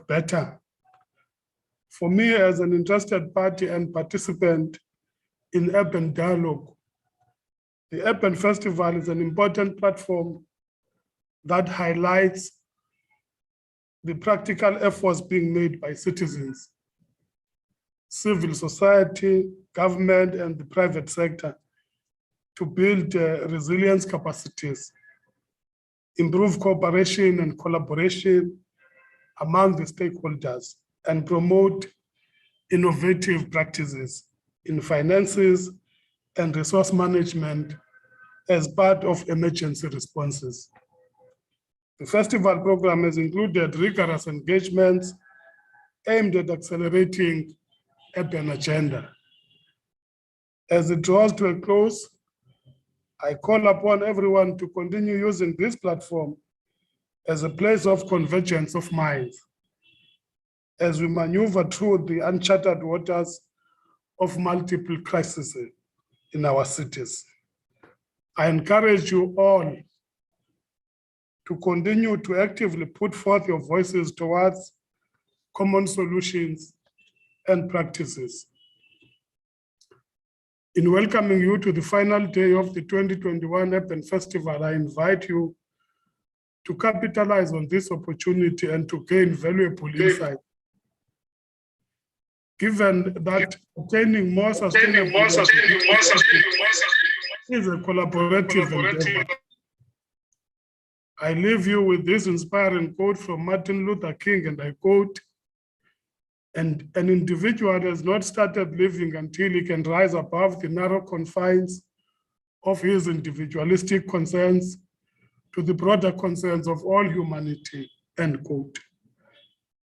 better. For me, as an interested party and participant in urban dialogue, the Urban Festival is an important platform that highlights the practical efforts being made by citizens, civil society, government, and the private sector to build resilience capacities, improve cooperation and collaboration among the stakeholders, and promote innovative practices in finances and resource management as part of emergency responses. The festival program has included rigorous engagements aimed at accelerating urban agenda. As it draws to a close, I call upon everyone to continue using this platform as a place of convergence of minds as we maneuver through the uncharted waters of multiple crises in our cities. I encourage you all to continue to actively put forth your voices towards common solutions and practices. In welcoming you to the final day of the 2021 Urban Festival, I invite you to capitalize on this opportunity and to gain valuable insight. Given that obtaining more sustainable is a collaborative endeavor. I leave you with this inspiring quote from Martin Luther King, and I quote, "And an individual has not started living until he can rise above the narrow confines of his individualistic concerns to the broader concerns of all humanity," end quote.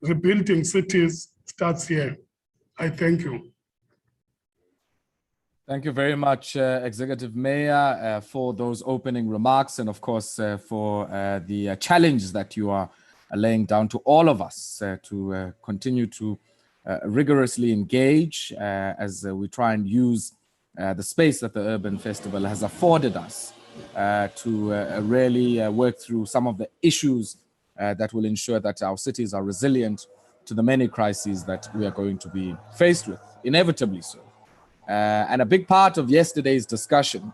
Rebuilding cities starts here. I thank you. Thank you very much, Executive Mayor, for those opening remarks, and of course for the challenge that you are laying down to all of us to continue to rigorously engage as we try and use the space that the Urban Festival has afforded us to really work through some of the issues that will ensure that our cities are resilient to the many crises that we are going to be faced with, inevitably so. And a big part of yesterday's discussion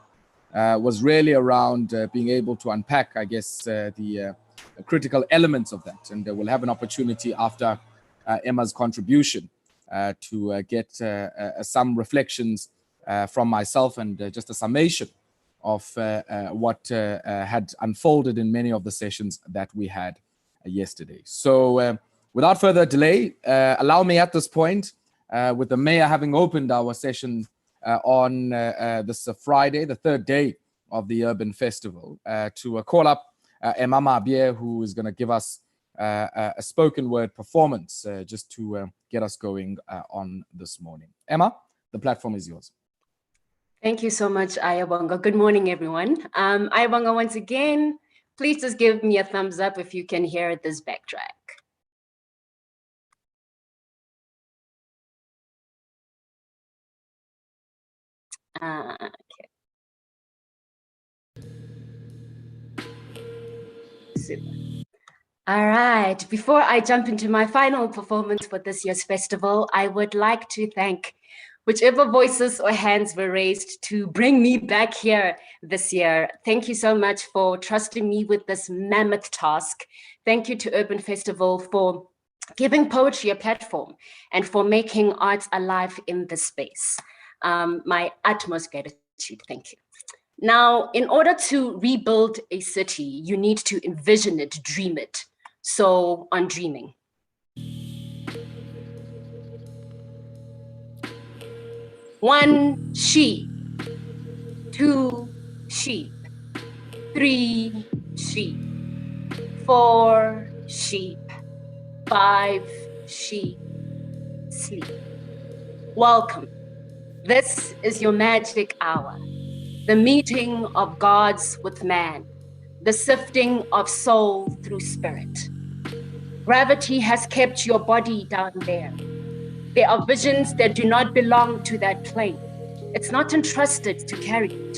was really around being able to unpack, I guess, the critical elements of that. And we'll have an opportunity after Emmah's contribution to get some reflections from myself and just a summation of what had unfolded in many of the sessions that we had yesterday. So without further delay, allow me at this point, with the mayor having opened our session on this Friday, the third day of the Urban Festival, to call up Emmah Mabye, who is going to give us a spoken word performance just to get us going on this morning. Emmah, the platform is yours. Thank you so much, Ayabonga. Good morning, everyone. Ayabonga, once again, please just give me a thumbs up if you can hear this backtrack. Okay. Super. All right, before I jump into my final performance for this year's festival, I would like to thank whichever voices or hands were raised to bring me back here this year. Thank you so much for trusting me with this mammoth task. Thank you to Urban Festival for giving poetry a platform and for making arts alive in this space. My utmost gratitude. Thank you. Now, in order to rebuild a city, you need to envision it, dream it. So, on dreaming. One sheep, two sheep, three sheep, four sheep, five sheep, sleep. Welcome. This is your magic hour, the meeting of gods with man, the sifting of soul through spirit. Gravity has kept your body down there. There are visions that do not belong to that plane. It's not entrusted to carry it.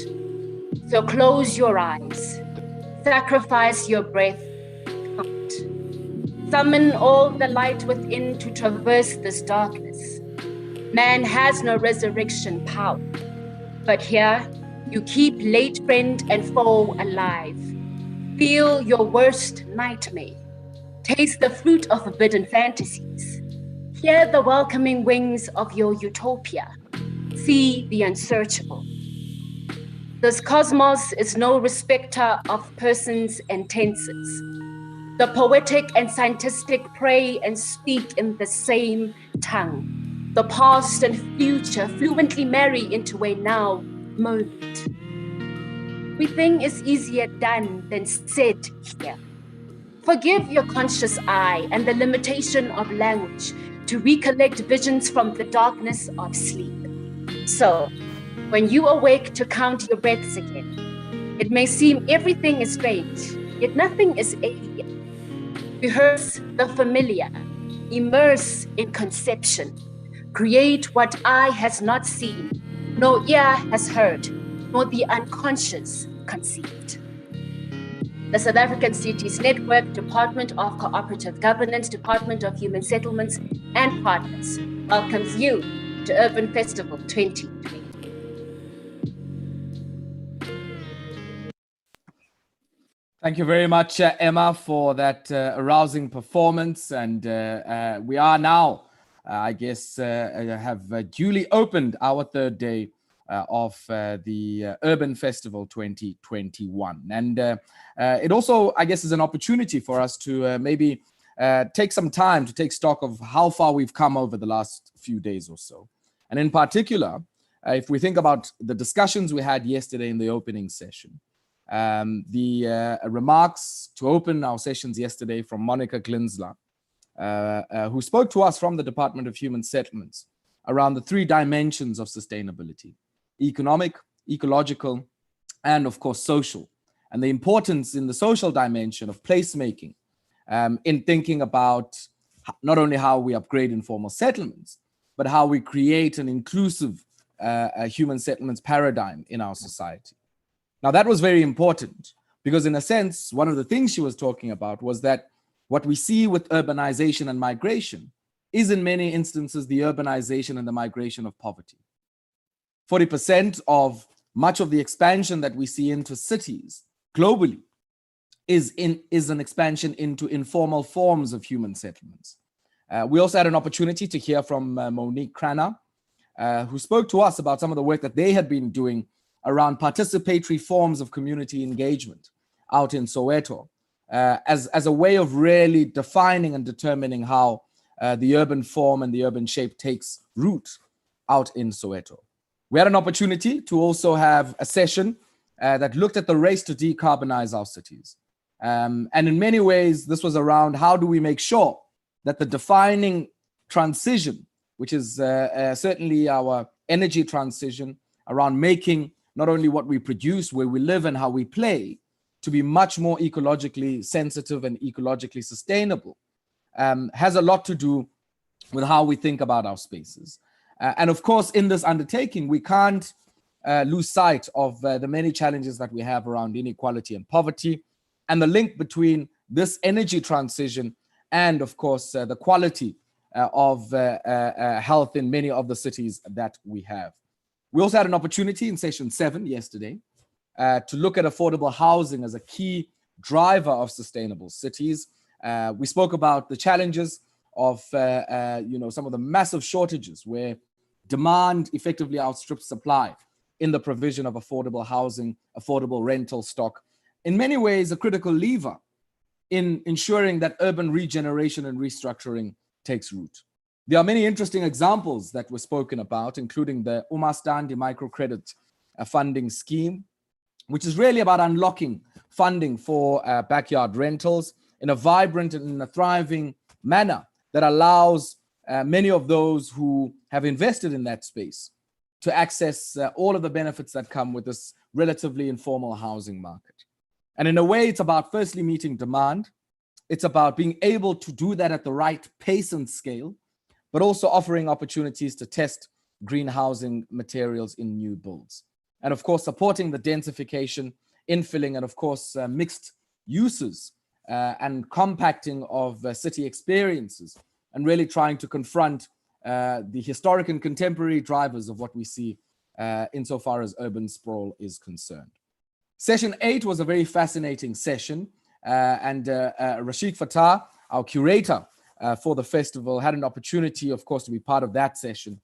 So close your eyes, sacrifice your breath, count. Summon all the light within to traverse this darkness. Man has no resurrection power, but here you keep late friend and foe alive. Feel your worst nightmare. Taste the fruit of forbidden fantasies. Hear the welcoming wings of your utopia. See the unsearchable. This cosmos is no respecter of persons and tenses. The poetic and scientific pray and speak in the same tongue. The past and future fluently marry into a now moment. Everything is easier done than said here. Forgive your conscious eye and the limitation of language to recollect visions from the darkness of sleep. So, when you awake to count your breaths again, it may seem everything is strange, yet nothing is alien. Rehearse the familiar, immerse in conception, create what eye has not seen, no ear has heard, nor the unconscious conceived. The South African Cities Network, Department of Cooperative Governance, Department of Human Settlements, and partners welcomes you to Urban Festival 2020. Thank you very much, Emmah, for that arousing performance. And we are now, I guess, have duly opened our third day of the Urban Festival 2021. And it also, I guess, is an opportunity for us to maybe take some time to take stock of how far we've come over the last few days or so. And in particular, if we think about the discussions we had yesterday in the opening session, the remarks to open our sessions yesterday from Monica Glinsler, who spoke to us from the Department of Human Settlements around the three dimensions of sustainability: economic, ecological, and of course social, and the importance in the social dimension of placemaking in thinking about not only how we upgrade informal settlements, but how we create an inclusive human settlements paradigm in our society. Now, that was very important because, in a sense, one of the things she was talking about was that what we see with urbanization and migration is, in many instances, the urbanization and the migration of poverty. 40% of much of the expansion that we see into cities globally is an expansion into informal forms of human settlements. We also had an opportunity to hear from Monique Cranner, who spoke to us about some of the work that they had been doing around participatory forms of community engagement out in Soweto, as a way of really defining and determining how the urban form and the urban shape takes root out in Soweto. We had an opportunity to also have a session that looked at the race to decarbonize our cities. And in many ways, this was around how do we make sure that the defining transition, which is certainly our energy transition around making not only what we produce, where we live and how we play, to be much more ecologically sensitive and ecologically sustainable, has a lot to do with how we think about our spaces. And of course, in this undertaking, we can't lose sight of the many challenges that we have around inequality and poverty, and the link between this energy transition and, of course, the quality of health in many of the cities that we have. We also had an opportunity in session 7 yesterday to look at affordable housing as a key driver of sustainable cities. We spoke about the challenges of some of the massive shortages where demand effectively outstrips supply in the provision of affordable housing, affordable rental stock. In many ways, a critical lever in ensuring that urban regeneration and restructuring takes root. There are many interesting examples that were spoken about, including the Umastandi microcredit funding scheme, which is really about unlocking funding for backyard rentals in a vibrant and in a thriving manner that allows many of those who have invested in that space to access all of the benefits that come with this relatively informal housing market. And in a way, it's about firstly meeting demand. It's about being able to do that at the right pace and scale, but also offering opportunities to test green housing materials in new builds. And of course, supporting the densification, infilling, and of course, mixed uses and compacting of city experiences, and really trying to confront the historic and contemporary drivers of what we see insofar as urban sprawl is concerned. Session 8 was a very fascinating session, and Rashik Fatah, our curator for the festival, had an opportunity, of course, to be part of that session,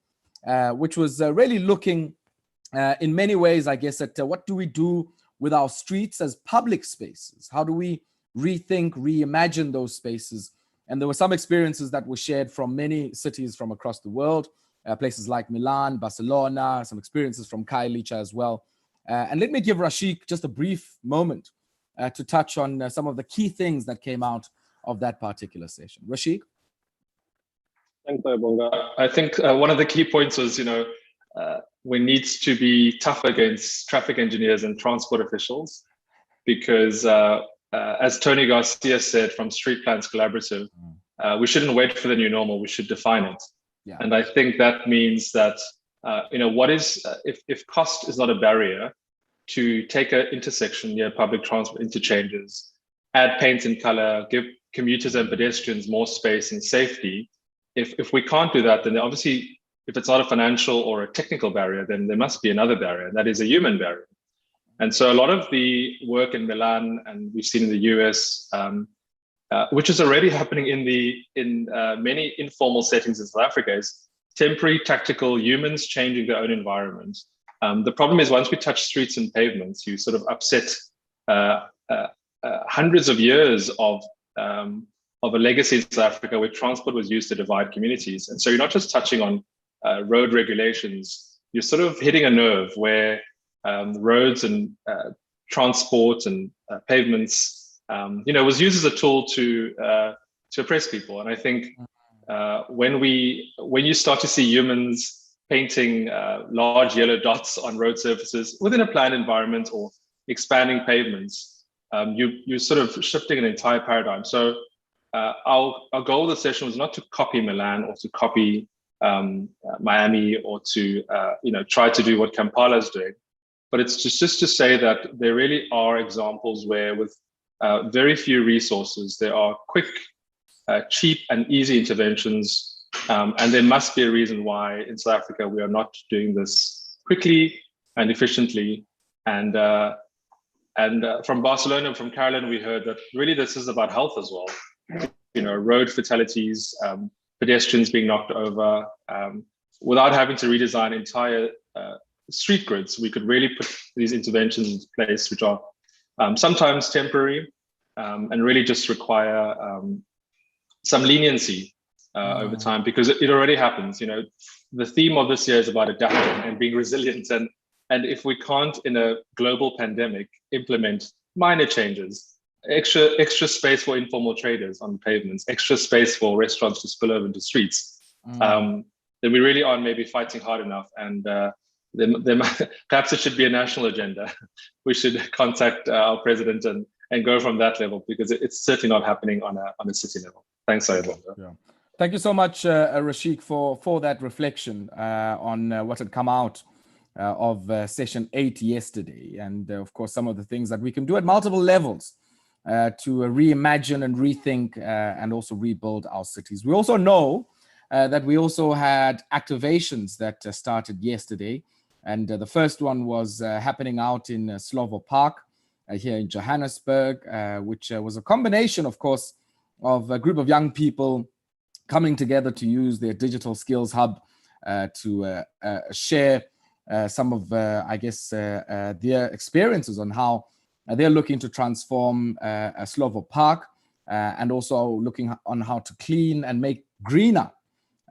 which was really looking in many ways, I guess, at what do we do with our streets as public spaces? How do we rethink, reimagine those spaces? And there were some experiences that were shared from many cities from across the world, places like Milan, Barcelona, some experiences from Cawe as well. And let me give Rashik just a brief moment to touch on some of the key things that came out of that particular session. Rashik? Thanks, Ayabonga. I think one of the key points was, we need to be tough against traffic engineers and transport officials, because as Tony Garcia said from Street Plans Collaborative, we shouldn't wait for the new normal, we should define it. Yeah. And I think that means that, what is, if cost is not a barrier to take an intersection near public transport interchanges, add paint and color, give commuters and pedestrians more space and safety, if we can't do that, then obviously, if it's not a financial or a technical barrier, then there must be another barrier, and that is a human barrier. And so a lot of the work in Milan, and we've seen in the US, which is already happening in many informal settings in South Africa, is temporary, tactical humans changing their own environment. The problem is, once we touch streets and pavements, you sort of upset hundreds of years of a legacy in South Africa where transport was used to divide communities. And so you're not just touching on road regulations, you're sort of hitting a nerve where roads and transport and pavements, was used as a tool to oppress people. And I think when you start to see humans painting large yellow dots on road surfaces within a planned environment or expanding pavements, you're sort of shifting an entire paradigm. So our goal of the session was not to copy Milan or to copy Miami or to try to do what Kampala is doing, but it's just to say that there really are examples where with very few resources, there are quick, cheap and easy interventions, and there must be a reason why in South Africa we are not doing this quickly and efficiently. And from Barcelona and from Carolyn, we heard that really this is about health as well. Road fatalities, pedestrians being knocked over, without having to redesign entire street grids. We could really put these interventions into place, which are sometimes temporary and really just require some leniency over time, because it already happens. The theme of this year is about adapting and being resilient. And if we can't, in a global pandemic, implement minor changes, extra space for informal traders on pavements, extra space for restaurants to spill over into streets, then we really aren't maybe fighting hard enough. And perhaps it should be a national agenda. We should contact our president and go from that level, because it's certainly not happening on a city level. Thanks, Ayabonga. Yeah. Thank you so much, Rashik, for that reflection on what had come out of session 8 yesterday. And of course, some of the things that we can do at multiple levels to reimagine and rethink and also rebuild our cities. We also know that we also had activations that started yesterday. And the first one was happening out in Slovo Park here in Johannesburg, which was a combination, of course, of a group of young people coming together to use their digital skills hub to share some of, their experiences on how they're looking to transform Slovo Park and also looking on how to clean and make greener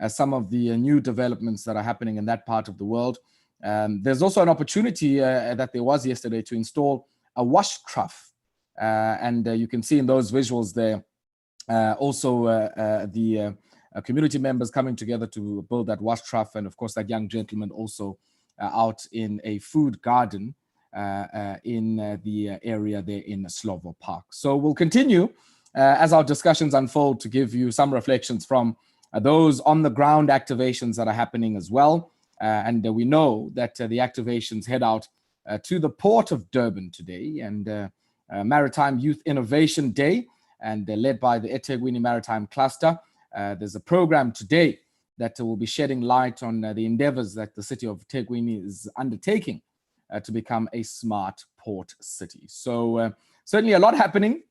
some of the new developments that are happening in that part of the world. There's also an opportunity that there was yesterday to install a wash trough. And you can see in those visuals there also the community members coming together to build that wash trough. And of course, that young gentleman also out in a food garden in the area there in Slovo Park. So we'll continue as our discussions unfold to give you some reflections from those on the ground activations that are happening as well. And we know that the activations head out to the port of Durban today, and Maritime Youth Innovation Day and led by the eThekwini Maritime Cluster. There's a program today that will be shedding light on the endeavors that the city of eThekwini is undertaking to become a smart port city. So certainly a lot happening,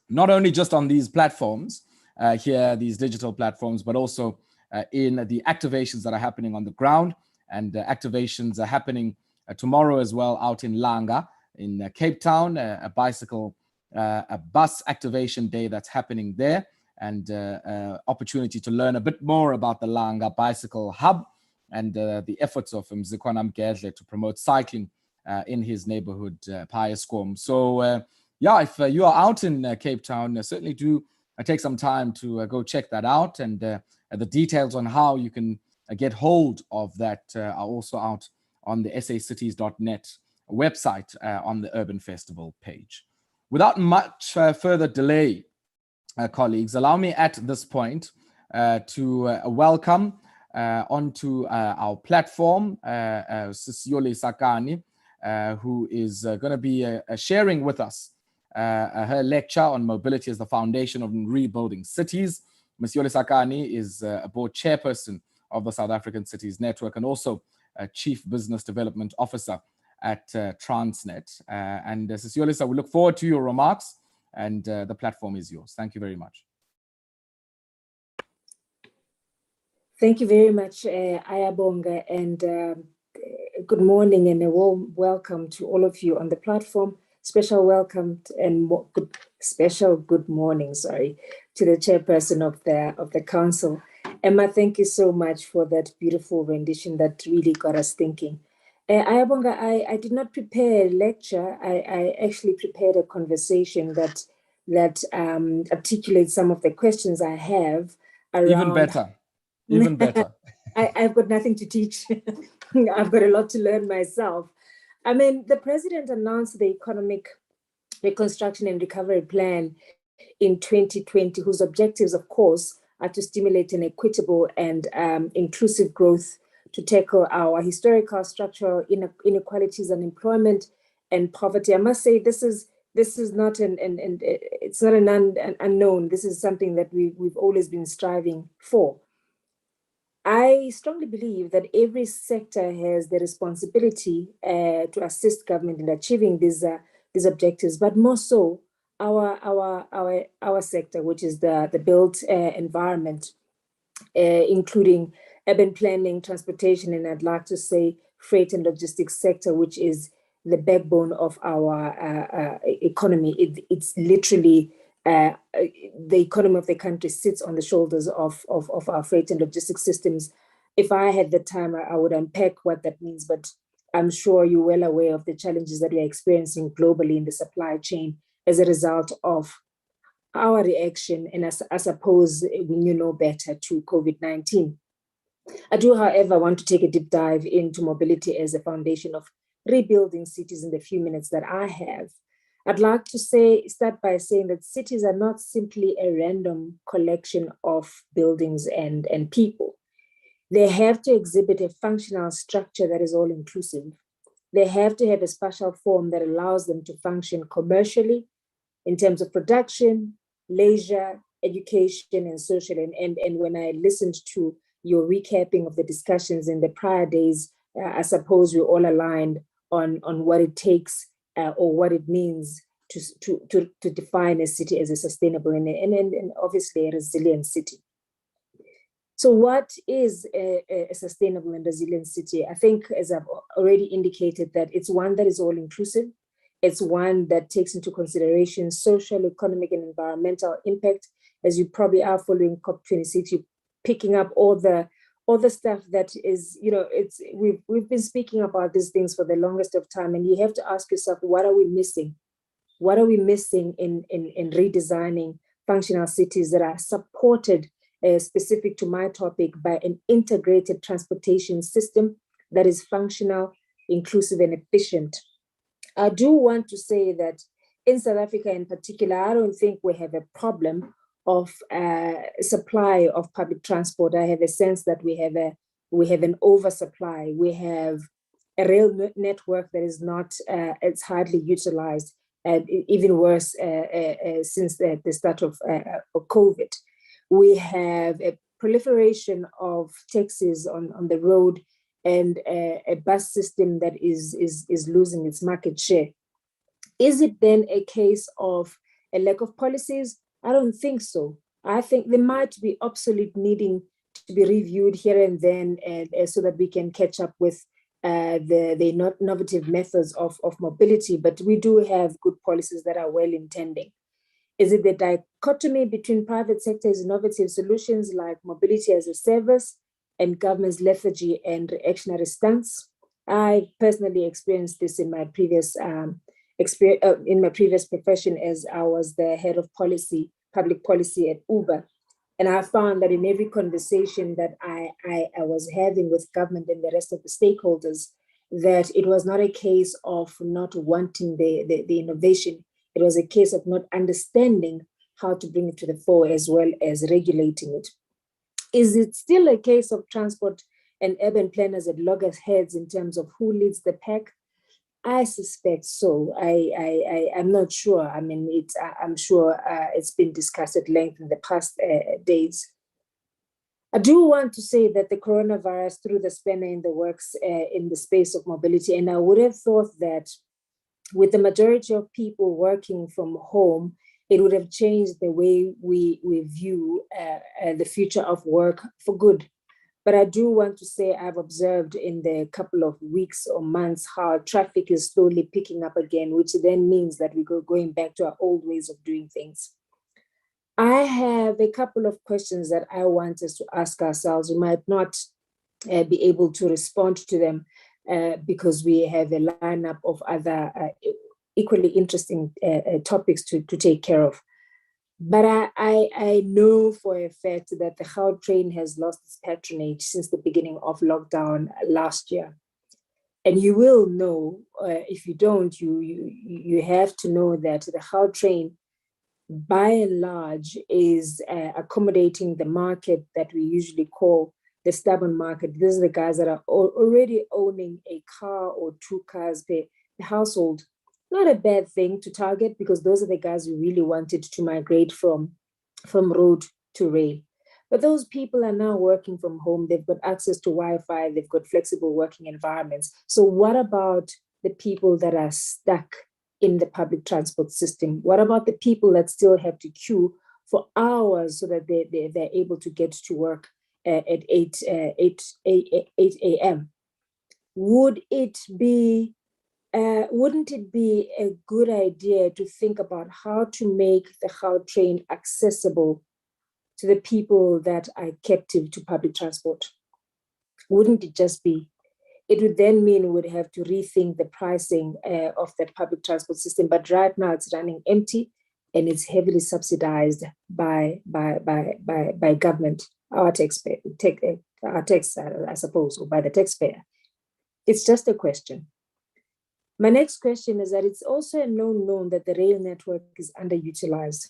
not only just on these platforms here, these digital platforms, but also in the activations that are happening on the ground. And activations are happening tomorrow as well out in Langa in Cape Town, a bus activation day that's happening there, and opportunity to learn a bit more about the Langa Bicycle Hub and the efforts of Mzikhona Mgedle to promote cycling in his neighborhood, Payasquam. So yeah, if you are out in Cape Town, certainly do take some time to go check that out. And the details on how you can get hold of that are also out on the sacities.net website on the Urban Festival page. Without much further delay, colleagues, allow me at this point to welcome onto our platform Yolisa Kani, who is going to be sharing with us her lecture on mobility as the foundation of rebuilding cities. Ms. Yolisa Kani is a board chairperson of the South African Cities Network and also a Chief Business Development Officer at Transnet. And Ms. Yolisa, we look forward to your remarks, and the platform is yours. Thank you very much. Thank you very much, Ayabonga, and good morning and a warm welcome to all of you on the platform. Special welcome and good morning, to the chairperson of the council. Emmah, thank you so much for that beautiful rendition that really got us thinking. Ayabonga, I did not prepare a lecture. I actually prepared a conversation that articulates some of the questions I have around. Even better. I've got nothing to teach. I've got a lot to learn myself. I mean, the president announced the Economic Reconstruction and Recovery Plan in 2020, whose objectives, of course, are to stimulate an equitable and inclusive growth to tackle our historical structural inequalities, unemployment, and poverty. I must say, this is not it's not an unknown. This is something that we've always been striving for. I strongly believe that every sector has the responsibility to assist government in achieving these objectives, but more so our sector, which is the built environment, including urban planning, transportation, and I'd like to say freight and logistics sector, which is the backbone of our economy. It's literally the economy of the country sits on the shoulders of our freight and logistics systems. If I had the time, I would unpack what that means, but I'm sure you're well aware of the challenges that we are experiencing globally in the supply chain as a result of our reaction, and I suppose when you know better, to COVID-19. I do, however, want to take a deep dive into mobility as a foundation of rebuilding cities in the few minutes that I have. I'd like to start by saying that cities are not simply a random collection of buildings and people. They have to exhibit a functional structure that is all inclusive. They have to have a spatial form that allows them to function commercially in terms of production, leisure, education, and social. And when I listened to your recapping of the discussions in the prior days, I suppose we're all aligned on what it takes or what it means to define a city as a sustainable and obviously a resilient city. So what is a sustainable and resilient city? I think, as I've already indicated, that it's one that is all inclusive. It's one that takes into consideration social, economic, and environmental impact. As you probably are following COP26, you're picking up all the stuff that is, we've been speaking about these things for the longest of time, and you have to ask yourself, what are we missing? What are we missing in redesigning functional cities that are supported, specific to my topic, by an integrated transportation system that is functional, inclusive, and efficient? I do want to say that in South Africa in particular, I don't think we have a problem of supply of public transport. I have a sense that we have an oversupply. We have a rail network that is not, it's hardly utilized. even worse since the start of COVID. We have a proliferation of taxis on the road and a bus system that is losing its market share. Is it then a case of a lack of policies? I don't think so. I think they might be obsolete, needing to be reviewed here and then, so that we can catch up with the innovative methods of mobility. But we do have good policies that are well intending. Is it the dichotomy between private sector's innovative solutions like mobility as a service and government's lethargy and reactionary stance? I personally experienced this in my previous profession, as I was the head of public policy at Uber. And I found that in every conversation that I was having with government and the rest of the stakeholders, that it was not a case of not wanting the innovation. It was a case of not understanding how to bring it to the fore as well as regulating it. Is it still a case of transport and urban planners at loggerheads in terms of who leads the pack? I suspect so. I'm not sure. I mean, I'm sure it's been discussed at length in the past days. I do want to say that the coronavirus threw the spanner in the works in the space of mobility, and I would have thought that with the majority of people working from home, it would have changed the way we view the future of work for good. But I do want to say I've observed in the couple of weeks or months how traffic is slowly picking up again, which then means that we're going back to our old ways of doing things. I have a couple of questions that I want us to ask ourselves. We might not be able to respond to them because we have a lineup of other equally interesting topics to take care of. But I know for a fact that the Gauteng train has lost its patronage since the beginning of lockdown last year. And you will know, if you don't, you have to know that the Gauteng train, by and large, is accommodating the market that we usually call the stubborn market. These are the guys that are already owning a car or two cars per household. Not a bad thing to target, because those are the guys who really wanted to migrate from road to rail. But those people are now working from home. They've got access to Wi-Fi. They've got flexible working environments. So what about the people that are stuck in the public transport system? What about the people that still have to queue for hours so that they're able to get to work at 8 a.m.? Wouldn't it be a good idea to think about how to make the Gauteng train accessible to the people that are captive to public transport? Wouldn't it just be? It would then mean we would have to rethink the pricing of that public transport system. But right now it's running empty and it's heavily subsidized by government, our taxpayer, I suppose, or by the taxpayer. It's just a question. My next question is that it's also a known that the rail network is underutilized.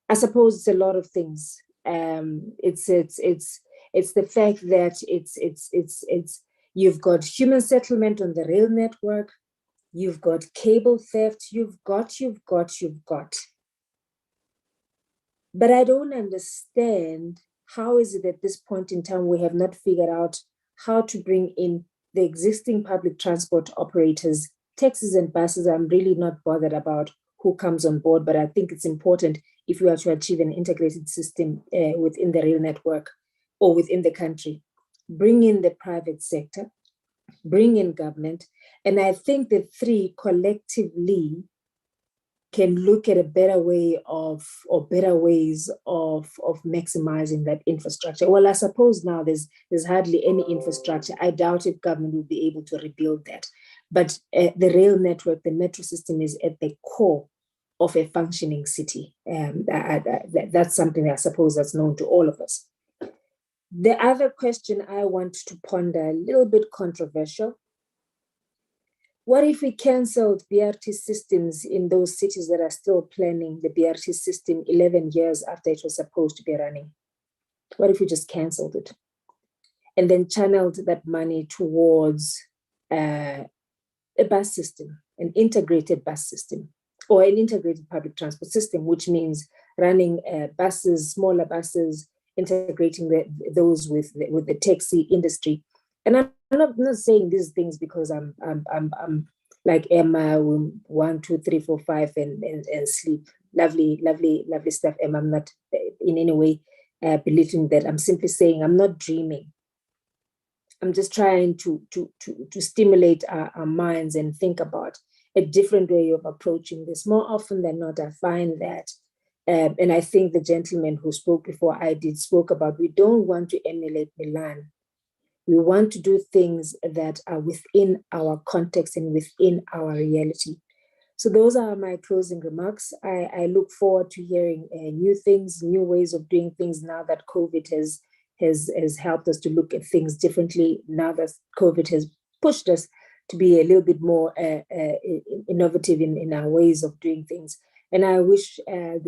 I suppose it's a lot of things. It's the fact that you've got human settlement on the rail network, you've got cable theft, you've got. But I don't understand, how is it at this point in time we have not figured out how to bring in the existing public transport operators? Taxis and buses, I'm really not bothered about who comes on board, but I think it's important if we are to achieve an integrated system within the rail network or within the country. Bring in the private sector, bring in government, and I think the three collectively can look at a better way of, or better ways of maximizing that infrastructure. Well, I suppose now there's hardly any infrastructure. I doubt if government will be able to rebuild that. But the rail network, the metro system, is at the core of a functioning city. That's something that I suppose that's known to all of us. The other question I want to ponder, a little bit controversial. What if we cancelled BRT systems in those cities that are still planning the BRT system 11 years after it was supposed to be running? What if we just cancelled it and then channeled that money towards a bus system, an integrated bus system or an integrated public transport system, which means running buses, smaller buses, integrating those with the taxi industry. And I'm not saying these things because I'm like Emmah, 1, 2, 3, 4, 5, and sleep. Lovely stuff, Emmah. I'm not in any way belittling that. I'm simply saying I'm not dreaming. I'm just trying to stimulate our minds and think about a different way of approaching this. More often than not, I find that, and I think the gentleman who spoke before I did spoke about, we don't want to emulate Milan. We want to do things that are within our context and within our reality. So those are my closing remarks. I look forward to hearing new things, new ways of doing things now that COVID has helped us to look at things differently, now that COVID has pushed us to be a little bit more innovative in our ways of doing things. And I wish the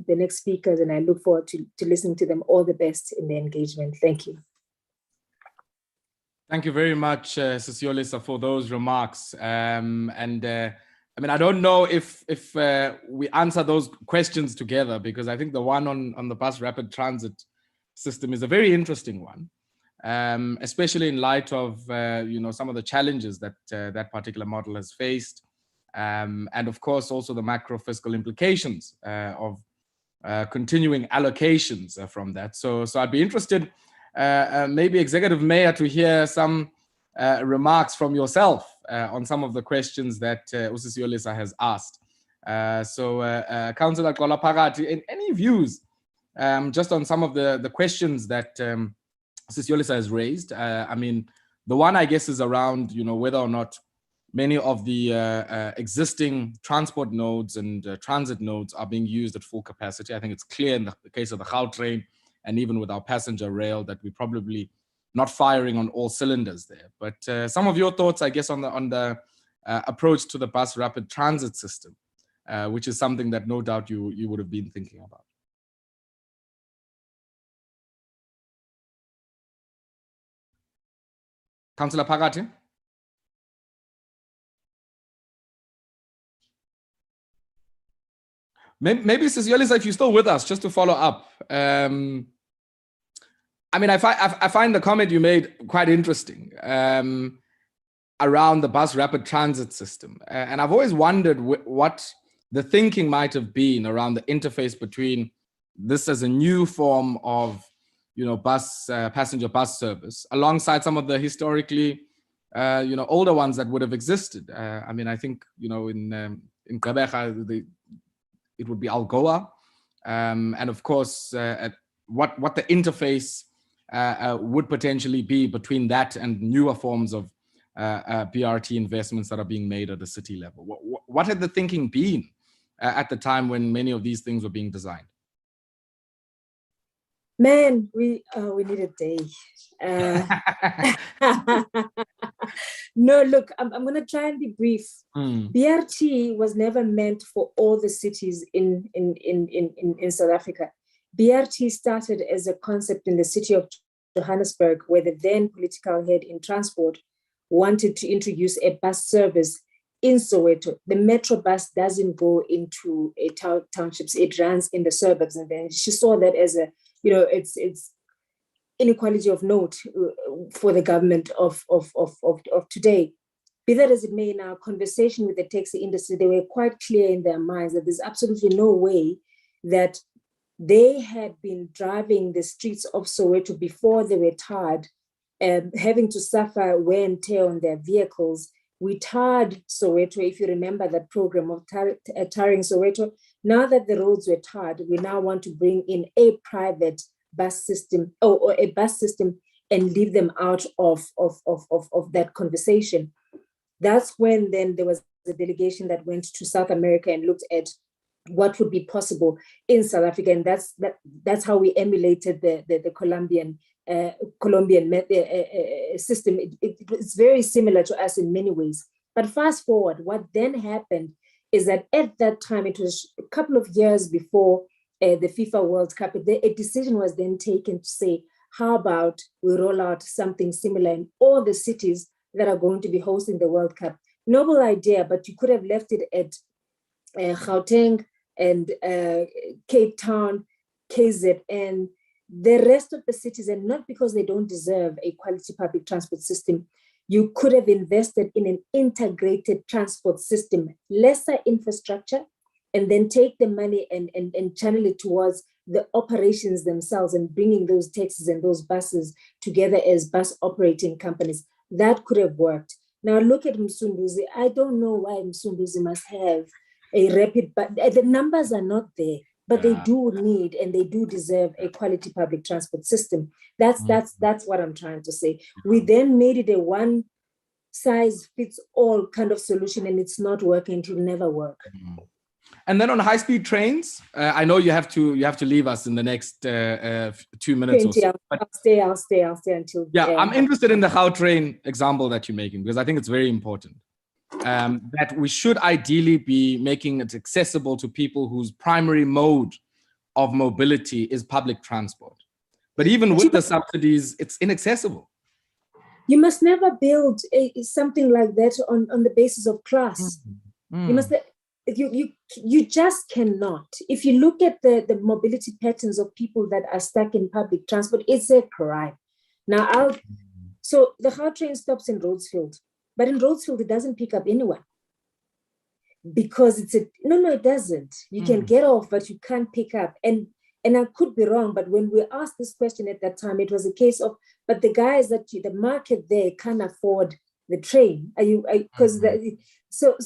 next speakers, and I look forward to listening to them, all the best in their engagement. Thank you. Thank you very much, Sis Yolisa, for those remarks. I mean, I don't know if we answer those questions together, because I think the one on the bus rapid transit system is a very interesting one, especially in light of some of the challenges that that particular model has faced, and of course also the macro fiscal implications of continuing allocations from that. So I'd be interested, maybe Executive Mayor, to hear some remarks from yourself on some of the questions that Usis Yolisa has asked. Councillor Xola Pakati, any views just on some of the questions that Usis Yolisa has raised? I mean, the one, I guess, is around whether or not many of the existing transport nodes and transit nodes are being used at full capacity. I think it's clear in the case of the Gautrain and even with our passenger rail that we're probably not firing on all cylinders there. But some of your thoughts, I guess, on the approach to the bus rapid transit system, which is something that no doubt you would have been thinking about. Councillor Pakati? Maybe, Sis Yolisa, if you're still with us, just to follow up. I mean, I find the comment you made quite interesting around the bus rapid transit system. And I've always wondered what the thinking might have been around the interface between this as a new form of, passenger bus service alongside some of the historically, older ones that would have existed. I mean, I think, in Gevers, it would be Algoa. And of course, what the interface would potentially be between that and newer forms of BRT investments that are being made at the city level. What had the thinking been at the time when many of these things were being designed? Man, we need a day. No, look, I'm going to try and be brief. BRT was never meant for all the cities in South Africa. BRT started as a concept in the city of Johannesburg, where the then political head in transport wanted to introduce a bus service in Soweto. The metro bus doesn't go into townships; it runs in the suburbs, and then she saw that as a it's inequality of note for the government of today. Be that as it may, in our conversation with the taxi industry, they were quite clear in their minds that there's absolutely no way that they had been driving the streets of Soweto before they were tarred, having to suffer wear and tear on their vehicles. We tarred Soweto, if you remember that program of tarring Soweto. Now that the roads were tarred, we now want to bring in a private bus system or a bus system and leave them out of that conversation. That's when then there was a delegation that went to South America and looked at what would be possible in South Africa, and that's how we emulated the Colombian system. It's very similar to us in many ways. But fast forward, what then happened is that at that time, it was a couple of years before the FIFA World Cup, a decision was then taken to say, how about we roll out something similar in all the cities that are going to be hosting the World Cup? Noble idea, but you could have left it at Gauteng and Cape Town, KZN, the rest of the cities, and not because they don't deserve a quality public transport system. You could have invested in an integrated transport system, lesser infrastructure, and then take the money and channel it towards the operations themselves and bringing those taxis and those buses together as bus operating companies. That could have worked. Now look at Msunduzi. I don't know why Msunduzi must have a rapid, but the numbers are not there, but they do need and they do deserve a quality public transport system. That's what I'm trying to say. We then made it a one size fits all kind of solution, and it's not working. It will never work. And then on high-speed trains, I know you have to leave us in the next 2 minutes or so. But I'll stay until. Yeah, I'm interested in the Gautrain example that you're making, because I think it's very important. That we should ideally be making it accessible to people whose primary mode of mobility is public transport. But even with the subsidies, it's inaccessible. You must never build something like that on the basis of class. You must. You just cannot. If you look at the mobility patterns of people that are stuck in public transport, it's a crime. Now, so the Gautrain stops in Rhodesfield, but in Rhodesfield, it doesn't pick up anyone because no, it doesn't. You can get off, but you can't pick up. And I could be wrong, but when we asked this question at that time, it was a case of, but the guys the market there can't afford the train. So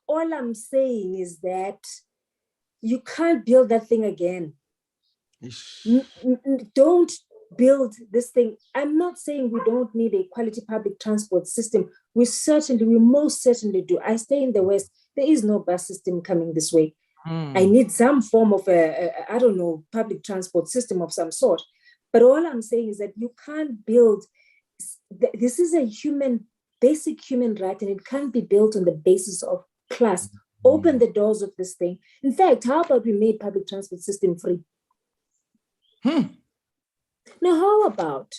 all I'm saying is that you can't build that thing again. Don't build this thing. I'm not saying we don't need a quality public transport system. We most certainly do. I stay in the West. There is no bus system coming this way. I need some form of public transport system of some sort. But all I'm saying is that you can't build. This is a basic human right, and it can't be built on the basis of class. Open the doors of this thing. In fact, how about we made public transport system free? Now, how about?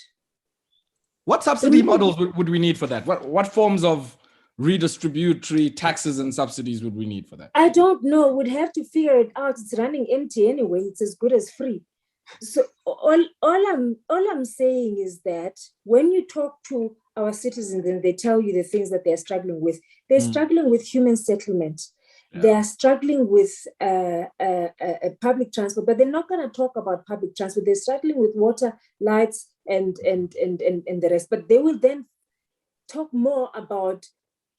What subsidy models would we need for that? What forms of redistributory taxes and subsidies would we need for that? I don't know. We'd have to figure it out. It's running empty anyway. It's as good as free. So all I'm saying is that when you talk to our citizens and they tell you the things that they're struggling with, they're struggling with human settlement. Yeah. They are struggling with public transport, but they're not going to talk about public transport. They're struggling with water, lights, and the rest. But they will then talk more about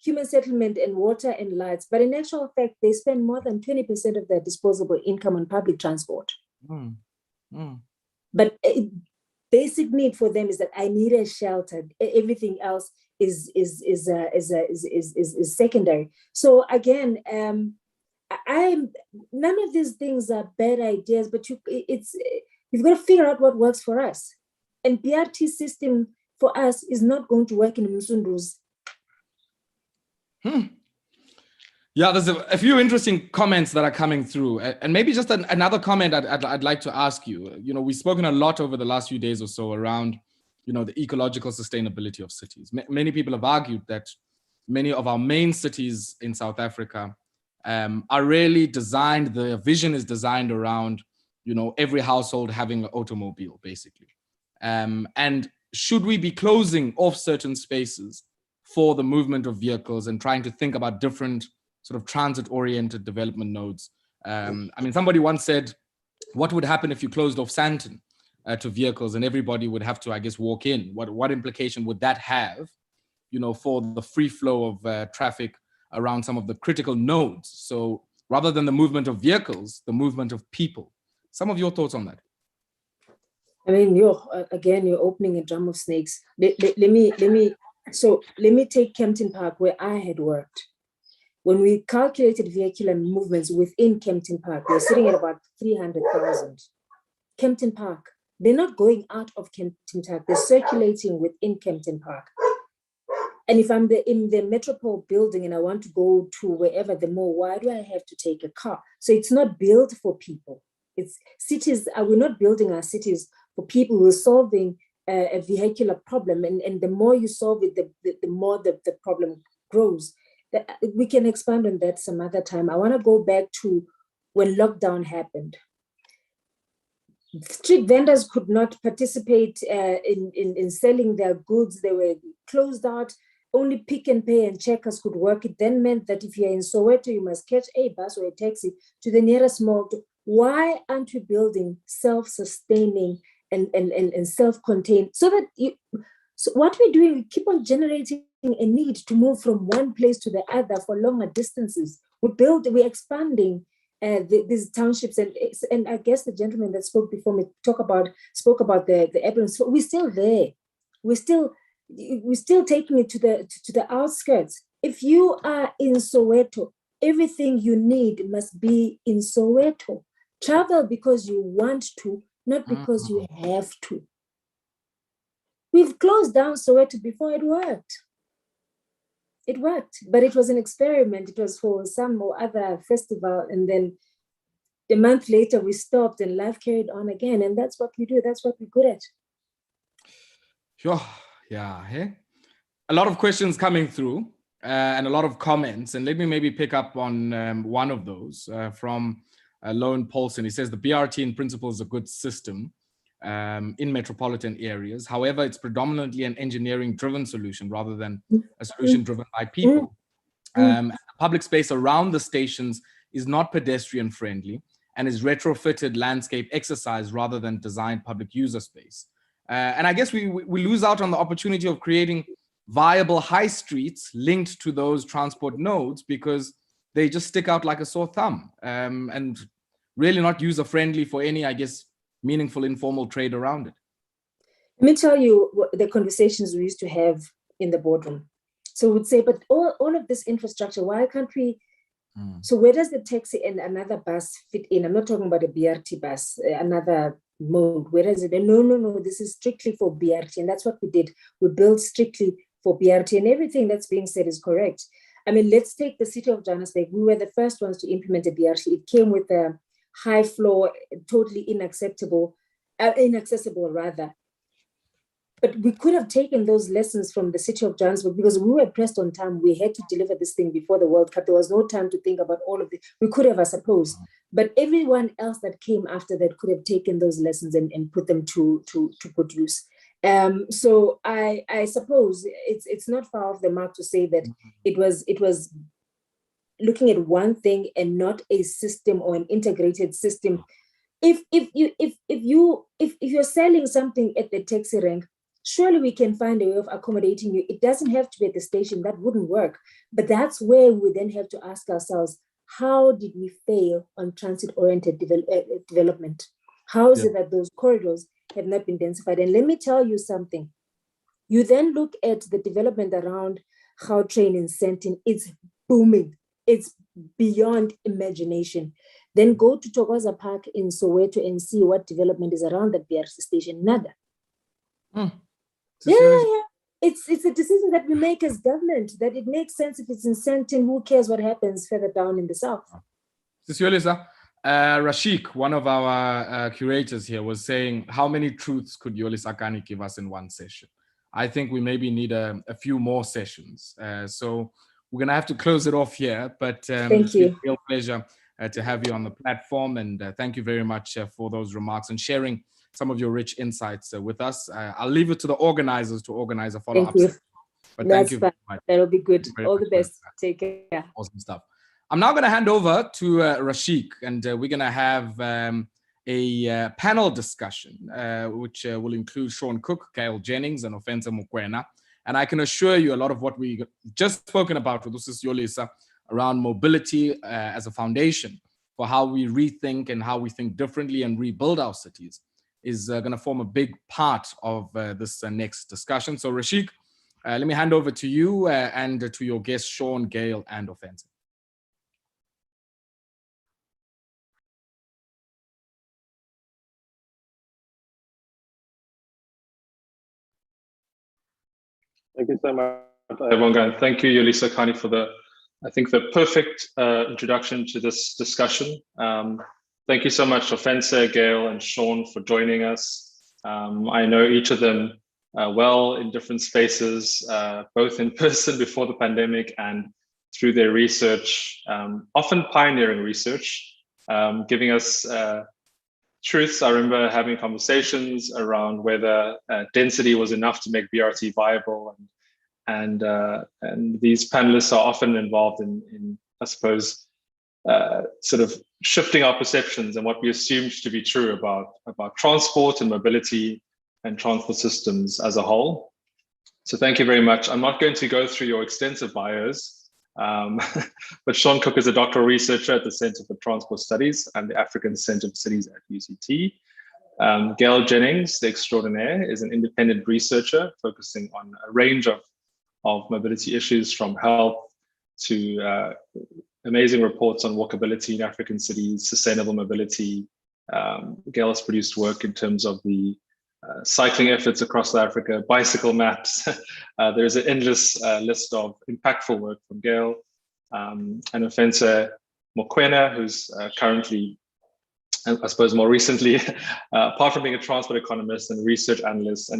human settlement and water and lights. But in actual fact, they spend more than 20% of their disposable income on public transport. But basic need for them is that I need a shelter. Everything else is secondary. So again, none of these things are bad ideas, but you've got to figure out what works for us. And BRT system for us is not going to work in Msunduzi. Yeah, there's a few interesting comments that are coming through, and maybe just another comment I'd like to ask you. You know, we've spoken a lot over the last few days or so around, you know, the ecological sustainability of cities. Many people have argued that many of our main cities in South Africa are really designed. The vision is designed around, you know, every household having an automobile, basically. And should we be closing off certain spaces for the movement of vehicles and trying to think about different sort of transit-oriented development nodes? I mean, somebody once said, what would happen if you closed off Sandton to vehicles and everybody would have to, I guess, walk in? What implication would that have, you know, for the free flow of traffic around some of the critical nodes? So rather than the movement of vehicles, the movement of people. Some of your thoughts on that? I mean, you're opening a drum of snakes. Let me take Kempton Park, where I had worked. When we calculated vehicular movements within Kempton Park, we're sitting at about 300,000. Kempton Park, they're not going out of Kempton Park, they're circulating within Kempton Park. And if I'm in the Metropole building and I want to go to wherever the mall, why do I have to take a car? So it's not built for people. It's cities, we're not building our cities for people. We're solving a vehicular problem. And the more you solve it, the more the problem grows. We can expand on that some other time. I want to go back to when lockdown happened. Street vendors could not participate in selling their goods. They were closed out. Only Pick and Pay and checkers could work. It then meant that if you're in Soweto, you must catch a bus or a taxi to the nearest mall. Why aren't we building self-sustaining and self-contained so that so what we're doing, we keep on generating a need to move from one place to the other for longer distances. We're expanding these townships, and I guess the gentleman that spoke before me spoke about the urban. So we're still there. We're still taking it to the outskirts. If you are in Soweto, everything you need must be in Soweto. Travel because you want to, not because you have to. We've closed down Soweto before it worked. It worked, but it was an experiment. It was for some or other festival, and then a month later we stopped and life carried on again. And that's what we do. That's what we're good at. Sure. Yeah. Hey? A lot of questions coming through and a lot of comments. And let me maybe pick up on one of those from Lone Paulson. He says the BRT in principle is a good system in metropolitan areas. However, it's predominantly an engineering-driven solution rather than a solution driven by people. The public space around the stations is not pedestrian friendly and is retrofitted landscape exercise rather than designed public user space. And I guess we lose out on the opportunity of creating viable high streets linked to those transport nodes because they just stick out like a sore thumb and really not user friendly for any, I guess, meaningful informal trade around it. Let me tell you what the conversations we used to have in the boardroom. So we'd say, but all of this infrastructure, why can't we? So where does the taxi and another bus fit in? I'm not talking about a BRT bus, another mode. Where is it? And no, this is strictly for BRT. And that's what we did. We built strictly for BRT, and everything that's being said is correct. I mean, let's take the city of Johannesburg. We were the first ones to implement a BRT. It came with a high floor, totally inaccessible rather. But we could have taken those lessons from the city of Johannesburg because we were pressed on time. We had to deliver this thing before the World Cup. There was no time to think about all of this. We could have, I suppose. But everyone else that came after that could have taken those lessons and put them to good use. So I suppose it's not far off the mark to say that it was looking at one thing and not a system or an integrated system. If you're selling something at the taxi rank, surely we can find a way of accommodating you. It doesn't have to be at the station. That wouldn't work. But that's where we then have to ask ourselves, how did we fail on transit-oriented development? How is it that those corridors have not been densified? And let me tell you something. You then look at the development around Gautrain in Sentin. It's booming. It's beyond imagination. Then go to Thokoza Park in Soweto and see what development is around that BRT station. Nada. Yeah. It's a decision that we make as government, that it makes sense if it's in Sentin. Who cares what happens further down in the south? Yolisa, Rashik, one of our curators here, was saying, how many truths could Yolisa Kani give us in one session? I think we maybe need a few more sessions. So we're going to have to close it off here. But thank you. It's a real pleasure to have you on the platform. And thank you very much for those remarks and sharing some of your rich insights with us. I'll leave it to the organizers to organize a follow-up. Thank you. But That's thank you fine. very much. That'll be good. All the much best. Take care. Awesome stuff. I'm now going to hand over to Rashik, and we're going to have a panel discussion, which will include Sean Cooke, Gail, Jennings, and Ofentse Mokwena. And I can assure you a lot of what we just spoken about with this is Yolisa around mobility as a foundation for how we rethink and how we think differently and rebuild our cities is going to form a big part of this next discussion. So Rashik, let me hand over to you and to your guests, Sean, Gail, and Ofentse. Thank you so much, Ayabonga, and thank you, Yolisa Kani, for the perfect introduction to this discussion. Thank you so much, Ofentse, Gail, and Sean, for joining us. I know each of them well in different spaces, both in person before the pandemic and through their research, often pioneering research, giving us truths. I remember having conversations around whether density was enough to make BRT viable, and these panelists are often involved in I suppose, sort of shifting our perceptions and what we assumed to be true about transport and mobility and transport systems as a whole. So thank you very much. I'm not going to go through your extensive bios, but Sean Cooke is a doctoral researcher at the Center for Transport Studies and the African Center for Cities at UCT. Gail Jennings, the extraordinaire, is an independent researcher focusing on a range of mobility issues from health to amazing reports on walkability in African cities, sustainable mobility. Gail has produced work in terms of the cycling efforts across Africa, bicycle maps. There's an endless list of impactful work from Gail. And Ofentse Mokwena, who's currently, I suppose more recently, apart from being a transport economist and research analyst,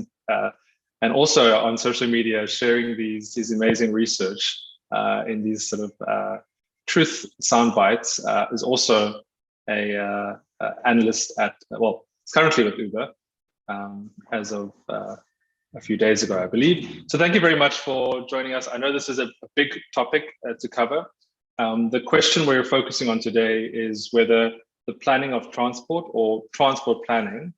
and also on social media, sharing these amazing research in these sort of truth sound bites, is also a analyst at, well, it's currently with Uber as of a few days ago, I believe. So thank you very much for joining us. I know this is a big topic to cover. The question we're focusing on today is whether the planning of transport or transport planning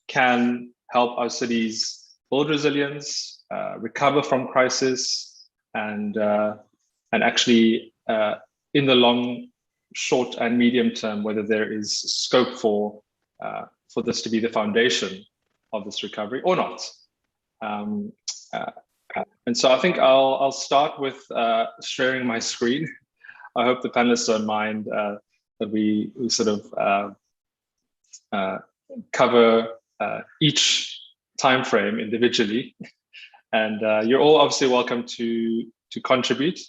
can help our cities build resilience, recover from crisis, and actually in the long, short, and medium term, whether there is scope for this to be the foundation of this recovery or not. And so I think I'll start with sharing my screen. I hope the panelists don't mind that we sort of cover each time frame individually. And you're all obviously welcome to contribute.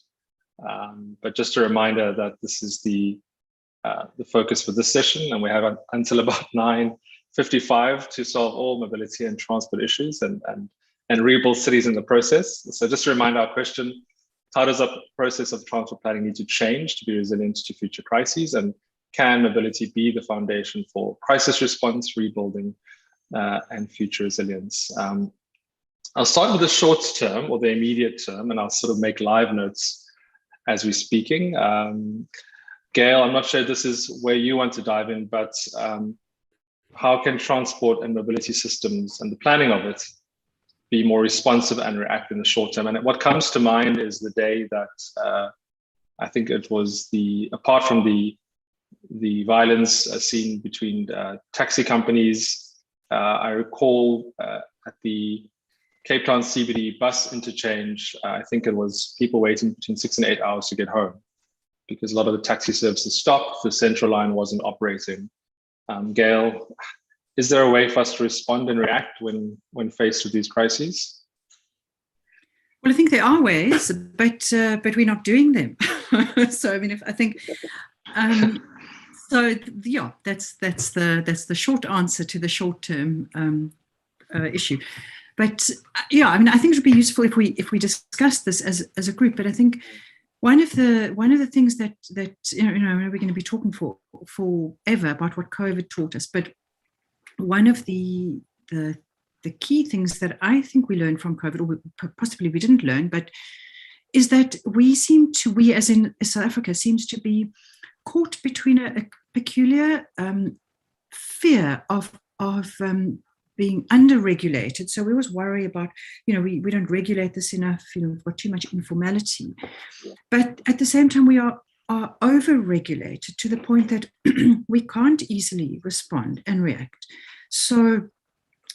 But just a reminder that this is the focus for this session, and we have until about 9:55 to solve all mobility and transport issues and rebuild cities in the process. So just to remind our question, how does the process of transport planning need to change to be resilient to future crises? And can mobility be the foundation for crisis response, rebuilding, and future resilience? I'll start with the short term or the immediate term, and I'll sort of make live notes as we're speaking. Gail, I'm not sure this is where you want to dive in, but how can transport and mobility systems and the planning of it be more responsive and react in the short term? And what comes to mind is the day that I think it was apart from the violence seen between taxi companies, I recall at the Cape Town CBD bus interchange, I think it was people waiting between 6 and 8 hours to get home because a lot of the taxi services stopped, the central line wasn't operating. Gail, is there a way for us to respond and react when faced with these crises? Well, I think there are ways, but we're not doing them. So I mean, so yeah, that's the short answer to the short term issue. But yeah, I mean, I think it would be useful if we discuss this as a group. But I think one of the things that you know we're going to be talking for forever about what COVID taught us. But one of the key things that I think we learned from COVID, or possibly we didn't learn, but is that we as in South Africa, seems to be caught between a peculiar fear of being under-regulated. So we always worry about, we don't regulate this enough, we've got too much informality. But at the same time, we are over-regulated to the point that we can't easily respond and react. So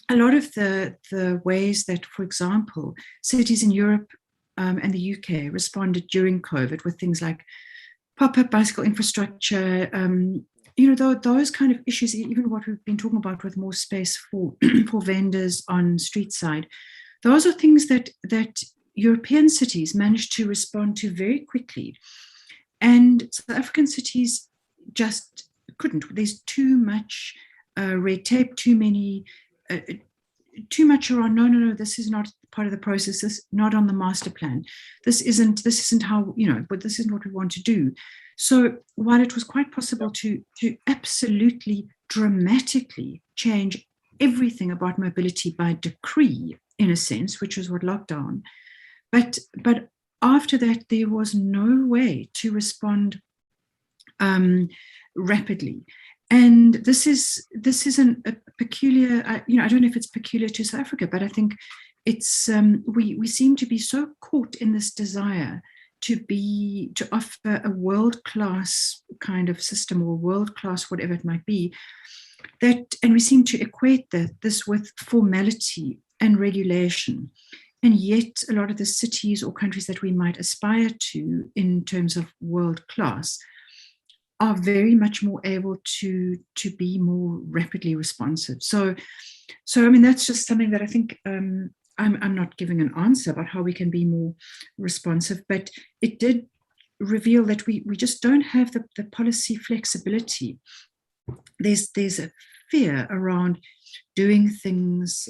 a lot of the ways that, for example, cities in Europe and the UK responded during COVID with things like pop-up bicycle infrastructure, those kind of issues, even what we've been talking about with more space for vendors on street side, those are things that European cities managed to respond to very quickly. And South African cities just couldn't. There's too much red tape, too many too much around, no, this is not part of the process, this not on the master plan. This isn't how, but this isn't what we want to do. So while it was quite possible to absolutely dramatically change everything about mobility by decree, in a sense, which was what lockdown, but after that, there was no way to respond rapidly. And this is a peculiar, I don't know if it's peculiar to South Africa, but I think it's, we seem to be so caught in this desire to offer a world-class kind of system, or world-class whatever it might be, and we seem to equate this with formality and regulation. And yet a lot of the cities or countries that we might aspire to in terms of world-class are very much more able to be more rapidly responsive. So I mean, that's just something that I think I'm not giving an answer about how we can be more responsive, but it did reveal that we just don't have the policy flexibility. There's a fear around doing things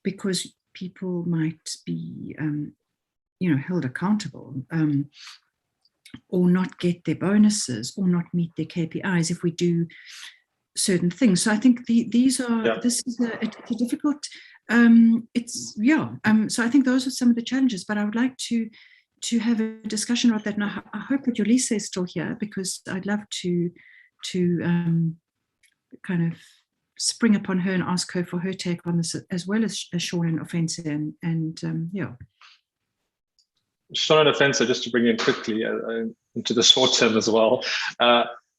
because people might be held accountable, or not get their bonuses, or not meet their KPIs if we do certain things. So I think this is a difficult. So I think those are some of the challenges. But I would like to have a discussion about that. And I hope that Yolisa is still here, because I'd love to kind of spring upon her and ask her for her take on this, as well as Sean and Ofentse and Sean and Ofentse, just to bring in quickly into the short term as well.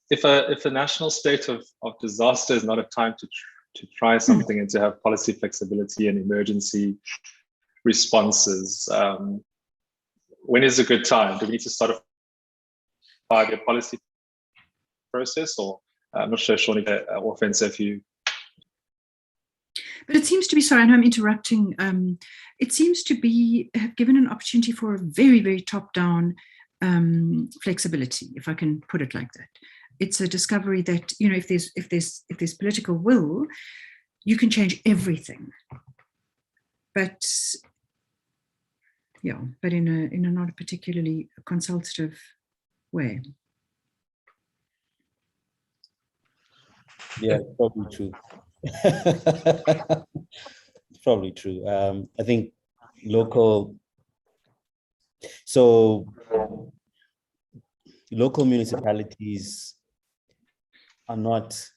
If a national state of disaster is not a time to try something and to have policy flexibility and emergency responses, when is a good time? Do we need to start a 5-year policy process, or I'm not sure, Sean or Ofentse, if you. But it seems to be, sorry, and I'm interrupting, it seems to be have given an opportunity for a very, very top-down flexibility, if I can put it like that. It's a discovery that, if there's political will, you can change everything. But in a not a particularly consultative way. Yeah, probably true. It's probably true. I think local municipalities are not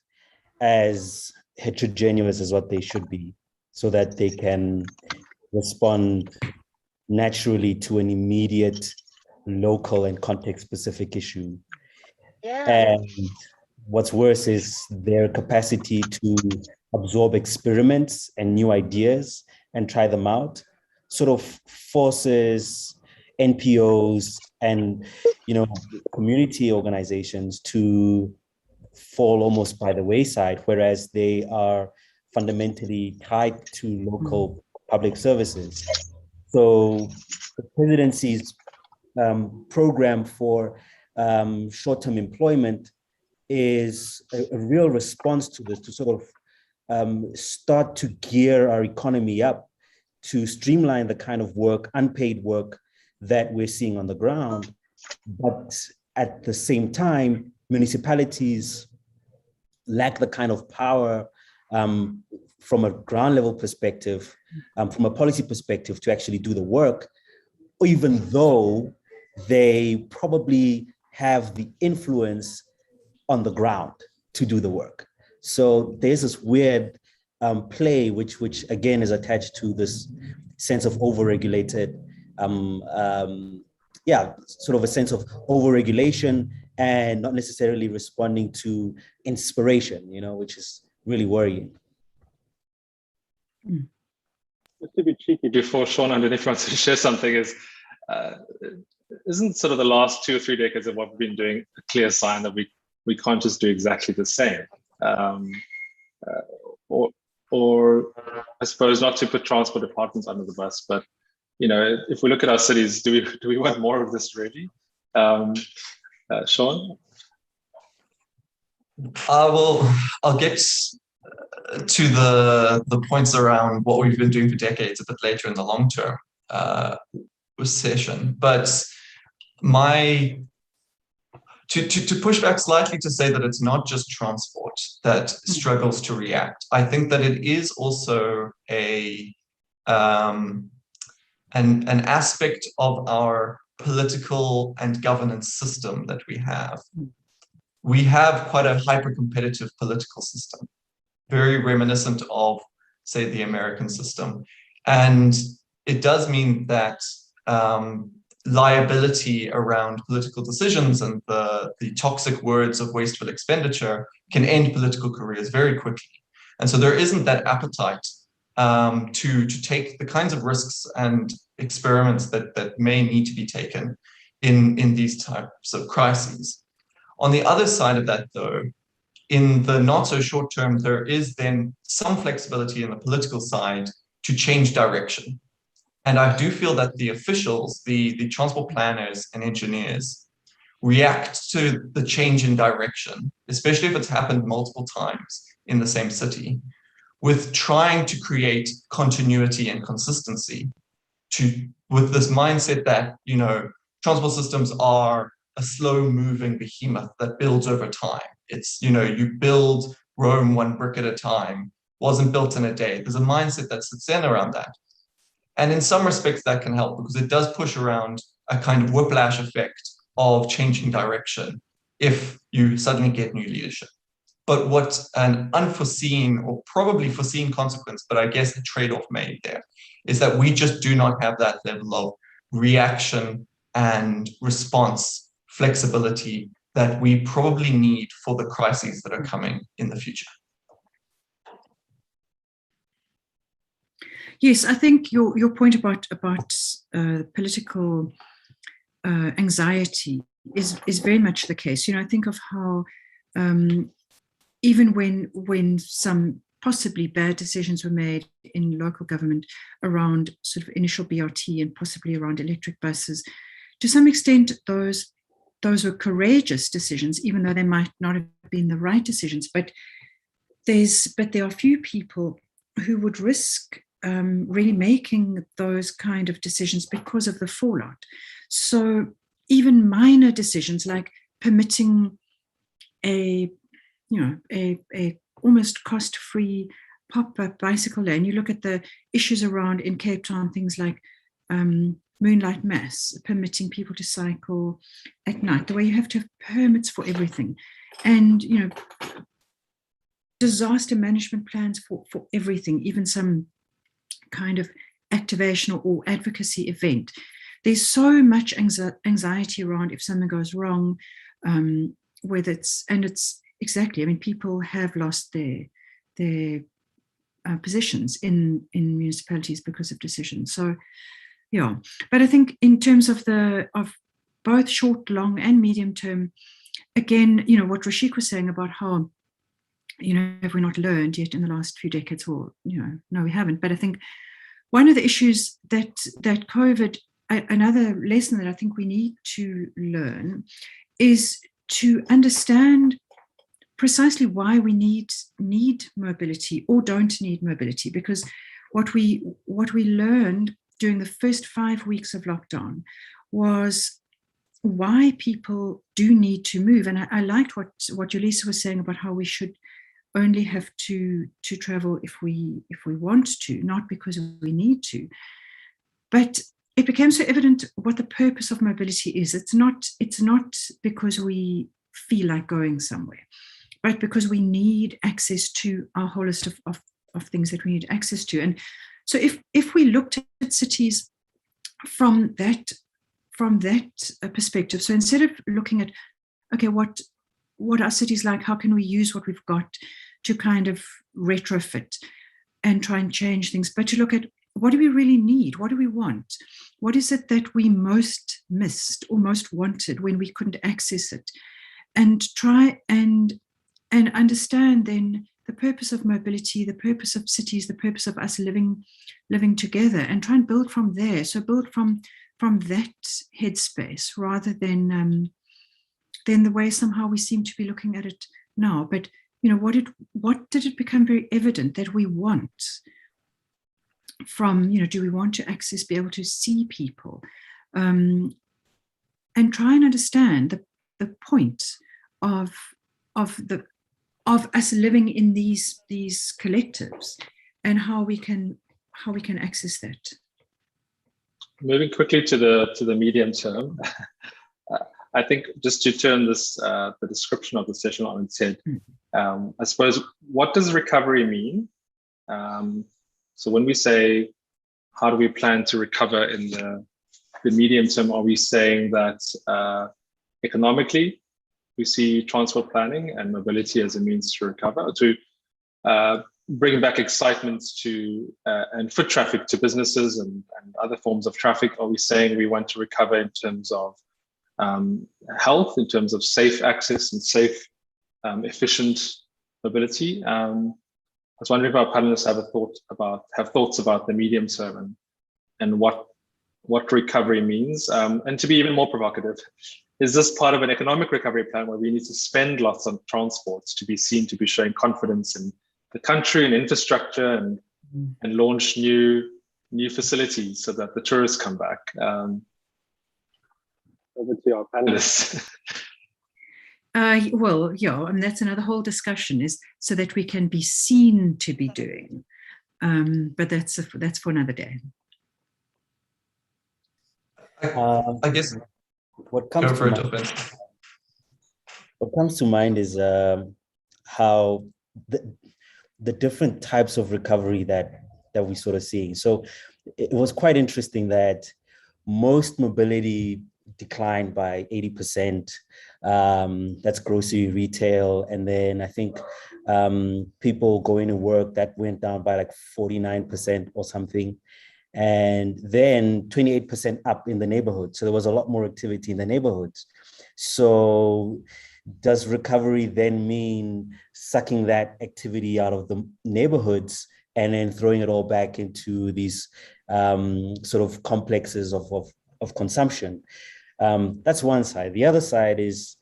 as heterogeneous as what they should be, so that they can respond naturally to an immediate local and context-specific issue. And what's worse is their capacity to absorb experiments and new ideas and try them out sort of forces NPOs and community organizations to fall almost by the wayside, whereas they are fundamentally tied to local public services. So the presidency's program for short-term employment is a real response to this, to sort of start to gear our economy up, to streamline the kind of work, unpaid work that we're seeing on the ground. But at the same time, municipalities lack the kind of power from a ground level perspective, from a policy perspective, to actually do the work, even though they probably have the influence on the ground to do the work. So there's this weird play, which again is attached to this sense of overregulated, sort of a sense of overregulation and not necessarily responding to inspiration, which is really worrying. Just to be cheeky before Sean, and if you want to share something, isn't sort of the last 2 or 3 decades of what we've been doing a clear sign that we can't just do exactly the same? Or I suppose, not to put transport departments under the bus, but if we look at our cities, do we want more of this really? Sean? I'll get to the points around what we've been doing for decades a bit later in the long-term session. But to push back slightly to say that it's not just transport that struggles to react. I think that it is also an aspect of our political and governance system that we have. We have quite a hyper-competitive political system, very reminiscent of, say, the American system. And it does mean that liability around political decisions and the toxic words of wasteful expenditure can end political careers very quickly. And so there isn't that appetite to take the kinds of risks and experiments that may need to be taken in these types of crises. On the other side of that, though, in the not so short term, there is then some flexibility in the political side to change direction. And I do feel that the officials, the transport planners and engineers, react to the change in direction, especially if it's happened multiple times in the same city, with trying to create continuity and consistency, with this mindset that, you know, transport systems are a slow-moving behemoth that builds over time. It's, you know, you build Rome one brick at a time, wasn't built in a day. There's a mindset that sits in around that. And in some respects that can help because it does push around a kind of whiplash effect of changing direction if you suddenly get new leadership. But what an unforeseen or probably foreseen consequence, but I guess a trade-off made there, is that we just do not have that level of reaction and response flexibility that we probably need for the crises that are coming in the future. Yes, I think your point about political anxiety is very much the case. You know, I think of how even when some possibly bad decisions were made in local government around sort of initial BRT and possibly around electric buses, to some extent those were courageous decisions, even though they might not have been the right decisions. But there are few people who would risk really making those kind of decisions because of the fallout. So even minor decisions like permitting a almost cost-free pop-up bicycle lane. You look at the issues around in Cape Town, things like moonlight mass, permitting people to cycle at night, the way you have to have permits for everything. And, you know, disaster management plans for everything, even some kind of activation or advocacy event. There's so much anxiety around if something goes wrong, whether it's exactly, I mean, people have lost their positions in municipalities because of decisions. So, yeah, but I think in terms of both short, long, and medium term, again, you know, what Rashik was saying about how, you know, have we not learned yet in the last few decades, or, you know, no, we haven't. But I think one of the issues that COVID, another lesson that I think we need to learn is to understand precisely why we need mobility or don't need mobility. Because what we learned during the first 5 weeks of lockdown was why people do need to move. And I liked what Yolisa was saying about how we should only have to travel if we want to, not because we need to. But it became so evident what the purpose of mobility is. It's not because we feel like going somewhere, but because we need access to a whole list of things that we need access to. And so if we looked at cities from that perspective, so instead of looking at, okay, what are cities like? How can we use what we've got to kind of retrofit and try and change things? But to look at, what do we really need? What do we want? What is it that we most missed or most wanted when we couldn't access it? And try and understand then the purpose of mobility, the purpose of cities, the purpose of us living together, and try and build from there. So build from that headspace rather than the way somehow we seem to be looking at it now. But what did it become very evident that we want from, do we want to be able to see people, and try and understand the point of us living in these collectives, and how we can access that. Moving quickly to the medium term, I think just to turn this the description of the session on its head, I suppose, what does recovery mean? So when we say, how do we plan to recover in the medium term, are we saying that economically we see transport planning and mobility as a means to recover, to bring back excitement to and foot traffic to businesses and other forms of traffic? Are we saying we want to recover in terms of health, in terms of safe access and safe, efficient mobility? I was wondering if our panelists have thoughts about the medium term and what recovery means. And to be even more provocative, is this part of an economic recovery plan where we need to spend lots on transport to be seen to be showing confidence in the country and infrastructure and launch new facilities so that the tourists come back? Over to our panelists. Well, yeah, and that's another whole discussion, is so that we can be seen to be doing. But that's for another day. I guess what comes to mind is how the different types of recovery that we sort of seeing. So it was quite interesting that most mobility declined by 80%. That's grocery retail. And then I think people going to work, that went down by like 49% or something. And then 28% up in the neighborhood. So there was a lot more activity in the neighborhoods. So does recovery then mean sucking that activity out of the neighborhoods and then throwing it all back into these sort of complexes of consumption? That's one side. The other side is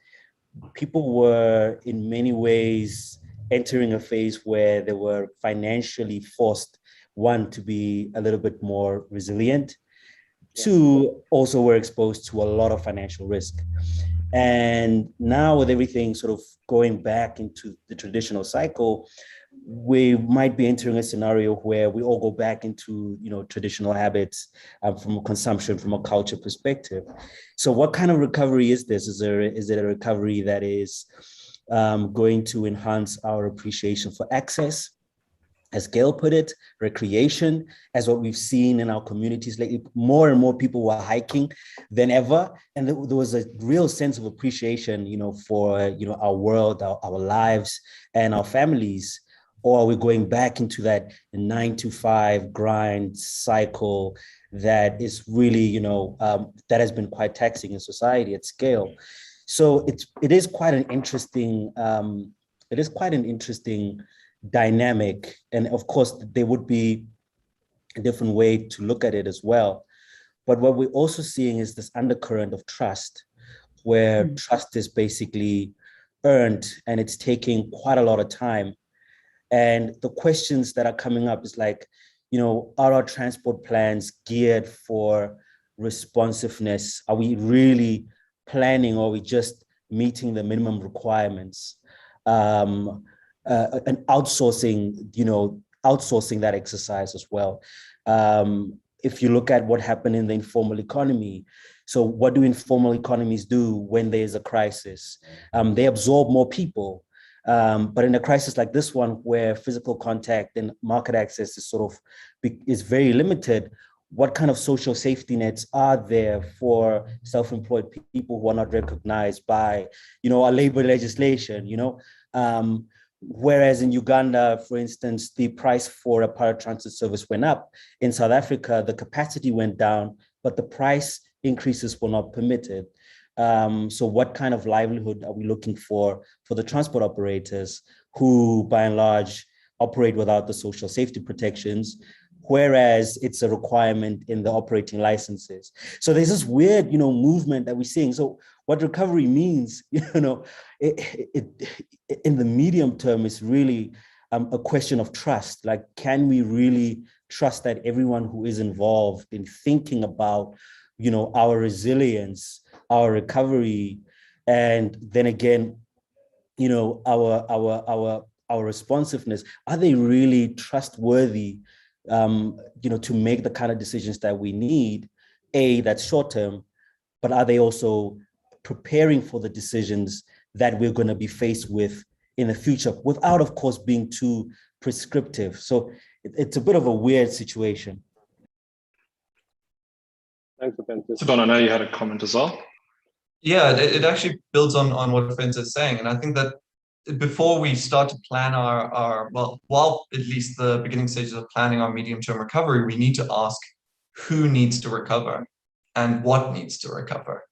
people were in many ways entering a phase where they were financially forced, one, to be a little bit more resilient, two, also were exposed to a lot of financial risk. And now with everything sort of going back into the traditional cycle, we might be entering a scenario where we all go back into, traditional habits from a consumption, from a culture perspective. So what kind of recovery is this? Is it a recovery that is going to enhance our appreciation for access? As Gail put it, recreation, as what we've seen in our communities lately, more and more people were hiking than ever. And there was a real sense of appreciation, for, our world, our lives and our families. Or are we going back into that 9-to-5 grind cycle that is really, that has been quite taxing in society at scale? So it is quite an interesting, dynamic. And of course, there would be a different way to look at it as well. But what we're also seeing is this undercurrent of trust, where trust is basically earned and it's taking quite a lot of time. And the questions that are coming up is like, are our transport plans geared for responsiveness? Are we really planning, or are we just meeting the minimum requirements? And outsourcing that exercise as well. If you look at what happened in the informal economy, so what do informal economies do when there's a crisis? They absorb more people. But in a crisis like this one, where physical contact and market access is very limited, what kind of social safety nets are there for self-employed people who are not recognized by, our labor legislation, Whereas in Uganda, for instance, the price for a paratransit service went up. In South Africa, the capacity went down, but the price increases were not permitted. So what kind of livelihood are we looking for the transport operators who, by and large, operate without the social safety protections, whereas it's a requirement in the operating licenses? So there's this weird, movement that we're seeing. So what recovery means, in the medium term is really a question of trust. Like, can we really trust that everyone who is involved in thinking about, our resilience, our recovery, and then again, our responsiveness, are they really trustworthy, to make the kind of decisions that we need? That's short term, but are they also preparing for the decisions that we're going to be faced with in the future, without, of course, being too prescriptive? So it's a bit of a weird situation. Thanks, Ofentse. Don, I know you had a comment as well. Yeah, it actually builds on what Ofentse is saying. And I think that before we start to plan while at least the beginning stages of planning our medium-term recovery, we need to ask who needs to recover and what needs to recover.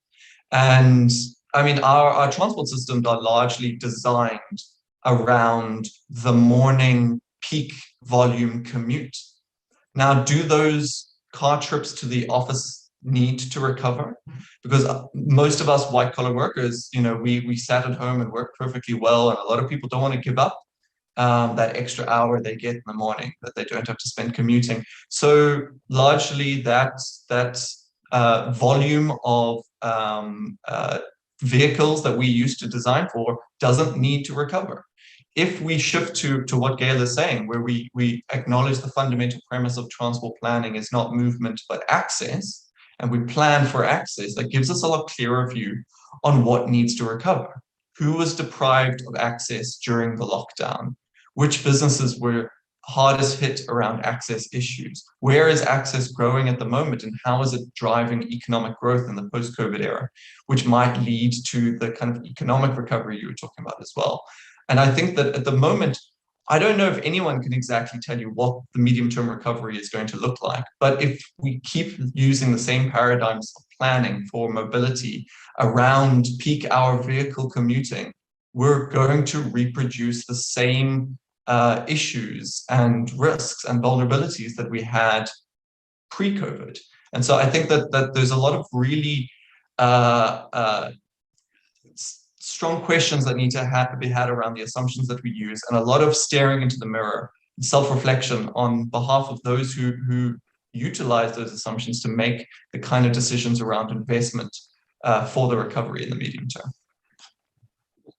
And I mean, our transport systems are largely designed around the morning peak volume commute. Now, do those car trips to the office need to recover? Because most of us white collar workers, we sat at home and worked perfectly well, and a lot of people don't want to give up that extra hour they get in the morning that they don't have to spend commuting. So largely that volume of vehicles that we used to design for doesn't need to recover. If we shift to what Gail is saying, where we acknowledge the fundamental premise of transport planning is not movement but access, and we plan for access, that gives us a lot clearer view on what needs to recover. Who was deprived of access during the lockdown? Which businesses were hardest hit around access issues? Where is access growing at the moment, and how is it driving economic growth in the post-COVID era, which might lead to the kind of economic recovery you were talking about as well? And I think that at the moment, I don't know if anyone can exactly tell you what the medium-term recovery is going to look like. But if we keep using the same paradigms of planning for mobility around peak hour vehicle commuting, we're going to reproduce the same issues and risks and vulnerabilities that we had pre-COVID. And so I think that there's a lot of really strong questions that need to be had around the assumptions that we use, and a lot of staring into the mirror, self-reflection on behalf of those who utilize those assumptions to make the kind of decisions around investment for the recovery in the medium term.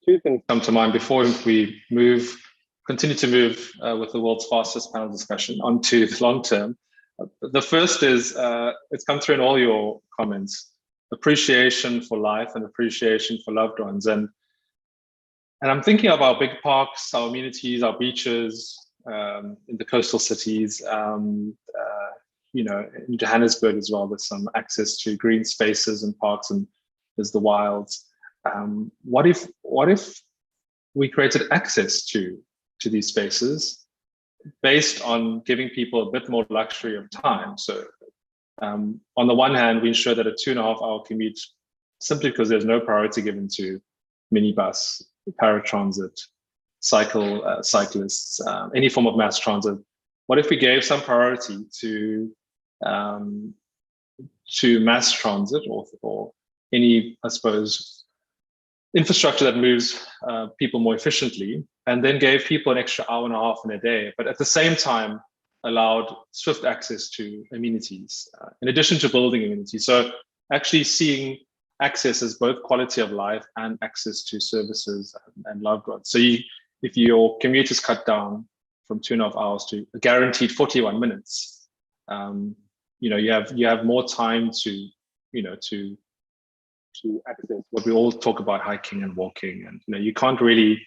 Two things come to mind before we continue to move with the world's fastest panel discussion onto the long term. The first is, it's come through in all your comments, appreciation for life and appreciation for loved ones. And I'm thinking of our big parks, our amenities, our beaches, in the coastal cities, in Johannesburg as well, with some access to green spaces and parks, and there's the wilds. What if we created access to these spaces based on giving people a bit more luxury of time? So on the one hand, we ensure that a 2.5-hour commute, simply because there's no priority given to minibus, paratransit, cyclists, any form of mass transit. What if we gave some priority to mass transit or any, I suppose, infrastructure that moves people more efficiently, and then gave people an extra 1.5 hours in a day, but at the same time allowed swift access to amenities, in addition to building amenities. So actually seeing access as both quality of life and access to services and loved ones. So if your commute is cut down from 2.5 hours to a guaranteed 41 minutes, you have more time to access what we all talk about, hiking and walking. And you can't really,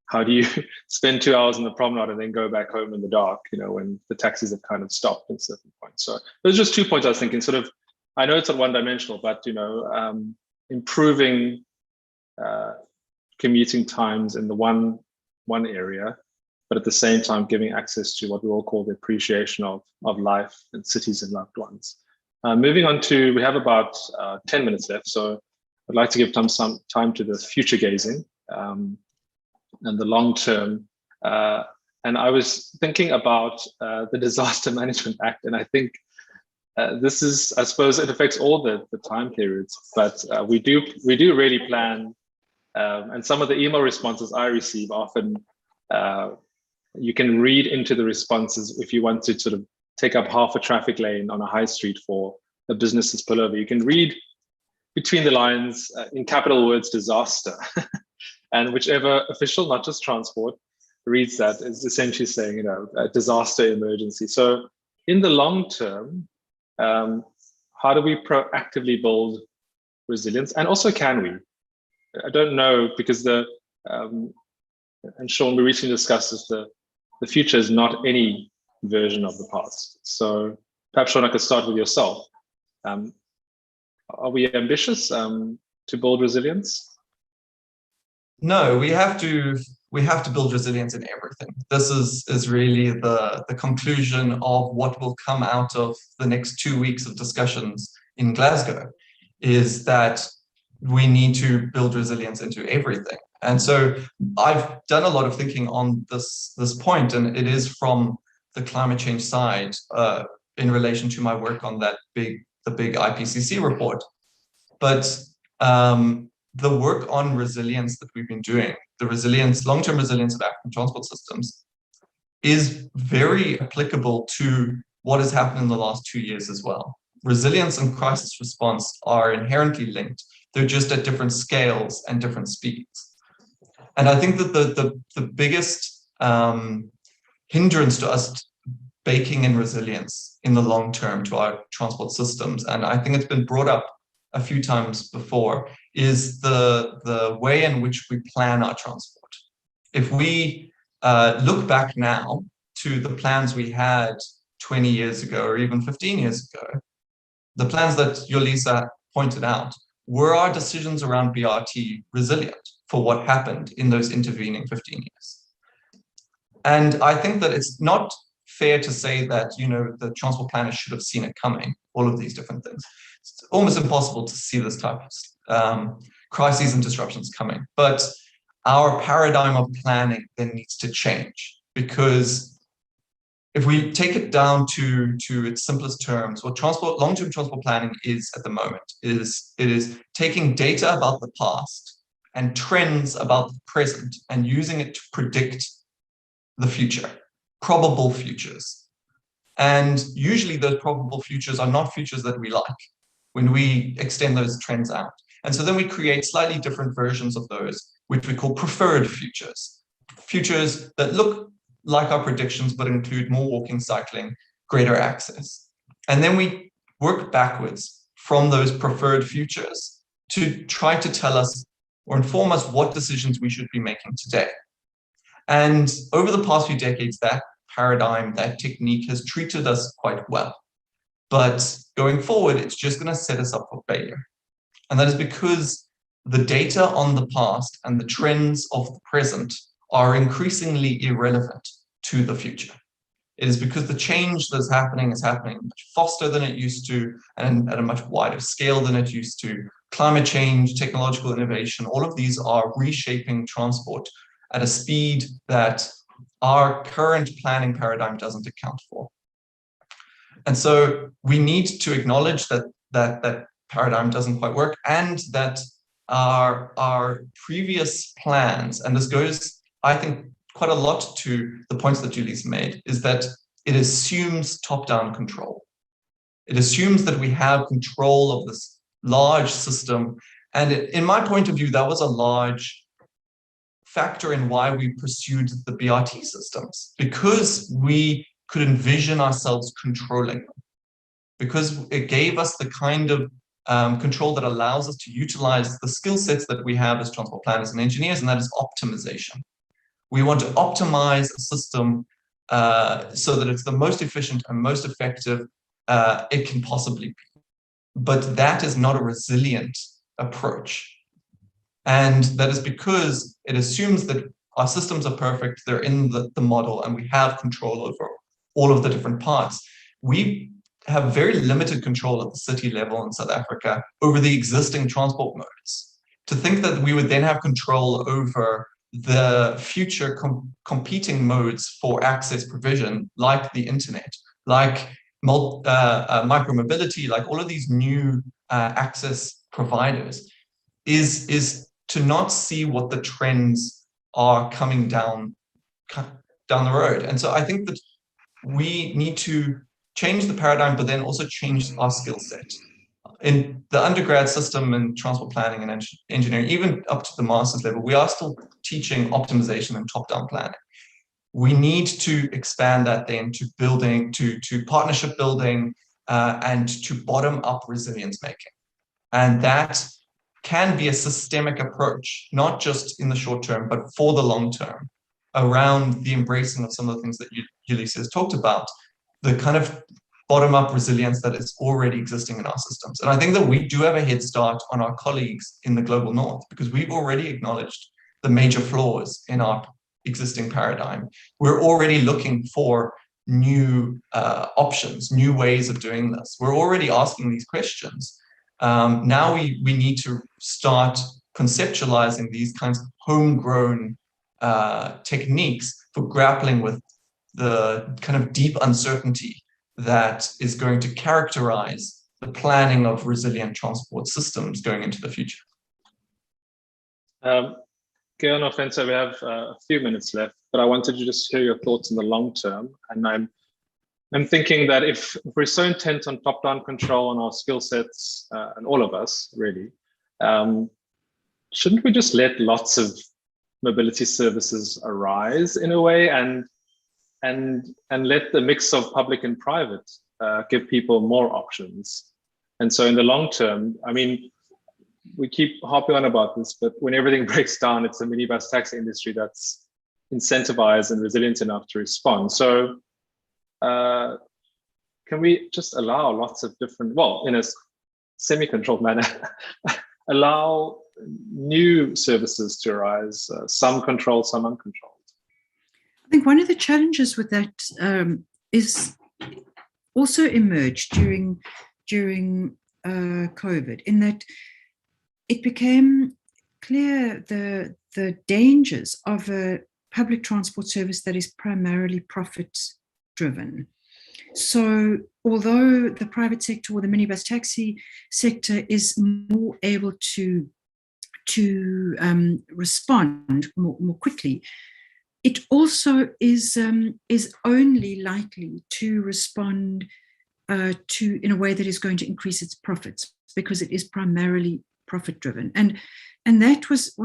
how do you spend 2 hours on the promenade and then go back home in the dark, when the taxis have kind of stopped at certain points? So those are just 2 points I was thinking, sort of, I know it's not one-dimensional, but improving commuting times in the one area, but at the same time giving access to what we all call the appreciation of life and cities and loved ones. Moving on to, we have about 10 minutes left, so I'd like to give some time to the future gazing and the long term. And I was thinking about the Disaster Management Act, and I think this is, I suppose, it affects all the time periods, but we do really plan, and some of the email responses I receive often, you can read into the responses if you want to sort of take up half a traffic lane on a high street for a business to pull over. You can read between the lines in capital words, disaster. And whichever official, not just transport, reads that is essentially saying, you know, a disaster emergency. So in the long term, how do we proactively build resilience? And also, can we? I don't know, because and Sean, we recently discussed this, the future is not any version of the past. So perhaps, Sean, I could start with yourself. Are we ambitious to build resilience? No, we have to build resilience in everything. This is really the conclusion of what will come out of the next 2 weeks of discussions in Glasgow, is that we need to build resilience into everything. And so I've done a lot of thinking on this point, and it is from the climate change side in relation to my work on the big IPCC report. But the work on resilience that we've been doing, the long-term resilience of African transport systems, is very applicable to what has happened in the last 2 years as well. Resilience and crisis response are inherently linked. They're just at different scales and different speeds. And I think that the biggest hindrance to us baking in resilience in the long term to our transport systems, and I think it's been brought up a few times before, is the way in which we plan our transport. If we look back now to the plans we had 20 years ago or even 15 years ago, the plans that Yolisa pointed out, were our decisions around BRT resilient for what happened in those intervening 15 years? And I think that it's not fair to say that, you know, the transport planners should have seen it coming, all of these different things. It's almost impossible to see this type of crises and disruptions coming. But our paradigm of planning then needs to change, because if we take it down to its simplest terms, what long-term transport planning is at the moment is it is taking data about the past and trends about the present and using it to predict the future, probable futures. And usually those probable futures are not futures that we like when we extend those trends out. And so then we create slightly different versions of those, which we call preferred futures. Futures that look like our predictions, but include more walking, cycling, greater access. And then we work backwards from those preferred futures to try to tell us or inform us what decisions we should be making today. And over the past few decades, that paradigm, that technique has treated us quite well. But going forward, it's just going to set us up for failure. And that is because the data on the past and the trends of the present are increasingly irrelevant to the future. It is because the change that's happening is happening much faster than it used to and at a much wider scale than it used to. Climate change, technological innovation, all of these are reshaping transport at a speed that our current planning paradigm doesn't account for. And so we need to acknowledge that paradigm doesn't quite work, and that our previous plans, and this goes, I think, quite a lot to the points that Julie's made, is that it assumes top-down control. It assumes that we have control of this large system. And in my point of view, that was a large factor in why we pursued the BRT systems, because we could envision ourselves controlling them, because it gave us the kind of control that allows us to utilize the skill sets that we have as transport planners and engineers, and that is optimization. We want to optimize a system so that it's the most efficient and most effective it can possibly be. But that is not a resilient approach. And that is because it assumes that our systems are perfect, they're in the model, and we have control over all of the different parts. We have very limited control at the city level in South Africa over the existing transport modes. To think that we would then have control over the future competing modes for access provision, like the internet, like micromobility, like all of these new access providers, is to not see what the trends are coming down the road. And so I think that we need to change the paradigm, but then also change our skill set. In the undergrad system in transport planning and engineering, even up to the master's level, we are still teaching optimization and top-down planning. We need to expand that then to building, to partnership building, and to bottom-up resilience making. And that can be a systemic approach, not just in the short term, but for the long term, around the embracing of some of the things that Yolisa has talked about, the kind of bottom-up resilience that is already existing in our systems. And I think that we do have a head start on our colleagues in the global north, because we've already acknowledged the major flaws in our existing paradigm. We're already looking for new options, new ways of doing this. We're already asking these questions. Now we need to start conceptualizing these kinds of homegrown techniques for grappling with the kind of deep uncertainty that is going to characterize the planning of resilient transport systems going into the future. Gail and Ofentse, we have a few minutes left, but I wanted to just hear your thoughts in the long term. And I'm thinking that if we're so intent on top-down control on our skill sets, and all of us really, shouldn't we just let lots of mobility services arise in a way, and let the mix of public and private give people more options? And so in the long term, I mean, we keep harping on about this, but when everything breaks down, it's the minibus taxi industry that's incentivized and resilient enough to respond. So can we just allow lots of different, well, in a semi-controlled manner, allow new services to arise, some controlled, some uncontrolled? I think one of the challenges with that is also emerged during COVID, in that it became clear the dangers of a public transport service that is primarily profit driven. So although the private sector or the minibus taxi sector is more able to respond more quickly, it also is only likely to respond in a way that is going to increase its profits, because it is primarily profit driven. And that was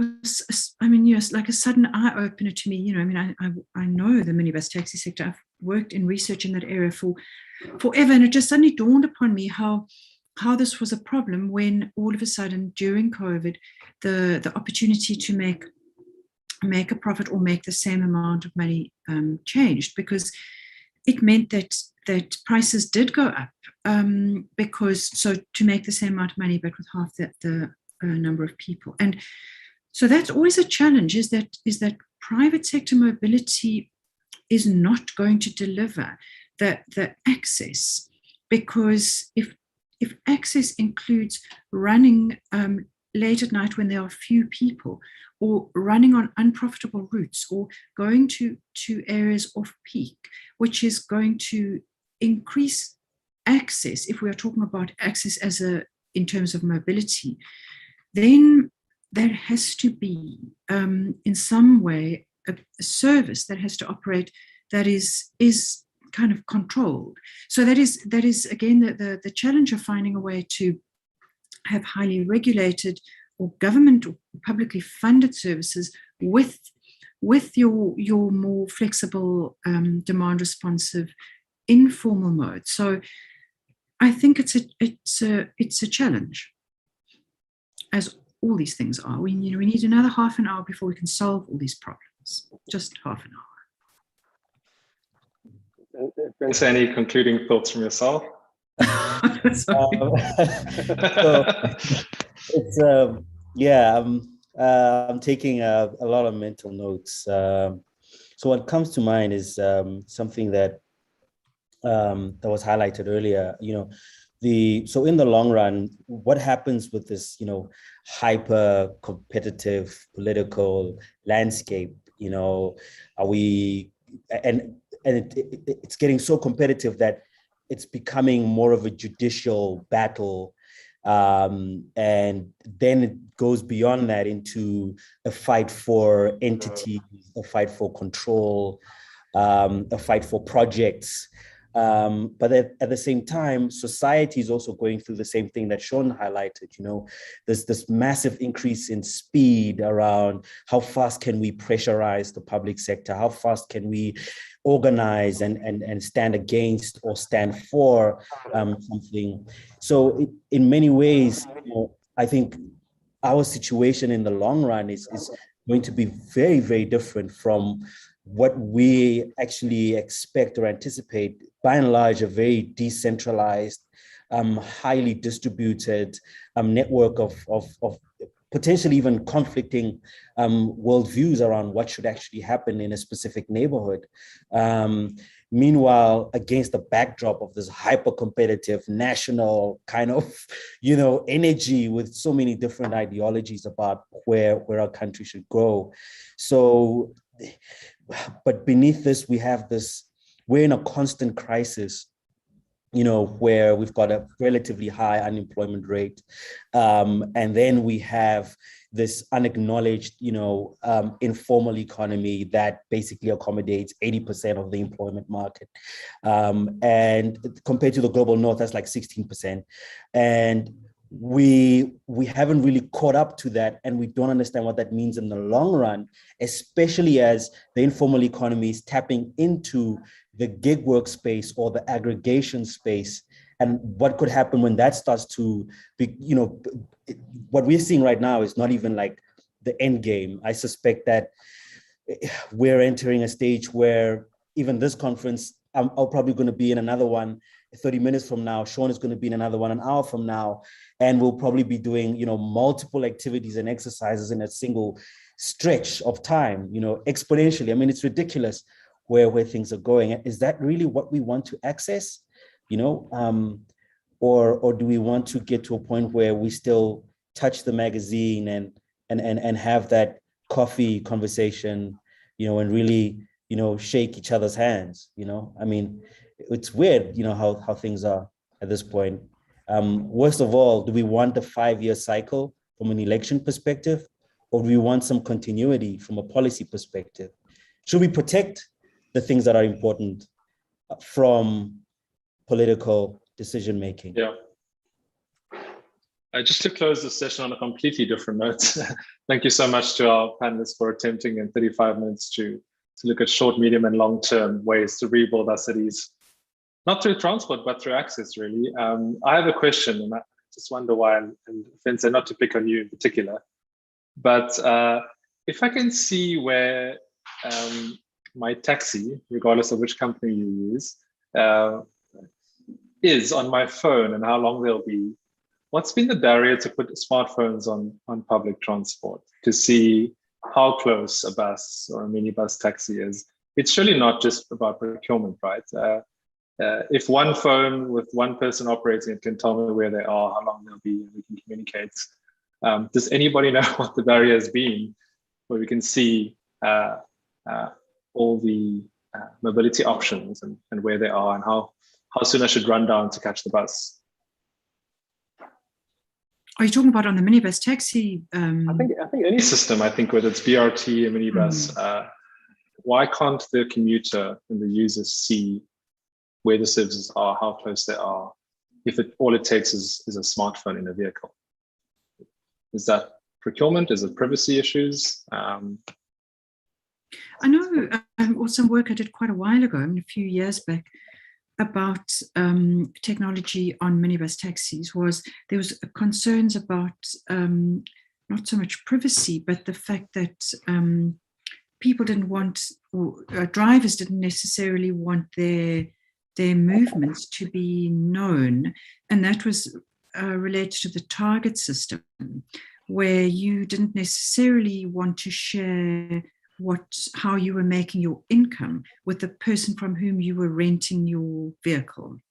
I mean, yes, like a sudden eye opener to me. You know, I mean, I know the minibus taxi sector. I've worked in research in that area for forever, and it just suddenly dawned upon me how this was a problem when all of a sudden during COVID, the opportunity to make a profit or make the same amount of money changed, because it meant that prices did go up, because to make the same amount of money but with half the number of people. And so that's always a challenge, is that private sector mobility is not going to deliver the access, because if access includes running late at night when there are few people, or running on unprofitable routes, or going to areas off peak, which is going to increase access, if we are talking about access in terms of mobility, then there has to be in some way a service that has to operate that is kind of controlled. So that is again the challenge of finding a way to have highly regulated or government or publicly funded services with your more flexible, demand responsive, informal mode. So I think it's a challenge, as all these things are. We need another half an hour before we can solve all these problems. Just half an hour. Is there any concluding thoughts from yourself? I'm taking a lot of mental notes. So what comes to mind is something that was highlighted earlier. So in the long run, what happens with this, hyper competitive political landscape? Are we, and it's getting so competitive that it's becoming more of a judicial battle. And then it goes beyond that into a fight for entities, a fight for control, a fight for projects. But at the same time, society is also going through the same thing that Sean highlighted. You know, there's this massive increase in speed around how fast can we pressurize the public sector? How fast can we organize and stand against or stand for something? So in many ways, you know, I think our situation in the long run is going to be very, very different from what we actually expect or anticipate. By and large, a very decentralized, highly distributed network of potentially even conflicting worldviews around what should actually happen in a specific neighborhood. Meanwhile, against the backdrop of this hyper-competitive national kind of, you know, energy with so many different ideologies about where our country should go. So, but beneath this, we're in a constant crisis, you know, where we've got a relatively high unemployment rate. And then we have this unacknowledged, you know, informal economy that basically accommodates 80% of the employment market. And compared to the global north, that's like 16%. And we haven't really caught up to that, and we don't understand what that means in the long run, especially as the informal economy is tapping into the gig workspace or the aggregation space, and what could happen when that starts to be, you know, what we're seeing right now is not even like the end game. I suspect that we're entering a stage where even this conference, I'm probably going to be in another one 30 minutes from now. Sean is going to be in another one an hour from now, and we'll probably be doing, you know, multiple activities and exercises in a single stretch of time, you know, exponentially. I mean, it's ridiculous where things are going. Is that really what we want to access? You know, or do we want to get to a point where we still touch the magazine and have that coffee conversation, you know, and really, you know, shake each other's hands, you know? I mean, it's weird, you know, how things are at this point. Worst of all, do we want a 5-year cycle from an election perspective, or do we want some continuity from a policy perspective? Should we protect the things that are important from political decision-making? Yeah. Just to close the session on a completely different note, thank you so much to our panelists for attempting in 35 minutes to look at short, medium, and long-term ways to rebuild our cities, not through transport, but through access, really. I have a question, and I just wonder why, and Ofentse, not to pick on you in particular, but if I can see where my taxi, regardless of which company you use, is on my phone and how long they'll be, what's been the barrier to put smartphones on public transport to see how close a bus or a minibus taxi is? It's surely not just about procurement, right? If one phone with one person operating it can tell me where they are, how long they'll be, and we can communicate. Does anybody know what the barrier has been where we can see all the mobility options and where they are and how soon I should run down to catch the bus? Are you talking about on the minibus taxi? I think any system, I think whether it's BRT, a minibus, why can't the commuter and the user see where the services are, how close they are, if all it takes is a smartphone in a vehicle? Is that procurement? Is it privacy issues? I know or some work I did quite a while ago, a few years back, about technology on minibus taxis. There was concerns about not so much privacy, but the fact that people didn't want, or drivers didn't necessarily want their movements to be known, and that was related to the target system, where you didn't necessarily want to share how you were making your income with the person from whom you were renting your vehicle.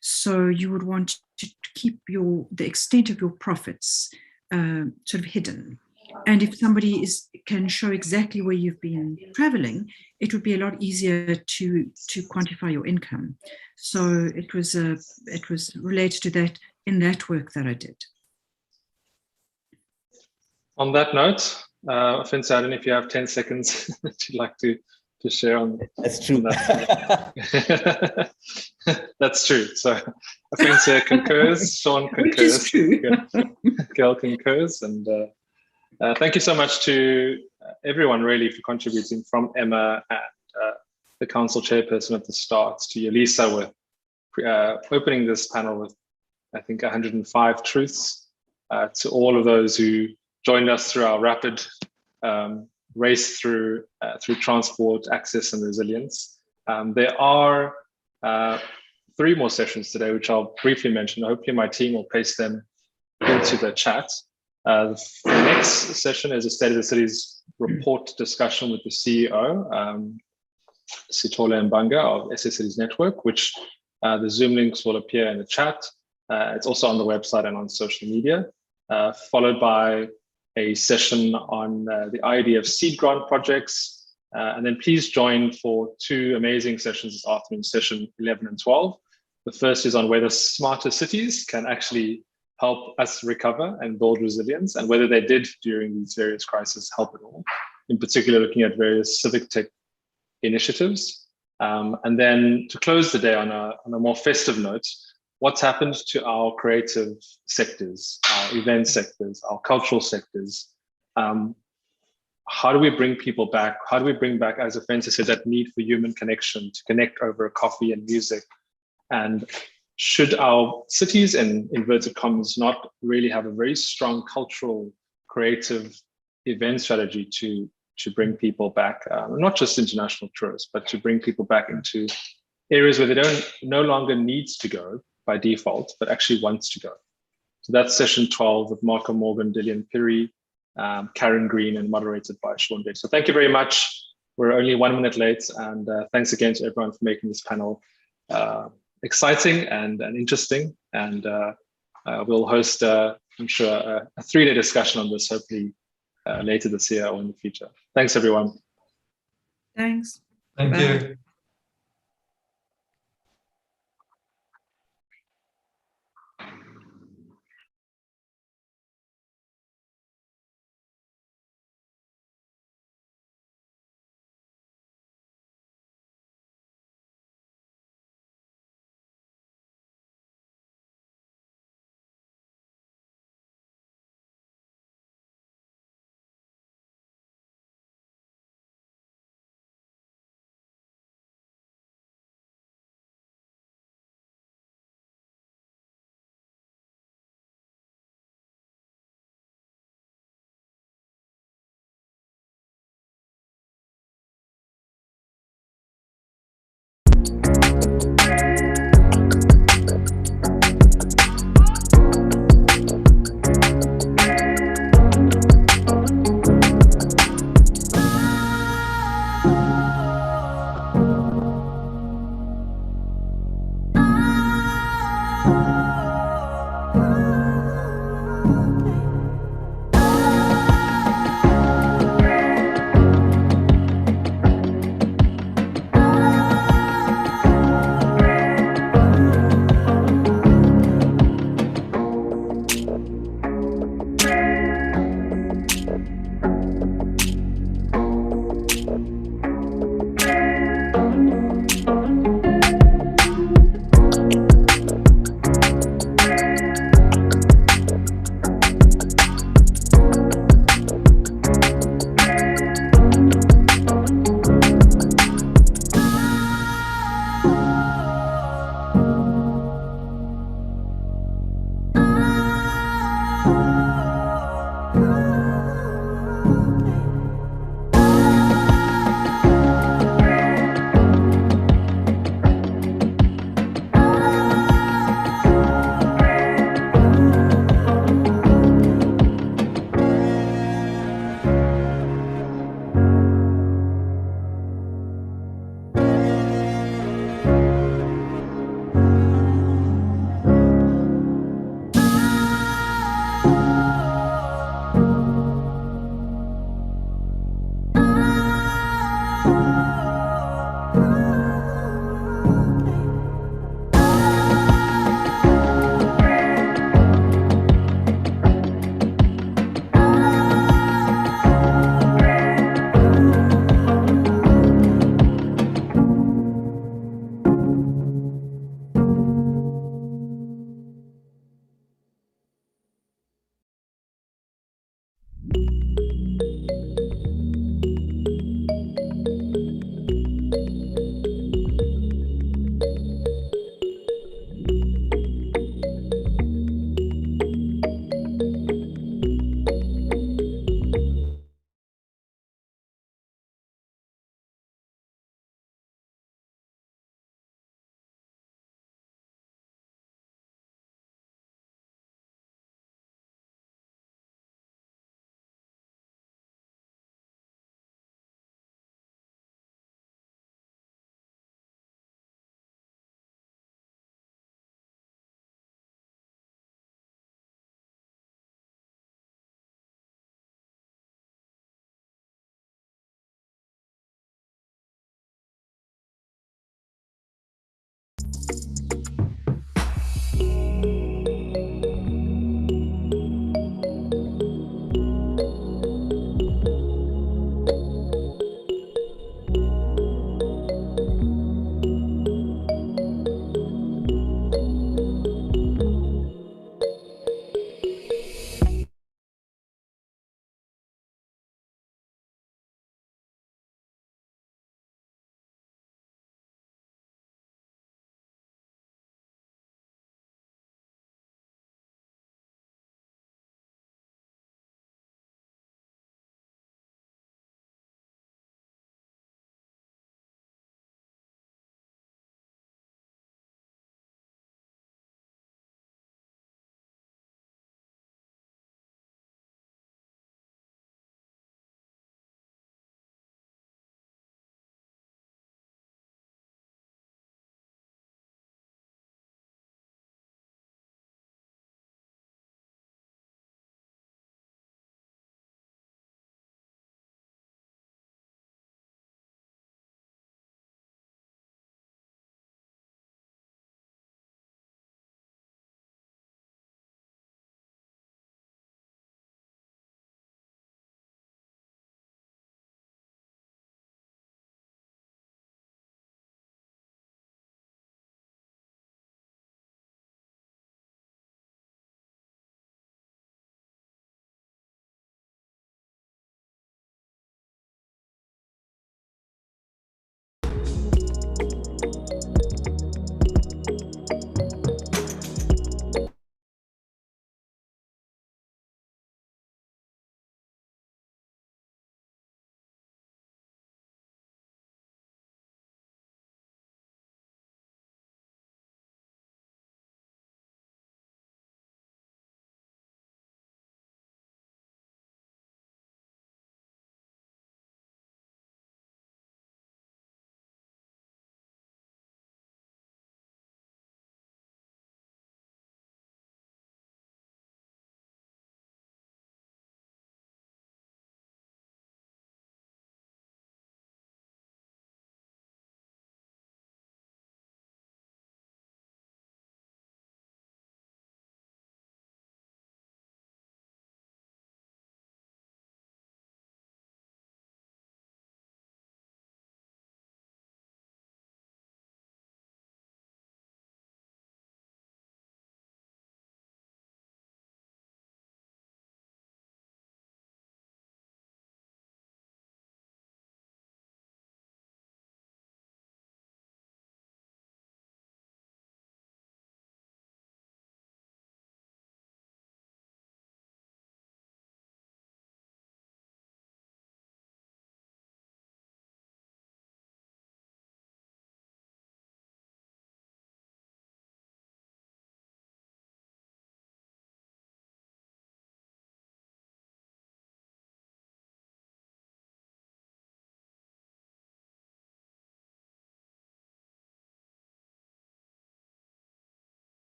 So you would want to keep the extent of your profits sort of hidden. And if somebody can show exactly where you've been traveling, it would be a lot easier to quantify your income. So it was related to that in that work that I did. On that note, Ofentse, I don't know if you have 10 seconds that you'd like to share on. That's true. That. That's true. So Ofentse concurs, Sean concurs, Which is true. Gail concurs, and thank you so much to everyone really for contributing, from Emmah and the council chairperson at the start, to Yolisa with opening this panel with, I think, 105 truths, to all of those who joined us through our rapid race through transport, access and resilience. There are 3 more sessions today, which I'll briefly mention. Hopefully my team will paste them into the chat. The next session is a State of the Cities report discussion with the CEO, Sithole Mbanga of SA Cities Network, which the Zoom links will appear in the chat. It's also on the website and on social media, followed by a session on the idea of seed grant projects. And then please join for 2 amazing sessions this afternoon, session 11 and 12. The first is on whether smarter cities can actually help us recover and build resilience, and whether they did during these various crises help at all, in particular looking at various civic tech initiatives. And then to close the day on a more festive note, what's happened to our creative sectors, our event sectors, our cultural sectors? How do we bring people back? How do we bring back, as Ofentse said, that need for human connection, to connect over a coffee and music? And should our cities, in inverted commas, not really have a very strong cultural, creative event strategy to bring people back, not just international tourists, but to bring people back into areas where they no longer needs to go by default, but actually wants to go. So that's session 12 with Marco Morgan, Dillian Piri, Karen Green, and moderated by Sean Day. So thank you very much. We're only 1 minute late, and thanks again to everyone for making this panel exciting and interesting. And we'll host, I'm sure, a 3-day discussion on this, hopefully later this year or in the future. Thanks, everyone. Thanks. Thank Bye. you.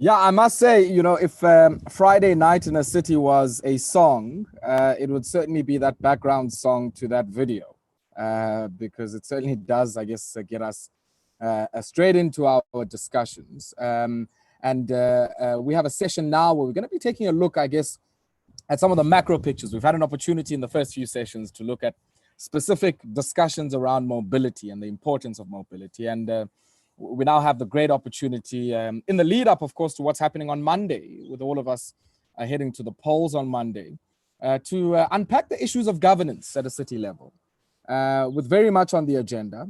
Yeah, I must say, you know, if Friday Night in a City was a song, it would certainly be that background song to that video, because it certainly does, I guess, get us straight into our discussions. And we have a session now where we're going to be taking a look, I guess, at some of the macro pictures. We've had an opportunity in the first few sessions to look at specific discussions around mobility and the importance of mobility. And we now have the great opportunity in the lead up, of course, to what's happening on Monday, with all of us heading to the polls on Monday, to unpack the issues of governance at a city level, with very much on the agenda.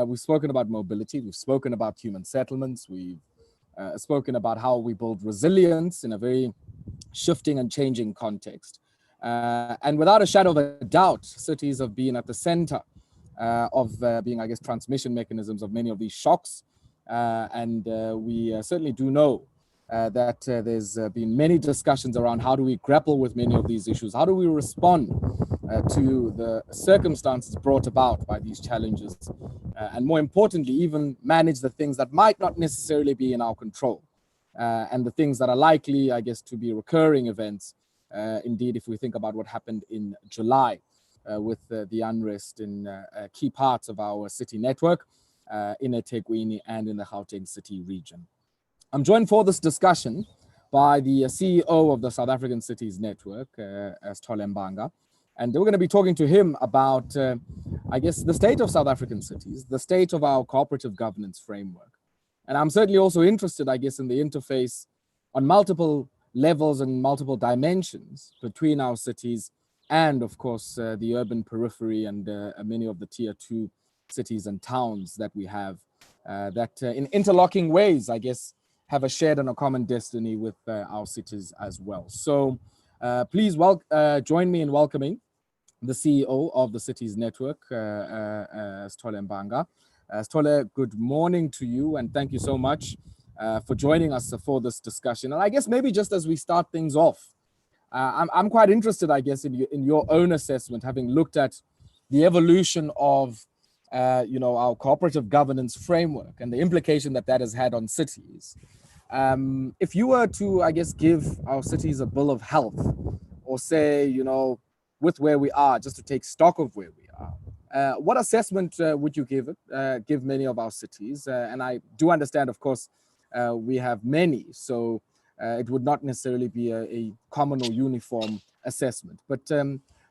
We've spoken about mobility, we've spoken about human settlements, we've spoken about how we build resilience in a very shifting and changing context. And without a shadow of a doubt, cities have been at the center of being, I guess, transmission mechanisms of many of these shocks. And we certainly do know that there's been many discussions around how do we grapple with many of these issues? How do we respond to the circumstances brought about by these challenges? And more importantly, even manage the things that might not necessarily be in our control, and the things that are likely, I guess, to be recurring events. Indeed, if we think about what happened in July, with the unrest in key parts of our city network, in eThekwini and in the Gauteng city region. I'm joined for this discussion by the CEO of the South African Cities Network, Sithole Mbanga. And we're going to be talking to him about, I guess, the state of South African cities, the state of our cooperative governance framework. And I'm certainly also interested, I guess, in the interface on multiple levels and multiple dimensions between our cities and, of course, the urban periphery and many of the tier 2 cities and towns that we have, that in interlocking ways, I guess, have a shared and a common destiny with our cities as well. So please join me in welcoming the CEO of the Cities Network, Sithole Mbanga. Sithole, good morning to you, and thank you so much for joining us for this discussion. And I guess maybe just as we start things off, I'm quite interested, I guess, in your own assessment, having looked at the evolution of our cooperative governance framework and the implication that that has had on cities. If you were to, I guess, give our cities a bill of health, or say, with where we are, just to take stock of where we are, what assessment would you give many of our cities? And I do understand, of course, we have many, so it would not necessarily be a common or uniform assessment. But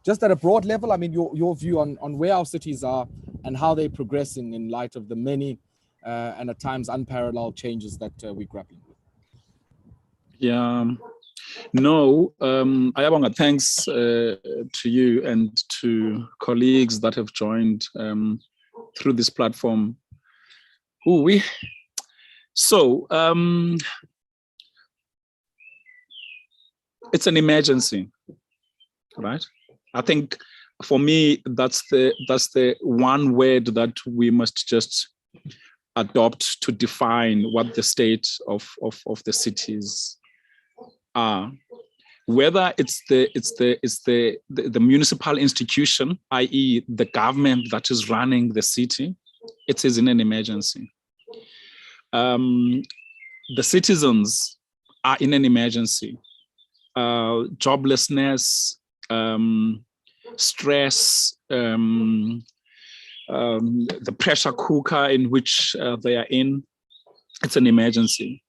just at a broad level, I mean, your view on where our cities are and how they're progressing in light of the many and at times unparalleled changes that we're grappling with. Yeah, no, Ayabonga, thanks to you and to colleagues that have joined through this platform. It's an emergency, right? I think for me, that's the one word that we must just adopt to define what the state of the cities are. Whether it's the municipal institution, i.e. the government that is running the city, it is in an emergency. The citizens are in an emergency. Joblessness, stress, the pressure cooker in which they are in, it's an emergency.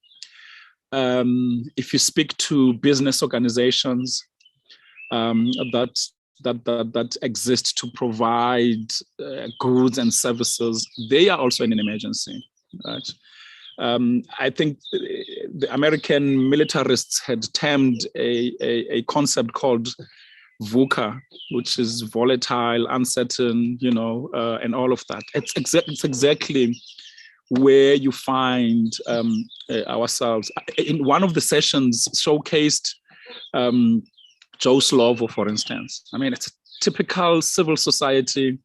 If you speak to business organizations that exist to provide goods and services, they are also in an emergency, right? I think the American militarists had termed a concept called VUCA, which is volatile, uncertain, and all of that. It's exactly where you find ourselves. In one of the sessions showcased Joe Slovo, for instance. I mean, it's a typical civil society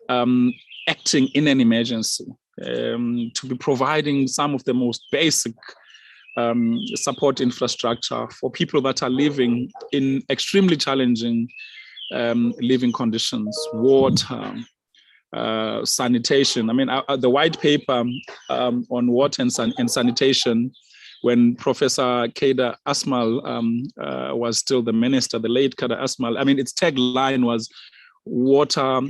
acting in an emergency, to be providing some of the most basic support infrastructure for people that are living in extremely challenging living conditions, water, sanitation. I mean, the white paper on water and sanitation when Professor Kader Asmal was still the minister, the late Kader Asmal. I mean, its tagline was, water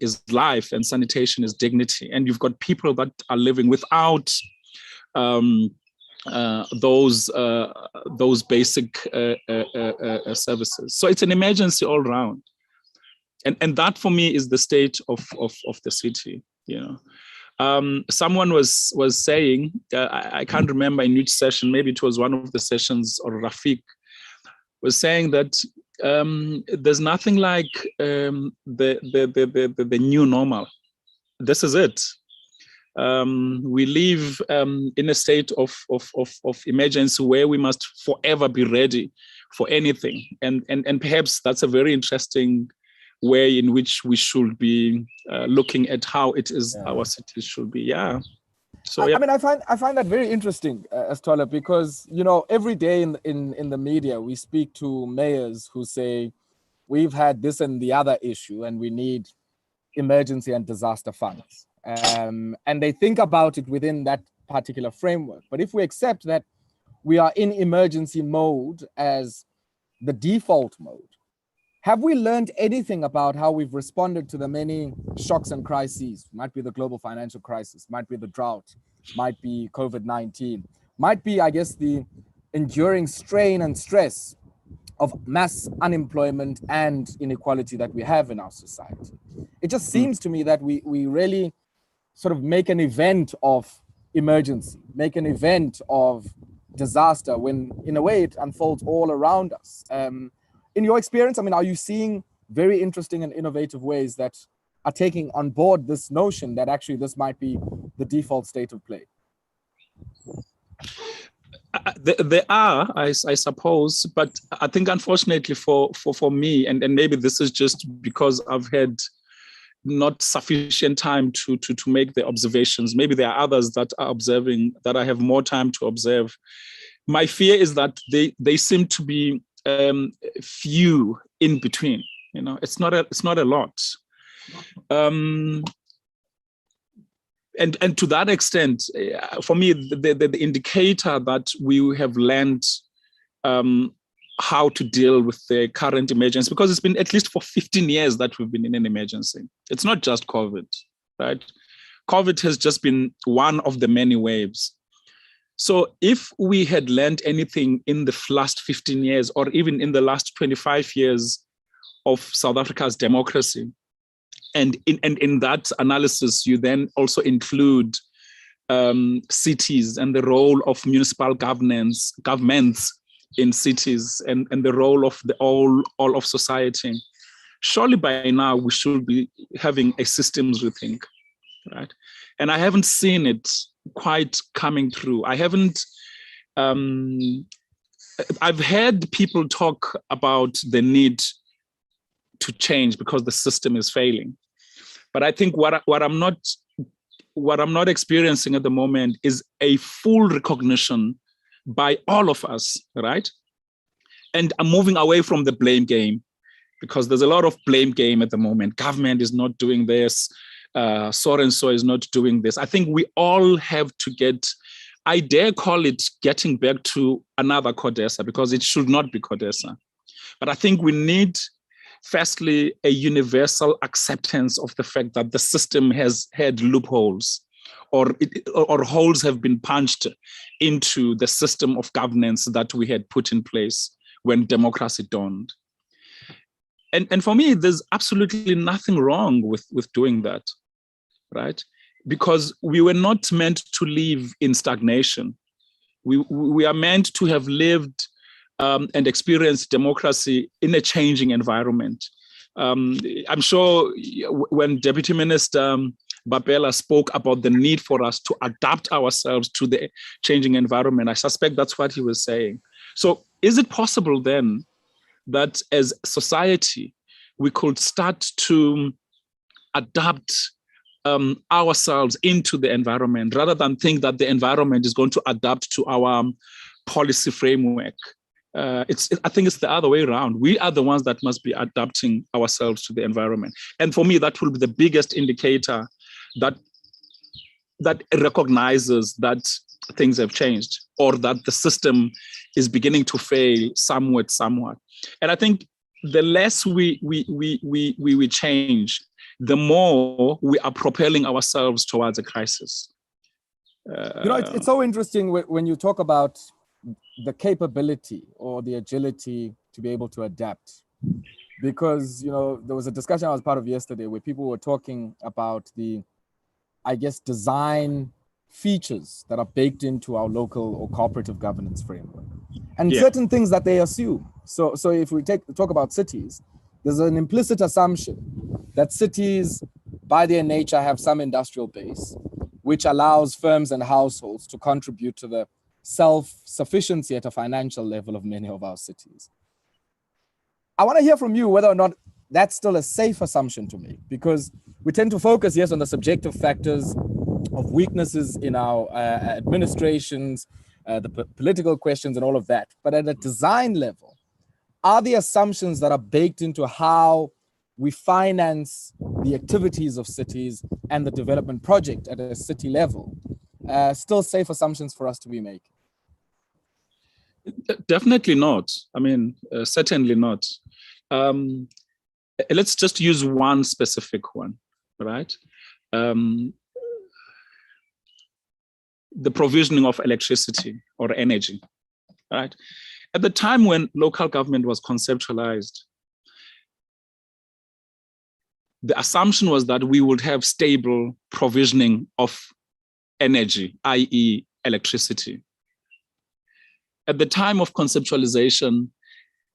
is life and sanitation is dignity. And you've got people that are living without those basic services. So it's an emergency all around. And that for me is the state of the city, you know. Someone was saying, I can't remember in which session, maybe it was one of the sessions, or Rafik was saying that there's nothing like the new normal. This is it. We live in a state of emergency where we must forever be ready for anything. And perhaps that's a very interesting way in which we should be looking at how it is our cities should be. Yeah. So yeah. I mean, I find that very interesting, Xola, because, you know, every day in the media we speak to mayors who say we've had this and the other issue and we need emergency and disaster funds, and they think about it within that particular framework. But if we accept that we are in emergency mode as the default mode, have we learned anything about how we've responded to the many shocks and crises? Might be the global financial crisis, might be the drought, might be COVID-19, might be, I guess, the enduring strain and stress of mass unemployment and inequality that we have in our society. It just seems to me that we really sort of make an event of emergency, make an event of disaster, when in a way it unfolds all around us. In your experience, I mean, are you seeing very interesting and innovative ways that are taking on board this notion that actually this might be the default state of play? There are, I suppose, but I think unfortunately for me, and maybe this is just because I've had not sufficient time to make the observations. Maybe there are others that are observing, that I have more time to observe. My fear is that they seem to be few in between. You know, it's not a lot. And to that extent, for me, the indicator that we have learned how to deal with the current emergency, because it's been at least for 15 years that we've been in an emergency. It's not just COVID, right? COVID has just been one of the many waves. So if we had learned anything in the last 15 years, or even in the last 25 years of South Africa's democracy, and in that analysis, you then also include cities and the role of municipal governments in cities, and the role of the all of society. Surely by now we should be having a systems rethink, right? And I haven't seen it quite coming through. I've heard people talk about the need to change because the system is failing. But I think what I'm not experiencing at the moment is a full recognition by all of us, right? And I'm moving away from the blame game, because there's a lot of blame game at the moment. Government is not doing this, so and so is not doing this. I think we all have to get, I dare call it getting back to another CODESA, because it should not be CODESA. But I think we need, firstly, a universal acceptance of the fact that the system has had loopholes, or holes have been punched into the system of governance that we had put in place when democracy dawned. And for me, there's absolutely nothing wrong with doing that, right? Because we were not meant to live in stagnation. We are meant to have lived and experienced democracy in a changing environment. I'm sure when Deputy Minister Babela spoke about the need for us to adapt ourselves to the changing environment, I suspect that's what he was saying. So is it possible then that as society, we could start to adapt ourselves into the environment, rather than think that the environment is going to adapt to our policy framework? I think it's the other way around. We are the ones that must be adapting ourselves to the environment. And for me, that will be the biggest indicator that recognizes that things have changed. or that the system is beginning to fail somewhat. And I think the less we change, the more we are propelling ourselves towards a crisis. It's so interesting when you talk about the capability or the agility to be able to adapt, because there was a discussion I was part of yesterday where people were talking about the, I guess, design features that are baked into our local or cooperative governance framework, and certain things that they assume. So if we talk about cities, there's an implicit assumption that cities, by their nature, have some industrial base, which allows firms and households to contribute to the self-sufficiency at a financial level of many of our cities. I want to hear from you whether or not that's still a safe assumption to make, because we tend to focus, yes, on the subjective factors of weaknesses in our administrations, the political questions and all of that. But at a design level, are the assumptions that are baked into how we finance the activities of cities and the development project at a city level still safe assumptions for us to be making? Definitely not. I mean, certainly not. Let's just use one specific one, right? The provisioning of electricity or energy, right? At the time when local government was conceptualized, the assumption was that we would have stable provisioning of energy, i.e. electricity. At the time of conceptualization,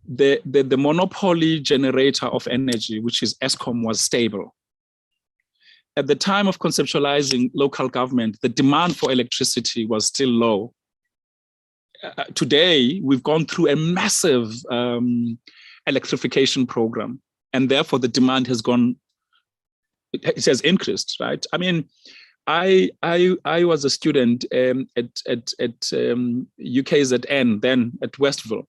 the monopoly generator of energy, which is Eskom, was stable. At the time of conceptualizing local government, the demand for electricity was still low. Today, we've gone through a massive electrification program, and therefore the demand has has increased, right? I mean, I was a student at UKZN, then at Westville,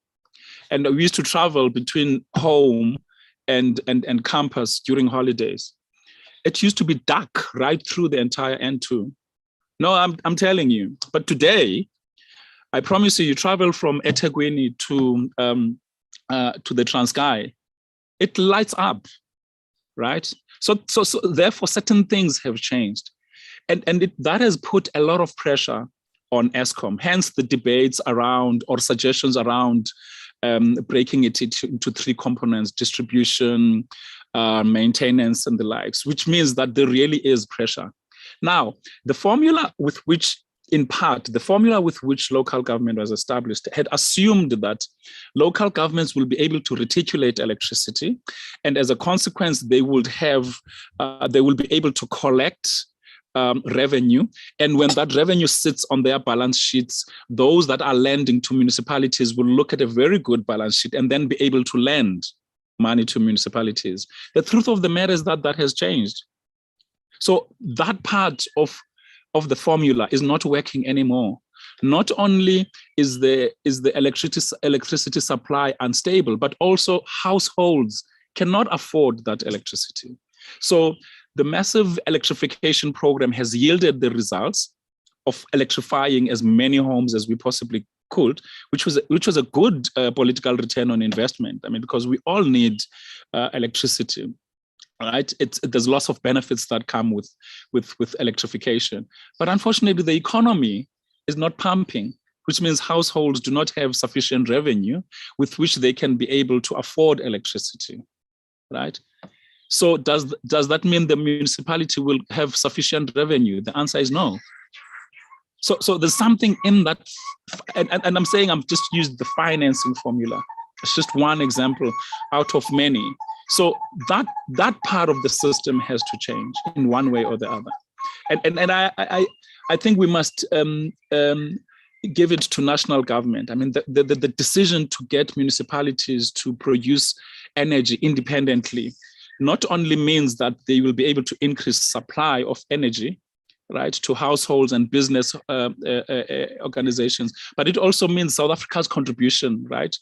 and we used to travel between home and campus during holidays. It used to be dark right through the entire N2. No, I'm telling you. But today, I promise you, you travel from eThekwini to the Transkei, it lights up, right? So therefore, certain things have changed. And that has put a lot of pressure on Eskom, hence the debates around or suggestions around breaking it into three components: distribution, maintenance, and the likes, which means that there really is pressure. Now, the formula with which local government was established had assumed that local governments will be able to reticulate electricity, and as a consequence, they will be able to collect revenue. And when that revenue sits on their balance sheets, those that are lending to municipalities will look at a very good balance sheet and then be able to lend money to municipalities. The truth of the matter is that has changed. So that part of the formula is not working anymore. Not only is the electricity supply unstable, but also households cannot afford that electricity. So the massive electrification program has yielded the results of electrifying as many homes as we possibly could, which was a good political return on investment. I mean, because we all need electricity, right? There's lots of benefits that come with electrification, but unfortunately, the economy is not pumping, which means households do not have sufficient revenue with which they can be able to afford electricity, right? So does that mean the municipality will have sufficient revenue? The answer is no. So there's something in that, and I'm saying I'm just used the financing formula. It's just one example out of many. So that part of the system has to change in one way or the other. And I think we must give it to national government. I mean, the decision to get municipalities to produce energy independently not only means that they will be able to increase supply of energy, right, to households and business organizations, but it also means South Africa's contribution, right,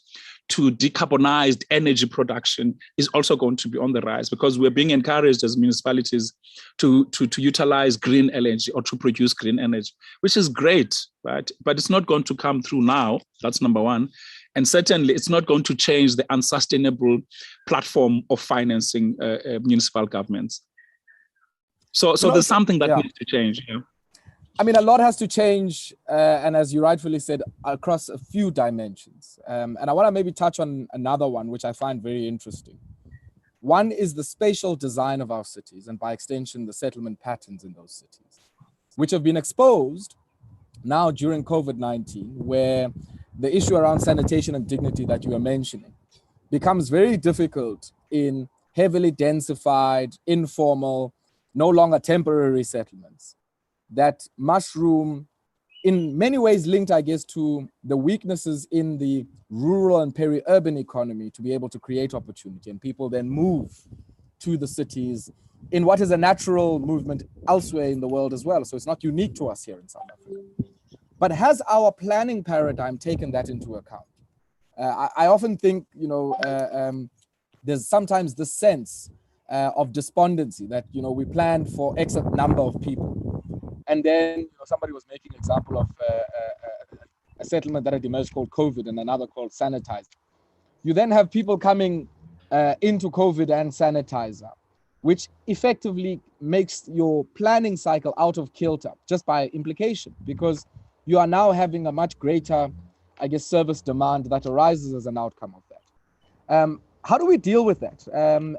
to decarbonized energy production is also going to be on the rise, because we're being encouraged as municipalities to utilize green energy or to produce green energy, which is great. right? But it's not going to come through now. That's number one. And certainly it's not going to change the unsustainable platform of financing municipal governments. So there's something that needs to change. Yeah. I mean, a lot has to change, and as you rightfully said, across a few dimensions. And I want to maybe touch on another one, which I find very interesting. One is the spatial design of our cities, and by extension, the settlement patterns in those cities, which have been exposed now during COVID-19, where the issue around sanitation and dignity that you were mentioning becomes very difficult in heavily densified, informal, no longer temporary settlements that mushroom, in many ways linked, I guess, to the weaknesses in the rural and peri-urban economy to be able to create opportunity, and people then move to the cities in what is a natural movement elsewhere in the world as well. So it's not unique to us here in South Africa. But has our planning paradigm taken that into account? I often think, there's sometimes the sense of despondency that, we planned for X number of people. And then somebody was making an example of a settlement that had emerged called COVID and another called Sanitizer. You then have people coming into COVID and Sanitizer, which effectively makes your planning cycle out of kilter just by implication, because you are now having a much greater, I guess, service demand that arises as an outcome of that. How do we deal with that?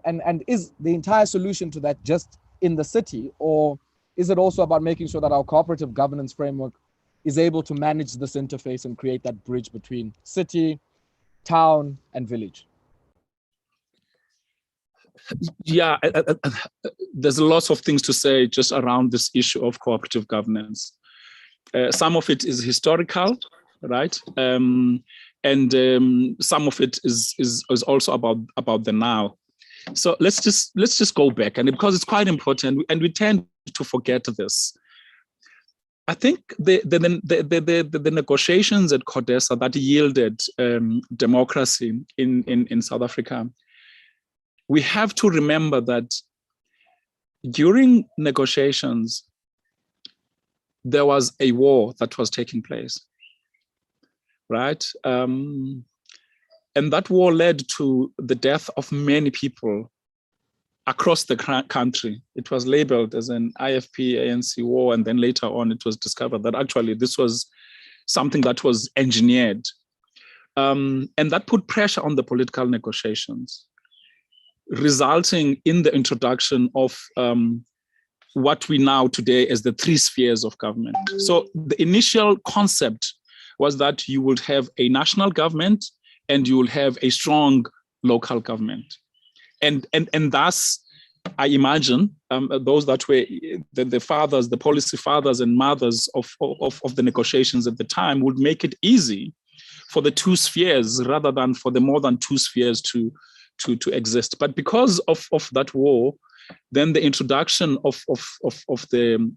And is the entire solution to that just in the city, or is it also about making sure that our cooperative governance framework is able to manage this interface and create that bridge between city, town, and village? Yeah, there's lots of things to say just around this issue of cooperative governance. Some of it is historical, right? And some of it is also about the now. So let's just go back, and because it's quite important, and we tend to forget this. I think the negotiations at CODESA that yielded democracy in South Africa, we have to remember that during negotiations, there was a war that was taking place, right? And that war led to the death of many people across the country. It was labeled as an IFP-ANC war, and then later on it was discovered that actually this was something that was engineered. And that put pressure on the political negotiations, resulting in the introduction of what we know today as the 3 spheres of government. So the initial concept was that you would have a national government and you will have a strong local government. And thus, I imagine those that were the fathers, the policy fathers and mothers of the negotiations at the time would make it easy for the 2 spheres rather than for the more than 2 spheres to exist. But because of that war, then the introduction of the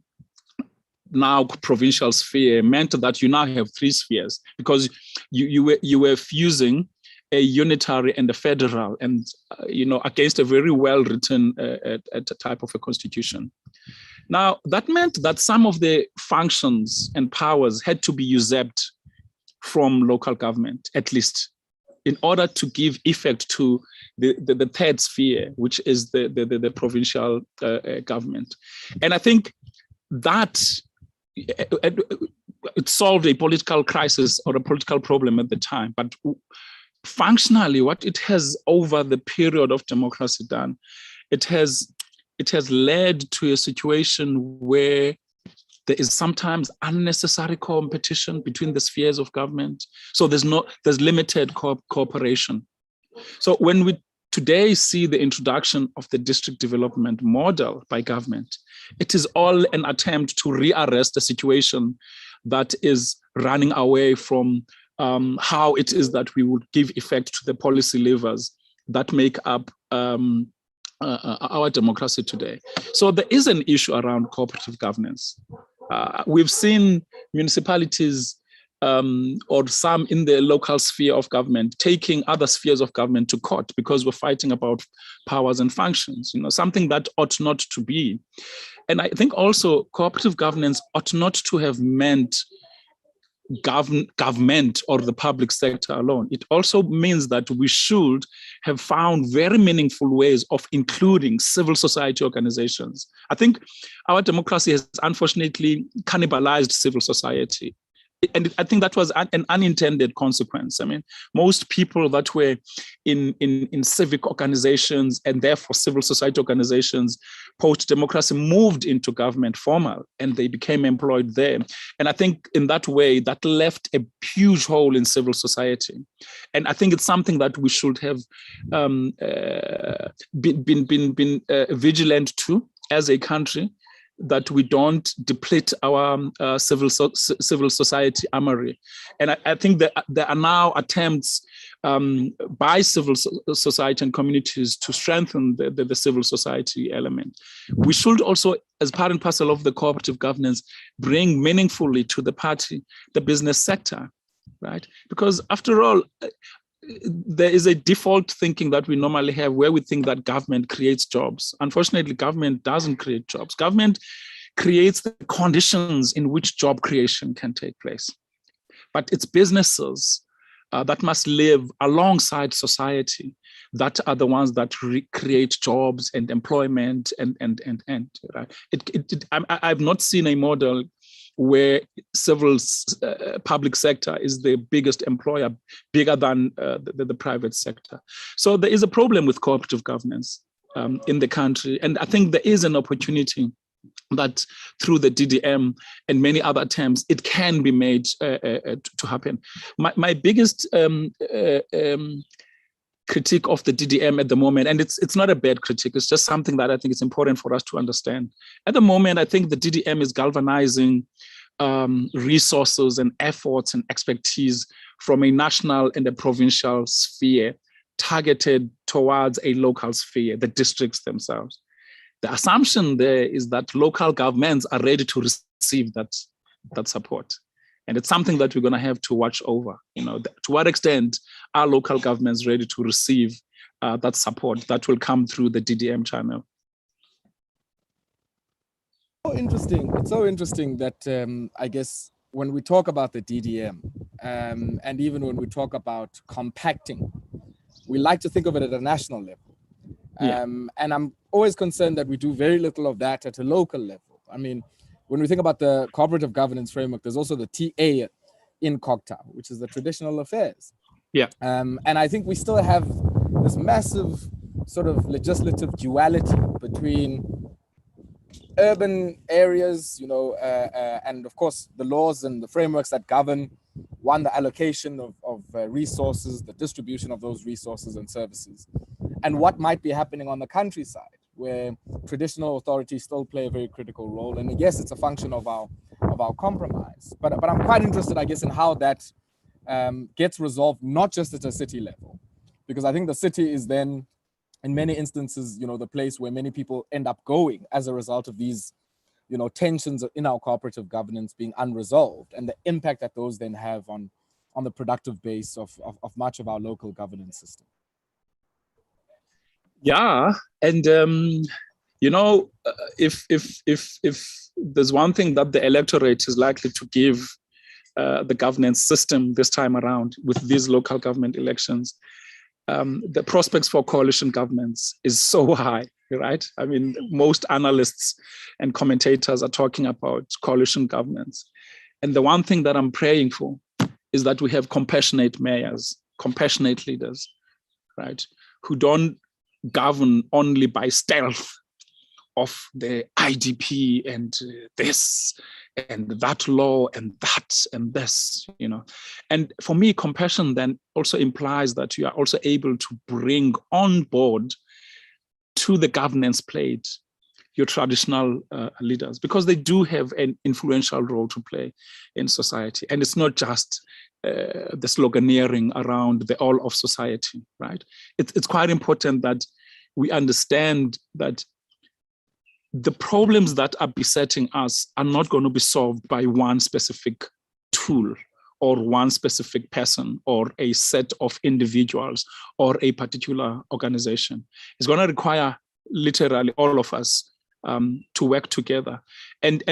now provincial sphere meant that you now have 3 spheres, because you were fusing a unitary and a federal, and against a very well written type of a constitution. Now that meant that some of the functions and powers had to be usurped from local government, at least, in order to give effect to the 3rd sphere, which is the provincial government. And I think that it solved a political crisis or a political problem at the time. But functionally, what it has over the period of democracy done, it has led to a situation where there is sometimes unnecessary competition between the spheres of government. So there's limited cooperation. So when we today see the introduction of the district development model by government, it is all an attempt to rearrest a situation that is running away from how it is that we would give effect to the policy levers that make up our democracy today. So there is an issue around cooperative governance. We've seen municipalities or some in the local sphere of government taking other spheres of government to court because we're fighting about powers and functions, something that ought not to be. And I think also cooperative governance ought not to have meant government or the public sector alone. It also means that we should have found very meaningful ways of including civil society organizations. I think our democracy has unfortunately cannibalized civil society. And I think that was an unintended consequence. I mean, most people that were in civic organizations and therefore civil society organizations post-democracy moved into government formal and they became employed there. And I think in that way, that left a huge hole in civil society. And I think it's something that we should have been vigilant to as a country, that we don't deplete our civil society armory. And I think that there are now attempts by civil society and communities to strengthen the civil society element. We should also, as part and parcel of the cooperative governance, bring meaningfully to the party the business sector, right? Because after all, there is a default thinking that we normally have where we think that government creates jobs. Unfortunately, government doesn't create jobs. Government creates the conditions in which job creation can take place. But it's businesses that must live alongside society that are the ones that create jobs and employment and right? I've not seen a model where civil public sector is the biggest employer, bigger than the private sector. So there is a problem with cooperative governance in the country. And I think there is an opportunity that through the DDM and many other attempts, it can be made to happen. My biggest critique of the DDM at the moment, and it's not a bad critique, it's just something that I think is important for us to understand. At the moment, I think the DDM is galvanizing resources and efforts and expertise from a national and a provincial sphere targeted towards a local sphere, the districts themselves. The assumption there is that local governments are ready to receive that support. And it's something that we're going to have to watch over. You know, to what extent are local governments ready to receive that support that will come through the DDM channel? It's so interesting that I guess when we talk about the DDM and even when we talk about compacting, we like to think of it at a national level. And I'm always concerned that we do very little of that at a local level. I mean, when we think about the cooperative governance framework, there's also the TA in COGTA, which is the traditional affairs. And I think we still have this massive sort of legislative duality between urban areas, you know, and of course the laws and the frameworks that govern, one, the allocation of resources, the distribution of those resources and services, and what might be happening on the countryside, where traditional authorities still play a very critical role. And I guess it's a function of our compromise. But I'm quite interested, I guess, in how that gets resolved, not just at a city level, because I think the city is then, in many instances, you know, the place where many people end up going as a result of these, you know, tensions in our cooperative governance being unresolved, and the impact that those then have on the productive base of much of our local governance system. Yeah, and you know, if there's one thing that the electorate is likely to give the governance system this time around with these local government elections, the prospects for coalition governments is so high, right? I mean, most analysts and commentators are talking about coalition governments. And the one thing that I'm praying for is that we have compassionate mayors, compassionate leaders, right? Who don't govern only by stealth of the IDP and this and that law and that and this, you know. And for me, compassion then also implies that you are also able to bring on board to the governance plate your traditional leaders, because they do have an influential role to play in society. And it's not just the sloganeering around the all of society, right? It's quite important that we understand that the problems that are besetting us are not going to be solved by one specific tool or one specific person or a set of individuals or a particular organization. It's going to require literally all of us to work together and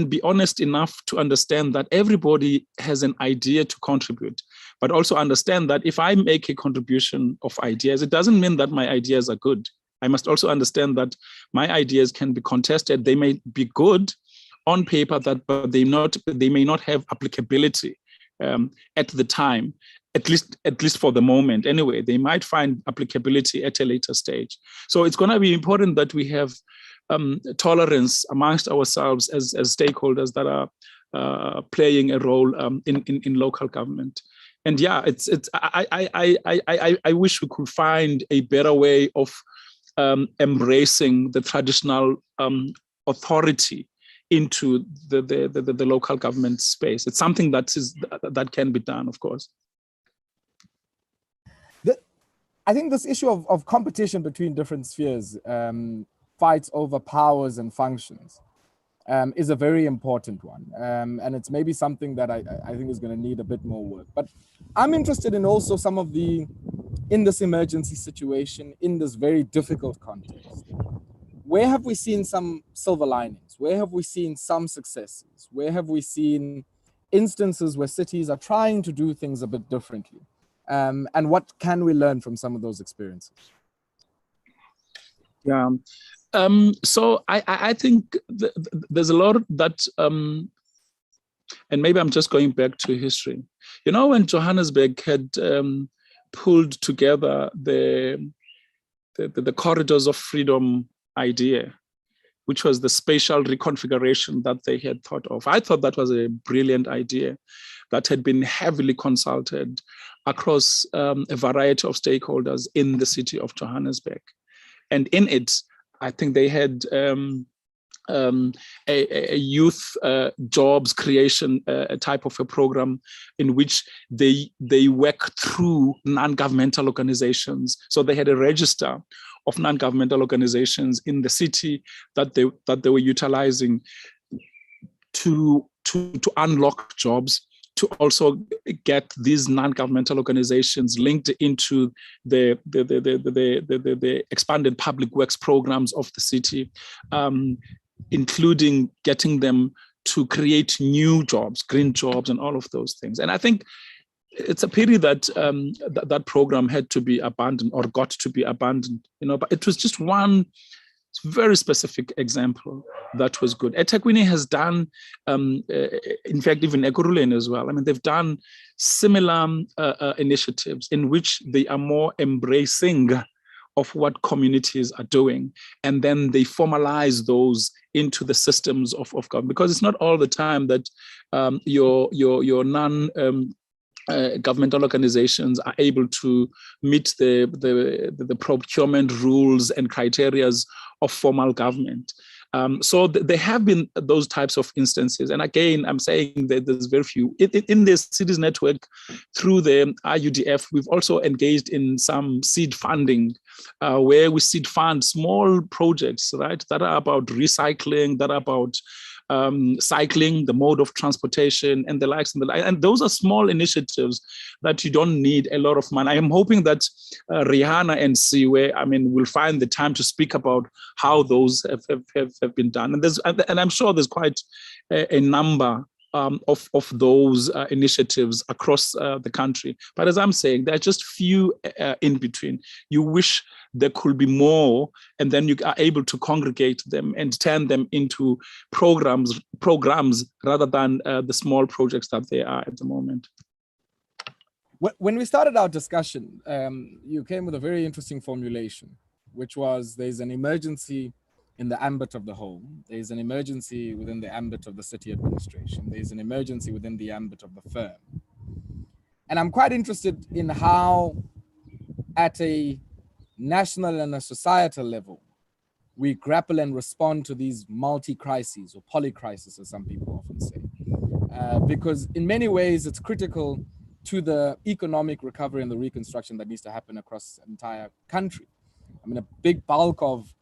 be honest enough to understand that everybody has an idea to contribute, but also understand that if I make a contribution of ideas, it doesn't mean that my ideas are good. I must also understand that my ideas can be contested. They may be good on paper, but they may not have applicability at the time, at least for the moment. Anyway, they might find applicability at a later stage. So it's going to be important that we have tolerance amongst ourselves as stakeholders that are playing a role in local government. And yeah, I wish we could find a better way of embracing the traditional authority into the local government space. It's something that can be done, of course. I think this issue of competition between different spheres, fights over powers and functions, is a very important one. And it's maybe something that I think is going to need a bit more work. But I'm interested in also some of in this emergency situation, in this very difficult context, where have we seen some silver linings? Where have we seen some successes? Where have we seen instances where cities are trying to do things a bit differently? And what can we learn from some of those experiences? Yeah. So I think there's a lot that, and maybe I'm just going back to history. You know, when Johannesburg had pulled together the corridors of freedom idea, which was the spatial reconfiguration that they had thought of. I thought that was a brilliant idea that had been heavily consulted across a variety of stakeholders in the city of Johannesburg. And in it, I think they had a youth jobs creation type of a program in which they work through non-governmental organizations. So they had a register of non-governmental organizations in the city that they were utilizing to unlock jobs, to also get these non-governmental organizations linked into the expanded public works programs of the city, including getting them to create new jobs, green jobs, and all of those things. And I think it's a pity that that program had to be abandoned or got to be abandoned, but it was just one very specific example that was good. eThekwini has done, in fact, even Ekurhuleni as well. I mean, they've done similar initiatives in which they are more embracing of what communities are doing, and then they formalize those into the systems of government. Because it's not all the time that your governmental organizations are able to meet the procurement rules and criteria of formal government. So there have been those types of instances. And again, I'm saying that there's very few. In this cities network, through the IUDF, we've also engaged in some seed funding, where we seed fund small projects, right, that are about recycling, that are about cycling, the mode of transportation, and the likes and the like. And those are small initiatives that you don't need a lot of money. I am hoping that Rihanna and Siwe, will find the time to speak about how those have been done. And I'm sure there's quite a number of those initiatives across the country. But as I'm saying, there are just few in between. You wish there could be more, and then you are able to congregate them and turn them into programs rather than the small projects that they are at the moment. When we started our discussion, you came with a very interesting formulation, which was there's an emergency in the ambit of the home, there's an emergency within the ambit of the city administration, there's an emergency within the ambit of the firm. And I'm quite interested in how, at a national and a societal level, we grapple and respond to these multi-crises or polycrises, as some people often say. Because in many ways, it's critical to the economic recovery and the reconstruction that needs to happen across the entire country. A big bulk of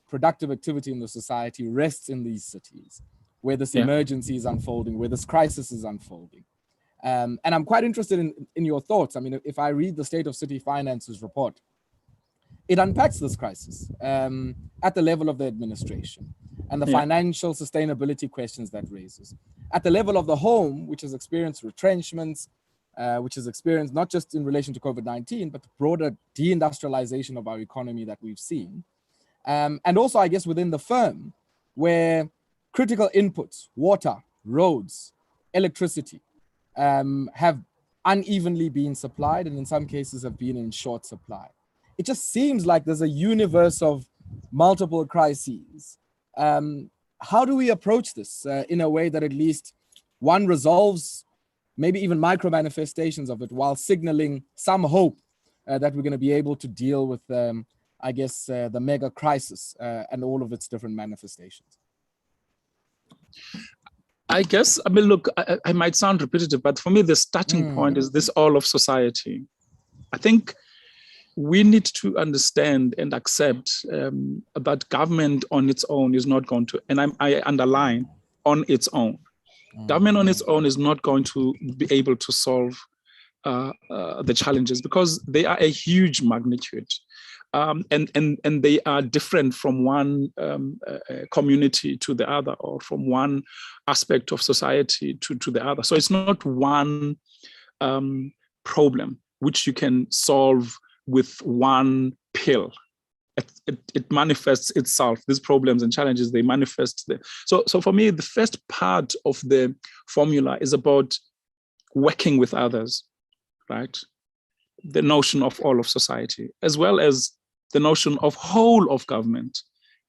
productive activity in the society rests in these cities, where this emergency is unfolding, where this crisis is unfolding. And I'm quite interested in your thoughts. If I read the State of City Finances report, it unpacks this crisis at the level of the administration and the financial sustainability questions that raises. At the level of the home, which has experienced retrenchments, which has experienced not just in relation to COVID-19, but the broader deindustrialization of our economy that we've seen. And also, I guess, within the firm, where critical inputs, water, roads, electricity, have unevenly been supplied and in some cases have been in short supply. It just seems like there's a universe of multiple crises. How do we approach this in a way that at least one resolves maybe even micro manifestations of it while signaling some hope that we're going to be able to deal with, I guess, the mega crisis and all of its different manifestations? I guess, I mean, look, I might sound repetitive, but for me, the starting point is this all of society. I think we need to understand and accept that government on its own is not going to, and I underline, on its own. Government on its own is not going to be able to solve the challenges because they are a huge magnitude. And they are different from one community to the other, or from one aspect of society to the other. So it's not one problem which you can solve with one pill. It manifests itself. These problems and challenges, they manifest there. So for me, the first part of the formula is about working with others, right? The notion of all of society, as well as the notion of whole of government.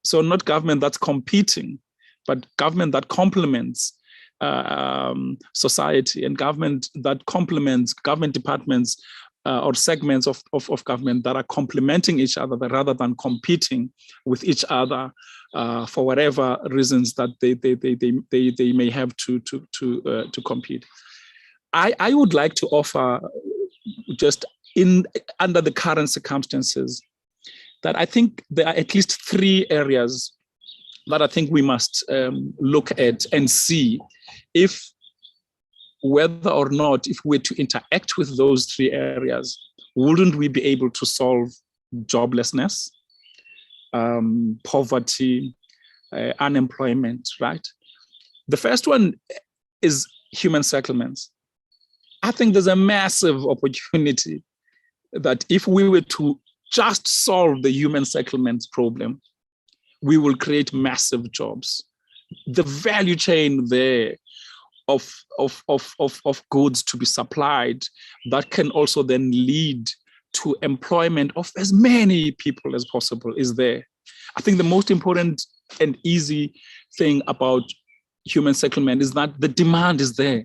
So not government that's competing, but government that complements society, and government that complements government departments or segments of government that are complementing each other rather than competing with each other for whatever reasons that they may have to compete. I would like to offer, just under the current circumstances, that I think there are at least 3 areas that I think we must look at and see if whether or not, if we're to interact with those 3 areas, wouldn't we be able to solve joblessness, poverty, unemployment, right? The first one is human settlements. I think there's a massive opportunity that if we were to just solve the human settlements problem, we will create massive jobs. The value chain there of goods to be supplied, that can also then lead to employment of as many people as possible is there. I think the most important and easy thing about human settlement is that the demand is there.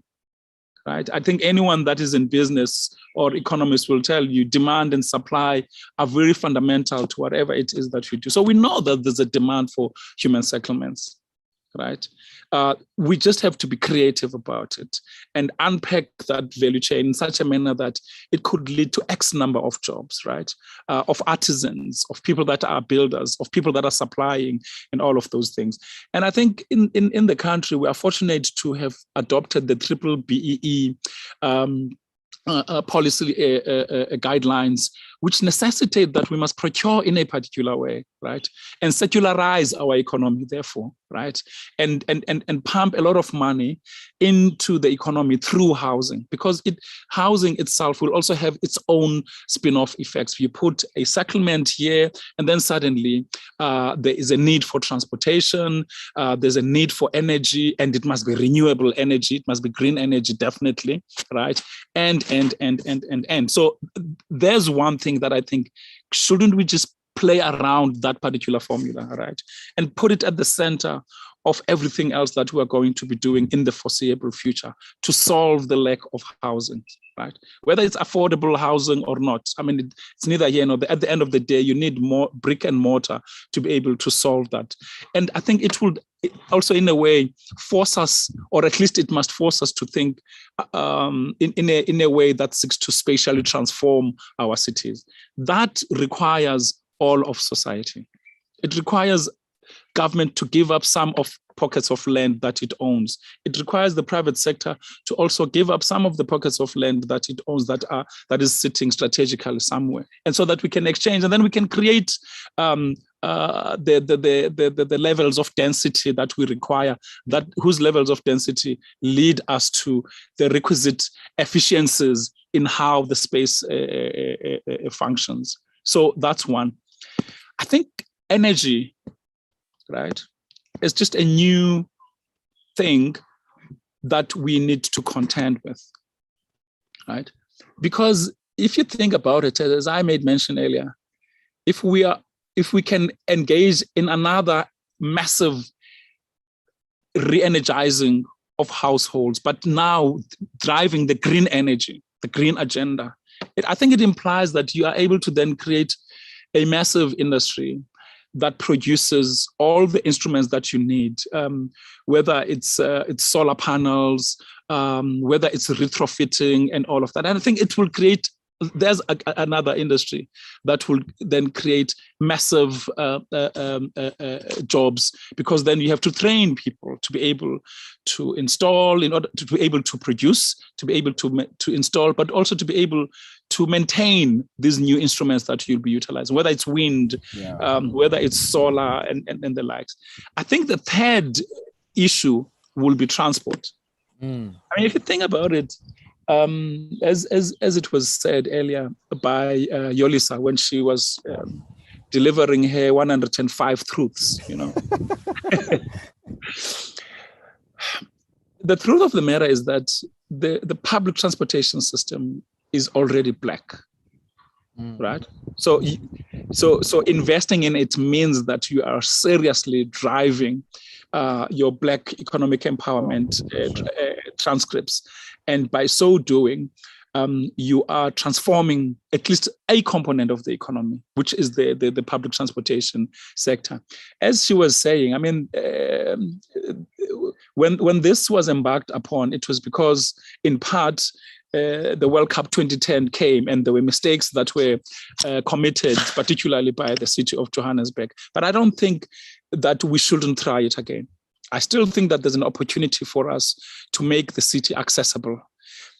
Right? I think anyone that is in business or economists will tell you demand and supply are very fundamental to whatever it is that you do. So we know that there's a demand for human settlements, right? We just have to be creative about it and unpack that value chain in such a manner that it could lead to X number of jobs, right? Of artisans, of people that are builders, of people that are supplying, and all of those things. And I think in the country, we are fortunate to have adopted the triple BEE policy guidelines, which necessitate that we must procure in a particular way, right? And secularize our economy, therefore, right? And pump a lot of money into the economy through housing, because housing itself will also have its own spin-off effects. You put a settlement here, and then suddenly there is a need for transportation, there's a need for energy, and it must be renewable energy, it must be green energy, definitely, right? And. So there's one thing that I think, shouldn't we just play around that particular formula, right? And put it at the center of everything else that we're going to be doing in the foreseeable future to solve the lack of housing, right? Whether it's affordable housing or not. I mean, it's neither here nor there. At the end of the day, you need more brick and mortar to be able to solve that. And I think it will also, in a way, force us, or at least it must force us to think in a way that seeks to spatially transform our cities. That requires all of society. It requires government to give up some of pockets of land that it owns. It requires the private sector to also give up some of the pockets of land that it owns that is sitting strategically somewhere, and so that we can exchange, and then we can create the levels of density that we require, whose levels of density lead us to the requisite efficiencies in how the space functions. So that's one. I think energy, right, is just a new thing that we need to contend with, right? Because if you think about it, as I made mention earlier, if we can engage in another massive re-energizing of households, but now driving the green energy, the green agenda, I think it implies that you are able to then create a massive industry that produces all the instruments that you need, whether it's solar panels, whether it's retrofitting and all of that. And I think it will create, there's another industry that will then create massive jobs, because then you have to train people to be able to install, in order to be able to produce, to be able to install, but also to be able to maintain these new instruments that you'll be utilizing, whether it's wind, whether it's solar and the likes. I think the third issue will be transport. I mean, if you think about it, as it was said earlier by Yolisa when she was delivering her 105 truths, you know. The truth of the matter is that the public transportation system is already black, right? So investing in it means that you are seriously driving your black economic empowerment transcripts. And by so doing, you are transforming at least a component of the economy, which is the public transportation sector. As she was saying, I mean, when this was embarked upon, it was because, in part, the World Cup 2010 came and there were mistakes that were committed, particularly by the city of Johannesburg. But I don't think that we shouldn't try it again. I still think that there's an opportunity for us to make the city accessible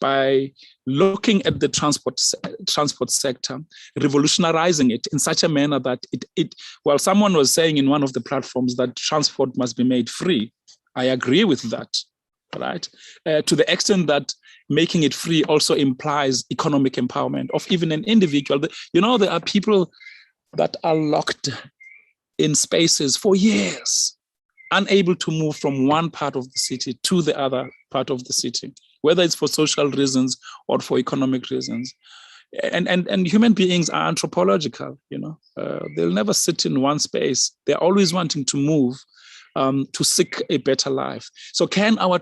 by looking at the transport sector, revolutionizing it in such a manner that well, someone was saying in one of the platforms that transport must be made free. I agree with that, right? To the extent that making it free also implies economic empowerment of even an individual. You know, there are people that are locked in spaces for years, unable to move from one part of the city to the other part of the city, whether it's for social reasons or for economic reasons. And human beings are anthropological, you know. They'll never sit in one space. They're always wanting to move to seek a better life. So can our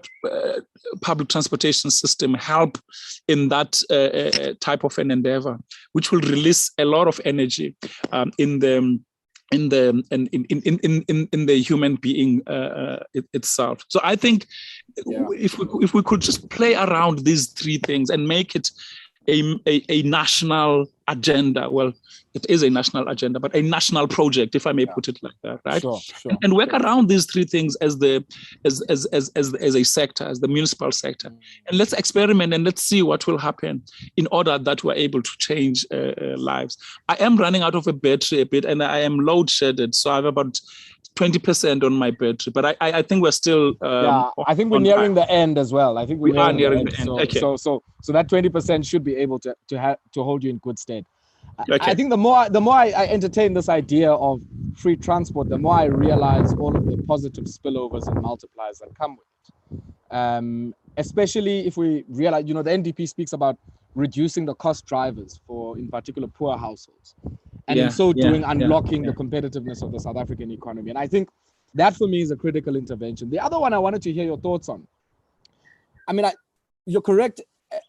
public transportation system help in that type of an endeavor, which will release a lot of energy in the human being itself? So I think if we could just play around these three things and make it a national agenda. Well, it is a national agenda, but a national project, if I may put it like that, right? Sure. And work around these three things as a sector, as the municipal sector. And let's experiment and let's see what will happen in order that we're able to change lives. I am running out of a battery a bit, and I am load shedded, so I have about 20% on my battery, but I think we're still I think we're nearing the end as well. I think we are nearing the end. Okay. So that 20% should be able to hold you in good stead. Okay. I think the more I entertain this idea of free transport, the more I realize all of the positive spillovers and multipliers that come with it. Especially if we realize, you know, the NDP speaks about reducing the cost drivers for, in particular, poor households. And in so doing, unlocking the competitiveness of the South African economy. And I think that for me is a critical intervention. The other one I wanted to hear your thoughts on. I mean, you're correct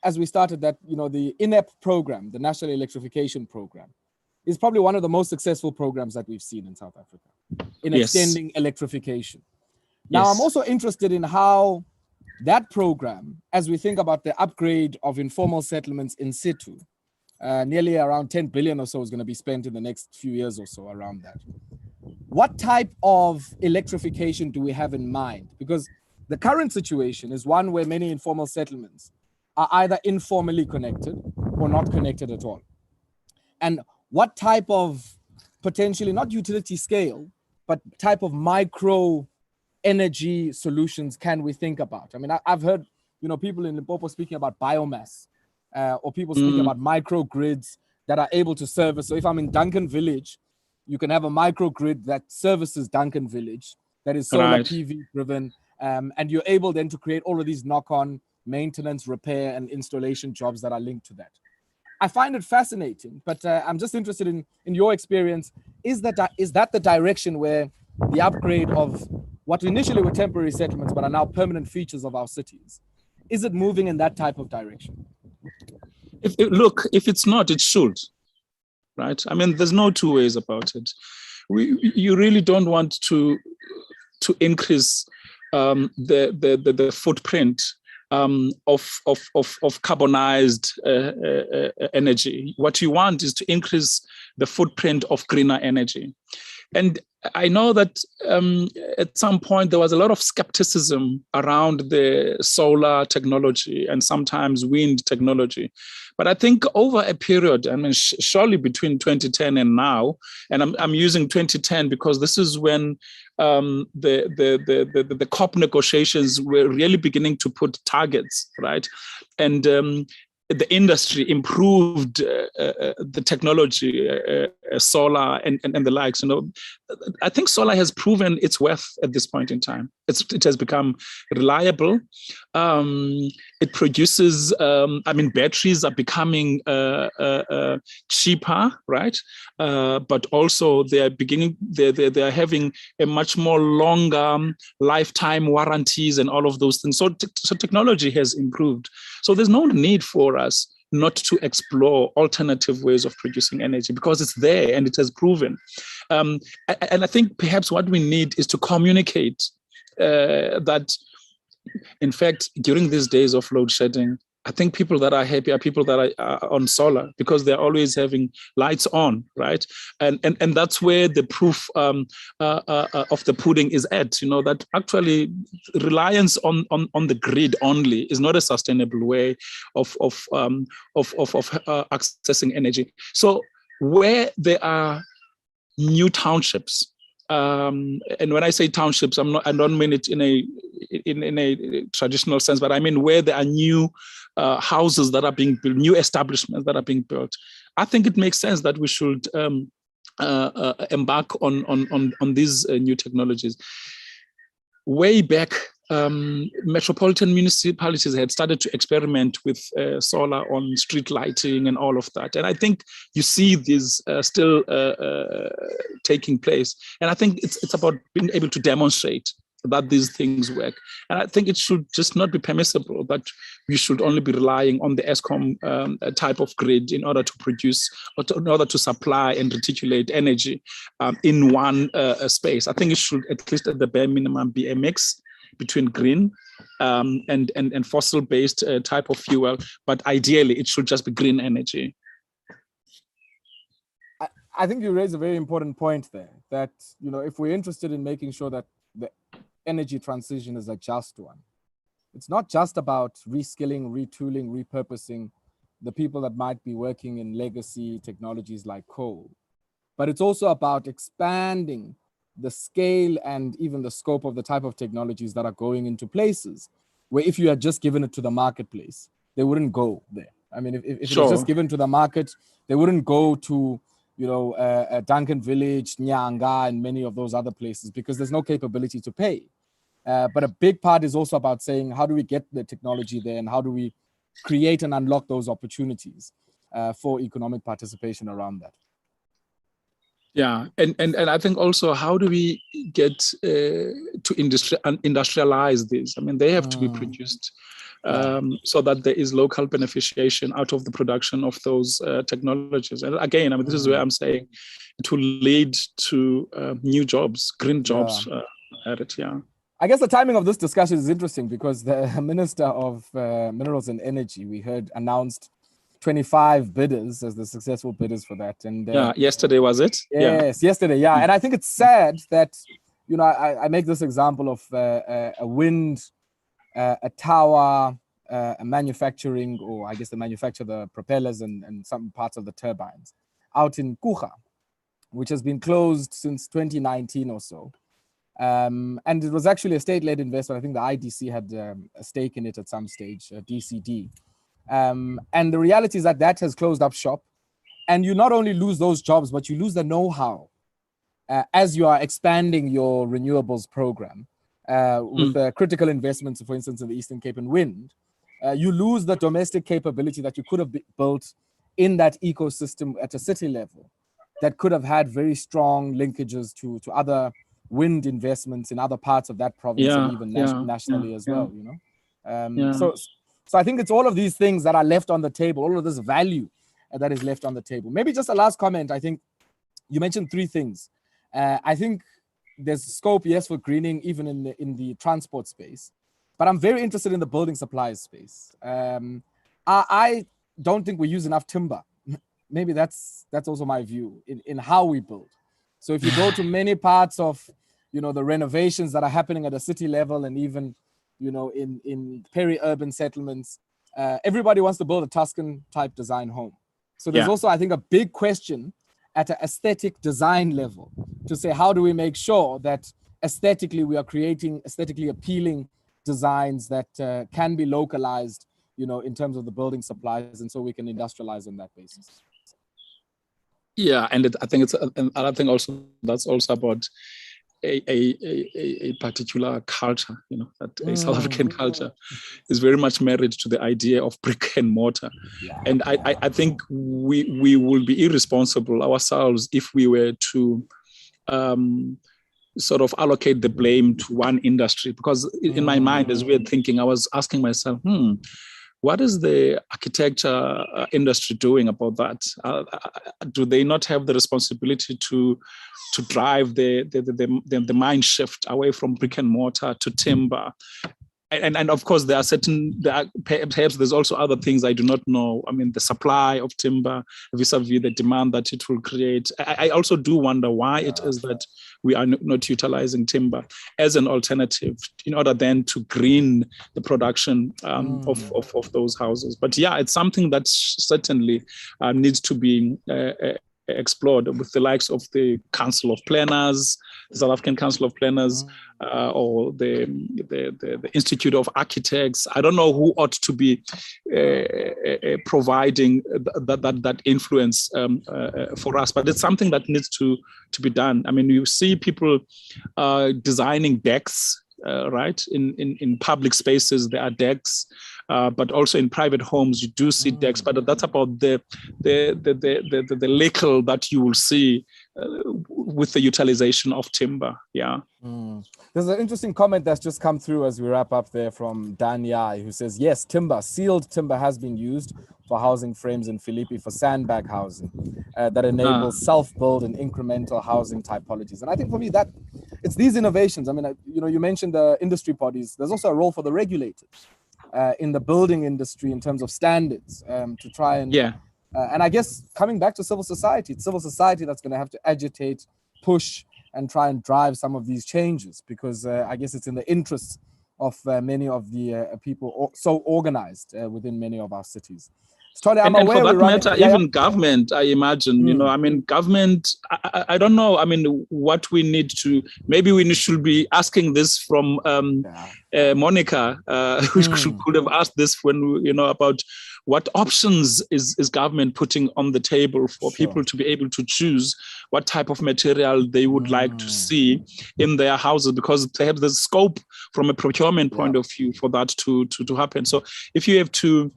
as we started that, you know, the INEP program, the National Electrification Program, is probably one of the most successful programs that we've seen in South Africa in extending electrification. Now, I'm also interested in how that program, as we think about the upgrade of informal settlements in situ, nearly around 10 billion or so is going to be spent in the next few years or so around that. what type of electrification do we have in mind? Because the current situation is one where many informal settlements are either informally connected or not connected at all. And what type of potentially, not utility scale, but type of micro energy solutions can we think about? I mean, I've heard, people in Limpopo speaking about biomass, or people speaking about microgrids that are able to service. So if I'm in Duncan Village, you can have a microgrid that services Duncan Village that is solar PV driven, and you're able then to create all of these knock-on maintenance, repair, and installation jobs that are linked to that. I find it fascinating, but I'm just interested in your experience. Is that the direction where the upgrade of what initially were temporary settlements but are now permanent features of our cities, is it moving in that type of direction? If it's not, it should, right? I mean, there's no two ways about it. You really don't want to increase the footprint of carbonized energy. What you want is to increase the footprint of greener energy. And I know that at some point there was a lot of skepticism around the solar technology and sometimes wind technology. But I think over a period, I mean, surely between 2010 and now, and I'm using 2010 because this is when the COP negotiations were really beginning to put targets, right? And the industry improved the technology, solar and the likes. I think solar has proven its worth at this point in time. It has become reliable. It produces. Batteries are becoming cheaper, right? But also they are having a much more longer lifetime warranties and all of those things. So technology has improved. So there's no need for us not to explore alternative ways of producing energy because it's there and it has proven. And I think perhaps what we need is to communicate that, in fact, during these days of load shedding, I think people that are happy are people that are on solar because they're always having lights on, right? And that's where the proof of the pudding is at. That actually reliance on the grid only is not a sustainable way of accessing energy. So where there are new townships. And when I say townships, I don't mean it in a traditional sense, but I mean where there are new houses that are being built, new establishments that are being built. I think it makes sense that we should embark on these new technologies. Way back, metropolitan municipalities had started to experiment with solar on street lighting and all of that. And I think you see this still taking place. And I think it's about being able to demonstrate that these things work. And I think it should just not be permissible that we should only be relying on the ESCOM type of grid in order to produce, or in order to supply and reticulate energy in one space. I think it should, at least at the bare minimum, be a mix between green and fossil-based type of fuel, but ideally it should just be green energy. I think you raise a very important point there, that if we're interested in making sure that the energy transition is a just one, it's not just about reskilling, retooling, repurposing the people that might be working in legacy technologies like coal, but it's also about expanding the scale and even the scope of the type of technologies that are going into places where if you had just given it to the marketplace, they wouldn't go there. I mean, if it was just given to the market, they wouldn't go to Duncan Village, Nyanga, and many of those other places because there's no capability to pay. But a big part is also about saying, how do we get the technology there and how do we create and unlock those opportunities for economic participation around that? Yeah, and I think also, how do we get to industrialize this? I mean, they have to be produced so that there is local beneficiation out of the production of those technologies. And again, I mean, this is where I'm saying it will lead to new jobs, green jobs at it, I guess the timing of this discussion is interesting because the Minister of Minerals and Energy, we heard, announced 25 bidders as the successful bidders for that. And yeah, yesterday was it? Yes, yesterday. Yeah, and I think it's sad that, you know, I make this example of a wind, a tower, a manufacturing, or I guess they manufacture the propellers and some parts of the turbines out in Cooke, which has been closed since 2019 or so. And it was actually a state-led investment. I think the IDC had a stake in it at some stage, DCD. And the reality is that that has closed up shop. And you not only lose those jobs, but you lose the know-how as you are expanding your renewables program with the critical investments, for instance, in the Eastern Cape and wind. You lose the domestic capability that you could have built in that ecosystem at a city level that could have had very strong linkages to other wind investments in other parts of that province and even nationally as well, you know. So I think it's all of these things that are left on the table, all of this value that is left on the table. Maybe just a last comment. I think you mentioned three things. I think there's scope, yes, for greening even in the transport space, but I'm very interested in the building supplies space. I don't think we use enough timber. Maybe that's also my view in how we build. So if you go to many parts of, you know, the renovations that are happening at a city level and even, you know, in peri-urban settlements, everybody wants to build a Tuscan type design home. So there's also, I think, a big question at an aesthetic design level to say, how do we make sure that aesthetically we are creating aesthetically appealing designs that can be localized, you know, in terms of the building supplies, and so we can industrialize on that basis. Yeah, and I think it's another thing also that's also about a particular culture, you know, that a South African culture is very much married to the idea of brick and mortar. And I think we will be irresponsible ourselves if we were to sort of allocate the blame to one industry, because in my mind, as we were thinking, I was asking myself, what is the architecture industry doing about that? Do they not have the responsibility to drive the mind shift away from brick and mortar to timber? And of course, perhaps there's also other things I do not know. I mean, the supply of timber vis-a-vis the demand that it will create. I also do wonder why it is that we are not utilizing timber as an alternative in order then to green the production of those houses. But yeah, it's something that certainly needs to be explored with the likes of the Council of Planners, the South African Council of Planners, or the Institute of Architects. I don't know who ought to be providing that influence for us, but it's something that needs to be done. I mean, you see people designing decks, right? In public spaces, there are decks. But also in private homes, you do see decks, but that's about the little that you will see with the utilization of timber. Yeah. There's an interesting comment that's just come through as we wrap up there from Dan Yai, who says, yes, sealed timber has been used for housing frames in Philippi for sandbag housing that enables self-build and incremental housing typologies. And I think for me that it's these innovations. I mean, you know, you mentioned the industry bodies. There's also a role for the regulators in the building industry in terms of standards to try and and I guess coming back to civil society, it's civil society that's going to have to agitate, push, and try and drive some of these changes, because I guess it's in the interests of many of the people so organized within many of our cities. And for that matter, even government, I imagine, you know, I mean, government, I don't know. I mean, what we need to, maybe we should be asking this from Monica, who could have asked this when, you know, about what options is government putting on the table for people to be able to choose what type of material they would like to see in their houses, because perhaps there's scope from a procurement point of view for that to happen. So if you have to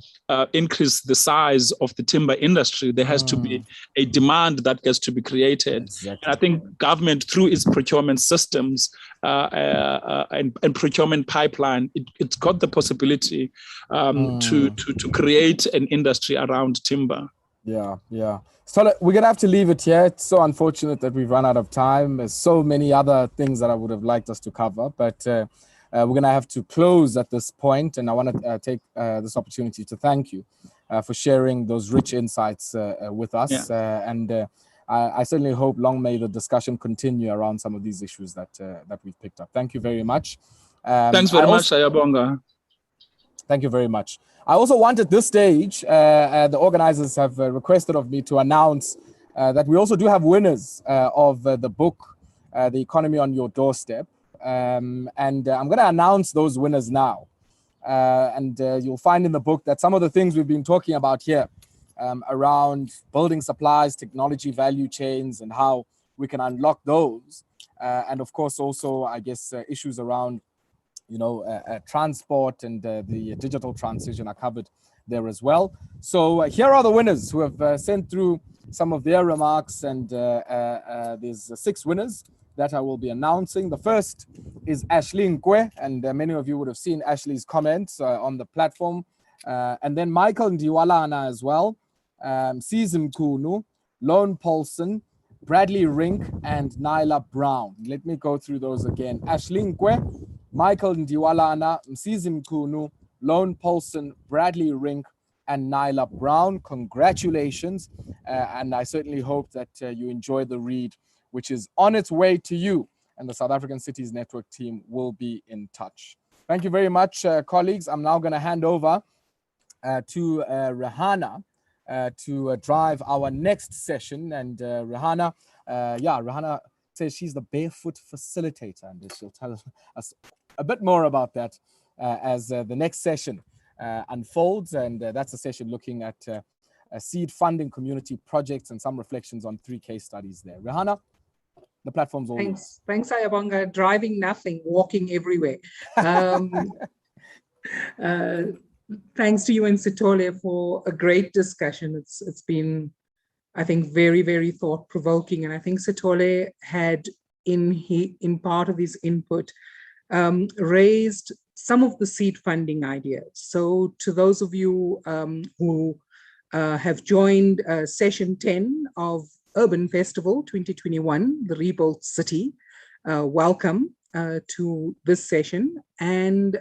increase the size of the timber industry, there has to be a demand that gets to be created. Exactly. And I think government, through its procurement systems and procurement pipeline, it's got the possibility to create an industry around timber. Yeah. So we're going to have to leave it here. It's so unfortunate that we've run out of time. There's so many other things that I would have liked us to cover, but we're going to have to close at this point. And I want to take this opportunity to thank you for sharing those rich insights with us. I certainly hope long may the discussion continue around some of these issues that we've picked up. Thank you very much. Thanks very much, Ayabonga. Thank you very much. I also want at this stage, the organizers have requested of me to announce that we also do have winners of the book, The Economy on Your Doorstep. And I'm going to announce those winners now. You'll find in the book that some of the things we've been talking about here around building supplies, technology value chains, and how we can unlock those. And of course, also, I guess, issues around transport and the digital transition are covered there as well. So here are the winners who have sent through some of their remarks, and there's 6 winners that I will be announcing. The first is Ashley Nkwe, and many of you would have seen Ashley's comments on the platform. And then Michael Ndiwalana as well, Sizim Kunu, Lone Paulson, Bradley Rink, and Nyla Brown. Let me go through those again. Ashley Nkwe, Michael Ndiwalana, Msizim Kunu, Lone Paulson, Bradley Rink, and Nyla Brown. Congratulations. And I certainly hope that you enjoy the read, which is on its way to you. And the South African Cities Network team will be in touch. Thank you very much, colleagues. I'm now going to hand over to Rihanna to drive our next session. And Rihanna, Rihanna says she's the barefoot facilitator, and she'll tell us a bit more about that as the next session unfolds. And that's a session looking at seed funding community projects and some reflections on 3 case studies there. Rihanna, the platform's all yours. Thanks, Ayabonga. Driving nothing, walking everywhere. Thanks to you and Sithole for a great discussion. It's been, I think, very, very thought-provoking. And I think Sithole had, in part of his input, raised some of the seed funding ideas. So to those of you who have joined session 10 of Urban Festival 2021, the Rebuilt City, welcome to this session. And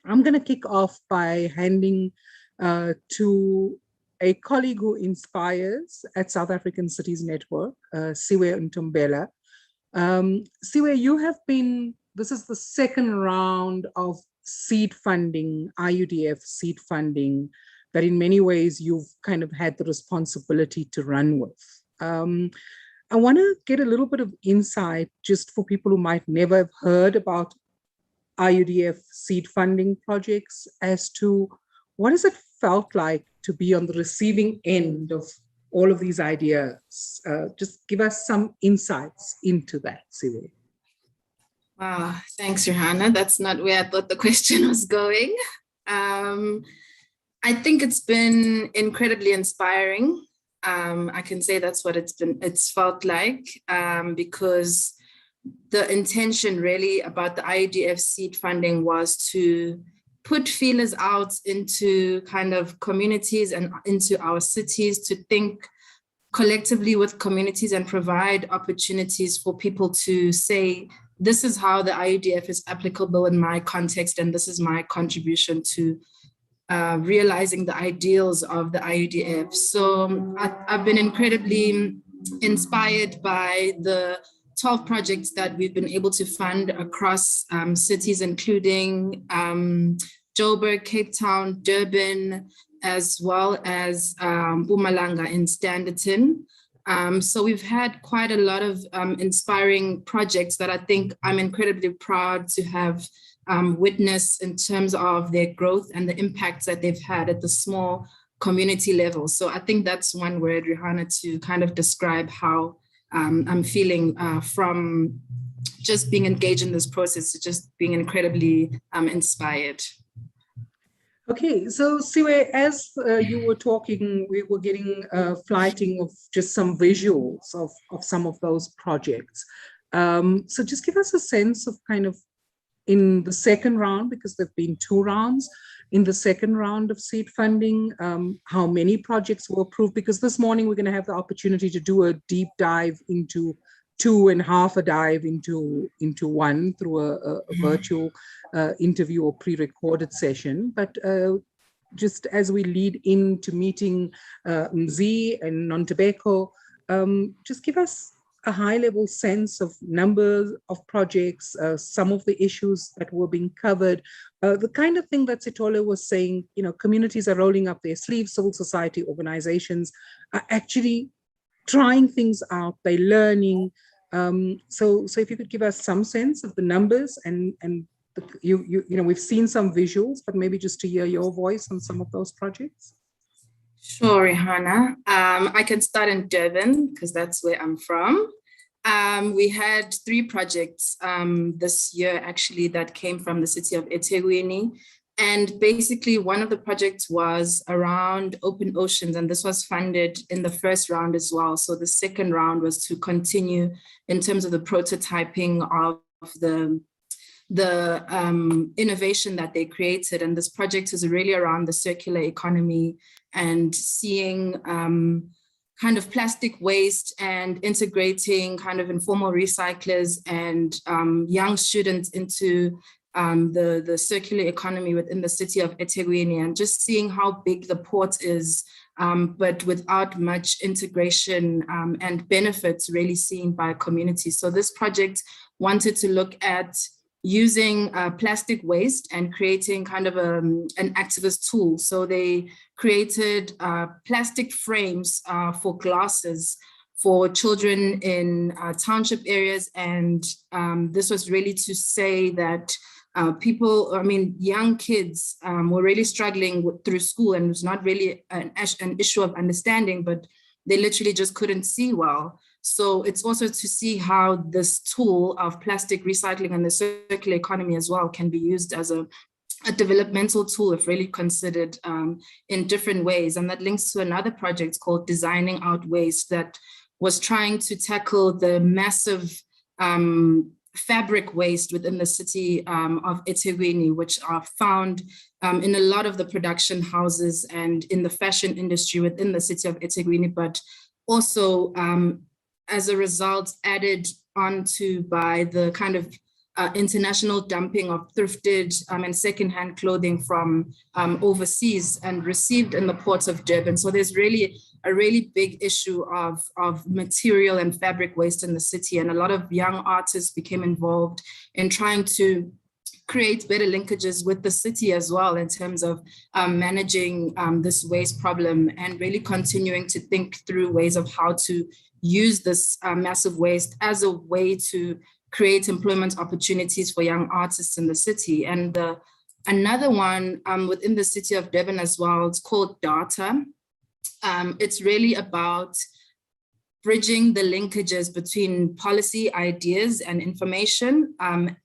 I'm going to kick off by handing to a colleague who inspires at South African Cities Network, Siwe Ntombela. Siwe, you have been, this is the second round of seed funding, IUDF seed funding, that in many ways you've kind of had the responsibility to run with. I want to get a little bit of insight just for people who might never have heard about IUDF seed funding projects as to what has it felt like to be on the receiving end of all of these ideas. Just give us some insights into that, Siwe. Wow, thanks, Johanna. That's not where I thought the question was going. I think it's been incredibly inspiring. I can say that's what it's felt like, because the intention really about the IUDF seed funding was to put feelers out into kind of communities and into our cities to think collectively with communities and provide opportunities for people to say, this is how the IUDF is applicable in my context, and this is my contribution to realizing the ideals of the IUDF. So I've been incredibly inspired by the 12 projects that we've been able to fund across cities, including Joburg, Cape Town, Durban, as well as Mpumalanga and Standerton. So we've had quite a lot of inspiring projects that I think I'm incredibly proud to have witnessed in terms of their growth and the impacts that they've had at the small community level. So I think that's one word, Rihanna, to kind of describe how I'm feeling from just being engaged in this process to just being incredibly inspired. Okay, so Siwe, as you were talking, we were getting flighting of just some visuals of some of those projects. So just give us a sense of kind of in the second round, because there've been 2 rounds, in the second round of seed funding, how many projects were approved? Because this morning we're going to have the opportunity to do a deep dive into 2 and half a dive into 1 through a virtual interview or pre-recorded session. But just as we lead into meeting Mzi and Nontobeko, just give us a high-level sense of numbers of projects, some of the issues that were being covered, the kind of thing that Sithole was saying, you know, communities are rolling up their sleeves, civil society organizations are actually trying things out, they're learning. So if you could give us some sense of the numbers and you know, we've seen some visuals, but maybe just to hear your voice on some of those projects. Sure, Rihanna. I can start in Durban because that's where I'm from. We had 3 projects this year actually that came from the city of eThekwini. And basically one of the projects was around open oceans, and this was funded in the first round as well. So the second round was to continue in terms of the prototyping of the innovation that they created. And this project is really around the circular economy and seeing kind of plastic waste and integrating kind of informal recyclers and young students into the circular economy within the city of eThekwini, and just seeing how big the port is, but without much integration and benefits really seen by communities. So this project wanted to look at using plastic waste and creating kind of an activist tool. So they created plastic frames for glasses for children in township areas. And this was really to say that young kids were really struggling through school, and it was not really an issue of understanding, but they literally just couldn't see well. So it's also to see how this tool of plastic recycling and the circular economy as well can be used as a developmental tool if really considered in different ways. And that links to another project called Designing Out Waste that was trying to tackle the massive fabric waste within the city of eThekwini, which are found in a lot of the production houses and in the fashion industry within the city of eThekwini, but also as a result added onto by the kind of international dumping of thrifted and secondhand clothing from overseas and received in the ports of Durban. So there's really a really big issue of material and fabric waste in the city. And a lot of young artists became involved in trying to create better linkages with the city as well in terms of managing this waste problem and really continuing to think through ways of how to use this massive waste as a way to create employment opportunities for young artists in the city. And another one within the city of Durban as well, it's called Data. It's really about bridging the linkages between policy ideas and information,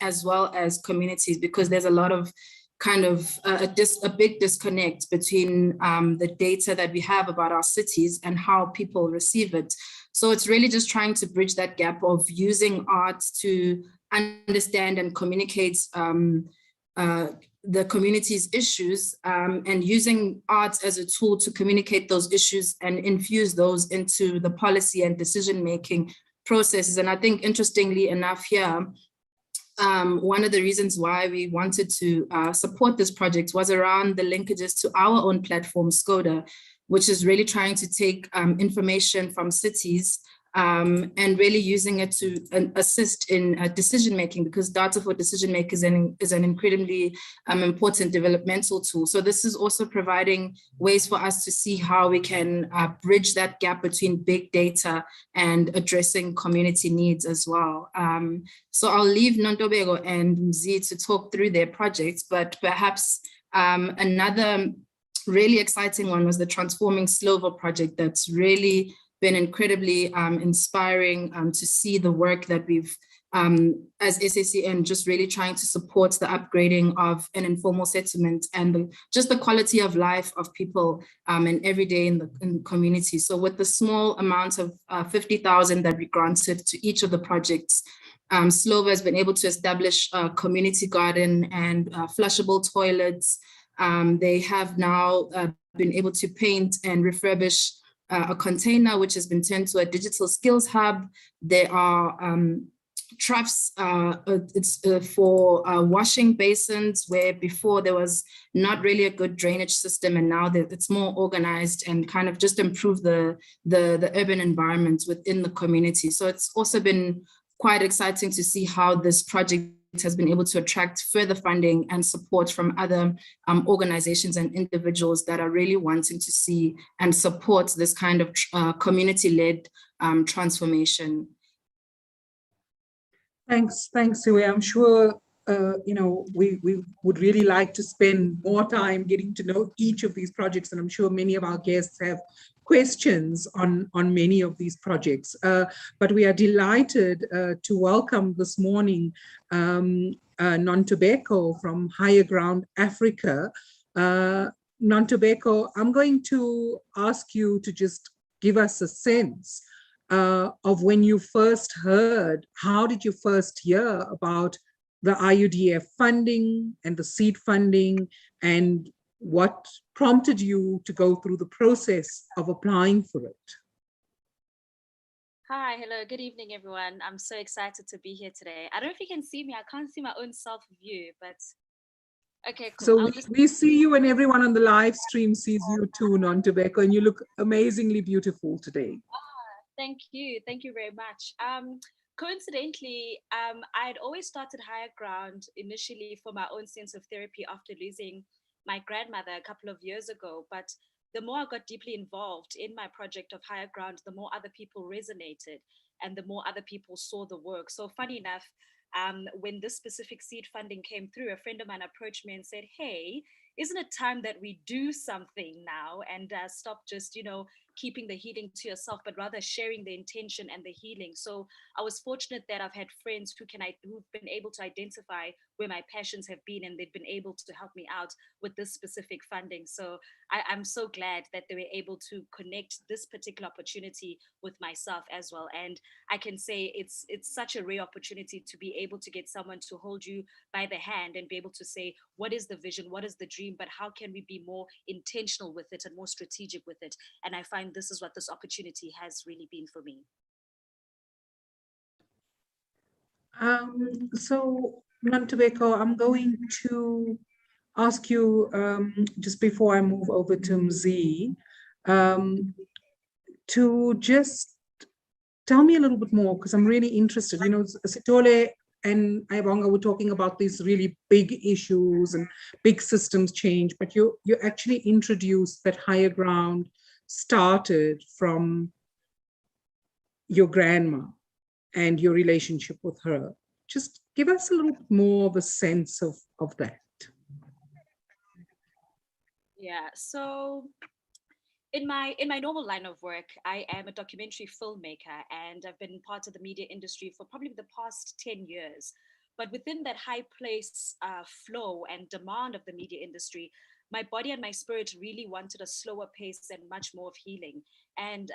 as well as communities, because there's a lot of kind of a big disconnect between the data that we have about our cities and how people receive it. So it's really just trying to bridge that gap of using art to understand and communicate the community's issues and using art as a tool to communicate those issues and infuse those into the policy and decision-making processes. And I think interestingly enough here, one of the reasons why we wanted to support this project was around the linkages to our own platform, Skoda, which is really trying to take information from cities and really using it to assist in decision-making, because data for decision-makers is an incredibly important developmental tool. So this is also providing ways for us to see how we can bridge that gap between big data and addressing community needs as well. So I'll leave Nontobeko and Mzi to talk through their projects, but perhaps another really exciting one was the Transforming Slovo project that's really been incredibly inspiring to see the work that we've, as SACN, just really trying to support the upgrading of an informal settlement and just the quality of life of people and every day in the community. So with the small amount of 50,000 that we granted to each of the projects, Slovo has been able to establish a community garden and flushable toilets. They have now been able to paint and refurbish a container which has been turned to a digital skills hub. They are troughs, it's for washing basins, where before there was not really a good drainage system, and now that it's more organized and kind of just improve the urban environment within the community. So it's also been quite exciting to see how this project has been able to attract further funding and support from other organizations and individuals that are really wanting to see and support this kind of community-led transformation. Thanks, Cawe. I'm sure we would really like to spend more time getting to know each of these projects, and I'm sure many of our guests have questions on many of these projects. But we are delighted to welcome this morning Nontobeko from Higher Ground Africa. Nontobeko, I'm going to ask you to just give us a sense of when you first heard, how did you first hear about the IUDF funding and the seed funding, and what prompted you to go through the process of applying for it? Hi, hello, good evening, everyone. I'm so excited to be here today. I don't know if you can see me. I can't see my own self view, but okay, cool. So we see you, and everyone on the live stream sees you too, Nontobeko, and you look amazingly beautiful today. Thank you very much. Coincidentally, I had always started Higher Ground initially for my own sense of therapy after losing my grandmother a couple of years ago. But the more I got deeply involved in my project of Higher Ground, the more other people resonated and the more other people saw the work. So funny enough, when this specific seed funding came through, a friend of mine approached me and said, hey, isn't it time that we do something now and stop just, keeping the healing to yourself, but rather sharing the intention and the healing. So I was fortunate that I've had friends who've been able to identify where my passions have been, and they've been able to help me out with this specific funding. So I'm so glad that they were able to connect this particular opportunity with myself as well. And I can say it's such a rare opportunity to be able to get someone to hold you by the hand and be able to say, what is the vision, what is the dream, but how can we be more intentional with it and more strategic with it? And I find this is what this opportunity has really been for me. So, Nontobeko, I'm going to ask you, just before I move over to Mzi, to just tell me a little bit more, because I'm really interested. Sithole and Ayabonga were talking about these really big issues and big systems change, but you actually introduced that Higher Ground started from your grandma and your relationship with her. Just give us a little bit more of a sense of that. Yeah, so in my normal line of work, I am a documentary filmmaker, and I've been part of the media industry for probably the past 10 years. But within that high place flow and demand of the media industry, my body and my spirit really wanted a slower pace and much more of healing. And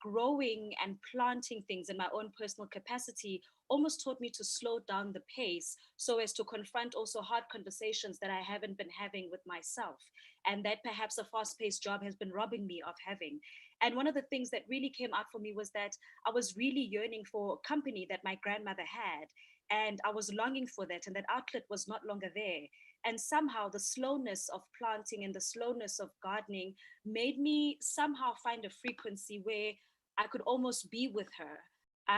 growing and planting things in my own personal capacity almost taught me to slow down the pace so as to confront also hard conversations that I haven't been having with myself, and that perhaps a fast-paced job has been robbing me of having. And one of the things that really came out for me was that I was really yearning for company that my grandmother had, and I was longing for that, and that outlet was not longer there. And somehow the slowness of planting and the slowness of gardening made me somehow find a frequency where I could almost be with her.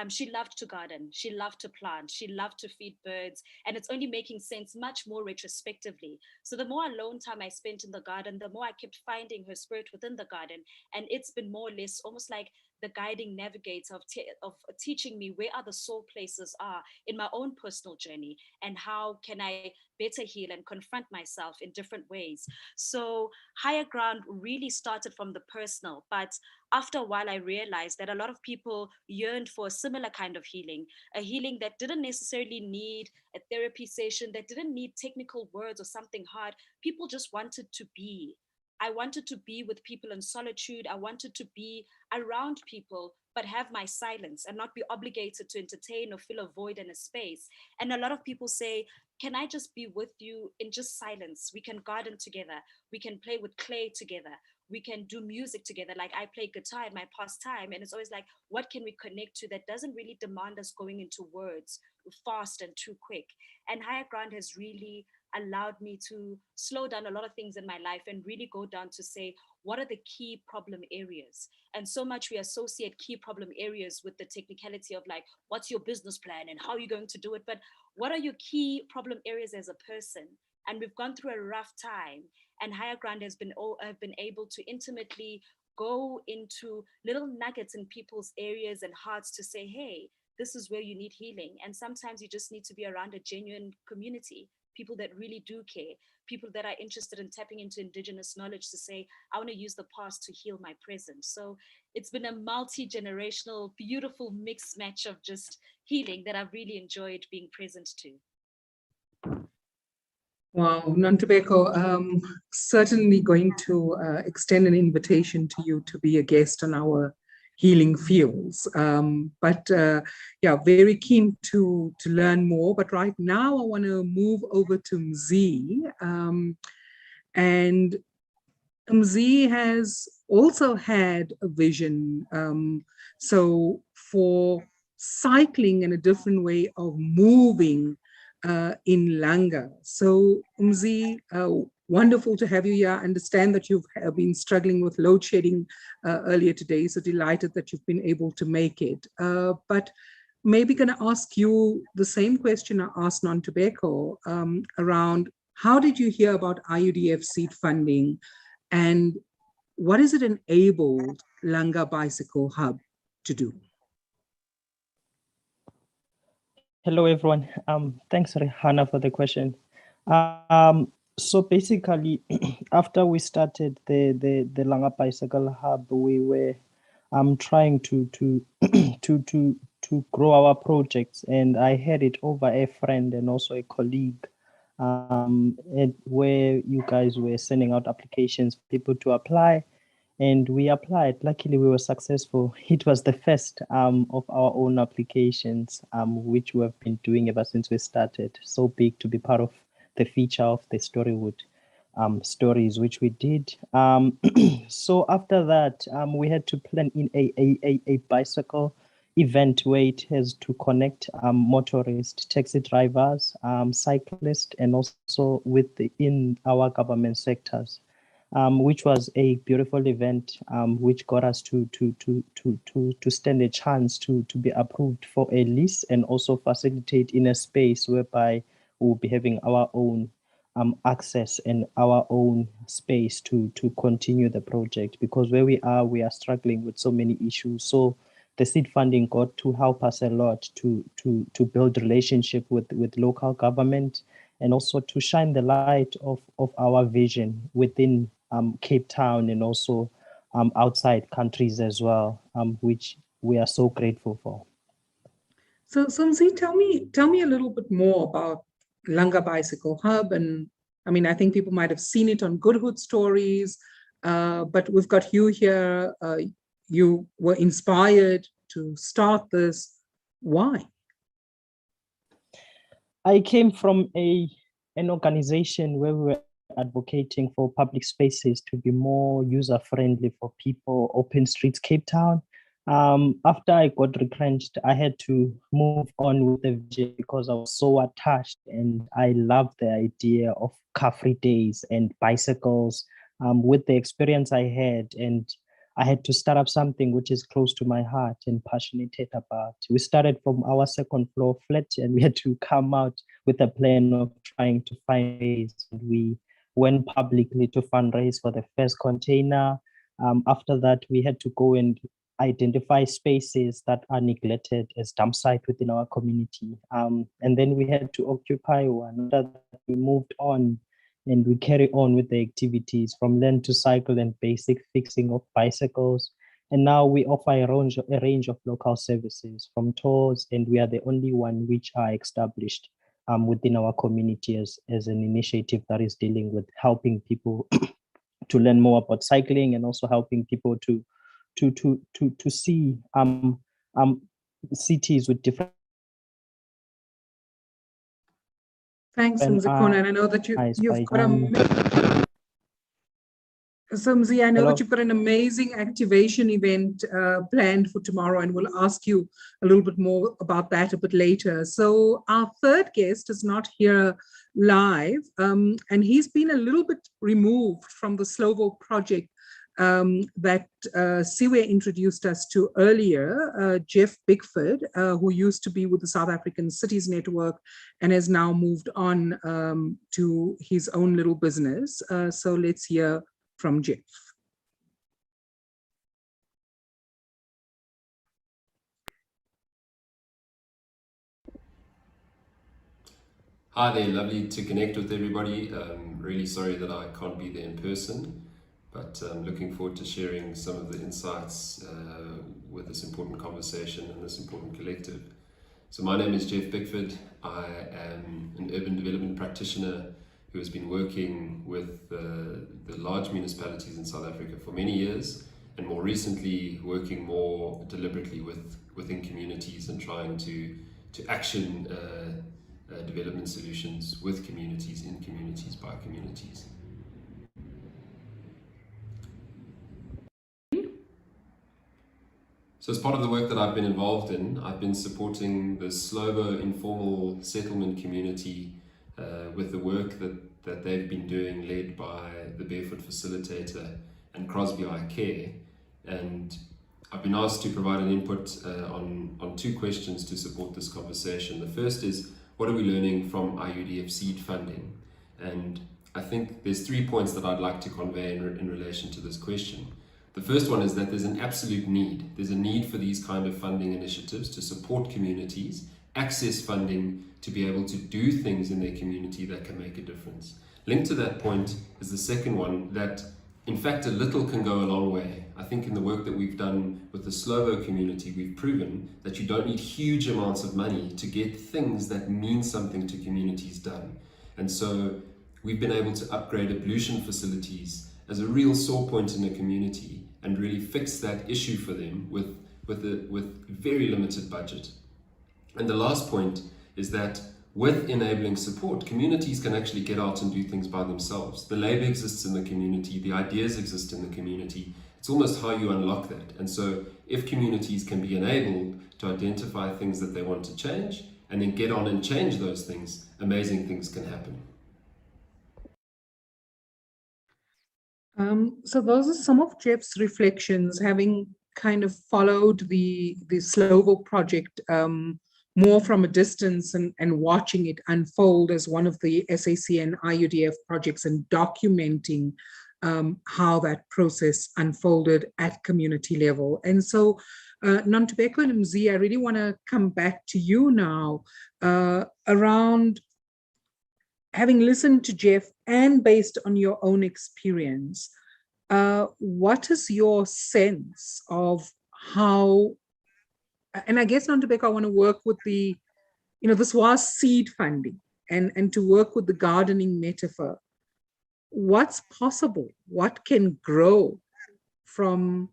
She loved to garden, she loved to plant, she loved to feed birds, and it's only making sense much more retrospectively. So the more alone time I spent in the garden, the more I kept finding her spirit within the garden. And it's been more or less almost like the guiding navigator of teaching me where other soul places are in my own personal journey, and how can I better heal and confront myself in different ways. So Higher Ground really started from the personal, but after a while I realized that a lot of people yearned for a similar kind of healing, a healing that didn't necessarily need a therapy session, that didn't need technical words or something hard. People just wanted to be. I wanted to be with people in solitude. I wanted to be around people, but have my silence and not be obligated to entertain or fill a void in a space. And a lot of people say, can I just be with you in just silence? We can garden together. We can play with clay together. we can do music together. Like I play guitar in my pastime, and it's always like, what can we connect to that doesn't really demand us going into words fast and too quick? And Higher Ground has really allowed me to slow down a lot of things in my life and really go down to say, what are the key problem areas? And so much we associate key problem areas with the technicality of like, what's your business plan and how are you going to do it? But what are your key problem areas as a person? And we've gone through a rough time, and Higher Ground has been able to intimately go into little nuggets in people's areas and hearts to say, hey, this is where you need healing. And sometimes you just need to be around a genuine community, people that really do care, people that are interested in tapping into indigenous knowledge to say, I want to use the past to heal my present. So it's been a multi-generational, beautiful mixed match of just healing that I've really enjoyed being present to. Wow, Nontobeko, certainly going to extend an invitation to you to be a guest on our Healing Fields. Yeah, very keen to learn more. But right now I want to move over to Mzi. And Mzi has also had a vision. So for cycling and a different way of moving in Langa. So Mzi, wonderful to have you here. I understand that you've been struggling with load shedding earlier today, so delighted that you've been able to make it. But maybe going to ask you the same question I asked Nontobeko around how did you hear about IUDF seed funding and what has it enabled Langa Bicycle Hub to do? Hello, everyone. Thanks, Rihanna, for the question. So basically, after we started the Langa Bicycle Hub, we were trying to grow our projects, and I had it over a friend and also a colleague, where you guys were sending out applications for people to apply. And we applied. Luckily, we were successful. It was the first of our own applications, which we have been doing ever since we started. So big to be part of the feature of the Storywood stories, which we did. So after that, we had to plan in a bicycle event where it has to connect motorists, taxi drivers, cyclists, and also within our government sectors. Which was a beautiful event, which got us to stand a chance to be approved for a lease and also facilitate in a space whereby we'll be having our own access and our own space to continue the project, because where we are struggling with so many issues. So the seed funding got to help us a lot to build relationship with local government and also to shine the light of our vision within Cape Town and also outside countries as well, which we are so grateful for. So Mzi, tell me a little bit more about Langa Bicycle Hub. And I mean, I think people might have seen it on Goodhood Stories, but we've got you here. You were inspired to start this. Why? I came from an organization where we were advocating for public spaces to be more user-friendly for people, Open Streets Cape Town. After I got retrenched, I had to move on with the vision because I was so attached and I loved the idea of car-free days and bicycles with the experience I had, and I had to start up something which is close to my heart and passionate about. We started from our second floor flat and we had to come out with a plan of trying to find ways. We went publicly to fundraise for the first container. After that, we had to go and identify spaces that are neglected as dump site within our community. And then we had to occupy one. After that, we moved on and we carry on with the activities from learn to cycle and basic fixing of bicycles. And now we offer a range of local services from tours, and we are the only one which are established within our community as an initiative that is dealing with helping people to learn more about cycling and also helping people to see cities with different. Thanks, Mzikhona. And I know that you've got a minute. So Mzi, I know Hello. that you've got an amazing activation event planned for tomorrow, and we'll ask you a little bit more about that a bit later. So our third guest is not here live, and he's been a little bit removed from the Slovo project that Cawe introduced us to earlier. Jeff Bickford, who used to be with the South African Cities Network and has now moved on to his own little business. So let's hear from Jeff. Hi there, lovely to connect with everybody. Really sorry that I can't be there in person, but I'm looking forward to sharing some of the insights with this important conversation and this important collective. So my name is Jeff Bickford. I am an urban development practitioner who has been working with the large municipalities in South Africa for many years, and more recently working more deliberately within communities and trying to action development solutions with communities, in communities, by communities. So as part of the work that I've been involved in, I've been supporting the Slovo informal settlement community with the work that they've been doing, led by the Barefoot Facilitator and Crosby Eye Care. And I've been asked to provide an input on two questions to support this conversation. The first is, what are we learning from IUDF seed funding? And I think there's 3 points that I'd like to convey in relation to this question. The first one is that there's an absolute need. There's a need for these kind of funding initiatives to support communities, access funding to be able to do things in their community that can make a difference. Linked to that point is the second one, that in fact a little can go a long way. I think in the work that we've done with the Slovo community, we've proven that you don't need huge amounts of money to get things that mean something to communities done. And so we've been able to upgrade ablution facilities as a real sore point in a community and really fix that issue for them with very limited budget. And the last point is that with enabling support, communities can actually get out and do things by themselves. The labor exists in the community, the ideas exist in the community. It's almost how you unlock that. And so if communities can be enabled to identify things that they want to change and then get on and change those things, amazing things can happen. So those are some of Jeff's reflections, having kind of followed the Slovo project more from a distance and watching it unfold as one of the SAC and IUDF projects, and documenting how that process unfolded at community level. And so Nontobeko and Mzi, I really want to come back to you now around, having listened to Jeff and based on your own experience, what is your sense of how, and I guess, Nontobeko, I want to work with the, this was seed funding, and to work with the gardening metaphor. What's possible? What can grow from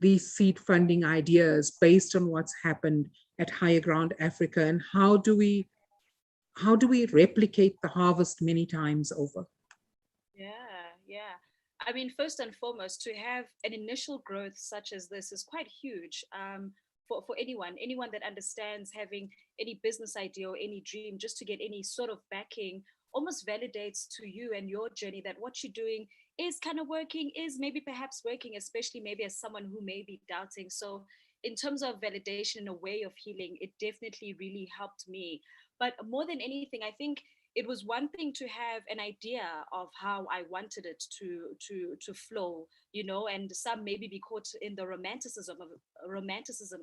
these seed funding ideas based on what's happened at Higher Ground Africa, and how do we replicate the harvest many times over? Yeah. I mean, first and foremost, to have an initial growth such as this is quite huge for anyone that understands having any business idea or any dream, just to get any sort of backing almost validates to you and your journey that what you're doing is kind of working, is maybe perhaps working, especially maybe as someone who may be doubting. So in terms of validation and a way of healing, it definitely really helped me. But more than anything, I think it was one thing to have an idea of how I wanted it to flow, and some maybe be caught in the romanticism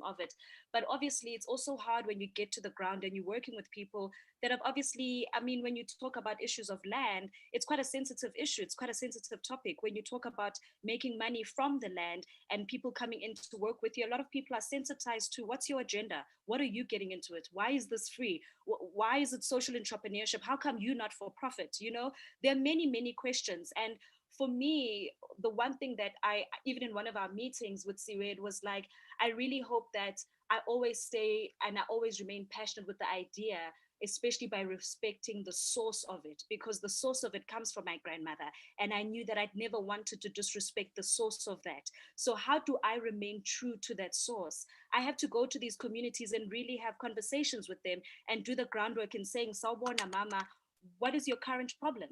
of it. But obviously, it's also hard when you get to the ground and you're working with people that have obviously, I mean, when you talk about issues of land, it's quite a sensitive issue. It's quite a sensitive topic. When you talk about making money from the land and people coming in to work with you, a lot of people are sensitized to what's your agenda? What are you getting into it? Why is this free? Why is it social entrepreneurship? How come you not for profit? There are many, many questions. And for me, the one thing that I, even in one of our meetings with Cawe, it was like, I really hope that I always stay and I always remain passionate with the idea especially by respecting the source of it, because the source of it comes from my grandmother. And I knew that I'd never wanted to disrespect the source of that. So how do I remain true to that source? I have to go to these communities and really have conversations with them and do the groundwork in saying, Sawubona mama, what is your current problem?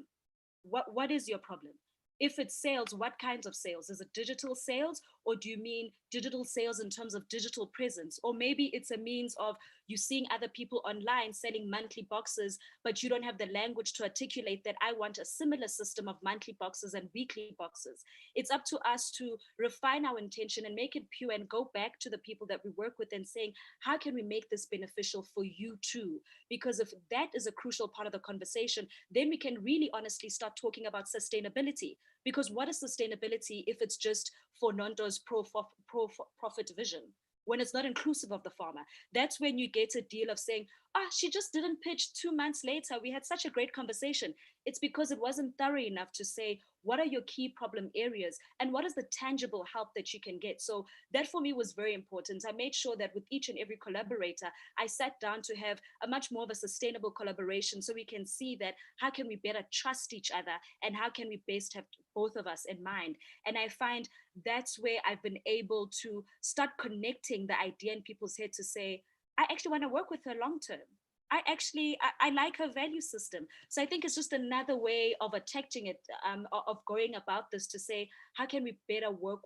What is your problem? If it's sales, what kinds of sales? Is it digital sales, or do you mean digital sales in terms of digital presence? Or maybe it's a means of you seeing other people online selling monthly boxes, but you don't have the language to articulate that I want a similar system of monthly boxes and weekly boxes. It's up to us to refine our intention and make it pure and go back to the people that we work with and saying, how can we make this beneficial for you too? Because if that is a crucial part of the conversation, then we can really honestly start talking about sustainability. Because what is sustainability if it's just for Nonto's profit vision, when it's not inclusive of the farmer? That's when you get a deal of saying, she just didn't pitch 2 months later. We had such a great conversation. It's because it wasn't thorough enough to say, what are your key problem areas and what is the tangible help that you can get? So that for me was very important. I made sure that with each and every collaborator, I sat down to have a much more of a sustainable collaboration so we can see that how can we better trust each other and how can we best have both of us in mind. And I find that's where I've been able to start connecting the idea in people's head to say, I actually want to work with her long term. I like her value system. So I think it's just another way of attaching it, of going about this to say, how can we better work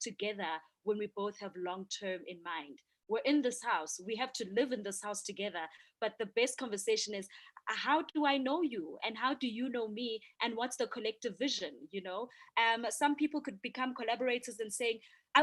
together when we both have long term in mind? We're in this house. We have to live in this house together. But the best conversation is, how do I know you? And how do you know me? And what's the collective vision? You know, some people could become collaborators and saying,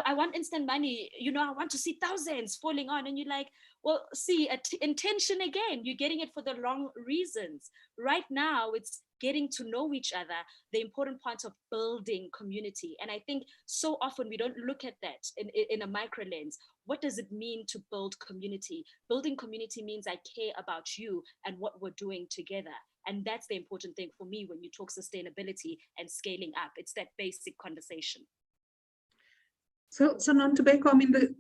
I want instant money. You know, I want to see thousands falling on. And you're like, well, see, intention again, you're getting it for the wrong reasons. Right now, it's getting to know each other, the important part of building community. And I think so often we don't look at that in a micro lens. What does it mean to build community? Building community means I care about you and what we're doing together. And that's the important thing for me when you talk sustainability and scaling up. It's that basic conversation. So Nontobeko, I mean,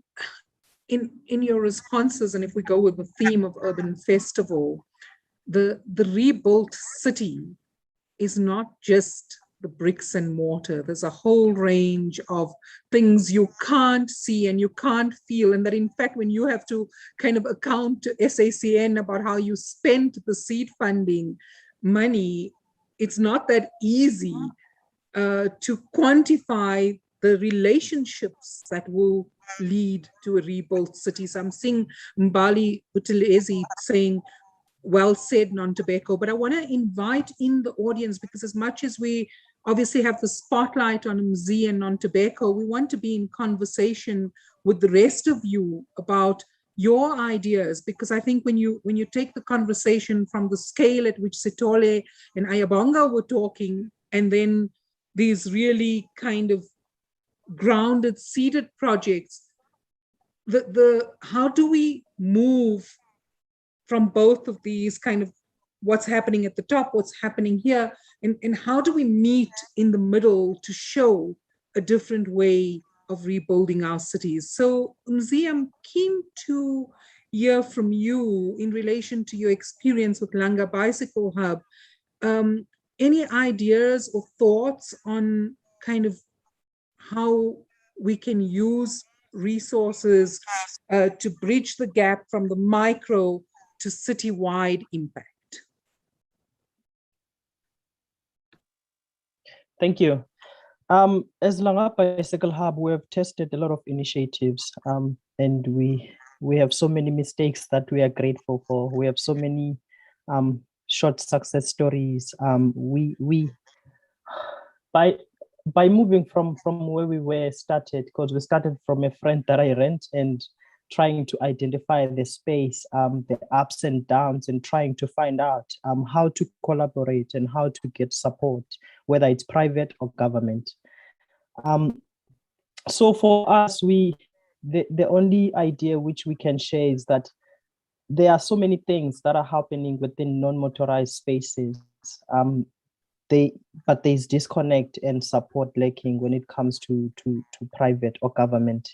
in your responses, and if we go with the theme of Urban Festival, the rebuilt city is not just the bricks and mortar. There's a whole range of things you can't see and you can't feel. And that in fact, when you have to kind of account to SACN about how you spent the seed funding money, it's not that easy to quantify the relationships that will lead to a rebuilt city. So I'm seeing Mbali Utilezi saying, well said, Nontobeko, but I want to invite in the audience, because as much as we obviously have the spotlight on Mzi and Nontobeko, we want to be in conversation with the rest of you about your ideas, because I think when you take the conversation from the scale at which Sithole and Ayabonga were talking, and then these really kind of grounded, seeded projects, how do we move from both of these, kind of what's happening at the top, what's happening here, and how do we meet in the middle to show a different way of rebuilding our cities? So Mzi, I'm keen to hear from you in relation to your experience with Langa Bicycle Hub. Any ideas or thoughts on kind of how we can use resources to bridge the gap from the micro to citywide impact? Thank you. As Langa Bicycle Hub, we have tested a lot of initiatives, and we have so many mistakes that we are grateful for. We have so many short success stories. By moving from where we were started, because we started from a friend that I rent, and trying to identify the space, the ups and downs, and trying to find out how to collaborate and how to get support, whether it's private or government. So for us, the only idea which we can share is that there are so many things that are happening within non-motorized spaces. But there's disconnect and support lacking when it comes to private or government.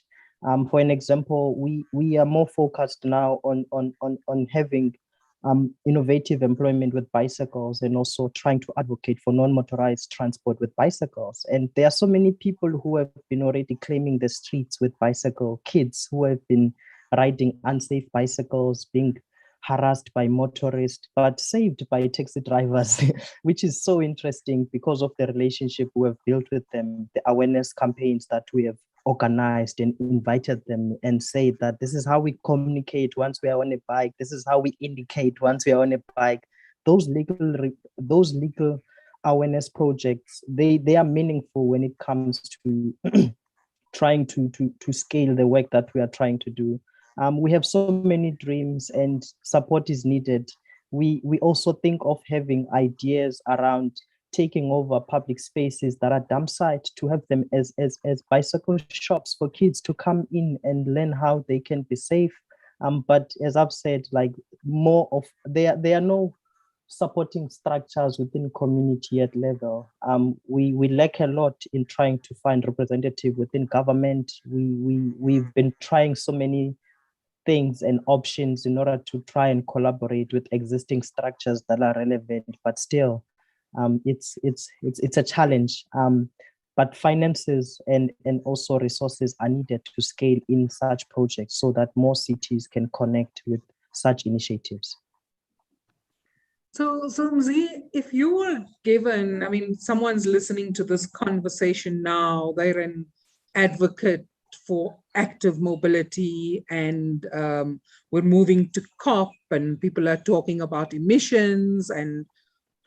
For an example, we are more focused now on having innovative employment with bicycles and also trying to advocate for non-motorized transport with bicycles. And there are so many people who have been already claiming the streets with bicycle, kids who have been riding unsafe bicycles, being harassed by motorists, but saved by taxi drivers, which is so interesting because of the relationship we have built with them, the awareness campaigns that we have organized and invited them and say that this is how we communicate once we are on a bike, this is how we indicate once we are on a bike. Those legal awareness projects, they are meaningful when it comes to trying to scale the work that we are trying to do. We have so many dreams and support is needed. We also think of having ideas around taking over public spaces that are dump site, to have them as bicycle shops for kids to come in and learn how they can be safe. But as I've said, like there are no supporting structures within community at level. We lack a lot in trying to find representative within government. We've been trying so many things and options in order to try and collaborate with existing structures that are relevant, but still it's a challenge. But finances and also resources are needed to scale in such projects so that more cities can connect with such initiatives. So Mzi, if you were given, I mean, someone's listening to this conversation now, they're an advocate for active mobility, and we're moving to COP, and people are talking about emissions and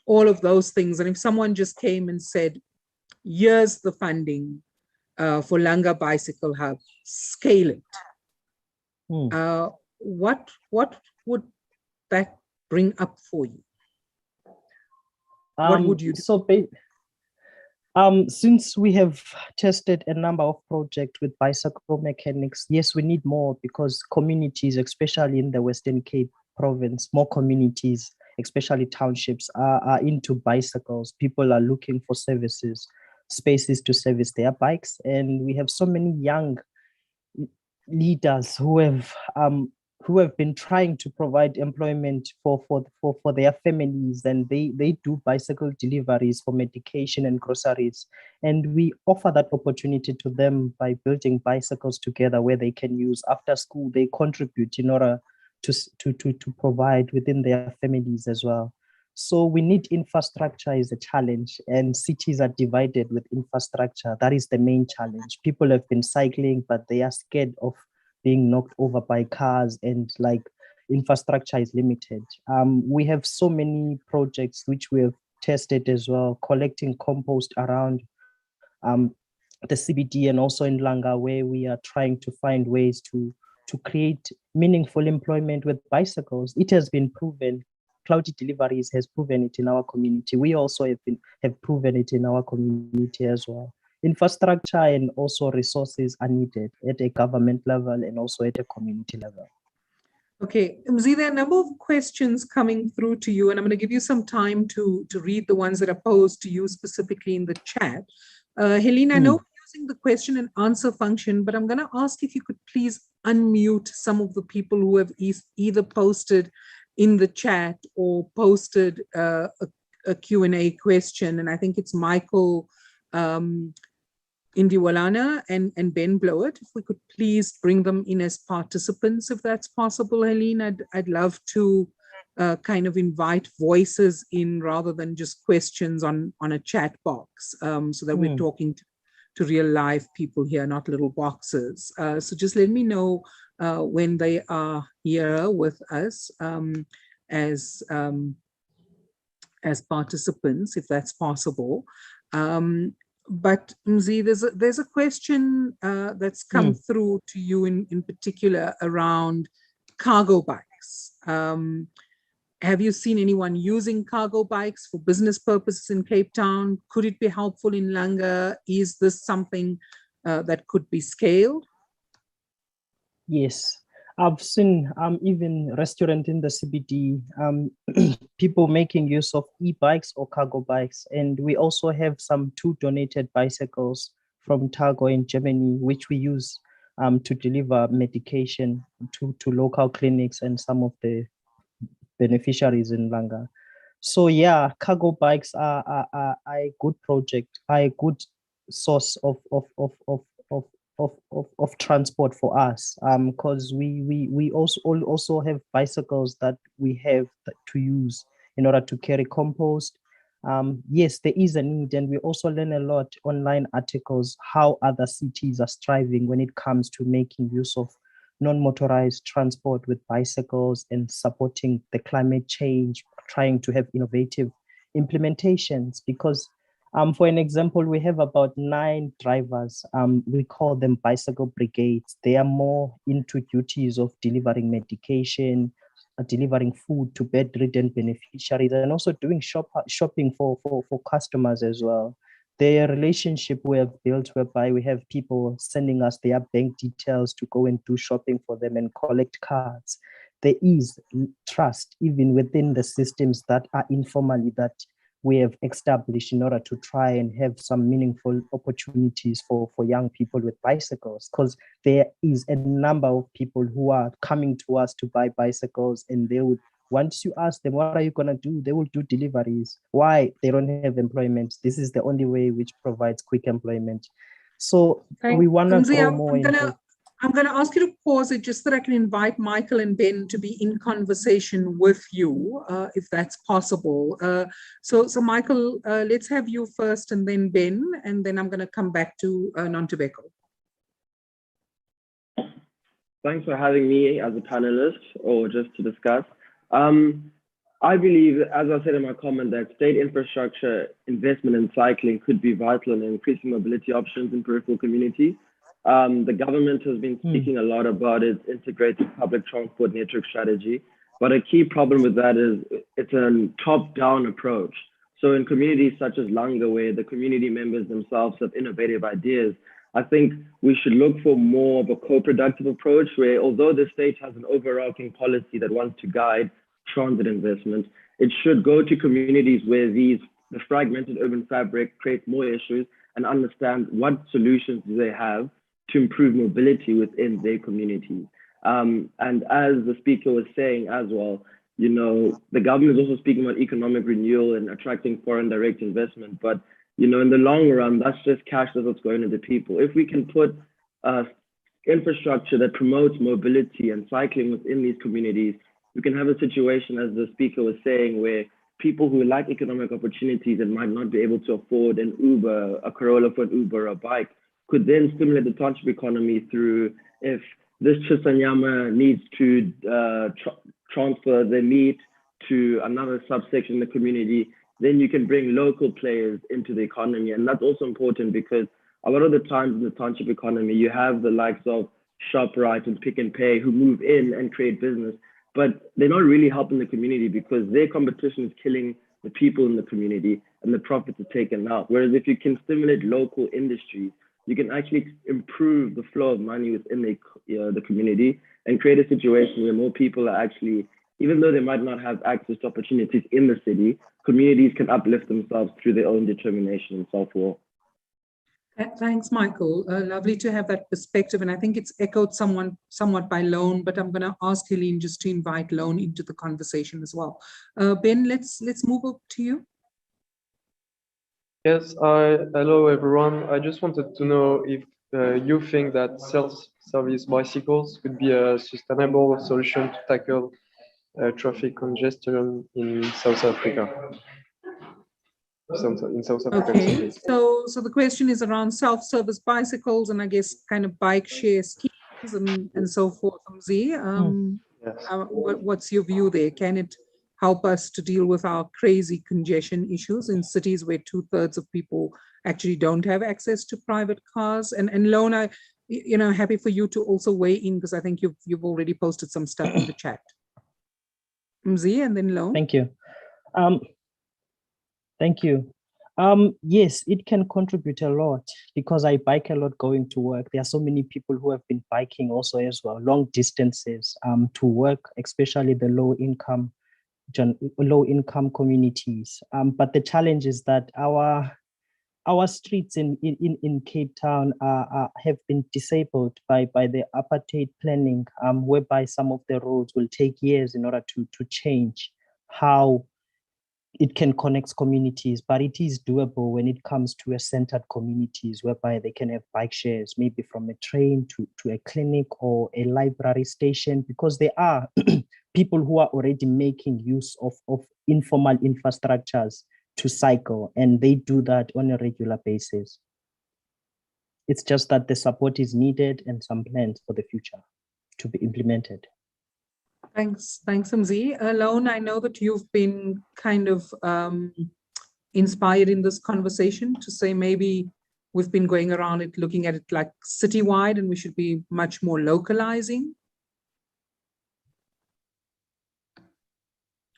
all of those things. And if someone just came and said, here's the funding for Langa Bicycle Hub, scale it. What would that bring up for you? What would you do? So since we have tested a number of projects with bicycle mechanics, yes, we need more, because communities, especially in the Western Cape province, more communities, especially townships, are into bicycles. People are looking for services, spaces to service their bikes. And we have so many young leaders who have been trying to provide employment for their families, and they do bicycle deliveries for medication and groceries. And we offer that opportunity to them by building bicycles together where they can use after school. They contribute in order to provide within their families as well. So we need infrastructure is a challenge, and cities are divided with infrastructure. That is the main challenge. People have been cycling, but they are scared of being knocked over by cars, and like infrastructure is limited. We have so many projects which we have tested as well, collecting compost around the CBD and also in Langa, where we are trying to find ways to create meaningful employment with bicycles. It has been proven. Cloudy Deliveries has proven it in our community. We also have proven it in our community as well. Infrastructure and also resources are needed at a government level and also at a community level. Okay, Mzi, there are a number of questions coming through to you, and I'm going to give you some time to read the ones that are posed to you specifically in the chat. Helena, I know we're using the question and answer function, but I'm going to ask if you could please unmute some of the people who have either posted in the chat or posted a Q&A question. And I think it's Michael Indiwalana and Ben Blowett. If we could please bring them in as participants, if that's possible, Helene. I'd love to kind of invite voices in rather than just questions on a chat box, so that we're talking to real live people here, not little boxes. So just let me know when they are here with us as participants, if that's possible. But Mzi, there's a question that's come through to you in particular around cargo bikes. Have you seen anyone using cargo bikes for business purposes in Cape Town? Could it be helpful in Langa? Is this something that could be scaled? Yes, I've seen even restaurant in the CBD, people making use of e-bikes or cargo bikes. And we also have some 2 donated bicycles from Targo in Germany, which we use to deliver medication to local clinics and some of the beneficiaries in Mbanga. So yeah, cargo bikes are a good project, are a good source of transport for us. Because we also have bicycles that we have to use in order to carry compost. Yes, there is a need, and we also learn a lot online articles how other cities are striving when it comes to making use of non-motorized transport with bicycles and supporting the climate change, trying to have innovative implementations. Because for an example, we have about 9 drivers. We call them bicycle brigades. They are more into duties of delivering medication, delivering food to bedridden beneficiaries, and also doing shopping for customers as well. The relationship we have built whereby we have people sending us their bank details to go and do shopping for them and collect cards. There is trust even within the systems that are informally that we have established in order to try and have some meaningful opportunities for young people with bicycles, because there is a number of people who are coming to us to buy bicycles, and they would, once you ask them, what are you going to do? They will do deliveries. Why? They don't have employment. This is the only way which provides quick employment. So we want to go more into... I'm going to ask you to pause it just so that I can invite Michael and Ben to be in conversation with you, if that's possible. So Michael, let's have you first and then Ben, and then I'm going to come back to Nontobeko. Thanks for having me as a panelist or just to discuss. I believe, as I said in my comment, that state infrastructure investment in cycling could be vital in increasing mobility options in peripheral communities. The government has been speaking a lot about its integrated public transport network strategy, but a key problem with that is it's a top-down approach. So in communities such as Langa, where the community members themselves have innovative ideas, I think we should look for more of a co-productive approach where, although the state has an overarching policy that wants to guide transit investment, it should go to communities where the fragmented urban fabric creates more issues and understand what solutions do they have to improve mobility within their communities. And as the speaker was saying as well, you know, the government is also speaking about economic renewal and attracting foreign direct investment. But, you know, in the long run, that's just cash that's going to the people. If we can put infrastructure that promotes mobility and cycling within these communities, we can have a situation, as the speaker was saying, where people who lack economic opportunities and might not be able to afford an Uber, a Corolla for an Uber or a bike, could then stimulate the township economy through, if this Chisanyama needs to transfer their meat to another subsection in the community, then you can bring local players into the economy. And that's also important because a lot of the times in the township economy, you have the likes of ShopRite and Pick and Pay who move in and create business, but they're not really helping the community because their competition is killing the people in the community and the profits are taken out. Whereas if you can stimulate local industries, you can actually improve the flow of money within the community and create a situation where more people are actually, even though they might not have access to opportunities in the city, communities can uplift themselves through their own determination and self-will. Thanks, Michael. Lovely to have that perspective. And I think it's echoed somewhat by Lone, but I'm going to ask Helene just to invite Lone into the conversation as well. Ben, let's move up to you. Yes, hello everyone. I just wanted to know if you think that self-service bicycles could be a sustainable solution to tackle traffic congestion in South Africa. Okay, so the question is around self-service bicycles and I guess kind of bike share schemes and so forth. Mzi, what's your view there? Can it help us to deal with our crazy congestion issues in cities where 2/3 of people actually don't have access to private cars? And Lona, you know, happy for you to also weigh in because I think you've already posted some stuff in the chat. Mzi and then Lona. Thank you. Thank you. Yes, it can contribute a lot because I bike a lot going to work. There are so many people who have been biking also as well, long distances to work, especially the low income communities. But the challenge is that our our streets in Cape Town have been disabled by the apartheid planning, whereby some of the roads will take years in order to change how it can connect communities, but it is doable when it comes to a centered communities whereby they can have bike shares, maybe from a train to a clinic or a library station, because there are people who are already making use of informal infrastructures to cycle, and they do that on a regular basis. It's just that the support is needed and some plans for the future to be implemented. Thanks, Mzi. Lone, I know that you've been kind of inspired in this conversation to say maybe we've been going around it, looking at it like citywide, and we should be much more localizing.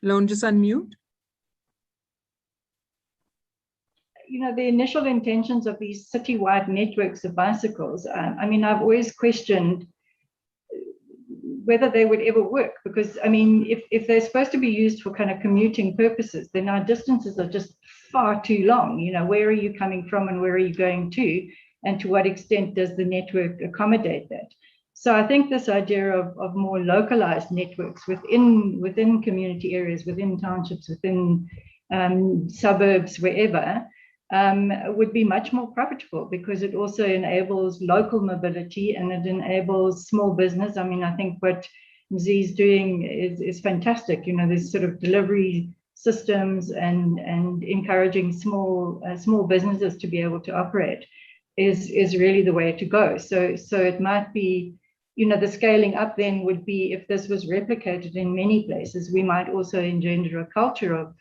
Lone, just unmute. You know, the initial intentions of these citywide networks of bicycles, I mean, I've always questioned whether they would ever work, because I mean, if they're supposed to be used for kind of commuting purposes, then our distances are just far too long. You know, where are you coming from and where are you going to, and to what extent does the network accommodate that? So I think this idea of more localized networks within community areas, within townships, within suburbs, wherever, would be much more profitable, because it also enables local mobility and it enables small business. I mean, I think what Mzi is doing is fantastic. You know, there's sort of delivery systems and encouraging small businesses to be able to operate is really the way to go. So it might be, you know, the scaling up then would be, if this was replicated in many places, we might also engender a culture of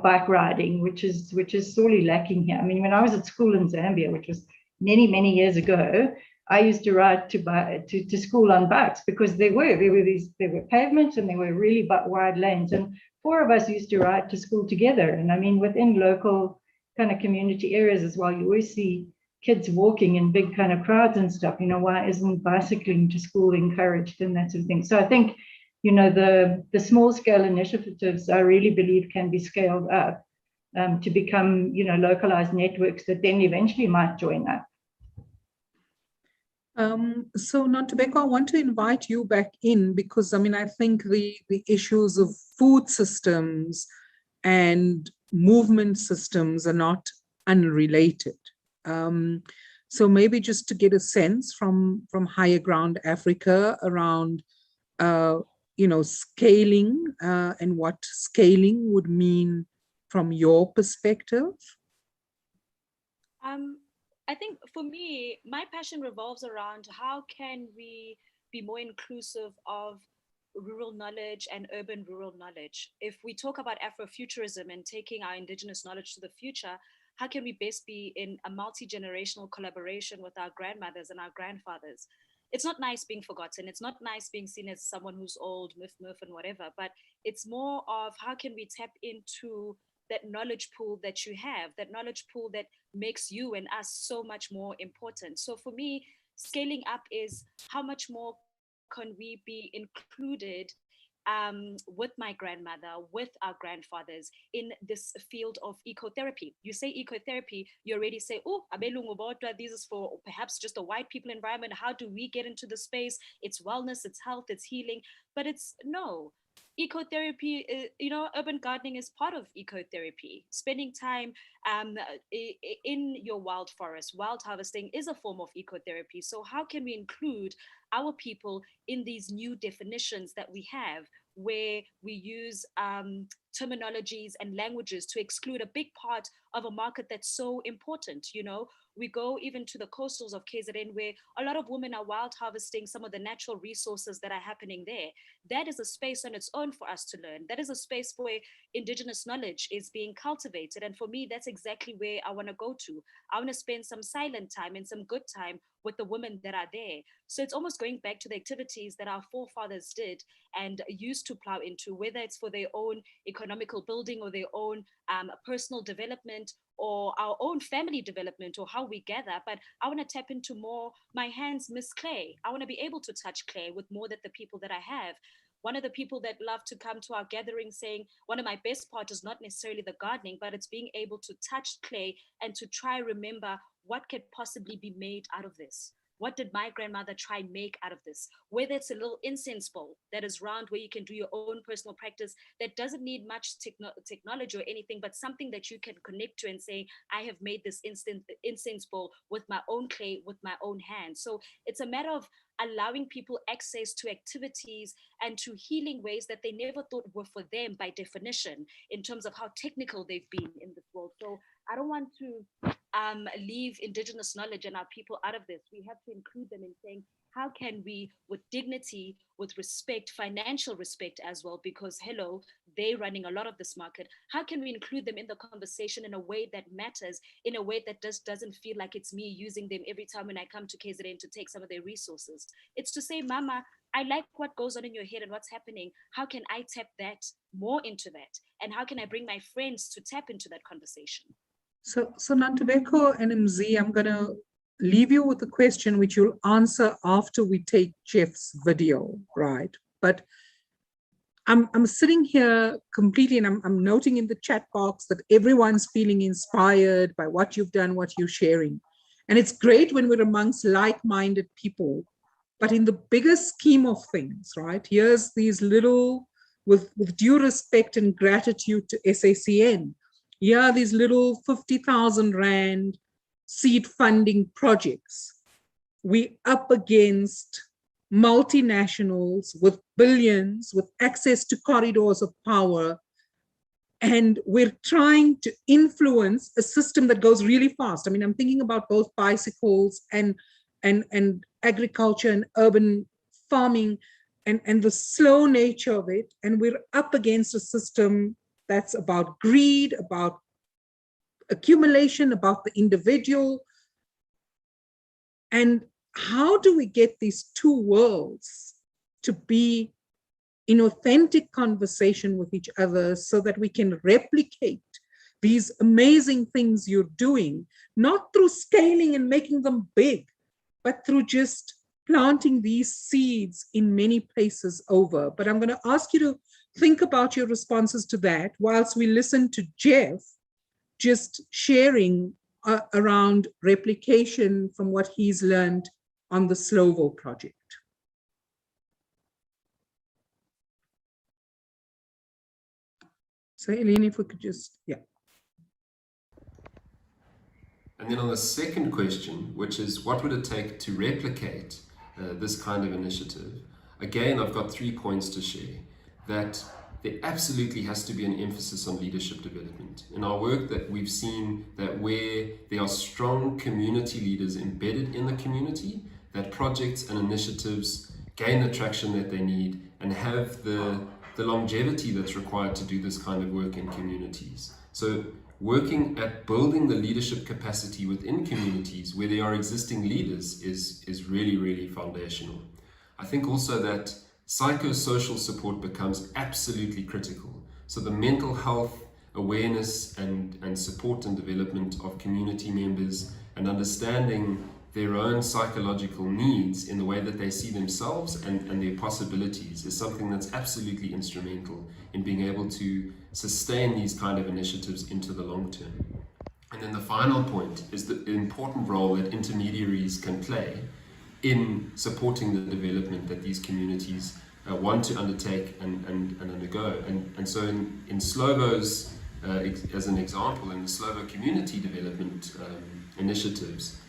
bike riding, which is sorely lacking here. I mean, when I was at school in Zambia, which was many years ago, I used to ride to school on bikes, because there were pavements and there were really wide lanes, and 4 of us used to ride to school together. And I mean, within local kind of community areas as well, you always see kids walking in big kind of crowds and stuff. You know, why isn't bicycling to school encouraged and that sort of thing? So I think, you know, the small scale initiatives, I really believe, can be scaled up to become, you know, localized networks that then eventually might join up. So Nontobeko, I want to invite you back in, because I mean, I think the issues of food systems and movement systems are not unrelated. So maybe just to get a sense from Higher Ground Africa around you know, scaling and what scaling would mean from your perspective? I think for me, my passion revolves around how can we be more inclusive of rural knowledge and urban rural knowledge. If we talk about Afrofuturism and taking our indigenous knowledge to the future, how can we best be in a multi-generational collaboration with our grandmothers and our grandfathers? It's not nice being forgotten. It's not nice being seen as someone who's old, myth, and whatever, but it's more of how can we tap into that knowledge pool that you have, that knowledge pool that makes you and us so much more important. So for me, scaling up is how much more can we be included with my grandmother, with our grandfathers in this field of ecotherapy. You say ecotherapy, you already say, oh, abelungu bodwa, this is for perhaps just a white people environment. How do we get into the space? It's wellness, it's health, it's healing. But it's no. Ecotherapy, you know, urban gardening is part of ecotherapy. Spending time in your wild forest, wild harvesting is a form of ecotherapy. So how can we include our people in these new definitions that we have, where we use terminologies and languages to exclude a big part of a market that's so important? You know, we go even to the coastals of KZN, where a lot of women are wild harvesting some of the natural resources that are happening there. That is a space on its own for us to learn. That is a space where indigenous knowledge is being cultivated. And for me, that's exactly where I want to go to. I want to spend some silent time and some good time with the women that are there. So it's almost going back to the activities that our forefathers did and used to plow into, whether it's for their own economical building or their own personal development or our own family development, or how we gather. But I want to tap into more, my hands miss clay. I want to be able to touch clay with more that the people that I have. one of the people that love to come to our gathering saying, one of my best parts is not necessarily the gardening, but it's being able to touch clay and to try remember what could possibly be made out of this. What did my grandmother try and make out of this? Whether it's a little incense bowl that is round where you can do your own personal practice that doesn't need much technology or anything, but something that you can connect to and say, I have made this incense bowl with my own clay, with my own hands. So it's a matter of allowing people access to activities and to healing ways that they never thought were for them by definition, in terms of how technical they've been in this world. So I don't want to leave indigenous knowledge and our people out of this. We have to include them in saying, how can we, with dignity, with respect, financial respect as well, because hello, they're running a lot of this market. How can we include them in the conversation in a way that matters, in a way that doesn't feel like it's me using them every time when I come to KZN to take some of their resources? It's to say, Mama, I like what goes on in your head and what's happening. How can I tap that more into that? And how can I bring my friends to tap into that conversation? So Nontobeko and Mzi, I'm going to leave you with a question which you'll answer after we take Jeff's video, right? But I'm sitting here completely, and I'm noting in the chat box that everyone's feeling inspired by what you've done, what you're sharing. And it's great when we're amongst like-minded people, but in the bigger scheme of things, right? Here's these little, with due respect and gratitude to SACN, here are these little 50,000 Rand seed funding projects. We up against multinationals with billions, with access to corridors of power. And we're trying to influence a system that goes really fast. I mean, I'm thinking about both bicycles and agriculture and urban farming and the slow nature of it. And we're up against a system that's about greed, about accumulation, about the individual. And how do we get these two worlds to be in authentic conversation with each other so that we can replicate these amazing things you're doing, not through scaling and making them big, but through just planting these seeds in many places over. But I'm going to ask you to think about your responses to that whilst we listen to Jeff just sharing around replication from what he's learned on the Slovo project. So Eileen, if we could just, yeah. And then on the second question, which is what would it take to replicate this kind of initiative? Again, I've got 3 points to share. That there absolutely has to be an emphasis on leadership development. In our work, that we've seen that where there are strong community leaders embedded in the community, that projects and initiatives gain the traction that they need and have the longevity that's required to do this kind of work in communities. So working at building the leadership capacity within communities where there are existing leaders is really, really foundational. I think also that psychosocial support becomes absolutely critical. So the mental health awareness and support and development of community members and understanding their own psychological needs in the way that they see themselves and their possibilities is something that's absolutely instrumental in being able to sustain these kind of initiatives into the long term. And then the final point is the important role that intermediaries can play in supporting the development that these communities want to undertake and undergo. And so in Slovo's, as an example, in the Slovo community development initiatives,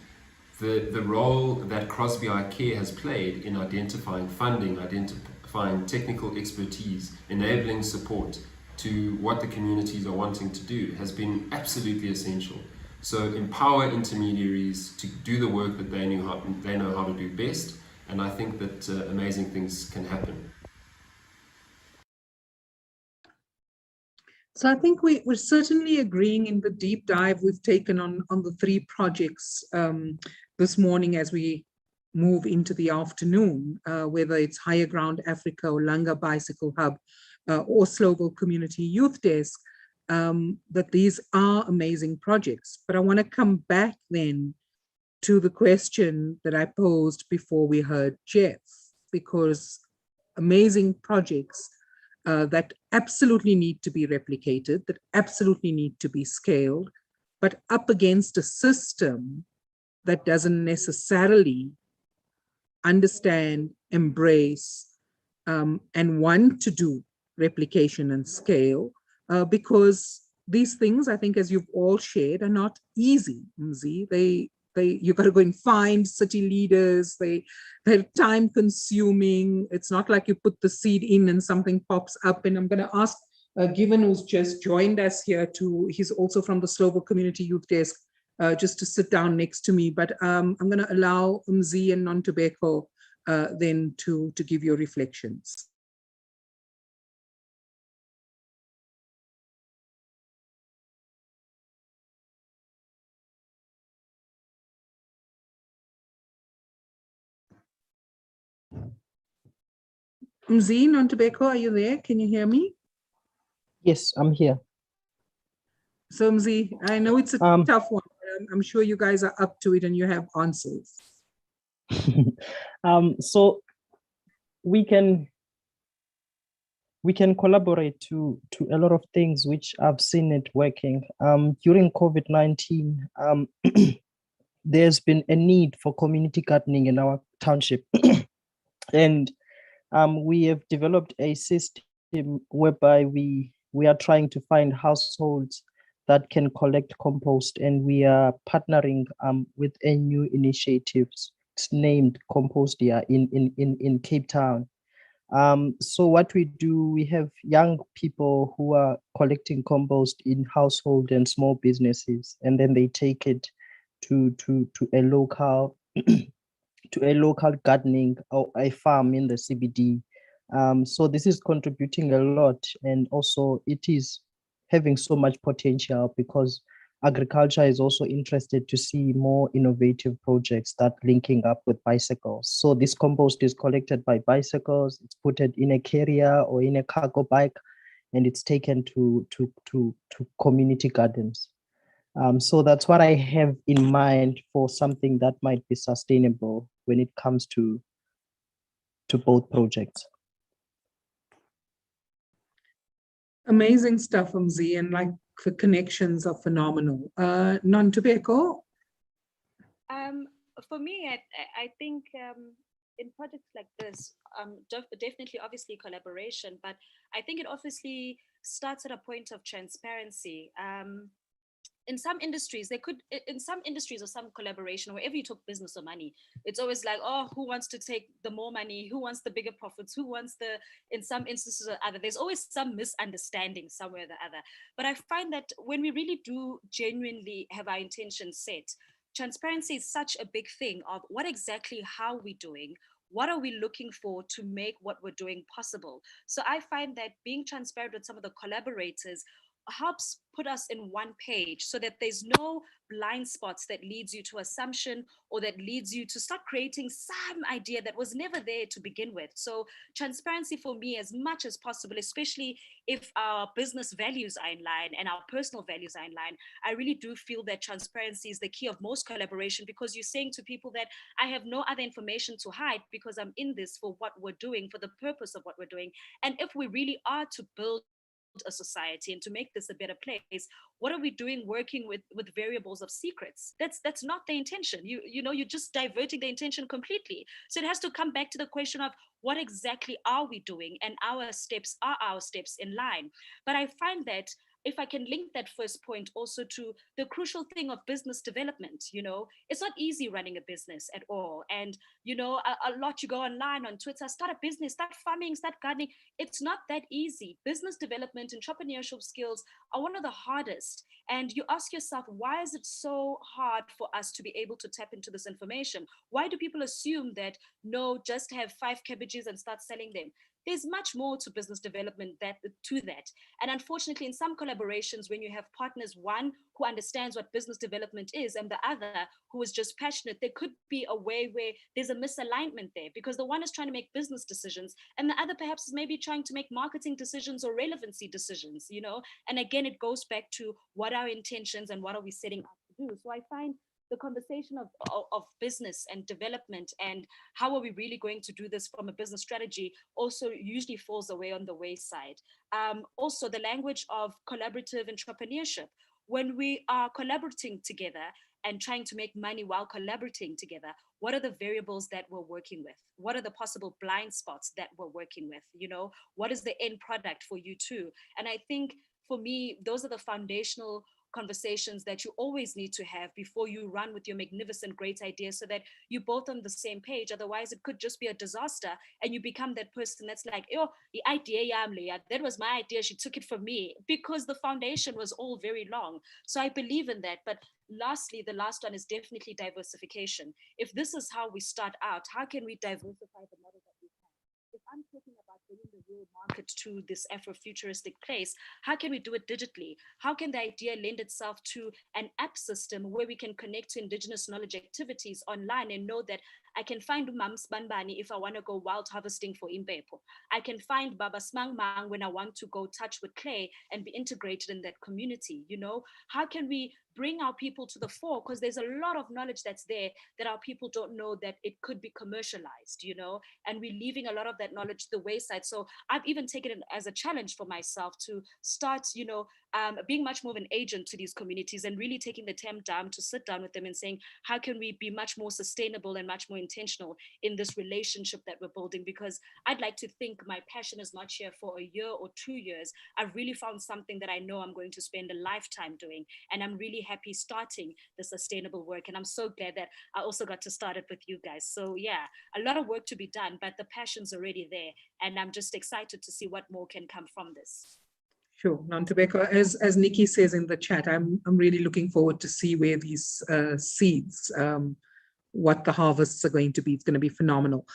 the role that Crosby Eye Care has played in identifying funding, identifying technical expertise, enabling support to what the communities are wanting to do has been absolutely essential. So empower intermediaries to do the work that they know how to do best, and I think that amazing things can happen. So I think we're certainly agreeing in the deep dive we've taken on the 3 projects this morning as we move into the afternoon, whether it's Higher Ground Africa or Langa Bicycle Hub or Slovo Community Youth Desk, that these are amazing projects. But I want to come back then to the question that I posed before we heard Jeff, because amazing projects that absolutely need to be replicated, that absolutely need to be scaled, but up against a system that doesn't necessarily understand, embrace, and want to do replication and scale, because these things, I think, as you've all shared, are not easy, Mzi. You got to go and find city leaders. They're time consuming. It's not like you put the seed in and something pops up. And I'm going to ask Given, who's just joined us here, he's also from the Slovo Community Youth Desk, just to sit down next to me. But I'm going to allow Mzi and Nontobeko then to give your reflections. Mzi, Nontobeko, are you there? Can you hear me? Yes, I'm here. So Mzi, I know it's a tough one, but I'm sure you guys are up to it and you have answers. So we can collaborate to a lot of things which I've seen it working. During COVID-19, there's been a need for community gardening in our township. And we have developed a system whereby we are trying to find households that can collect compost, and we are partnering with a new initiative. It's named Compostia in Cape Town. So what we do, we have young people who are collecting compost in household and small businesses, and then they take it to a local to a local gardening or a farm in the CBD. So this is contributing a lot, and also it is having so much potential because agriculture is also interested to see more innovative projects that linking up with bicycles. So this compost is collected by bicycles, it's put it in a carrier or in a cargo bike, and it's taken to community gardens. So that's what I have in mind for something that might be sustainable when it comes to both projects. Amazing stuff, Mzi, and like the connections are phenomenal. Nontobeko? For me, I think in projects like this, definitely, obviously, collaboration, but I think it obviously starts at a point of transparency. In some industries, or some collaboration, wherever you talk business or money, it's always like, oh, who wants to take the more money? Who wants the bigger profits? Who wants in some instances or other, there's always some misunderstanding somewhere or the other. But I find that when we really do genuinely have our intentions set, transparency is such a big thing of how are we doing? What are we looking for to make what we're doing possible? So I find that being transparent with some of the collaborators helps put us in one page so that there's no blind spots that leads you to assumption or that leads you to start creating some idea that was never there to begin with. So transparency for me, as much as possible, especially if our business values are in line and our personal values are in line, I really do feel that transparency is the key of most collaboration, because you're saying to people that I have no other information to hide because I'm in this for what we're doing, for the purpose of what we're doing. And if we really are to build a society and to make this a better place, what are we doing working with variables of secrets? That's not the intention. You're just diverting the intention completely. So it has to come back to the question of what exactly are we doing, and our steps in line. But I find that if I can link that first point also to the crucial thing of business development, it's not easy running a business at all. And, a lot, you go online on Twitter, start a business, start farming, start gardening. It's not that easy. Business development, entrepreneurship skills are one of the hardest. And you ask yourself, why is it so hard for us to be able to tap into this information? Why do people assume that, no, just have 5 cabbages and start selling them? There's much more to business development to that. And unfortunately, in some collaborations, when you have partners, one who understands what business development is and the other who is just passionate, there could be a way where there's a misalignment there, because the one is trying to make business decisions and the other perhaps is maybe trying to make marketing decisions or relevancy decisions, And again, it goes back to what are our intentions and what are we setting out to do. So I find the conversation of business and development and how are we really going to do this from a business strategy also usually falls away on the wayside. Also, the language of collaborative entrepreneurship. When we are collaborating together and trying to make money while collaborating together, what are the variables that we're working with? What are the possible blind spots that we're working with? You know, what is the end product for you too? And I think for me, those are the foundational conversations that you always need to have before you run with your magnificent great idea, so that you're both on the same page. Otherwise it could just be a disaster and you become that person that's like, oh, the idea, that was my idea, she took it from me, because the foundation was all very long. So I believe in that. But lastly, the last one is definitely diversification. If this is how we start out, how can we diversify the model that we have? If I'm talking about bringing the real market to this Afrofuturistic place, how can we do it digitally? How can the idea lend itself to an app system where we can connect to indigenous knowledge activities online and know that I can find Mams Banbani if I want to go wild harvesting for Impepo. I can find Baba Smang Mang when I want to go touch with clay and be integrated in that community. You know, how can we bring our people to the fore? Because there's a lot of knowledge that's there that our people don't know that it could be commercialized, you know, and we're leaving a lot of that knowledge to the wayside. So I've even taken it as a challenge for myself to start, you know, being much more of an agent to these communities and really taking the time down to sit down with them and saying, how can we be much more sustainable and much more intentional in this relationship that we're building? Because I'd like to think my passion is not here for a year or 2 years. I've really found something that I know I'm going to spend a lifetime doing. And I'm really happy starting the sustainable work. And I'm so glad that I also got to start it with you guys. So yeah, a lot of work to be done, but the passion's already there. And I'm just excited to see what more can come from this. Sure, Nontobeko, as Nikki says in the chat, I'm really looking forward to see where these seeds, what the harvests are going to be. It's going to be phenomenal.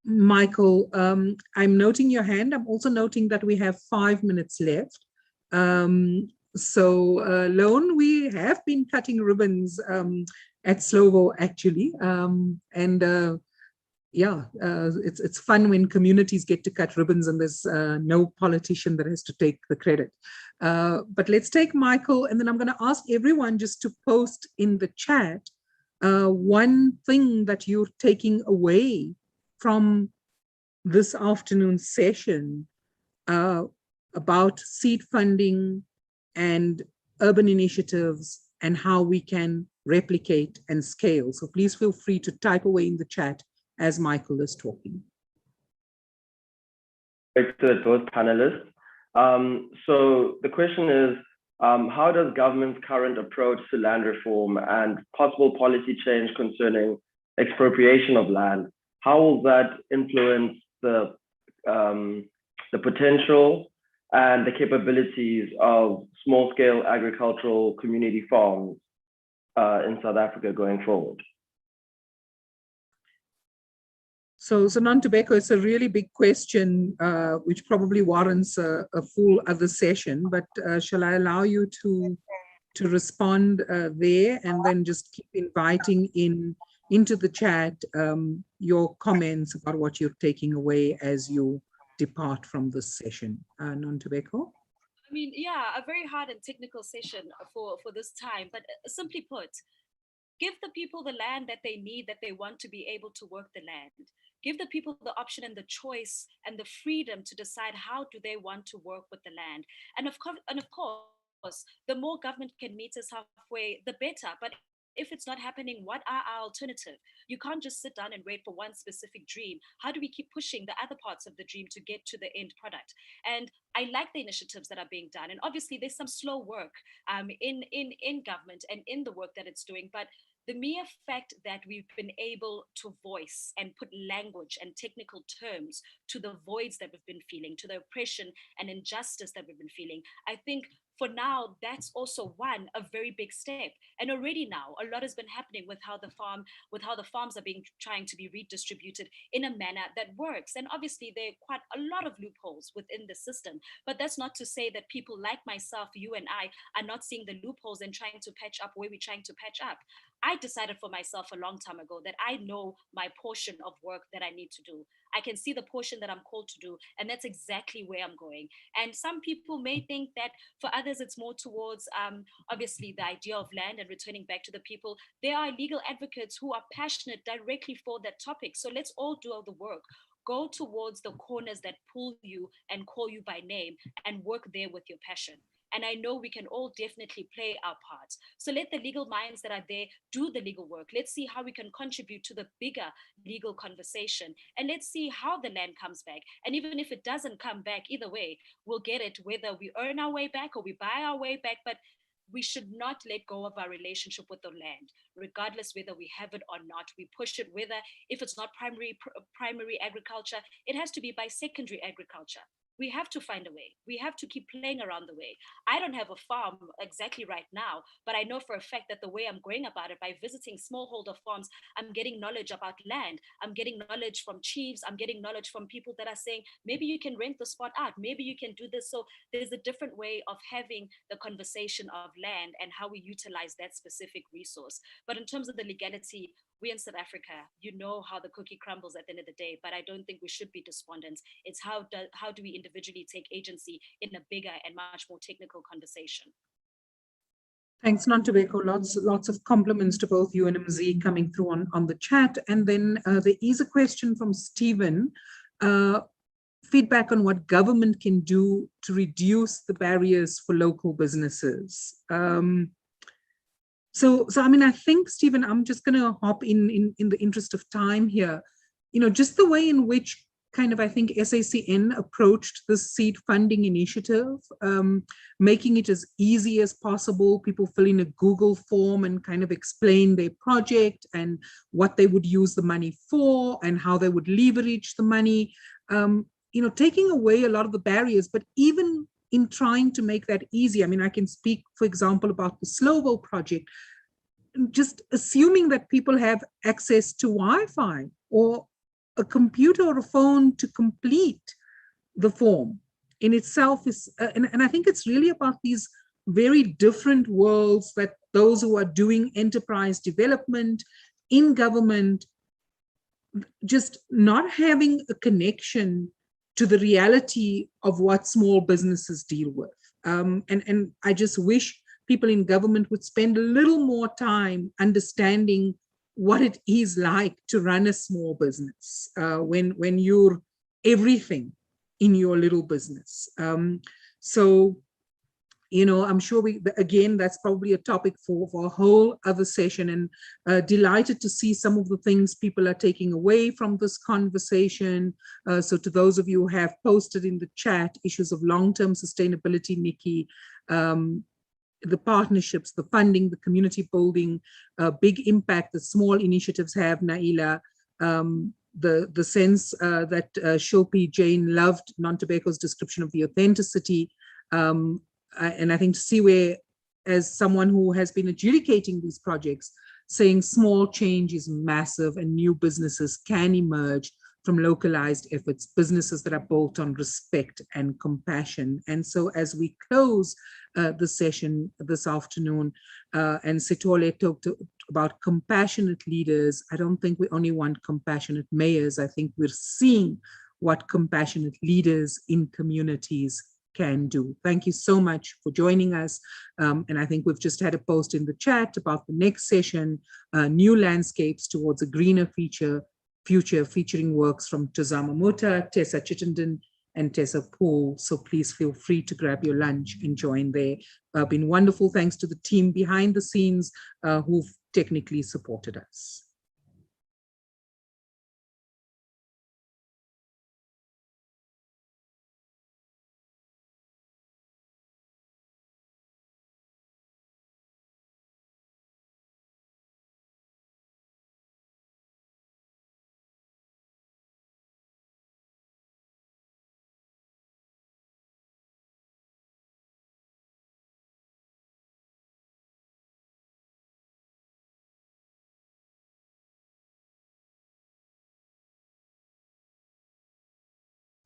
Michael, I'm noting your hand. I'm also noting that we have 5 minutes left. So Lone, we have been cutting ribbons at Slovo actually. Yeah, it's fun when communities get to cut ribbons and there's no politician that has to take the credit. But let's take Michael, and then I'm going to ask everyone just to post in the chat one thing that you're taking away from this afternoon's session about seed funding and urban initiatives and how we can replicate and scale. So please feel free to type away in the chat as Michael is talking. Thanks to both panelists. So the question is, how does government's current approach to land reform and possible policy change concerning expropriation of land, how will that influence the potential and the capabilities of small-scale agricultural community farms in South Africa going forward? So Nontobeko, it's a really big question, which probably warrants a full other session, but shall I allow you to respond there, and then just keep inviting into the chat your comments about what you're taking away as you depart from this session. Nontobeko? I mean, yeah, a very hard and technical session for this time, but simply put, give the people the land that they need, that they want to be able to work the land. Give the people the option and the choice and the freedom to decide how do they want to work with the land. And of course, the more government can meet us halfway, the better. But if it's not happening, what are our alternative? You can't just sit down and wait for one specific dream. How do we keep pushing the other parts of the dream to get to the end product? And I like the initiatives that are being done. And obviously there's some slow work in government and in the work that it's doing, but the mere fact that we've been able to voice and put language and technical terms to the voids that we've been feeling, to the oppression and injustice that we've been feeling, I think for now, that's also a very big step. And already now, a lot has been happening with how the farms are trying to be redistributed in a manner that works. And obviously, there are quite a lot of loopholes within the system. But that's not to say that people like myself, you and I, are not seeing the loopholes and trying to patch up where we're trying to patch up. I decided for myself a long time ago that I know my portion of work that I need to do. I can see the portion that I'm called to do, and that's exactly where I'm going. And some people may think that for others, it's more towards, obviously, the idea of land and returning back to the people. There are legal advocates who are passionate directly for that topic. So let's all do all the work. Go towards the corners that pull you and call you by name and work there with your passion. And I know we can all definitely play our parts. So let the legal minds that are there do the legal work. Let's see how we can contribute to the bigger legal conversation. And let's see how the land comes back. And even if it doesn't come back, either way, we'll get it, whether we earn our way back or we buy our way back. But we should not let go of our relationship with the land, regardless whether we have it or not. We push it, whether if it's not primary agriculture, it has to be by secondary agriculture. We have to find a way. We have to keep playing around the way. I don't have a farm exactly right now, but I know for a fact that the way I'm going about it, by visiting smallholder farms, I'm getting knowledge about land. I'm getting knowledge from chiefs. I'm getting knowledge from people that are saying, maybe you can rent the spot out. Maybe you can do this. So there's a different way of having the conversation of land and how we utilize that specific resource. But in terms of the legality, we in South Africa, you know how the cookie crumbles at the end of the day, but I don't think we should be despondent. It's how do we individually take agency in a bigger and much more technical conversation. Thanks, Nontobeko. Lots of compliments to both you and Mzi coming through on the chat. And then there is a question from Stephen, feedback on what government can do to reduce the barriers for local businesses. So I mean, I think, Stephen, I'm just going to hop in the interest of time here. You know, just the way in which kind of, I think, SACN approached the seed funding initiative, making it as easy as possible. People fill in a Google form and kind of explain their project and what they would use the money for and how they would leverage the money, you know, taking away a lot of the barriers. But even in trying to make that easy, I mean, I can speak, for example, about the Slovo project, just assuming that people have access to Wi-Fi or a computer or a phone to complete the form in itself is, and I think it's really about these very different worlds that those who are doing enterprise development in government, just not having a connection to the reality of what small businesses deal with. And I just wish people in government would spend a little more time understanding what it is like to run a small business when you're everything in your little business. So, you know, I'm sure again, that's probably a topic for a whole other session, and delighted to see some of the things people are taking away from this conversation. So to those of you who have posted in the chat issues of long-term sustainability, Nikki, the partnerships, the funding, the community building, big impact that small initiatives have, Naila, the sense that Shopi Jane loved Nontobeko's description of the authenticity. And I think to see where, as someone who has been adjudicating these projects, saying small change is massive and new businesses can emerge from localized efforts, businesses that are built on respect and compassion. And so as we close the session this afternoon, and Sithole talked about compassionate leaders, I don't think we only want compassionate mayors. I think we're seeing what compassionate leaders in communities can do. Thank you so much for joining us. And I think we've just had a post in the chat about the next session, New Landscapes Towards a Greener Future, featuring works from Tazama Muta, Tessa Chittenden, and Tessa Poole. So please feel free to grab your lunch and join there. Been wonderful. Thanks to the team behind the scenes who've technically supported us.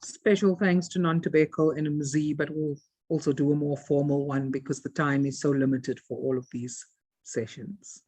Special thanks to Nontobeko and Mzi, but we'll also do a more formal one because the time is so limited for all of these sessions.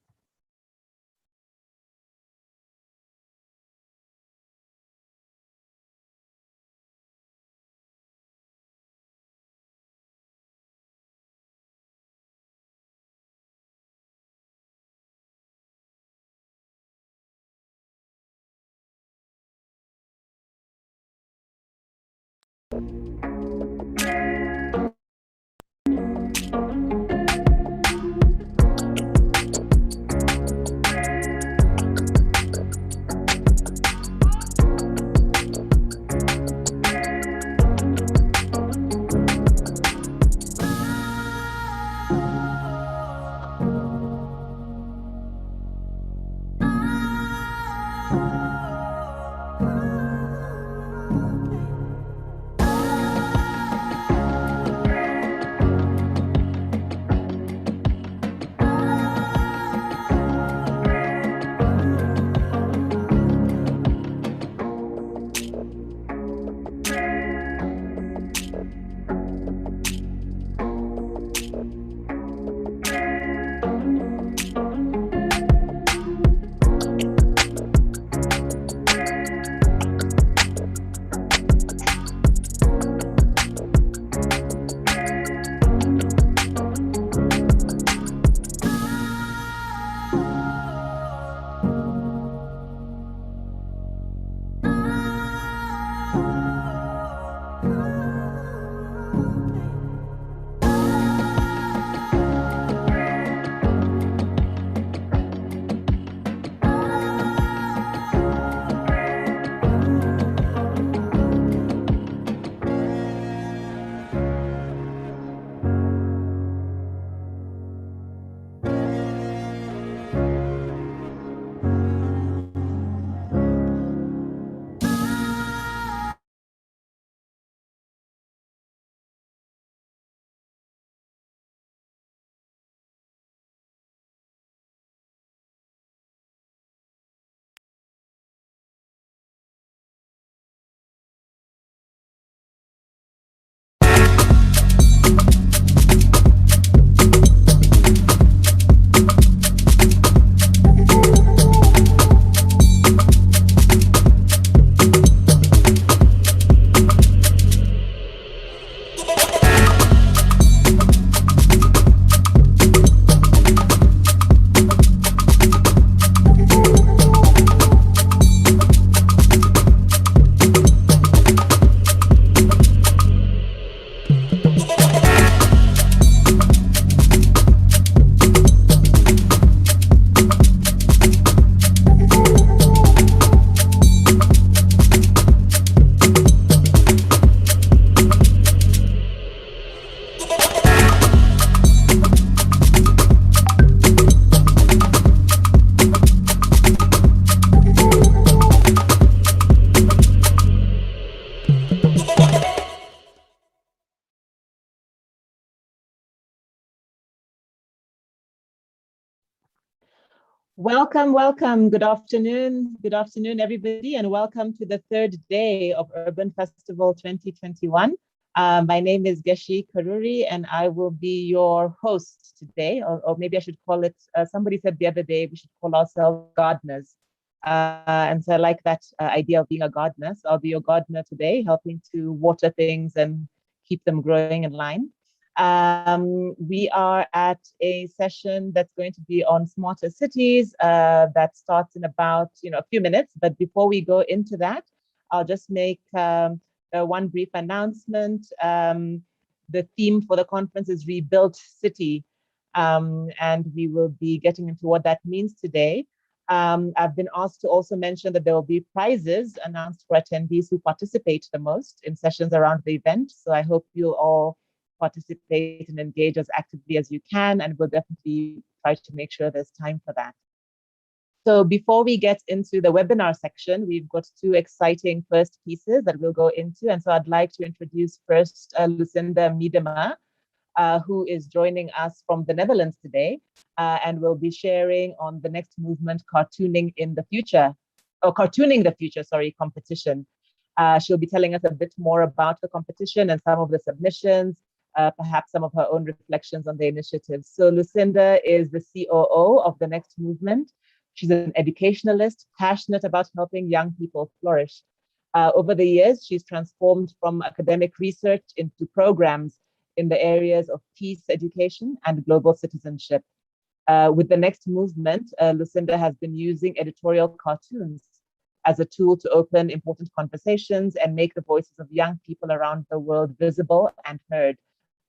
Welcome, welcome. Good afternoon, everybody, and welcome to the third day of Urban Festival 2021. My name is Geshi Karuri, and I will be your host today, or maybe I should call it, somebody said the other day, we should call ourselves gardeners. And so I like that idea of being a gardener. So I'll be your gardener today, helping to water things and keep them growing in line. We are at a session that's going to be on smarter cities that starts in about a few minutes. But before we go into that, I'll just make one brief announcement. The theme for the conference is Rebuilt City, and we will be getting into what that means today. I've been asked to also mention that there will be prizes announced for attendees who participate the most in sessions around the event. So I hope you'll all participate and engage as actively as you can, and we'll definitely try to make sure there's time for that. So before we get into the webinar section, we've got two exciting first pieces that we'll go into. And so I'd like to introduce first Lucinda Miedema, who is joining us from the Netherlands today, and will be sharing on the next movement, Cartooning the Future competition. She'll be telling us a bit more about the competition and some of the submissions, perhaps some of her own reflections on the initiatives. So Lucinda is the COO of the Next Movement. She's an educationalist, passionate about helping young people flourish. Over the years, she's transformed from academic research into programs in the areas of peace education and global citizenship. With the Next Movement, Lucinda has been using editorial cartoons as a tool to open important conversations and make the voices of young people around the world visible and heard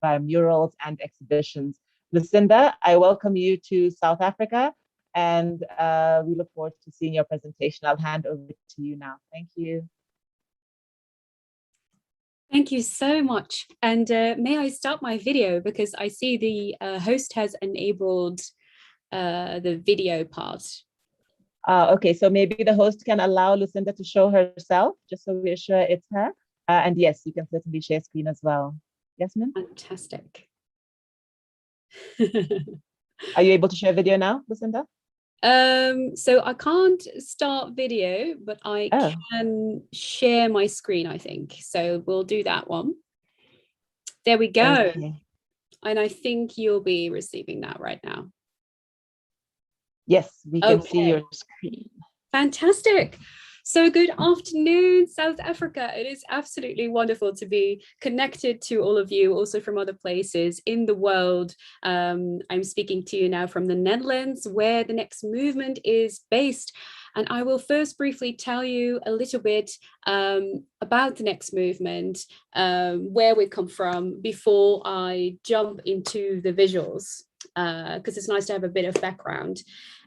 by murals and exhibitions. Lucinda, I welcome you to South Africa, and we look forward to seeing your presentation. I'll hand over to you now. Thank you. Thank you so much. And may I start my video, because I see the host has enabled the video part. Okay, so maybe the host can allow Lucinda to show herself, just so we're sure it's her. And yes, you can certainly share screen as well. Yes, ma'am? Fantastic. Are you able to share video now, Lucinda? So I can't start video, but I can share my screen, I think. So we'll do that one. There we go. Okay. And I think you'll be receiving that right now. Yes, we can see your screen. Fantastic. So good afternoon, South Africa. It is absolutely wonderful to be connected to all of you, also from other places in the world. I'm speaking to you now from the Netherlands, where the Next Movement is based. And I will first briefly tell you a little bit about the Next Movement, where we come from, before I jump into the visuals, because it's nice to have a bit of background.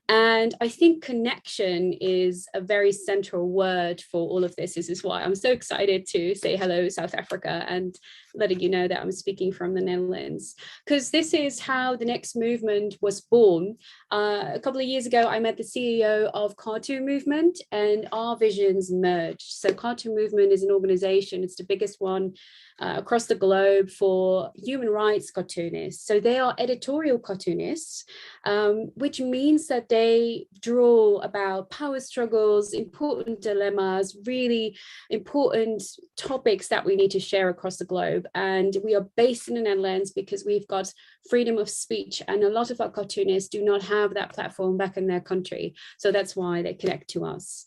And I think connection is a very central word for all of this. This is why I'm so excited to say hello, South Africa, and letting you know that I'm speaking from the Netherlands, because this is how the Next Movement was born. A couple of years ago, I met the CEO of Cartoon Movement, and our visions merged. So Cartoon Movement is an organization, it's the biggest one across the globe for human rights cartoonists. So they are editorial cartoonists, which means that they draw about power struggles, important dilemmas, really important topics that we need to share across the globe. And we are based in the Netherlands because we've got freedom of speech, and a lot of our cartoonists do not have that platform back in their country. So that's why they connect to us.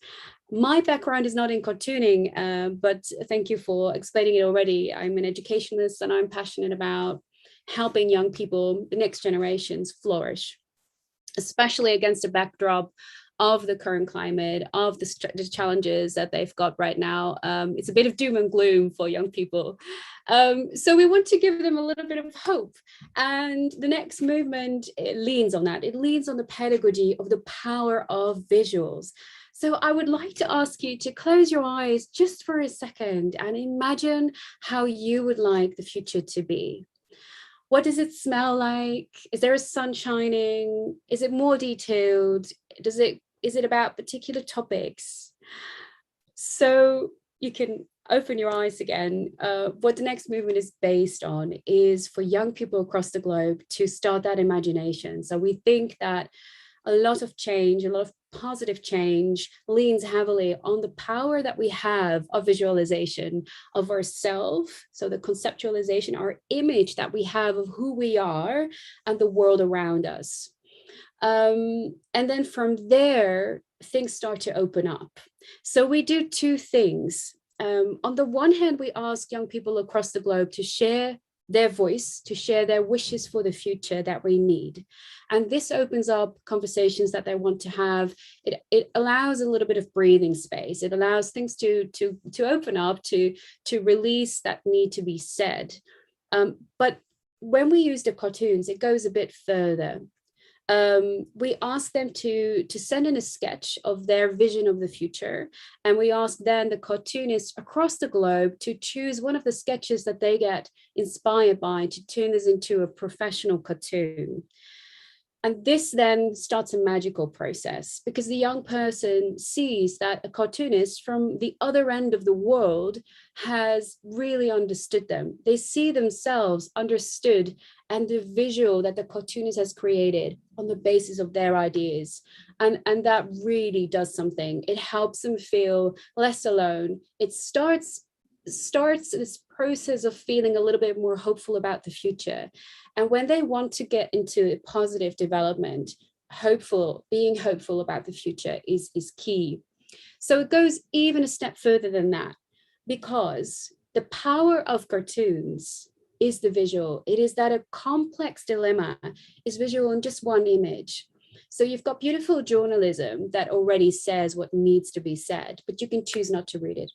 My background is not in cartooning, but thank you for explaining it already. I'm an educationalist, and I'm passionate about helping young people, the next generations, flourish, especially against a backdrop of the current climate, of the challenges that they've got right now. It's a bit of doom and gloom for young people. So we want to give them a little bit of hope. And the Next Movement, it leans on that. It leans on the pedagogy of the power of visuals. So I would like to ask you to close your eyes just for a second and imagine how you would like the future to be. What does it smell like? Is there a sun shining? Is it more detailed? Is it about particular topics? So you can open your eyes again. What the Next Movement is based on is for young people across the globe to start that imagination. So we think that a lot of change, a lot of positive change leans heavily on the power that we have of visualization of ourselves. So the conceptualization, our image that we have of who we are and the world around us. And then from there, things start to open up. So we do two things. On the one hand, we ask young people across the globe to share their voice, to share their wishes for the future that we need. And this opens up conversations that they want to have. It allows a little bit of breathing space. It allows things to open up, to release that need to be said. But when we use the cartoons, it goes a bit further. We ask them to send in a sketch of their vision of the future. And we ask then the cartoonists across the globe to choose one of the sketches that they get inspired by to turn this into a professional cartoon. And this then starts a magical process, because the young person sees that a cartoonist from the other end of the world has really understood them. They see themselves understood and the visual that the cartoonist has created on the basis of their ideas. And that really does something. It helps them feel less alone. It starts this process of feeling a little bit more hopeful about the future. And when they want to get into a positive development, being hopeful about the future is key. So it goes even a step further than that, because the power of cartoons is the visual. It is that a complex dilemma is visual in just one image. So you've got beautiful journalism that already says what needs to be said, but you can choose not to read it.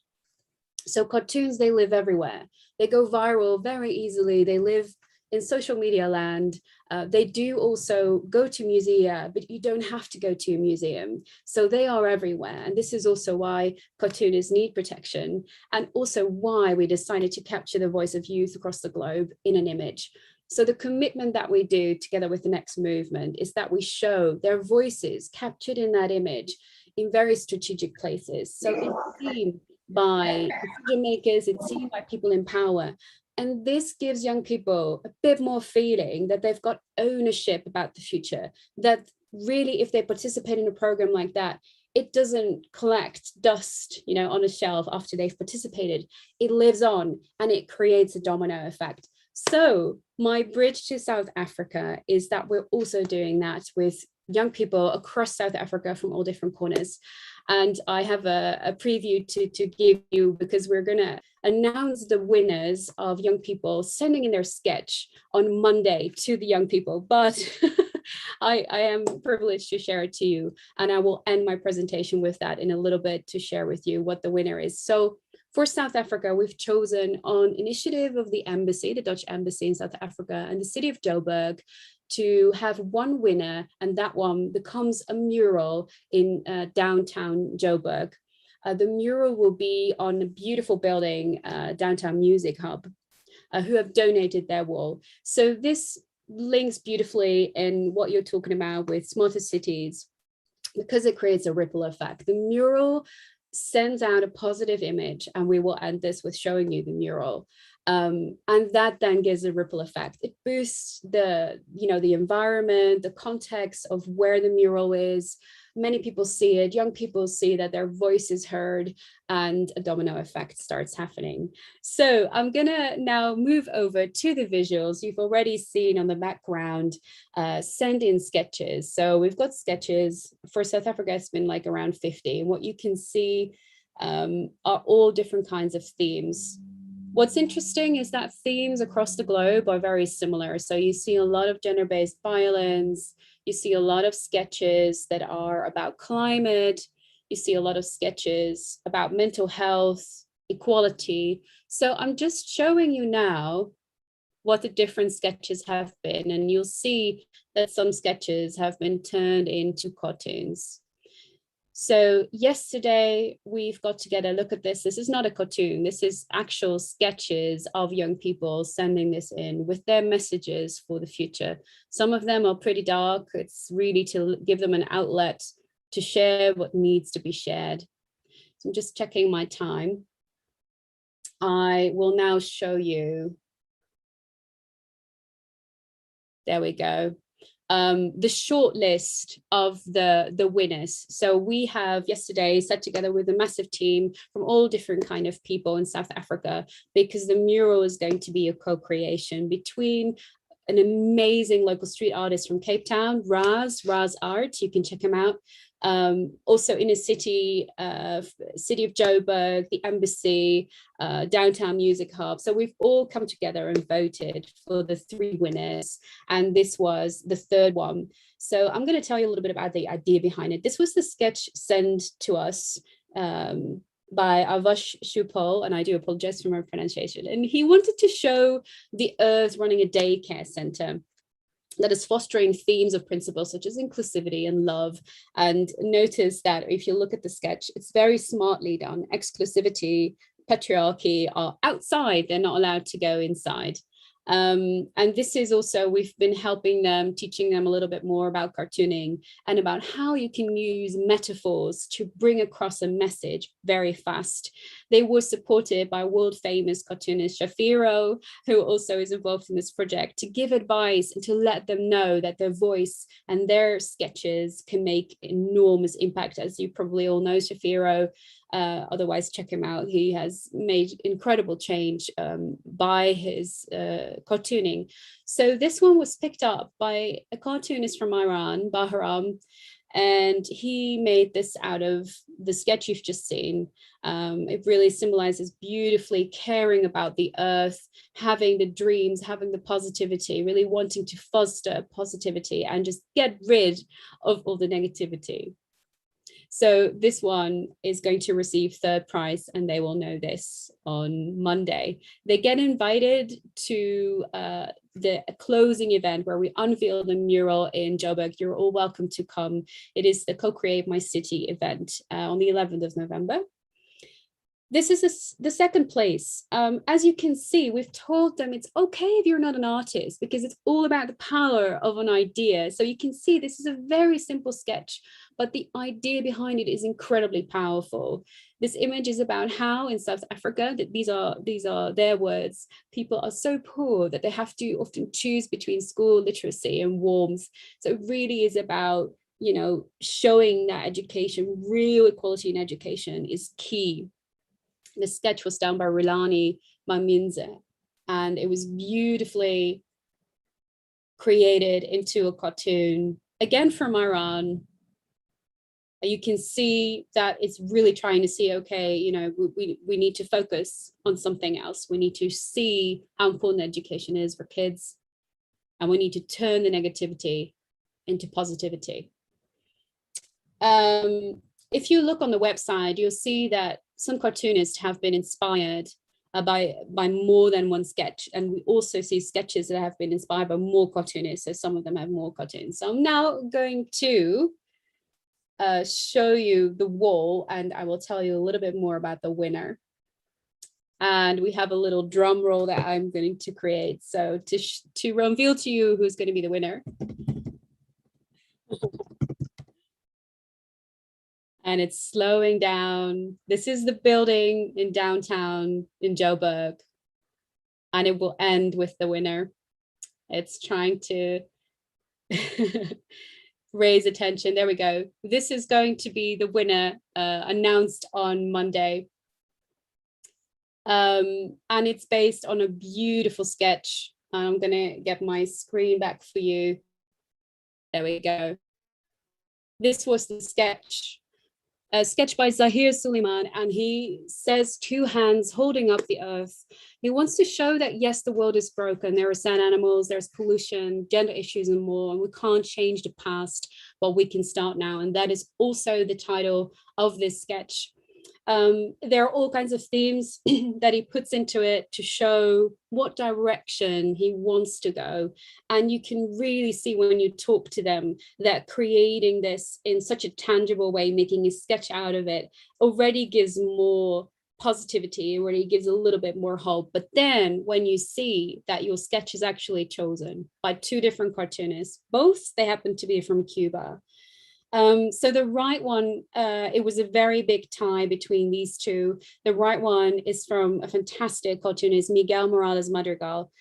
So cartoons, they live everywhere. They go viral very easily. They live in social media land. They do also go to musea, but you don't have to go to a museum. So they are everywhere. And this is also why cartoonists need protection, and also why we decided to capture the voice of youth across the globe in an image. So the commitment that we do together with the next movement is that we show their voices captured in that image in very strategic places. So it's seen by decision makers, it's seen by people in power. And this gives young people a bit more feeling that they've got ownership about the future, that really, if they participate in a program like that, it doesn't collect dust, on a shelf after they've participated. It lives on and it creates a domino effect. So my bridge to South Africa is that we're also doing that with young people across South Africa from all different corners. And I have a preview to give you, because we're going to announce the winners of young people sending in their sketch on Monday to the young people. But I am privileged to share it to you. And I will end my presentation with that in a little bit to share with you what the winner is. So for South Africa, we've chosen on initiative of the embassy, the Dutch embassy in South Africa, and the city of Joburg, to have one winner, and that one becomes a mural in downtown Joburg. The mural will be on a beautiful building, Downtown Music Hub, who have donated their wall. So this links beautifully in what you're talking about with smarter cities, because it creates a ripple effect. The mural sends out a positive image, and we will end this with showing you the mural. And that then gives a ripple effect. It boosts the environment, the context of where the mural is. Many people see it, young people see that their voice is heard, and a domino effect starts happening. So I'm gonna now move over to the visuals. You've already seen on the background, send in sketches. So we've got sketches for South Africa. It's been like around 50. And what you can see are all different kinds of themes. What's interesting is that themes across the globe are very similar. So you see a lot of gender-based violence, you see a lot of sketches that are about climate, you see a lot of sketches about mental health, equality. So I'm just showing you now what the different sketches have been, and you'll see that some sketches have been turned into cartoons. So yesterday we've got to get a look at this. This is not a cartoon. This is actual sketches of young people sending this in with their messages for the future. Some of them are pretty dark. It's really to give them an outlet to share what needs to be shared. So I'm just checking my time. I will now show you. There we go. the short list of the winners. So we have yesterday sat together with a massive team from all different kind of people in South Africa, because the mural is going to be a co-creation between an amazing local street artist from Cape Town, Raz Art. You can check him out. Also in a city of Joburg, the Embassy, Downtown Music Hub. So we've all come together and voted for the 3 winners, and this was the 3rd one. So I'm going to tell you a little bit about the idea behind it. This was the sketch sent to us by Avash Shupal, and I do apologize for my pronunciation. And he wanted to show the Earth running a daycare center that is fostering themes of principles such as inclusivity and love. And notice that if you look at the sketch, it's very smartly done. Exclusivity, patriarchy are outside, they're not allowed to go inside. And this is also, we've been helping them, teaching them a little bit more about cartooning and about how you can use metaphors to bring across a message very fast. They were supported by world famous cartoonist Shafiro, who also is involved in this project, to give advice and to let them know that their voice and their sketches can make enormous impact. As you probably all know, Shafiro, otherwise check him out. He has made incredible change by his cartooning. So this one was picked up by a cartoonist from Iran, Bahram, and he made this out of the sketch you've just seen. It really symbolizes beautifully caring about the earth, having the dreams, having the positivity, really wanting to foster positivity and just get rid of all the negativity. So this one is going to receive 3rd prize, and they will know this on Monday. They get invited to the closing event where we unveil the mural in Joburg. You're all welcome to come. It is the Co-Create My City event on the 11th of November. This is the 2nd place. As you can see, we've told them it's okay if you're not an artist, because it's all about the power of an idea. So you can see this is a very simple sketch, but the idea behind it is incredibly powerful. This image is about how in South Africa, that these are their words, people are so poor that they have to often choose between school literacy and warmth. So it really is about, you know, showing that education, real equality in education is key. The sketch was done by Rilani Maminze, and it was beautifully created into a cartoon, again from Iran. You can see that it's really trying to see, okay, you know, we need to focus on something else. We need to see how important education is for kids, and we need to turn the negativity into positivity. If you look on the website, you'll see that some cartoonists have been inspired by more than one sketch. And we also see sketches that have been inspired by more cartoonists. So some of them have more cartoons. So I'm now going to show you the wall, and I will tell you a little bit more about the winner. And we have a little drum roll that I'm going to create. So to reveal to you who's going to be the winner. And it's slowing down. This is the building in downtown in Joburg, and it will end with the winner. It's trying to raise attention. There we go. This is going to be the winner announced on Monday. And it's based on a beautiful sketch. I'm gonna get my screen back for you. There we go. This was the sketch. A sketch by Zahir Suleiman, and he says 2 hands holding up the earth. He wants to show that, yes, the world is broken. There are sand animals, there's pollution, gender issues and more, and we can't change the past, but we can start now. And that is also the title of this sketch. There are all kinds of themes that he puts into it to show what direction he wants to go. And you can really see when you talk to them that creating this in such a tangible way, making a sketch out of it, already gives more positivity, already gives a little bit more hope. But then when you see that your sketch is actually chosen by 2 different cartoonists, both they happen to be from Cuba. So the right one, it was a very big tie between these 2. The right one is from a fantastic cartoonist, Miguel Morales Madrigal.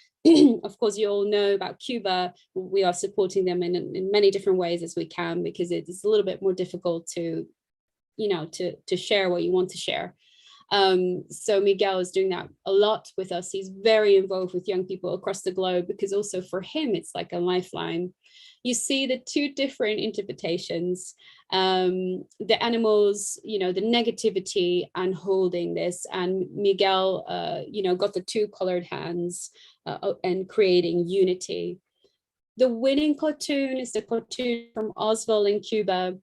Of course, you all know about Cuba. We are supporting them in many different ways as we can, because it's a little bit more difficult to, to share what you want to share. So Miguel is doing that a lot with us. He's very involved with young people across the globe, because also for him, it's like a lifeline. You see the two different interpretations, the animals, the negativity and holding this, and Miguel, got the two colored hands and creating unity. The winning cartoon is the cartoon from Oswald in Cuba,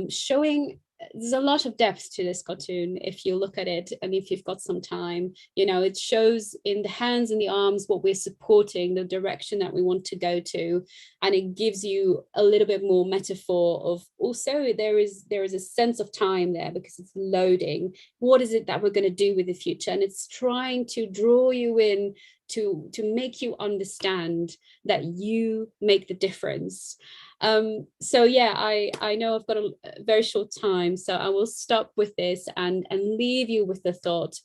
showing there's a lot of depth to this cartoon if you look at it, and if you've got some time. It shows in the hands and the arms what we're supporting, the direction that we want to go to, and it gives you a little bit more metaphor of also there is a sense of time there, because it's loading. What is it that we're going to do with the future? And it's trying to draw you in to make you understand that you make the difference. So yeah, I know I've got a very short time, so I will stop with this and leave you with the thought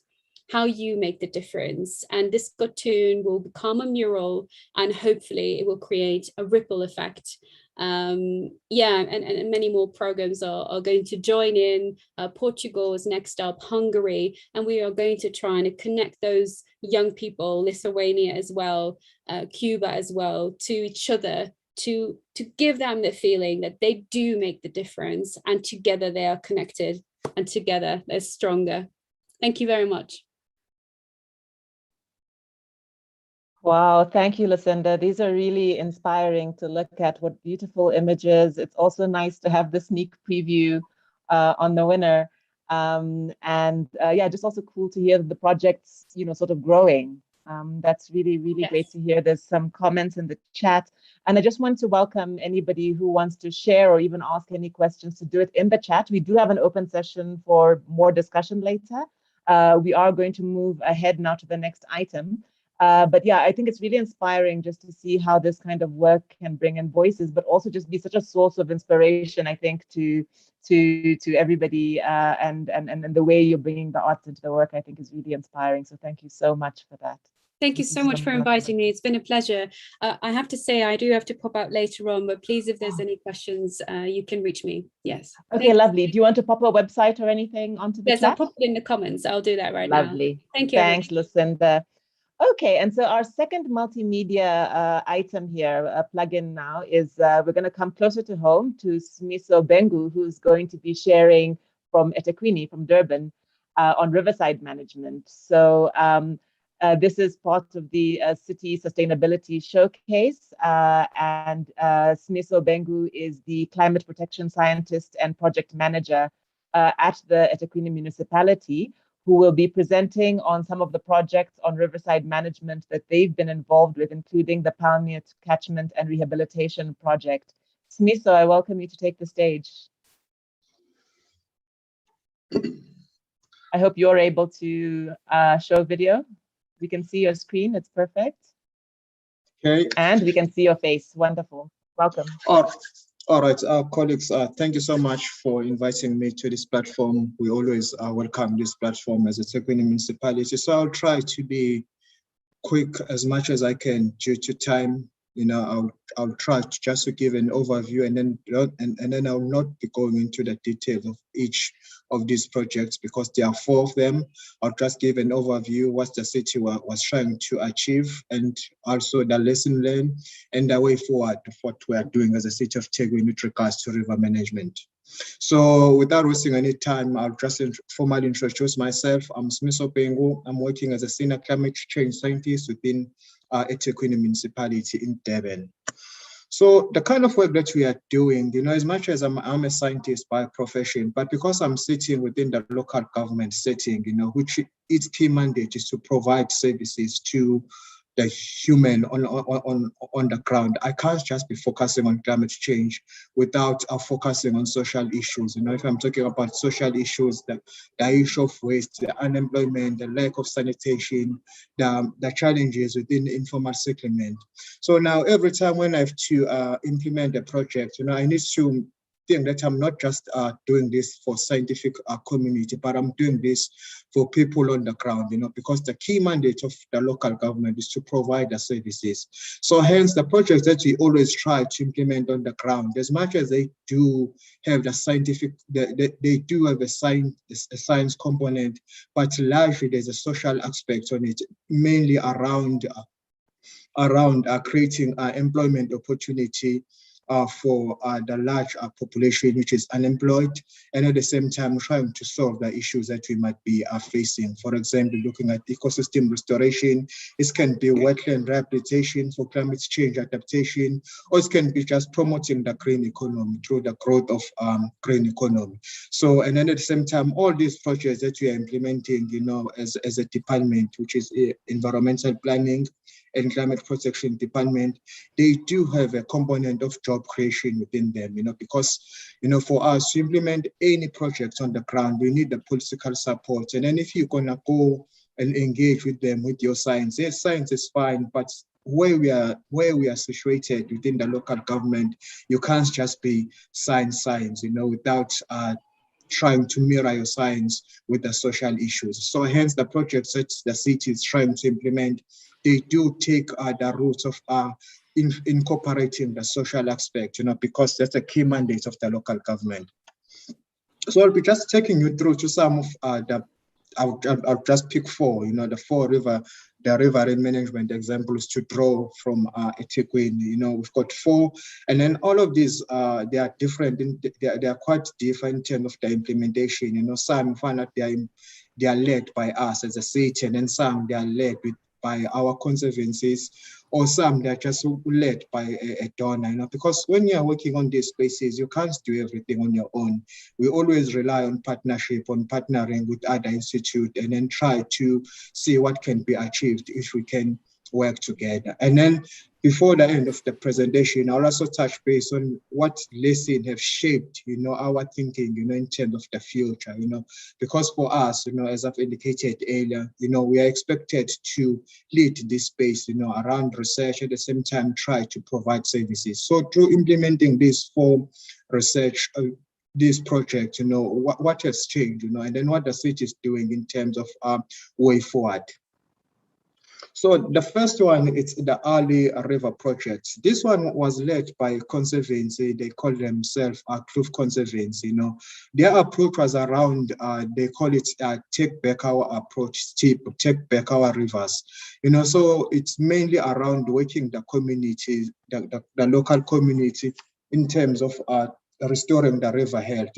how you make the difference. And this cartoon will become a mural, and hopefully it will create a ripple effect. And many more programs are going to join in. Portugal is next up, Hungary, and we are going to try and connect those young people, Lithuania as well, Cuba as well, to each other, to give them the feeling that they do make the difference, and together they are connected, and together they're stronger. Thank you very much. Wow, thank you, Lucinda. These are really inspiring to look at. What beautiful images. It's also nice to have the sneak preview on the winner. Just also cool to hear the projects, sort of growing. That's really, really great to hear. There's some comments in the chat. And I just want to welcome anybody who wants to share or even ask any questions to do it in the chat. We do have an open session for more discussion later. We are going to move ahead now to the next item. I think it's really inspiring just to see how this kind of work can bring in voices, but also just be such a source of inspiration, I think, to everybody, and the way you're bringing the arts into the work, I think, is really inspiring. So thank you so much for that. Thank you so much for inviting me. It's been a pleasure. I have to say, I do have to pop out later on, but please, if there's any questions, you can reach me. Yes. Okay, lovely. Do you want to pop a website or anything onto the chat? Yes, I'll pop it in the comments. I'll do that right now. Lovely. Thank you. Thanks, Lucinda. Okay, and so our second multimedia item here, plug-in now, is we're going to come closer to home to Simiso Bengu, who's going to be sharing from eThekwini, from Durban, on riverside management. So this is part of the City Sustainability Showcase, and Simiso Bengu is the climate protection scientist and project manager at the eThekwini municipality, who will be presenting on some of the projects on riverside management that they've been involved with, including the Palmiot Catchment and Rehabilitation Project. Simiso, I welcome you to take the stage. I hope you're able to show video. We can see your screen, it's perfect. Okay. And we can see your face, wonderful. Welcome. All right, colleagues, thank you so much for inviting me to this platform. We always welcome this platform as a eThekwini municipality. So I'll try to be quick as much as I can due to time. I'll try just to give an overview, and then I'll not be going into the details of each of these projects because there are 4 of them. I'll just give an overview what the city was trying to achieve, and also the lesson learned and the way forward of what we are doing as a city of eThekwini with regards to river management. So without wasting any time, I'll just formally introduce myself. I'm Simiso Bengu. I'm working as a senior climate change scientist within eThekwini municipality in Durban. So the kind of work that we are doing, as much as I'm a scientist by profession, but because I'm sitting within the local government setting, which its key mandate is to provide services to the human on the ground. I can't just be focusing on climate change without focusing on social issues. If I'm talking about social issues, the issue of waste, the unemployment, the lack of sanitation, the challenges within informal settlement. So now every time when I have to implement a project, I need to think that I'm not just doing this for scientific community, but I'm doing this for people on the ground, because the key mandate of the local government is to provide the services. So hence the projects that we always try to implement on the ground, as much as they do have the scientific, they do have a science component, but largely there's a social aspect on it, mainly around creating employment opportunity for the large population which is unemployed, and at the same time trying to solve the issues that we might be facing. For example, looking at ecosystem restoration, it can be wetland rehabilitation for climate change adaptation, or it can be just promoting the green economy through the growth of green economy. So, and then at the same time, all these projects that we are implementing, as a department, which is environmental planning and climate protection department, they do have a component of job creation within them, because, for us to implement any projects on the ground, we need the political support. And then if you're gonna go and engage with them with your science, yes, science is fine, but where we are situated within the local government, you can't just be science, without trying to mirror your science with the social issues. So hence the projects that the city is trying to implement, they do take the route of incorporating the social aspect, because that's a key mandate of the local government. So I'll be just taking you through to some of I'll just pick four, the riverine management examples to draw from eThekwini. We've got four, and then all of these, they are different, they are quite different in terms of the implementation. Some find that they are led by us as a city, and then some they are led by our conservancies, or some they're just led by a donor, because when you're working on these spaces, you can't do everything on your own. We always rely on partnership, on partnering with other institutes, and then try to see what can be achieved if we can work together. And then before the end of the presentation, I'll also touch base on what lessons have shaped, our thinking, in terms of the future, because for us, as I've indicated earlier, we are expected to lead this space, around research, at the same time, try to provide services. So through implementing this for research, this project, what has changed, and then what the city is doing in terms of way forward. So the first one, it's the Ali River project. This one was led by Conservancy. They call themselves Kloof Conservancy. Their approach was around, they call it take back our approach, take back our rivers. So it's mainly around working the community, the local community, in terms of restoring the river health.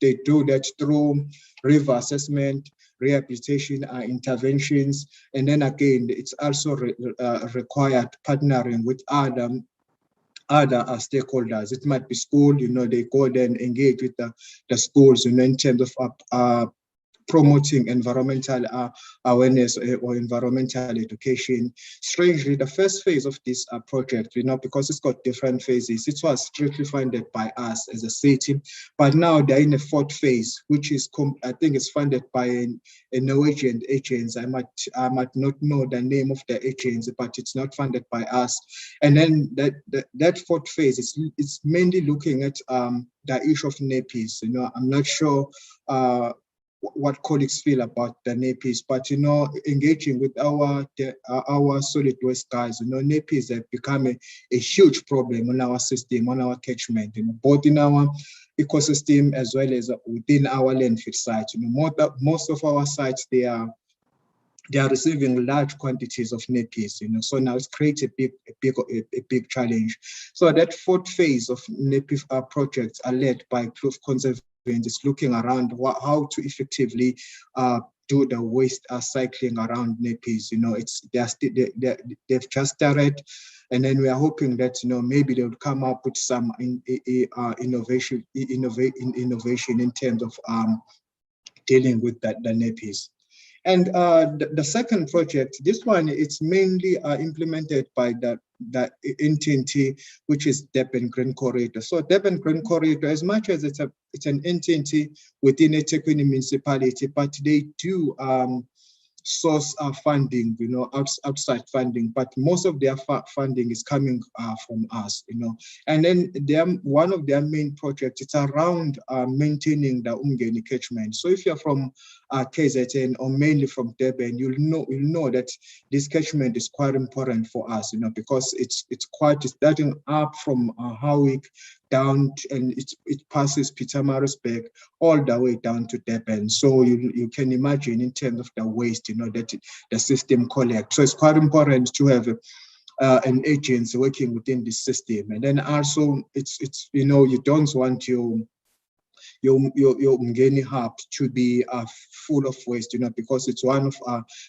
They do that through river assessment, rehabilitation interventions, and then again, it's also required partnering with other stakeholders. It might be school, they go there and engage with the schools, in terms of promoting environmental awareness or environmental education. Strangely, the first phase of this project, because it's got different phases, it was strictly funded by us as a city, but now they're in a fourth phase, which is, I think it's funded by a Norwegian agency. I might not know the name of the agency, but it's not funded by us. And then that fourth phase, it's mainly looking at the issue of nappies. I'm not sure what colleagues feel about the nappies, but engaging with our solid waste guys, nappies have become a huge problem on our system, on our catchment, both in our ecosystem as well as within our landfill sites. Most of our sites, they are receiving large quantities of nappies, so now it's created a big challenge. So that fourth phase of nappy projects are led by Kloof Conservancy. It's looking around how to effectively do the waste cycling around nappies. They've just started, and then we are hoping that maybe they would come up with some innovation in terms of dealing with the nappies. And the second project, this one, it's mainly implemented by the entity, which is Durban Green Corridor. So Durban Green Corridor, as much as it's an entity within eThekwini municipality, but they do source funding, outside funding, but most of their funding is coming from us, And then one of their main projects, it's around maintaining the Umgeni catchment. So if you're from KZN or mainly from Durban, you'll know that this catchment is quite important for us, because it's starting up from Howick down and it passes Pietermaritzburg all the way down to Durban. So you can imagine in terms of the waste, that the system collects. So it's quite important to have an agency working within this system. And then also it's you don't want your Mgeni hub to be full of waste, because it's one of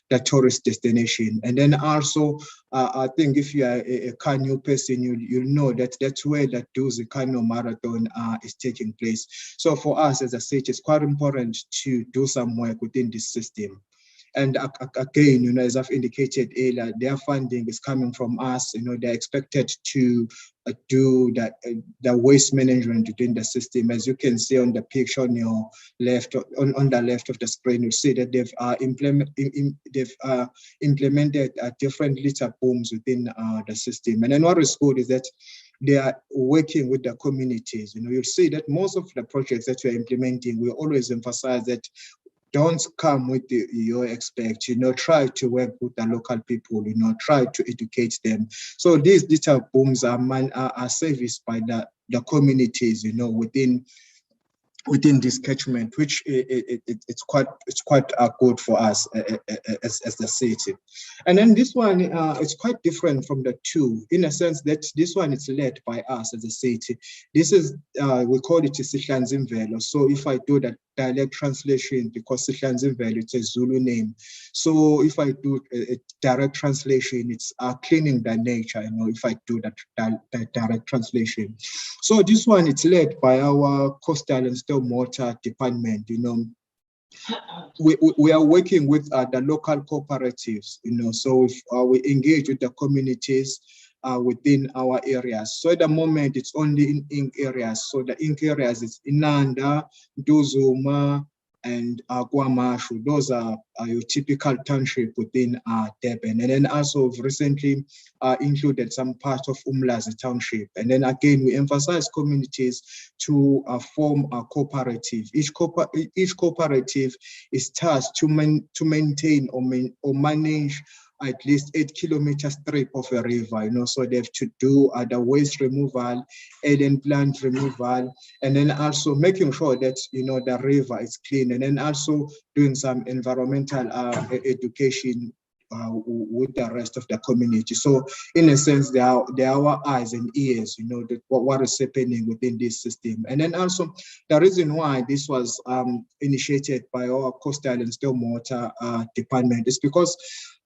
the tourist destination. And then also, I think if you are a Kano person, you'll know that that's where the Duzi Kano Marathon is taking place. So for us as a city, it's quite important to do some work within this system. And again, as I've indicated earlier, their funding is coming from us. They're expected to do the waste management within the system. As you can see on the picture on your left, on the left of the screen, you see that they've implemented different litter booms within the system. And then what is good is that they are working with the communities. You'll see that most of the projects that we're implementing, we always emphasize that don't come with your expect, try to work with the local people, try to educate them. So these litter booms are serviced by the communities, within this catchment, which it's quite good for us as the city. And then this one is quite different from the two, in a sense that this one is led by us as a city. This is we call it Sihlanzimvelo. So if I do that dialect translation, because Sihlanzimvelo, it's a Zulu name. So if I do a direct translation, it's cleaning the nature, if I do that direct translation. So this one, it's led by our coastal and stormwater department. We are working with the local cooperatives, so if, we engage with the communities within our areas. So at the moment, it's only in ink areas. So the ink areas is Inanda, Duzuma, and Guamashu. Those are your typical township within Durban. And then also recently included some part of Umlazi township. And then again, we emphasize communities to form a cooperative. Each cooperative is tasked to maintain or manage at least 8-kilometer strip of a river, so they have to do the waste removal, and plant removal, and then also making sure that, the river is clean, and then also doing some environmental education with the rest of the community. So in a sense, they are our eyes and ears, what is happening within this system. And then also the reason why this was initiated by our coastal and stormwater department is because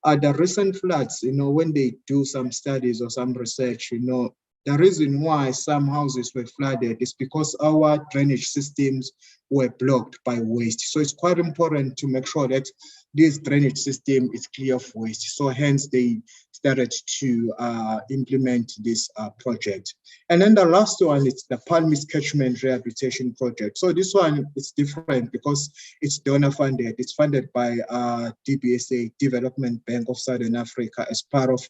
the recent floods, when they do some studies or some research, the reason why some houses were flooded is because our drainage systems were blocked by waste. So it's quite important to make sure that this drainage system is clear of waste. So hence they started to implement this project. And then the last one is the Palmis Catchment Rehabilitation Project. So this one is different because it's donor funded. It's funded by DBSA, Development Bank of Southern Africa, as part of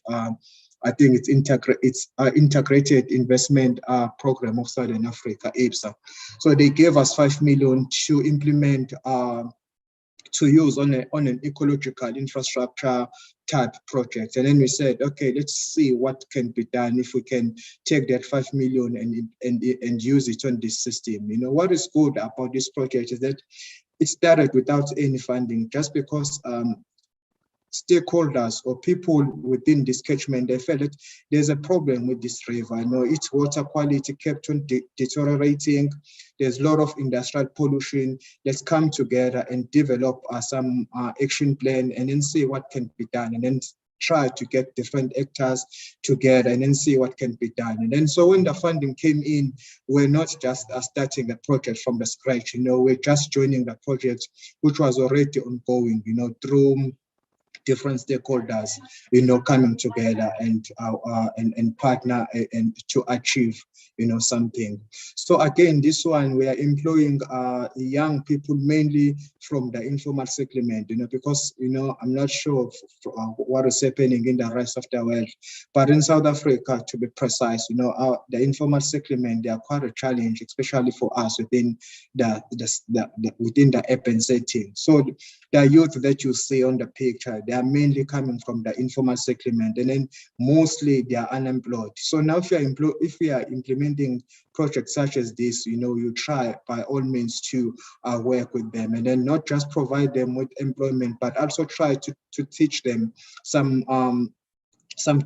I think it's Integrated Investment Program of Southern Africa, IPSA. So they gave us 5 million to implement, to use on an ecological infrastructure type project. And then we said, okay, let's see what can be done if we can take that 5 million and use it on this system. What is good about this project is that it started without any funding, just because stakeholders or people within this catchment, they felt that there's a problem with this river. Its water quality kept on deteriorating. There's a lot of industrial pollution. Let's come together and develop some action plan and then see what can be done, and then try to get different actors together and then see what can be done. And then so when the funding came in, we're not just starting a project from the scratch, we're just joining the project, which was already ongoing, through different stakeholders, coming together and partner and to achieve, something. So again, this one, we are employing young people mainly from the informal settlement, because, I'm not sure what is happening in the rest of the world, but in South Africa, to be precise, the informal settlement, they are quite a challenge, especially for us within within the urban setting. So the youth that you see on the picture, they are mainly coming from the informal settlement, and then mostly they are unemployed. So now if we are implementing projects such as this, you try by all means to work with them, and then not just provide them with employment, but also try to teach them some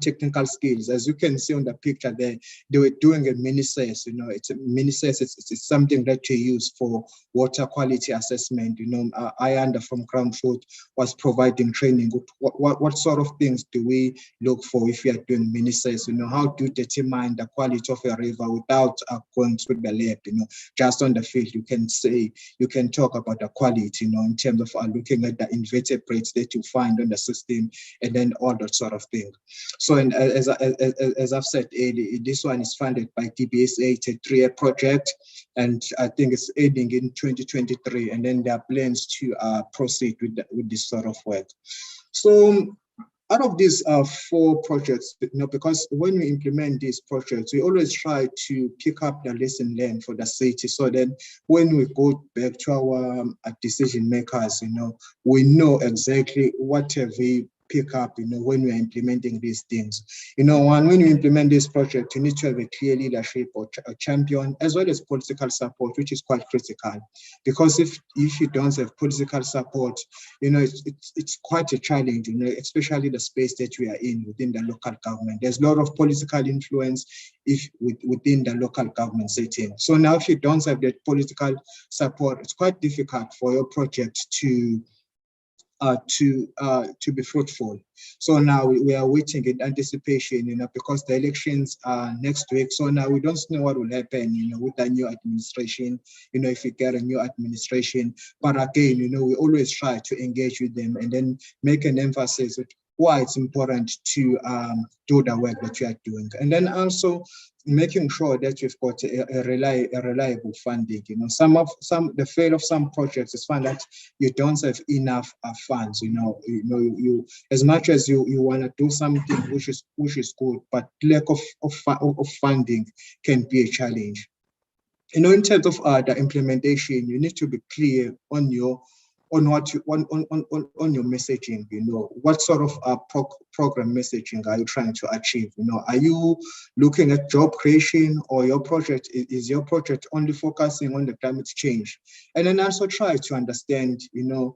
technical skills. As you can see on the picture there, they were doing a mini CES. It's a mini CES. It's something that you use for water quality assessment. Ayanda from Ground Truth was providing training. What sort of things do we look for if we are doing mini CES? How to determine the quality of a river without going through the lab? Just on the field, you can talk about the quality, in terms of looking at the invertebrates that you find on the system, and then all that sort of thing. So, and as I've said earlier, this one is funded by DBSA. It's a 3-year project, and I think it's ending in 2023. And then there are plans to proceed with this sort of work. So, out of these 4 projects, because when we implement these projects, we always try to pick up the lesson learned for the city. So then when we go back to our decision makers, we know exactly what have we pick up, when we are implementing these things. When you implement this project, you need to have a clear leadership or a champion, as well as political support, which is quite critical. Because if you don't have political support, it's quite a challenge, especially the space that we are in within the local government. There's a lot of political influence within the local government setting. So now if you don't have that political support, it's quite difficult for your project to be fruitful. So now we are waiting in anticipation, because the elections are next week. So now we don't know what will happen, with the new administration, if we get a new administration. But again, we always try to engage with them and then make an emphasis on why it's important to do the work that you are doing. And then also making sure that you've got a reliable funding. The fail of some projects is found that you don't have enough funds. You as much as you want to do something which is good, but lack of funding can be a challenge. In terms of the implementation, you need to be clear on your messaging. What sort of program messaging are you trying to achieve? Are you looking at job creation, or your project is your project only focusing on the climate change? And then also try to understand your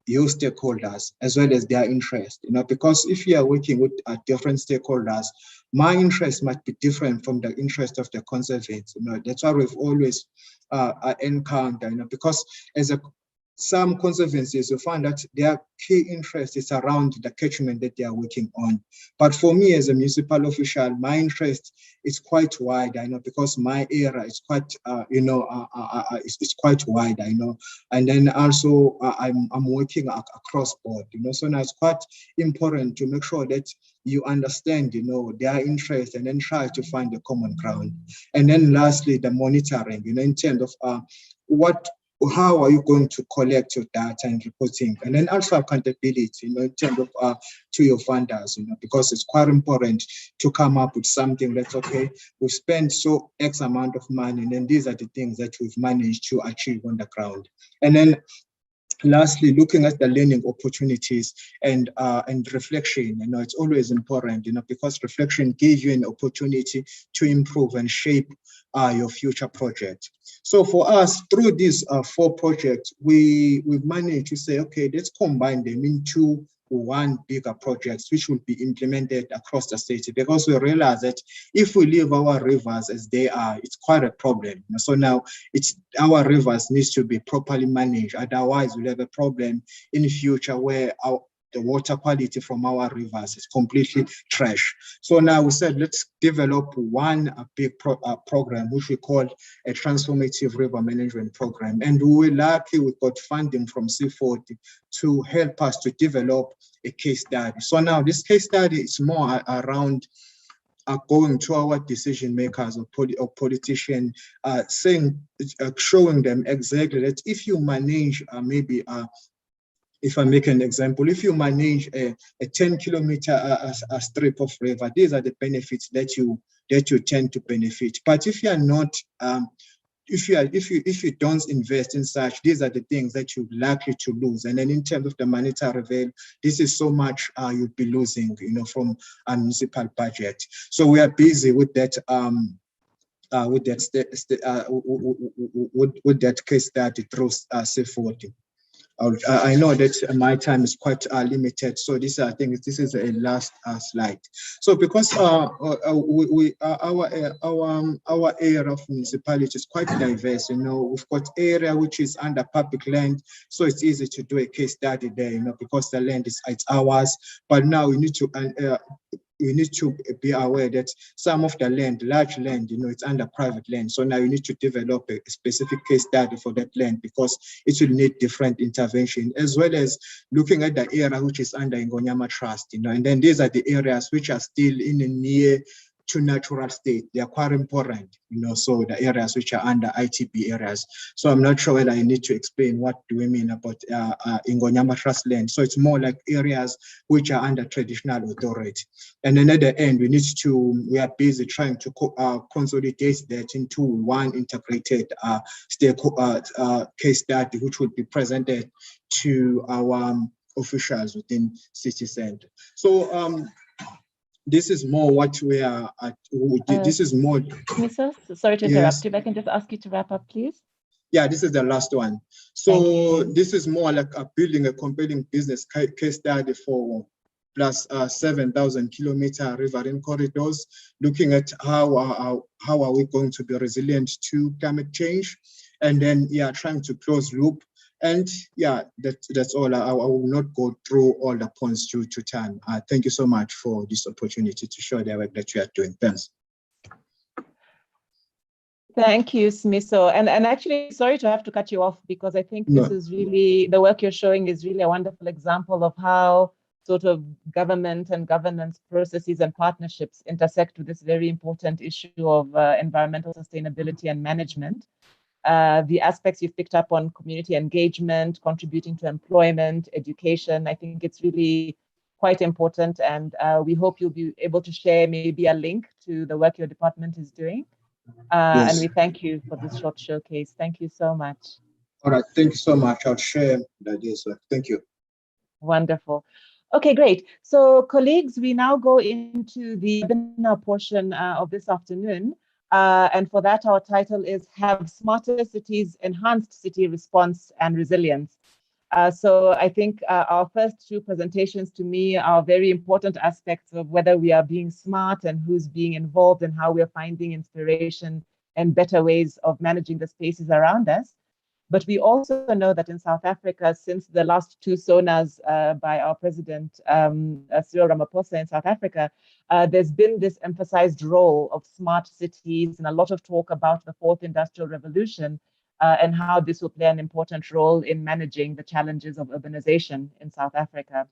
stakeholders as well as their interest, because if you are working with different stakeholders, my interest might be different from the interest of the conservatives. That's why we've always encountered, because as some conservancies, you find that their key interest is around the catchment that they are working on. But for me as a municipal official, my interest is quite wide, because my area is quite, it's quite wide, And then also I'm working across board, So now it's quite important to make sure that you understand, their interest, and then try to find a common ground. And then lastly, the monitoring, in terms of how are you going to collect your data and reporting, and then also accountability, in terms of to your funders, because it's quite important to come up with something that's okay. We spend so X amount of money, and then these are the things that we've managed to achieve on the ground. And then lastly, looking at the learning opportunities and reflection, it's always important, because reflection gives you an opportunity to improve and shape your future project. So for us, through these 4 projects, we've managed to say, okay, let's combine them into one bigger project, which will be implemented across the city, because we realize that if we leave our rivers as they are, it's quite a problem. So now our rivers needs to be properly managed. Otherwise, we'll have a problem in the future where the water quality from our rivers is completely trash. So now we said, let's develop one big program, which we call a transformative river management program. And we were lucky we got funding from C40 to help us to develop a case study. So now this case study is more around going to our decision makers or politicians, showing them exactly that if you manage if I make an example, if you manage a 10-kilometer strip of river, these are the benefits that you tend to benefit. But if you are not, if you don't invest in such, these are the things that you're likely to lose. And then in terms of the monetary value, this is so much you'll be losing, from a municipal budget. So we are busy with that. With that case study through C40. I know that my time is quite limited, so I think this is a last slide. So because our area of municipality is quite diverse, we've got area which is under public land, so it's easy to do a case study there, because the land is ours. But now we need to be aware that some of the land, large land, it's under private land. So now you need to develop a specific case study for that land because it will need different intervention, as well as looking at the area which is under Ngonyama Trust, and then these are the areas which are still in a near to natural state. They are quite important, so the areas which are under ITB areas. So I'm not sure whether I need to explain what do we mean about Ngonyama Trust land. So it's more like areas which are under traditional authority. And then at the end, we are busy trying to consolidate that into one integrated case study, which will be presented to our officials within city center. So this is more what we are at. This is more. Mr. Sorry to interrupt. If I can just ask you to wrap up, please. Yeah, this is the last one. So this is more like building a compelling business case study for plus 7,000 kilometer riverine corridors, looking at how are we going to be resilient to climate change, and then trying to close loop. And that's all. I will not go through all the points due to time. Thank you so much for this opportunity to show the work that you are doing. Thanks. Thank you, Smiso. And actually, sorry to have to cut you off because I think this is really, the work you're showing is really a wonderful example of how sort of government and governance processes and partnerships intersect with this very important issue of environmental sustainability and management. The aspects you've picked up on community engagement, contributing to employment, education, I think it's really quite important. And we hope you'll be able to share maybe a link to the work your department is doing. And we thank you for this short showcase. Thank you so much. All right, thank you so much. I'll share the ideas. Thank you. Wonderful. Okay, great. So colleagues, we now go into the webinar portion of this afternoon. And for that, our title is Have Smarter Cities Enhanced City Response and Resilience. So I think our first two presentations to me are very important aspects of whether we are being smart and who's being involved and how we're finding inspiration and better ways of managing the spaces around us. But we also know that in South Africa, since the last two SONAs by our president, Cyril Ramaphosa in South Africa, there's been this emphasized role of smart cities and a lot of talk about the fourth industrial revolution and how this will play an important role in managing the challenges of urbanization in South Africa.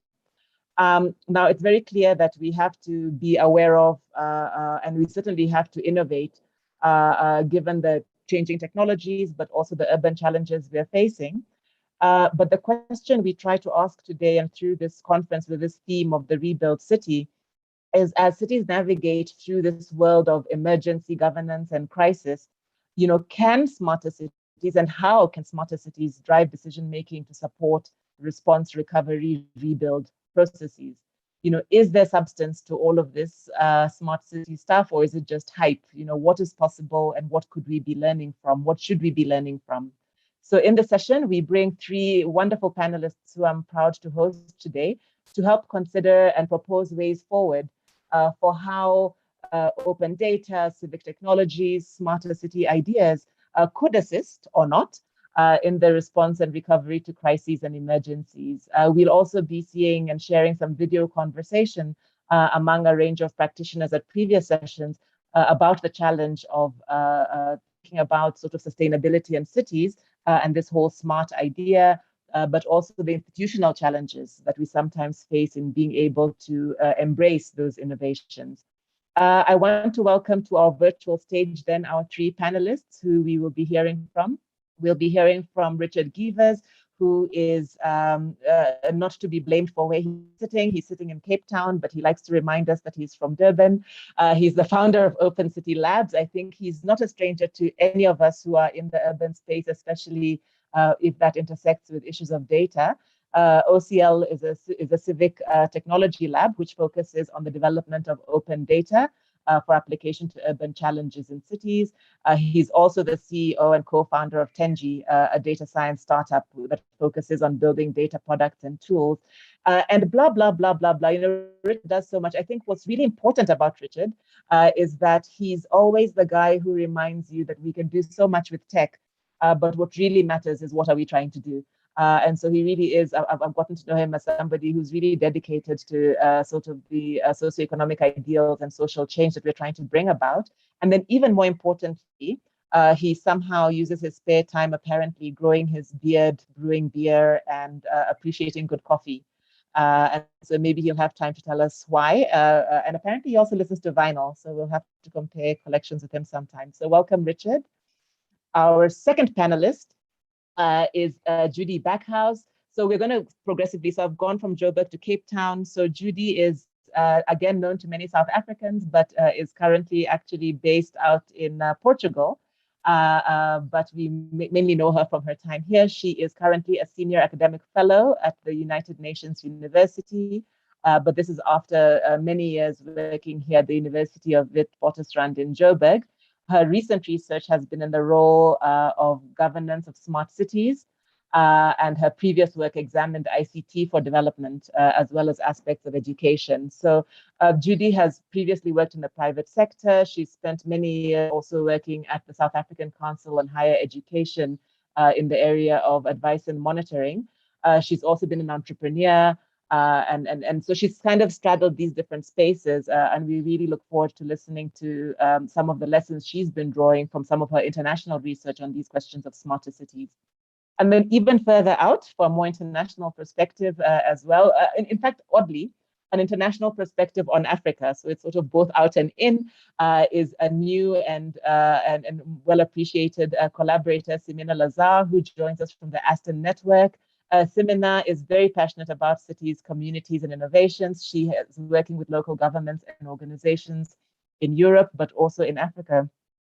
Now, it's very clear that we have to be aware of, and we certainly have to innovate, given the changing technologies, but also the urban challenges we're facing. But the question we try to ask today and through this conference with this theme of the rebuilt city is, as cities navigate through this world of emergency governance and crisis, can smarter cities and how can smarter cities drive decision-making to support response, recovery, rebuild processes? Is there substance to all of this smart city stuff, or is it just hype? What is possible and what could we be learning from? What should we be learning from? So in the session, we bring three wonderful panelists who I'm proud to host today to help consider and propose ways forward for how open data, civic technologies, smarter city ideas could assist or not in the response and recovery to crises and emergencies. We'll also be seeing and sharing some video conversation among a range of practitioners at previous sessions about the challenge of thinking about sort of sustainability in cities and this whole smart idea, but also the institutional challenges that we sometimes face in being able to embrace those innovations. I want to welcome to our virtual stage then our three panelists who we will be hearing from. We'll be hearing from Richard Gevers, who is not to be blamed for where he's sitting. He's sitting in Cape Town, but he likes to remind us that he's from Durban. He's the founder of Open City Labs. I think he's not a stranger to any of us who are in the urban space, especially if that intersects with issues of data. OCL is a civic technology lab which focuses on the development of open data for application to urban challenges in cities. He's also the CEO and co-founder of Tenji, a data science startup that focuses on building data products and tools. And blah, blah, blah, blah, blah. You know, Richard does so much. I think what's really important about Richard is that he's always the guy who reminds you that we can do so much with tech, but what really matters is what are we trying to do? And so he really is, I've gotten to know him as somebody who's really dedicated to sort of the socioeconomic ideals and social change that we're trying to bring about. And then even more importantly, he somehow uses his spare time apparently growing his beard, brewing beer, and appreciating good coffee. And so maybe he'll have time to tell us why. And apparently he also listens to vinyl, so we'll have to compare collections with him sometime. So welcome, Richard. Our second panelist is Judy Backhouse. So we're going to progressively, so I've gone from Joburg to Cape Town. So Judy is again known to many South Africans, but is currently actually based out in Portugal. But we mainly know her from her time here. She is currently a senior academic fellow at the United Nations University. But this is after many years working here at the University of Witwatersrand in Joburg. Her recent research has been in the role of governance of smart cities, and her previous work examined ICT for development, as well as aspects of education. So Judy has previously worked in the private sector. She spent many years also working at the South African Council on Higher Education in the area of advice and monitoring. She's also been an entrepreneur. And so she's kind of straddled these different spaces, and we really look forward to listening to some of the lessons she's been drawing from some of her international research on these questions of smarter cities. And then even further out, for a more international perspective as well, in fact, oddly, an international perspective on Africa, so it's sort of both out and in, is a new and well-appreciated collaborator, Simina Lazar, who joins us from the Aston Network. Simina is very passionate about cities, communities, and innovations. She is working with local governments and organizations in Europe, but also in Africa,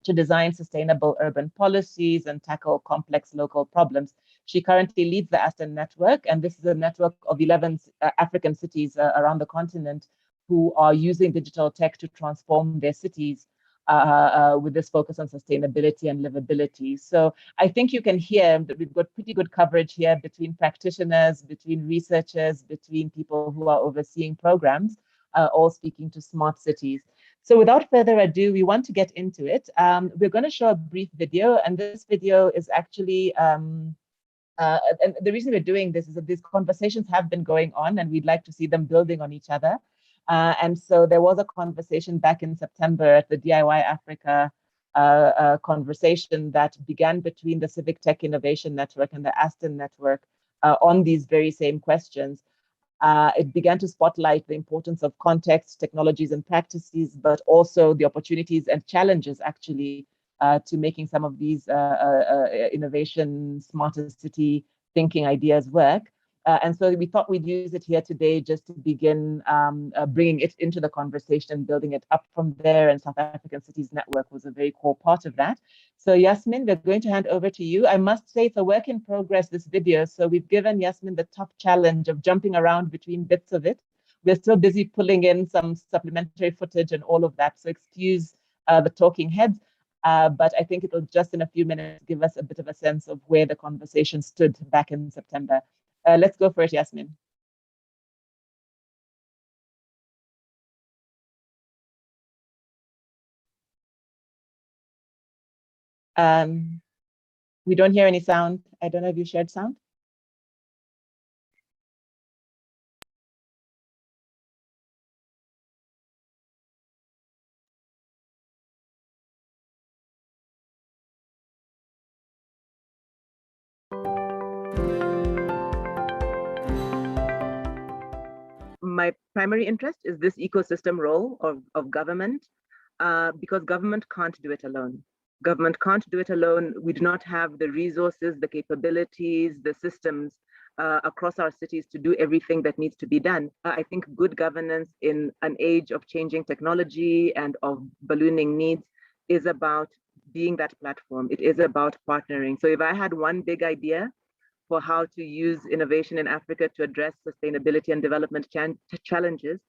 to design sustainable urban policies and tackle complex local problems. She currently leads the Aston Network, and this is a network of 11 African cities around the continent who are using digital tech to transform their cities with this focus on sustainability and livability. So I think you can hear that we've got pretty good coverage here between practitioners, between researchers, between people who are overseeing programs, all speaking to smart cities. So without further ado, we want to get into it. We're going to show a brief video, and this video is actually, and the reason we're doing this is that these conversations have been going on and we'd like to see them building on each other. And so there was a conversation back in September at the DIY Africa conversation that began between the Civic Tech Innovation Network and the Aston Network on these very same questions. It began to spotlight the importance of context, technologies, and practices, but also the opportunities and challenges actually to making some of these innovation, smarter city thinking ideas work. And so we thought we'd use it here today just to begin bringing it into the conversation, building it up from there. And South African Cities Network was a very core part of that. So Yasmin, we're going to hand over to you. I must say it's a work in progress, this video. So we've given Yasmin the tough challenge of jumping around between bits of it. We're still busy pulling in some supplementary footage and all of that. So excuse the talking heads. But I think it'll just in a few minutes give us a bit of a sense of where the conversation stood back in September. Let's go for it, Yasmin. We don't hear any sound. I don't know if you shared sound. My primary interest is this ecosystem role of government, because government can't do it alone. Government can't do it alone. We do not have the resources, the capabilities, the systems across our cities to do everything that needs to be done. I think good governance in an age of changing technology and of ballooning needs is about being that platform. It is about partnering. So if I had one big idea for how to use innovation in Africa to address sustainability and development challenges,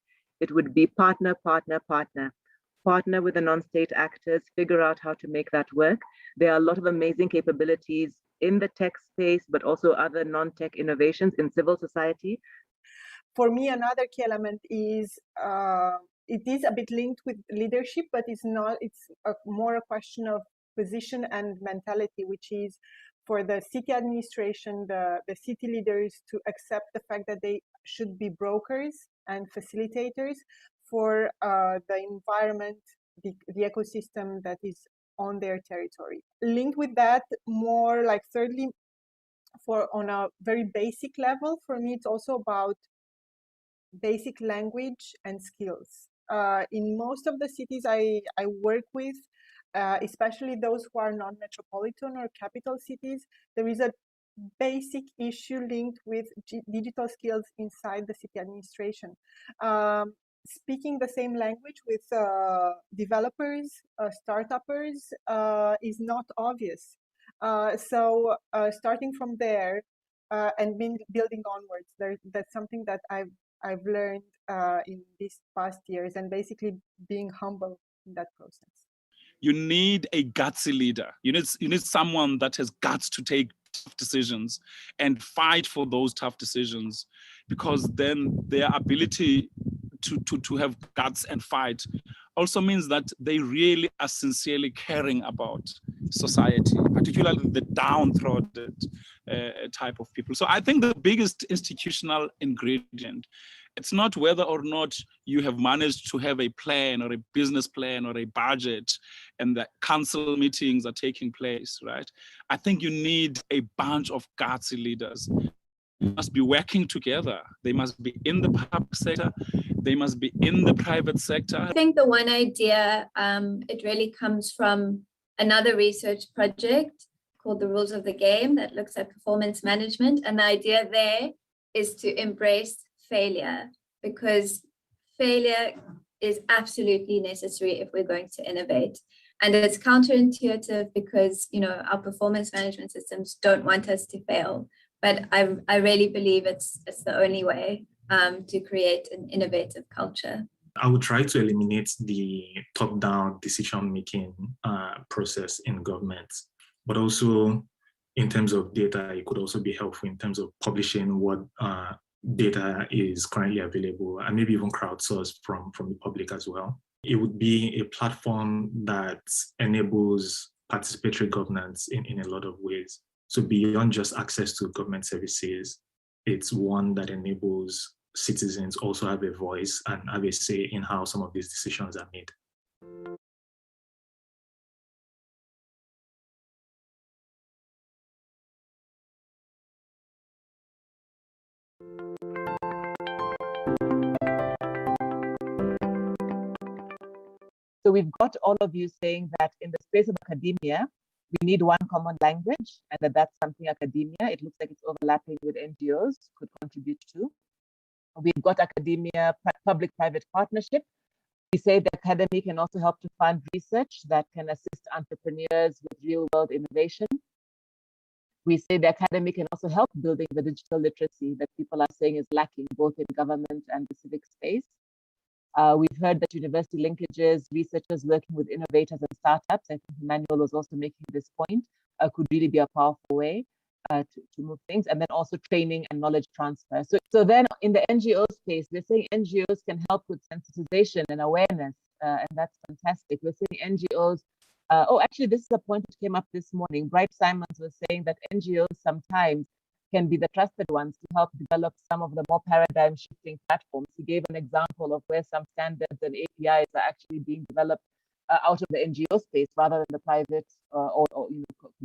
it would be partner, partner, partner. Partner with the non-state actors, figure out how to make that work. There are a lot of amazing capabilities in the tech space, but also other non-tech innovations in civil society. For me, another key element is, it is a bit linked with leadership, but it's not, it's more a question of position and mentality, which is for the city administration, the city leaders to accept the fact that they should be brokers and facilitators for the environment, the ecosystem that is on their territory. Linked with that, more like thirdly, on a very basic level, for me, it's also about basic language and skills. In most of the cities I work with, especially those who are non-metropolitan or capital cities, there is a basic issue linked with digital skills inside the city administration. Speaking the same language with developers, startuppers is not obvious. So starting from there and building onwards, that's something that I've learned in these past years, and basically being humble in that process. You need a gutsy leader. You need someone that has guts to take tough decisions and fight for those tough decisions, because then their ability to have guts and fight also means that they really are sincerely caring about society, particularly the downtrodden type of people. So I think the biggest institutional ingredient, it's not whether or not you have managed to have a plan or a business plan or a budget and the council meetings are taking place, right? I think you need a bunch of gutsy leaders. They must be working together. They must be in the public sector. They must be in the private sector. I think the one idea, it really comes from another research project called The Rules of the Game that looks at performance management. And the idea there is to embrace failure, because failure is absolutely necessary if we're going to innovate. And it's counterintuitive because, you know, our performance management systems don't want us to fail. But I really believe it's the only way to create an innovative culture. I would try to eliminate the top-down decision-making process in government, but also in terms of data, it could also be helpful in terms of publishing what data is currently available, and maybe even crowdsourced from the public as well. It would be a platform that enables participatory governance in a lot of ways. So beyond just access to government services, it's one that enables citizens also have a voice and have a say in how some of these decisions are made. So we've got all of you saying that in the space of academia, we need one common language, and that's something academia, it looks like it's overlapping with NGOs, could contribute to. We've got academia, public-private partnership. We say the academy can also help to fund research that can assist entrepreneurs with real-world innovation. We say the academy can also help building the digital literacy that people are saying is lacking both in government and the civic space. We've heard that university linkages, researchers working with innovators and startups, I think Emmanuel was also making this point, could really be a powerful way to move things, and then also training and knowledge transfer. So then in the NGO space, we're saying NGOs can help with sensitization and awareness, and that's fantastic. We're saying NGOs Actually, this is a point that came up this morning. Bright Simons was saying that NGOs sometimes can be the trusted ones to help develop some of the more paradigm shifting platforms. He gave an example of where some standards and APIs are actually being developed out of the NGO space rather than the private or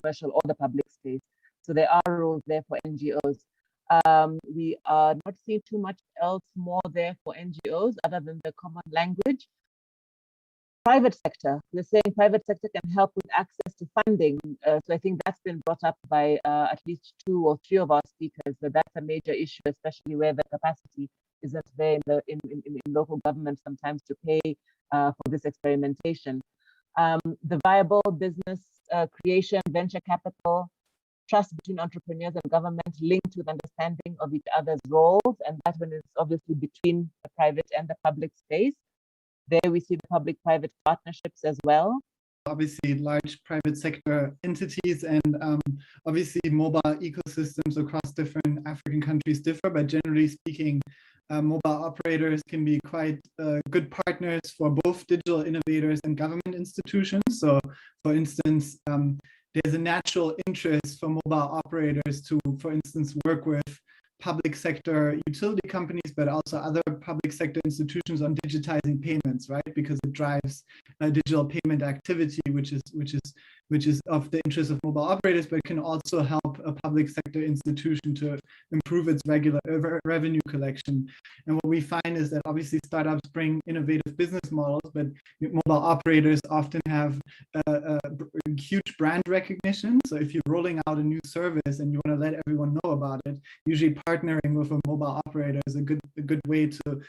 commercial or the public space. So there are roles there for NGOs. We are not seeing too much else more there for NGOs other than the common language. Private sector, we're saying private sector can help with access to funding. So I think that's been brought up by at least 2 or 3 of our speakers, that's a major issue, especially where the capacity isn't there in local government sometimes to pay for this experimentation. The viable business creation, venture capital, trust between entrepreneurs and government linked with understanding of each other's roles, and that one is obviously between the private and the public space. There we see the public-private partnerships as well. Obviously, large private sector entities and obviously mobile ecosystems across different African countries differ, but generally speaking, mobile operators can be quite good partners for both digital innovators and government institutions. So, for instance, there's a natural interest for mobile operators to, for instance, work with public sector utility companies, but also other public sector institutions on digitizing payments, right? Because it drives digital payment activity, which is of the interest of mobile operators, but can also help a public sector institution to improve its regular revenue collection. And what we find is that obviously startups bring innovative business models, but mobile operators often have a huge brand recognition. So if you're rolling out a new service and you want to let everyone know about it, usually partnering with a mobile operator is a good way to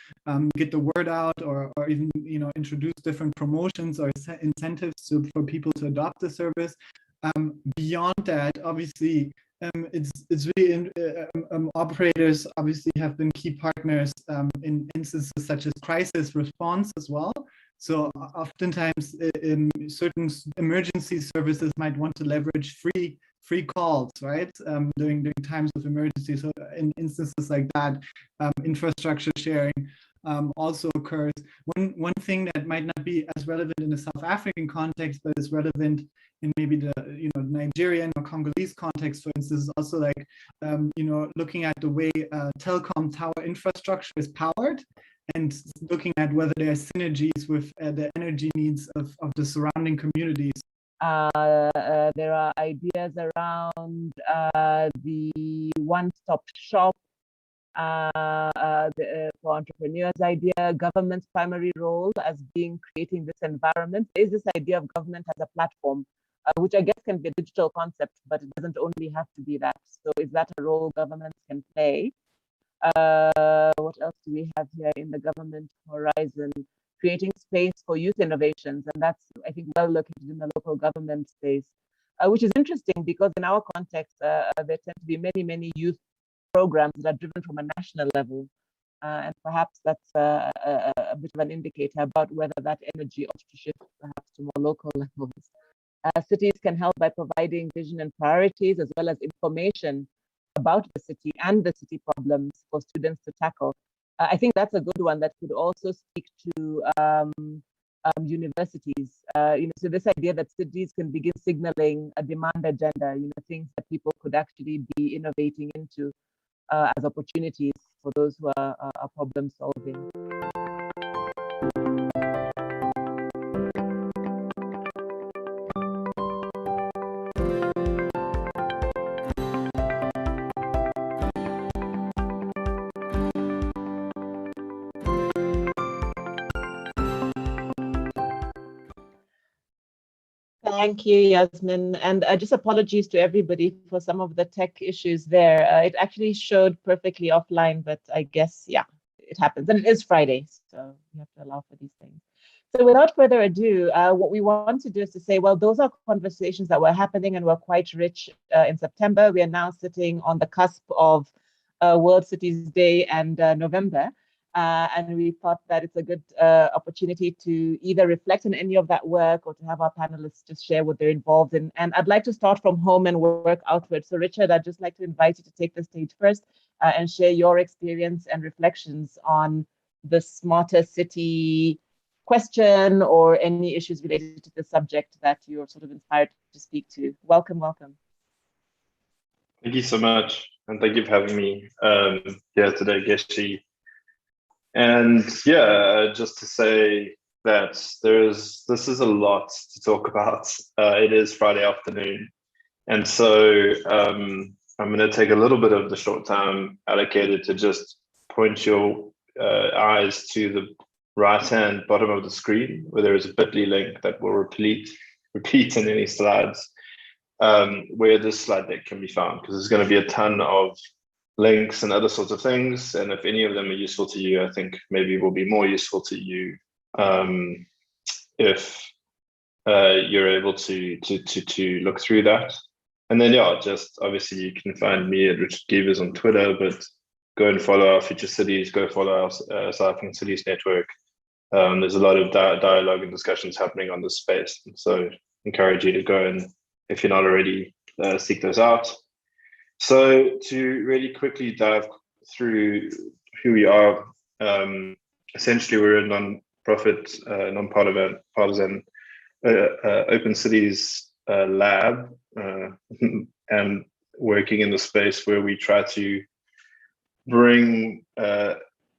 get the word out, or even introduce different promotions or incentives for people to adopt the service. Beyond that, obviously, it's really operators obviously have been key partners in instances such as crisis response as well. So oftentimes, certain emergency services might want to leverage free calls, right? During times of emergency. So in instances like that, infrastructure sharing also occurs. One thing that might not be as relevant in the South African context, but is relevant in maybe the Nigerian or Congolese context, for instance, is also like looking at the way telecom tower infrastructure is powered, and looking at whether there are synergies with the energy needs of the surrounding communities. There are ideas around the one-stop shop for entrepreneurs idea, government's primary role as being creating this environment. There is this idea of government as a platform, which I guess can be a digital concept, but it doesn't only have to be that. So is that a role governments can play? What else do we have here in the government horizon? Creating space for youth innovations, and that's, I think, well located in the local government space, which is interesting because in our context, there tend to be many youth programs that are driven from a national level, and perhaps that's a bit of an indicator about whether that energy ought to shift perhaps to more local levels. Cities can help by providing vision and priorities, as well as information about the city and the city problems for students to tackle. I think that's a good one that could also speak to universities. So this idea that cities can begin signaling a demand agenda, things that people could actually be innovating into as opportunities for those who are problem solving. Thank you, Yasmin. And just apologies to everybody for some of the tech issues there. It actually showed perfectly offline, but I guess, yeah, it happens. And it is Friday, so we have to allow for these things. So without further ado, what we want to do is to say, well, those are conversations that were happening and were quite rich in September. We are now sitting on the cusp of World Cities Day and November. And we thought that it's a good opportunity to either reflect on any of that work or to have our panelists just share what they're involved in. And I'd like to start from home and work outward. So Richard, I'd just like to invite you to take the stage first and share your experience and reflections on the smarter city question or any issues related to the subject that you're sort of inspired to speak to. Welcome, welcome. Thank you so much. And thank you for having me here today, Geshi. And yeah, just to say that this is a lot to talk about. It is Friday afternoon. And so I'm going to take a little bit of the short time allocated to just point your eyes to the right-hand bottom of the screen, where there is a bit.ly link that will repeat in any slides, where this slide deck can be found, because there's going to be a ton of links and other sorts of things. And if any of them are useful to you, I think maybe will be more useful to you if you're able to look through that. And then, yeah, just obviously you can find me at Richard Gevers on Twitter, but go and follow our Future Cities, go follow our Cycling Cities network. There's a lot of dialogue and discussions happening on this space. And so encourage you to go and, if you're not already, seek those out. So to really quickly dive through who we are, essentially we're a non-profit, non-partisan open cities lab, and working in the space where we try to bring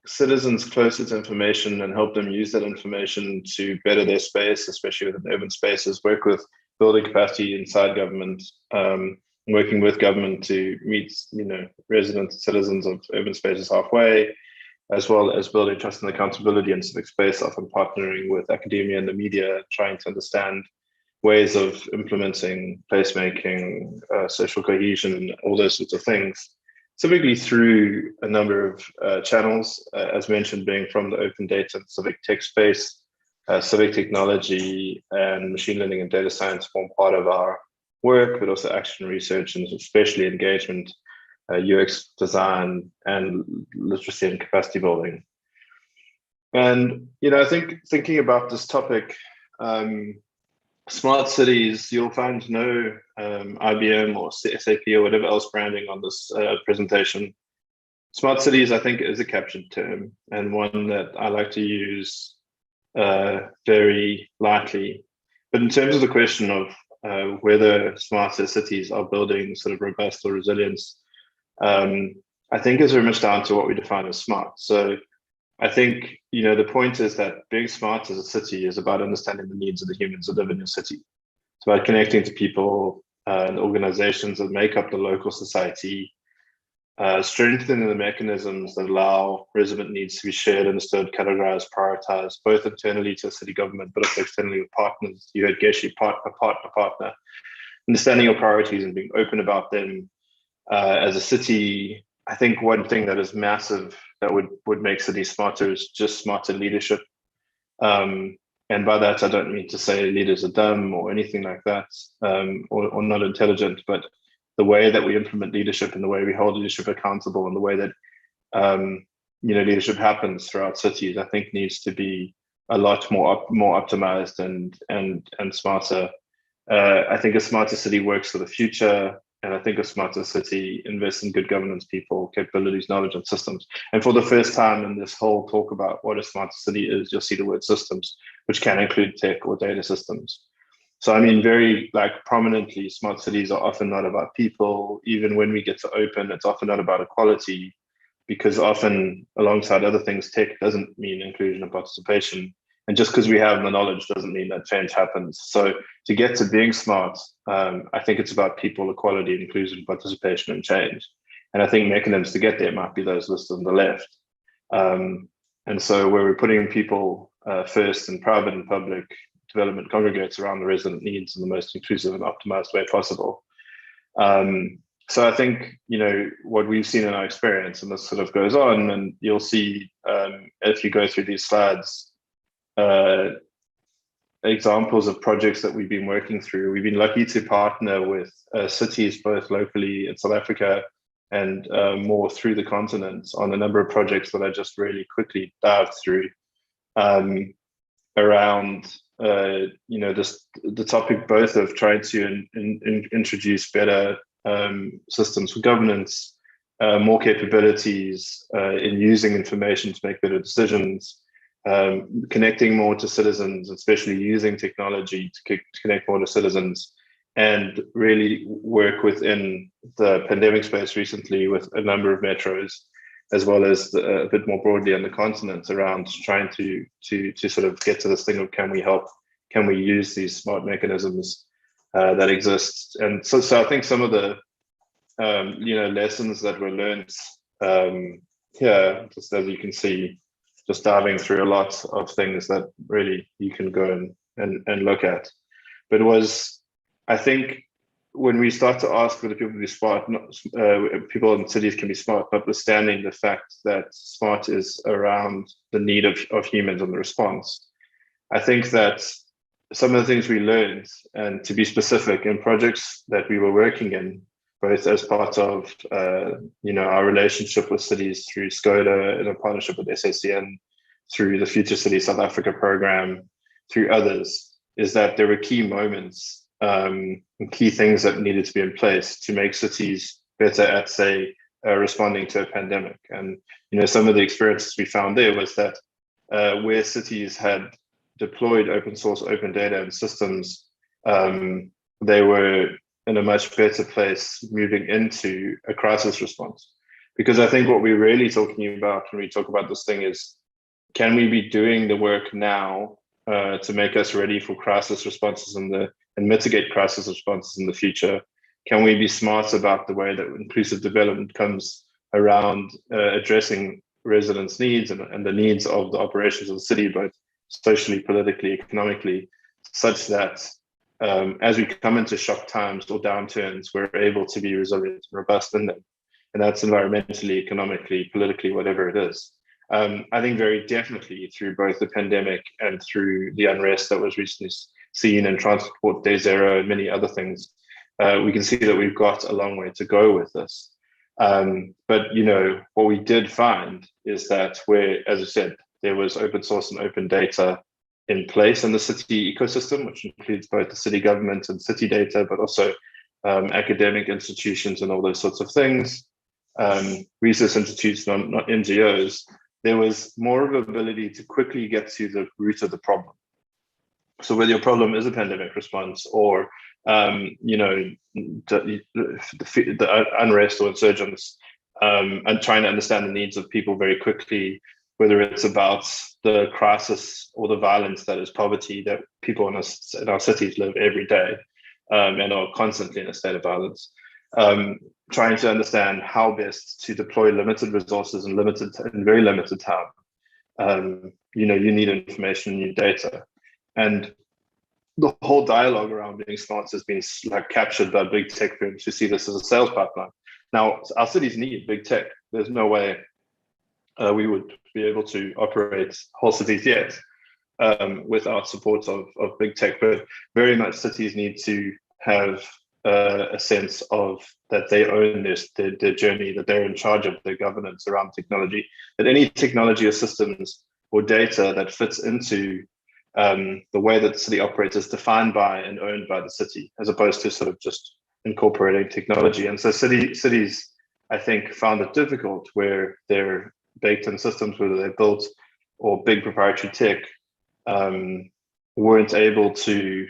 citizens closer to information and help them use that information to better their space, especially within urban spaces, work with building capacity inside government, working with government to meet, residents and citizens of urban spaces halfway, as well as building trust and accountability in civic space, often partnering with academia and the media, trying to understand ways of implementing placemaking, social cohesion, and all those sorts of things, typically through a number of channels, as mentioned, being from the open data and civic tech space. Civic technology and machine learning and data science form part of our work, but also action research and especially engagement, UX design, and literacy and capacity building. And, I think thinking about this topic, smart cities, you'll find no IBM or SAP or whatever else branding on this presentation. Smart cities, I think, is a captured term, and one that I like to use very lightly. But in terms of the question of whether smarter cities are building sort of robust or resilience, I think is very much down to what we define as smart. So I think, the point is that being smart as a city is about understanding the needs of the humans that live in your city. It's about connecting to people and organizations that make up the local society, strengthening the mechanisms that allow resident needs to be shared, understood, categorized, prioritized, both internally to city government, but also externally with partners. You heard Geshi, partner. Understanding your priorities and being open about them. As a city, I think one thing that is massive that would make cities smarter is just smarter leadership. And by that, I don't mean to say leaders are dumb or anything like that, or not intelligent, but the way that we implement leadership and the way we hold leadership accountable and the way that leadership happens throughout cities, I think needs to be a lot more optimized and smarter. I think a smarter city works for the future, and I think a smarter city invests in good governance, people, capabilities, knowledge, and systems. And for the first time in this whole talk about what a smarter city is, you'll see the word systems, which can include tech or data systems. So I mean, very prominently, smart cities are often not about people. Even when we get to open, it's often not about equality, because often alongside other things, tech doesn't mean inclusion and participation. And just because we have the knowledge doesn't mean that change happens. So to get to being smart, I think it's about people, equality, inclusion, participation, and change. And I think mechanisms to get there might be those listed on the left. And so where we're putting people first in private and public development congregates around the resident needs in the most inclusive and optimized way possible. So I think, what we've seen in our experience, and this sort of goes on, and you'll see if you go through these slides, examples of projects that we've been working through. We've been lucky to partner with cities both locally in South Africa and more through the continent on a number of projects that I just really quickly dived through around the topic both of trying to introduce better systems for governance, more capabilities in using information to make better decisions, connecting more to citizens, especially using technology to connect more to citizens, and really work within the pandemic space recently with a number of metros, as well as a bit more broadly on the continent, around trying to sort of get to this thing of, can we help? Can we use these smart mechanisms that exist? And so I think some of the lessons that were learned here, just as you can see, just diving through a lot of things that really you can go and look at. But it was, I think, when we start to ask whether people can be smart, people in cities can be smart, notwithstanding the fact that smart is around the need of humans and the response. I think that some of the things we learned, and to be specific, in projects that we were working in, both as part of our relationship with cities through Xola in a partnership with SACN, through the Future City South Africa program, through others, is that there were key moments and key things that needed to be in place to make cities better at, say, responding to a pandemic. And some of the experiences we found there was that where cities had deployed open source, open data and systems, they were in a much better place moving into a crisis response. Because I think what we're really talking about when we talk about this thing is, can we be doing the work now to make us ready for crisis responses and mitigate crisis responses in the future? Can we be smart about the way that inclusive development comes around addressing residents' needs and the needs of the operations of the city, both socially, politically, economically, such that as we come into shock times or downturns, we're able to be resilient and robust in them. And that's environmentally, economically, politically, whatever it is. I think very definitely through both the pandemic and through the unrest that was recently seen in Transport Day Zero and many other things, we can see that we've got a long way to go with this. But what we did find is that where, as I said, there was open source and open data in place in the city ecosystem, which includes both the city government and city data, but also academic institutions and all those sorts of things, research institutes, not NGOs. There was more of an ability to quickly get to the root of the problem. So whether your problem is a pandemic response or the unrest or insurgents, and trying to understand the needs of people very quickly, whether it's about the crisis or the violence that is poverty that people in our cities live every day and are constantly in a state of violence. Trying to understand how best to deploy limited resources and very limited time. You need information, you need data. And the whole dialogue around being smart has been captured by big tech firms who see this as a sales pipeline. Now, our cities need big tech. There's no way we would be able to operate whole cities yet without support of big tech, but very much cities need to have a sense of that they own their journey, that they're in charge of their governance around technology, that any technology or systems or data that fits into the way that the city operates is defined by and owned by the city, as opposed to sort of just incorporating technology. And so cities, I think, found it difficult where their baked-in systems, whether they're built or big proprietary tech, weren't able to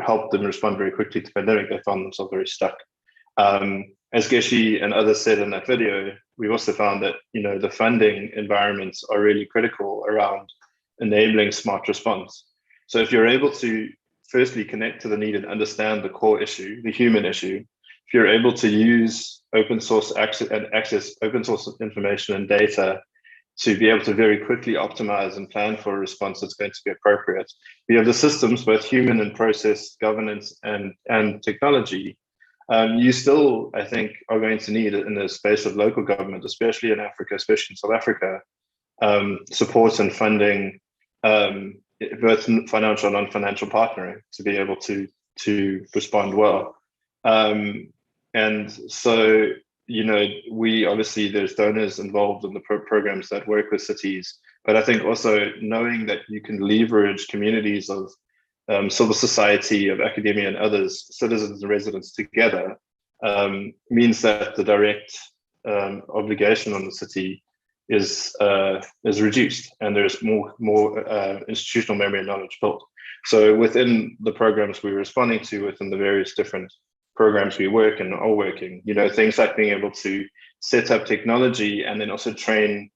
help them respond very quickly to the pandemic. They found themselves very stuck. As Geshe and others said in that video, we also found that the funding environments are really critical around enabling smart response. So if you're able to firstly connect to the need and understand the core issue, the human issue, if you're able to use open source access open source information and data to be able to very quickly optimize and plan for a response that's going to be appropriate. We have the systems, both human and process, governance and technology. You still, I think, are going to need in the space of local government, especially in Africa, especially in South Africa, support and funding, both financial and non-financial partnering to be able to respond well. And so, we obviously, there's donors involved in the programs that work with cities, but I think also knowing that you can leverage communities of civil society, of academia and others, citizens and residents together, means that the direct obligation on the city is reduced, and there's more institutional memory and knowledge built. So within the programs we're responding to, within the various different programs we work and are working, things like being able to set up technology and then also train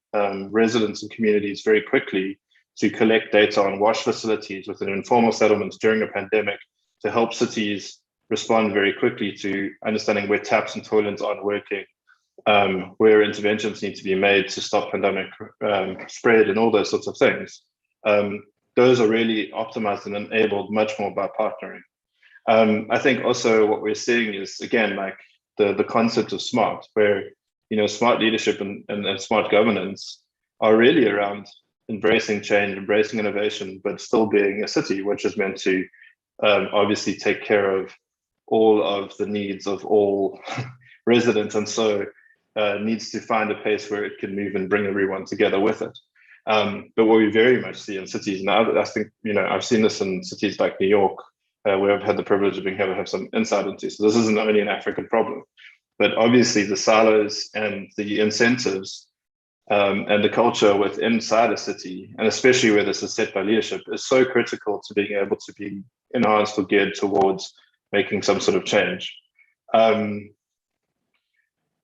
residents and communities very quickly to collect data on wash facilities within informal settlements during a pandemic, to help cities respond very quickly to understanding where taps and toilets aren't working, where interventions need to be made to stop pandemic spread and all those sorts of things. Those are really optimized and enabled much more by partnering. I think also what we're seeing is, again, like the concept of smart, where smart leadership and smart governance are really around embracing change, embracing innovation, but still being a city which is meant to obviously take care of all of the needs of all residents, and so needs to find a pace where it can move and bring everyone together with it. But what we very much see in cities now, I think, I've seen this in cities like New York, where I've had the privilege of being able to have some insight into. So this isn't only an African problem, but obviously the silos and the incentives and the culture within inside a city, and especially where this is set by leadership, is so critical to being able to be enhanced or geared towards making some sort of change.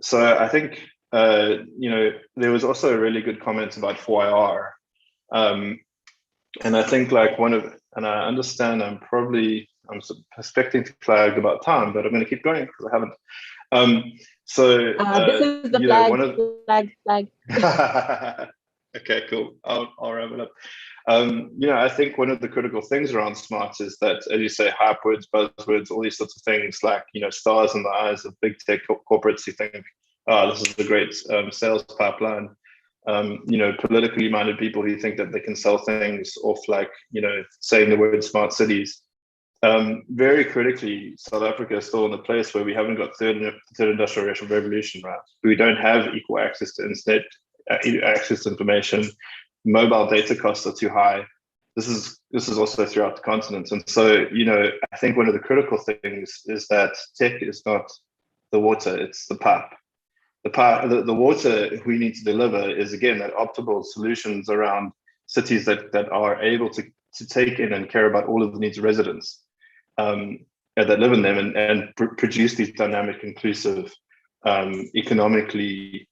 So I think, there was also a really good comment about 4IR. And I think and I understand I'm expecting to flag about time, but I'm going to keep going because I haven't. This is the flag. Okay, cool. I'll wrap it up. I think one of the critical things around smart is that, as you say, hype words, buzzwords, all these sorts of things, like, stars in the eyes of big tech corporates who think, this is a great sales pipeline. Politically minded people who think that they can sell things off, like, saying the word smart cities. Very critically, South Africa is still in a place where we haven't got third industrial revolution right. We don't have equal access to internet, access to information. Mobile data costs are too high. This is also throughout the continent. And so, I think one of the critical things is that tech is not the water, it's the pipe. The water we need to deliver is, again, that optimal solutions around cities that are able to take in and care about all of the needs of residents that live in them, and produce these dynamic, inclusive, economically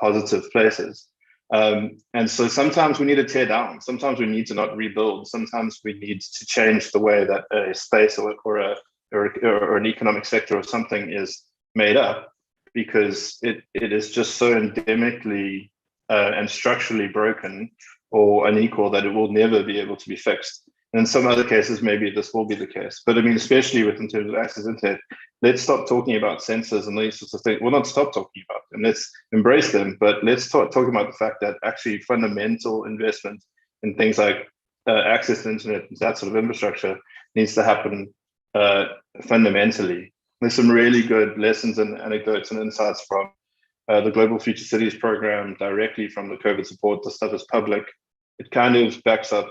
positive places. And so sometimes we need to tear down, sometimes we need to not rebuild, sometimes we need to change the way that a space or an economic sector or something is made up, because it is just so endemically and structurally broken or unequal that it will never be able to be fixed. And in some other cases, maybe this will be the case. But I mean, especially in terms of access to internet, let's stop talking about sensors and these sorts of things. Well, not stop talking about them, let's embrace them, but let's start talking about the fact that actually fundamental investment in things like access to internet and that sort of infrastructure needs to happen fundamentally. There's some really good lessons and anecdotes and insights from the Global Future Cities program directly from the COVID support. The stuff is public. It kind of backs up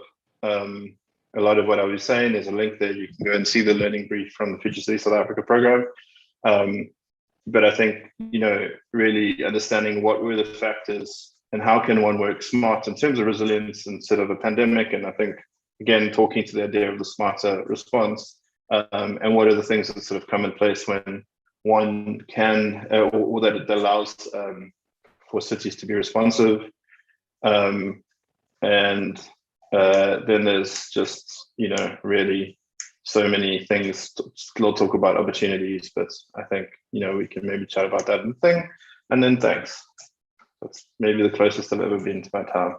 a lot of what I was saying. There's a link there. You can go and see the learning brief from the Future Cities South Africa program. But I think, really understanding what were the factors and how can one work smart in terms of resilience instead of a pandemic. And I think, again, talking to the idea of the smarter response, and what are the things that sort of come in place when one can, or that it allows for cities to be responsive. And then there's just, really so many things. We'll talk about opportunities, but I think, we can maybe chat about that thing. And then thanks. That's maybe the closest I've ever been to my time.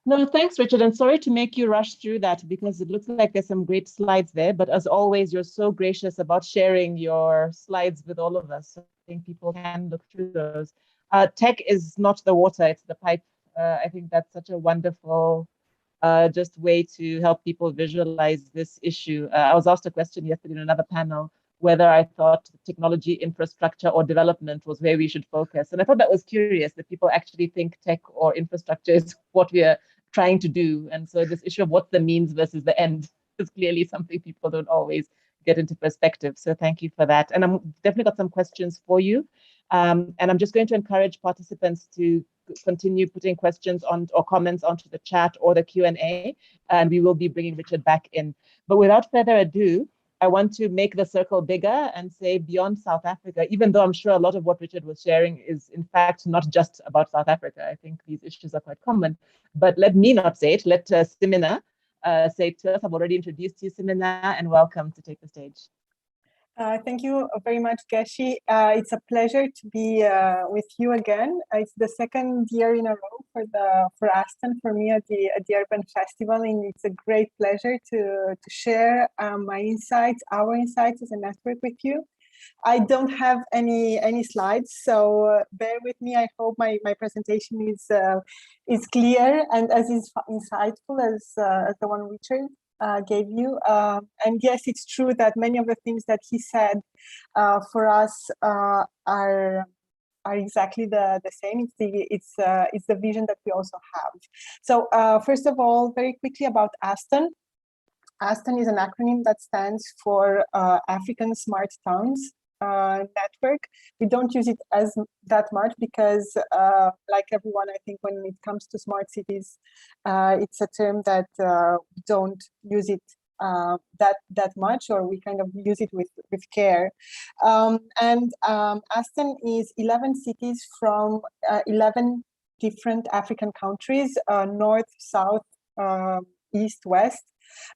No, thanks, Richard. And sorry to make you rush through that, because it looks like there's some great slides there. But as always, you're so gracious about sharing your slides with all of us. So I think people can look through those. Tech is not the water, it's the pipe. I think that's such a wonderful just way to help people visualize this issue. I was asked a question yesterday in another panel whether I thought technology infrastructure or development was where we should focus. And I thought that was curious that people actually think tech or infrastructure is what we are trying to do. And so this issue of what's the means versus the end is clearly something people don't always get into perspective. So thank you for that. And I'm definitely got some questions for you. And I'm just going to encourage participants to continue putting questions on or comments onto the chat or the Q&A, and we will be bringing Richard back in. But without further ado, I want to make the circle bigger and say beyond South Africa, even though I'm sure a lot of what Richard was sharing is in fact not just about South Africa. I think these issues are quite common, but let me not say it. Let Simina say it to us. I've already introduced you, Simina, and welcome to take the stage. Thank you very much, Geshi. It's a pleasure to be with you again. It's the second year in a row for Aston for me at the Urban Festival, and it's a great pleasure to share my insights, our insights as a network with you. I don't have any slides, so bear with me. I hope my presentation is clear and as insightful as the one Richard gave you. And yes, it's true that many of the things that he said for us are exactly the same. It's the vision that we also have. So first of all, very quickly about Aston. Aston is an acronym that stands for African Smart Towns Network. We don't use it as that much because, like everyone, I think when it comes to smart cities, it's a term that we don't use it that much, or we kind of use it with care. And Aston is 11 cities from 11 different African countries, north, south, east, west.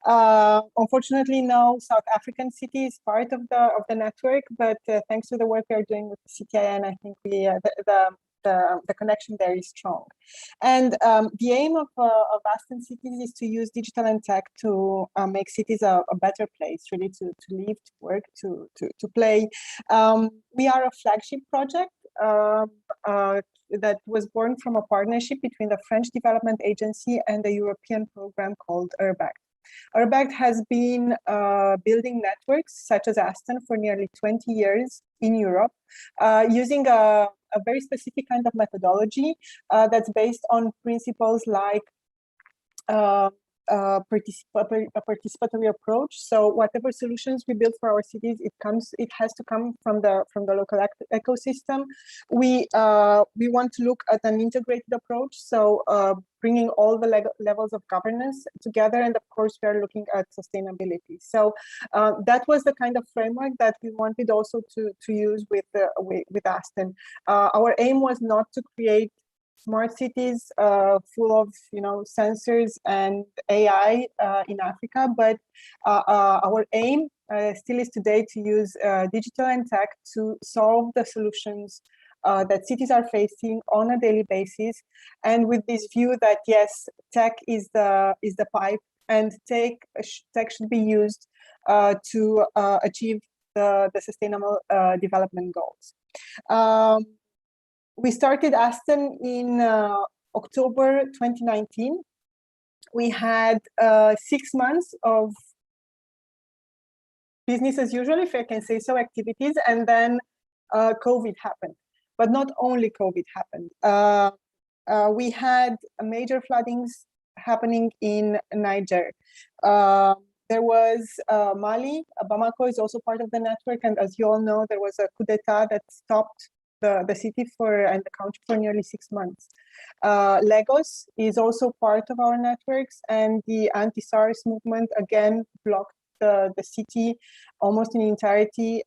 Unfortunately, no South African city is part of the network, but thanks to the work we are doing with the CTIN, I think we the connection there is strong. And the aim of Aston Cities is to use digital and tech to make cities a better place, really to live, to work, to play. We are a flagship project that was born from a partnership between the French Development Agency and the European program called URBACT. URBACT has been building networks such as Aston for nearly 20 years in Europe, using a very specific kind of methodology that's based on principles like a participatory approach. So whatever solutions we build for our cities, it has to come from the local ecosystem. We want to look at an integrated approach, so bringing all the levels of governance together, and of course we are looking at sustainability. So that was the kind of framework that we wanted also to use with Aston. Our aim was not to create smart cities full of sensors and AI in Africa, but our aim still is today to use digital and tech to solve the solutions that cities are facing on a daily basis, and with this view that yes, tech is the pipe, and tech should be used to achieve the sustainable development goals. We started Aston in October 2019. We had 6 months of business as usual, if I can say so, activities, and then COVID happened. But not only COVID happened. We had major floodings happening in Niger. There was Mali. Bamako is also part of the network, and as you all know, there was a coup d'etat that stopped the city and the country for nearly 6 months. Lagos is also part of our networks, and the anti-SARS movement again blocked the city almost in entirety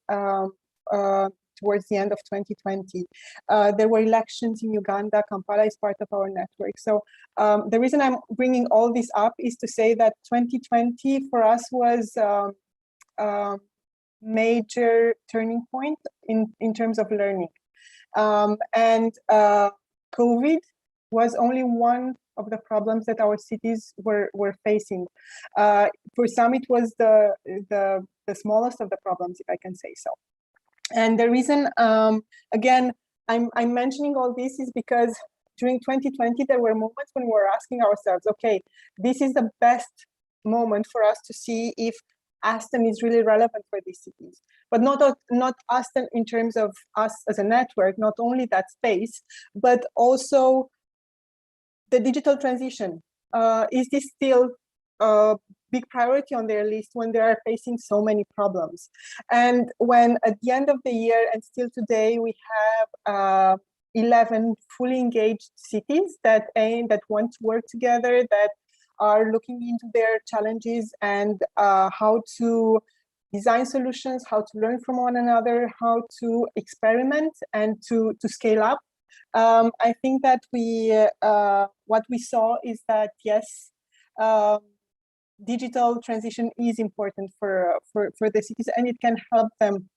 towards the end of 2020. There were elections in Uganda. Kampala is part of our network. So the reason I'm bringing all this up is to say that 2020 for us was a major turning point in terms of learning. And COVID was only one of the problems that our cities were facing. For some, it was the smallest of the problems, if I can say so. And the reason, again, I'm mentioning all this is because during 2020, there were moments when we were asking ourselves, okay, this is the best moment for us to see if Aston is really relevant for these cities, but not Aston in terms of us as a network, not only that space, but also the digital transition. Is this still a big priority on their list when they are facing so many problems? And when at the end of the year and still today, we have 11 fully engaged cities that want to work together, that are looking into their challenges and how to design solutions, how to learn from one another, how to experiment and to scale up. I think that what we saw is that, yes, digital transition is important for the cities, and it can help them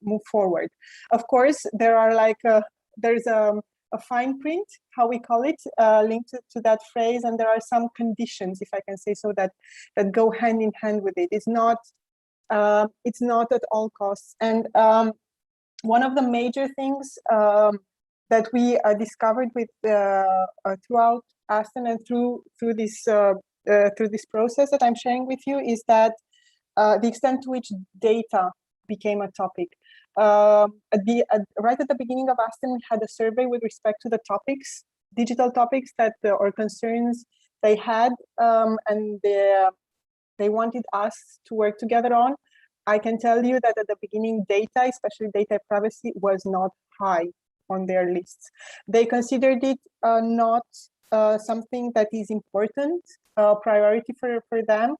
move forward. Of course, there are there's a fine print, how we call it, linked to that phrase, and there are some conditions, if I can say so, that go hand in hand with it. It's not at all costs. And one of the major things that we discovered with throughout Aston and through this process that I'm sharing with you is that the extent to which data became a topic. Right at the beginning of Aston, we had a survey with respect to the topics, digital topics that or concerns they had, and they wanted us to work together on. I can tell you that at the beginning, data, especially data privacy, was not high on their lists. They considered it not something that is important, priority for them.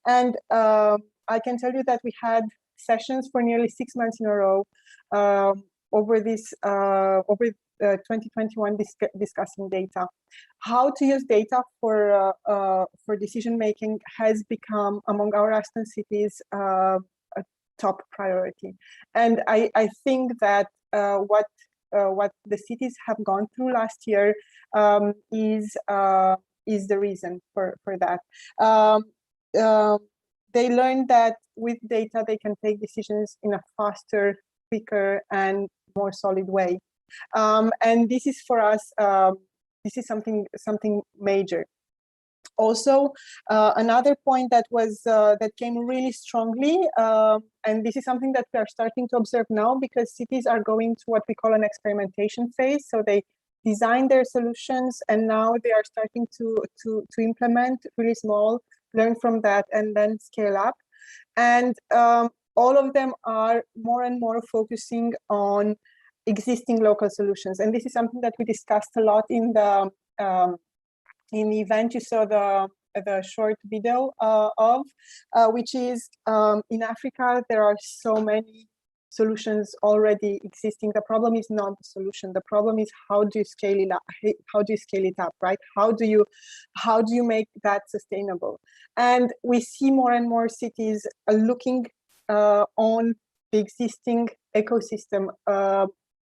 And I can tell you that we had sessions for nearly 6 months in a row over 2021 discussing data. How to use data for decision making has become among our Aston cities a top priority, and I think that what the cities have gone through last year is the reason for that. They learned that with data they can take decisions in a faster, quicker, and more solid way. And this is for us, this is something major. Also, another point that came really strongly, and this is something that we are starting to observe now because cities are going to what we call an experimentation phase. So they design their solutions, and now they are starting to implement really small, learn from that, and then scale up. And all of them are more and more focusing on existing local solutions. And this is something that we discussed a lot in the event you saw the short video of, which is in Africa, there are so many solutions already existing. The problem is not the solution. The problem is how do you scale it up? How do you scale it up, right? How do you make that sustainable? And we see more and more cities looking on the existing ecosystem,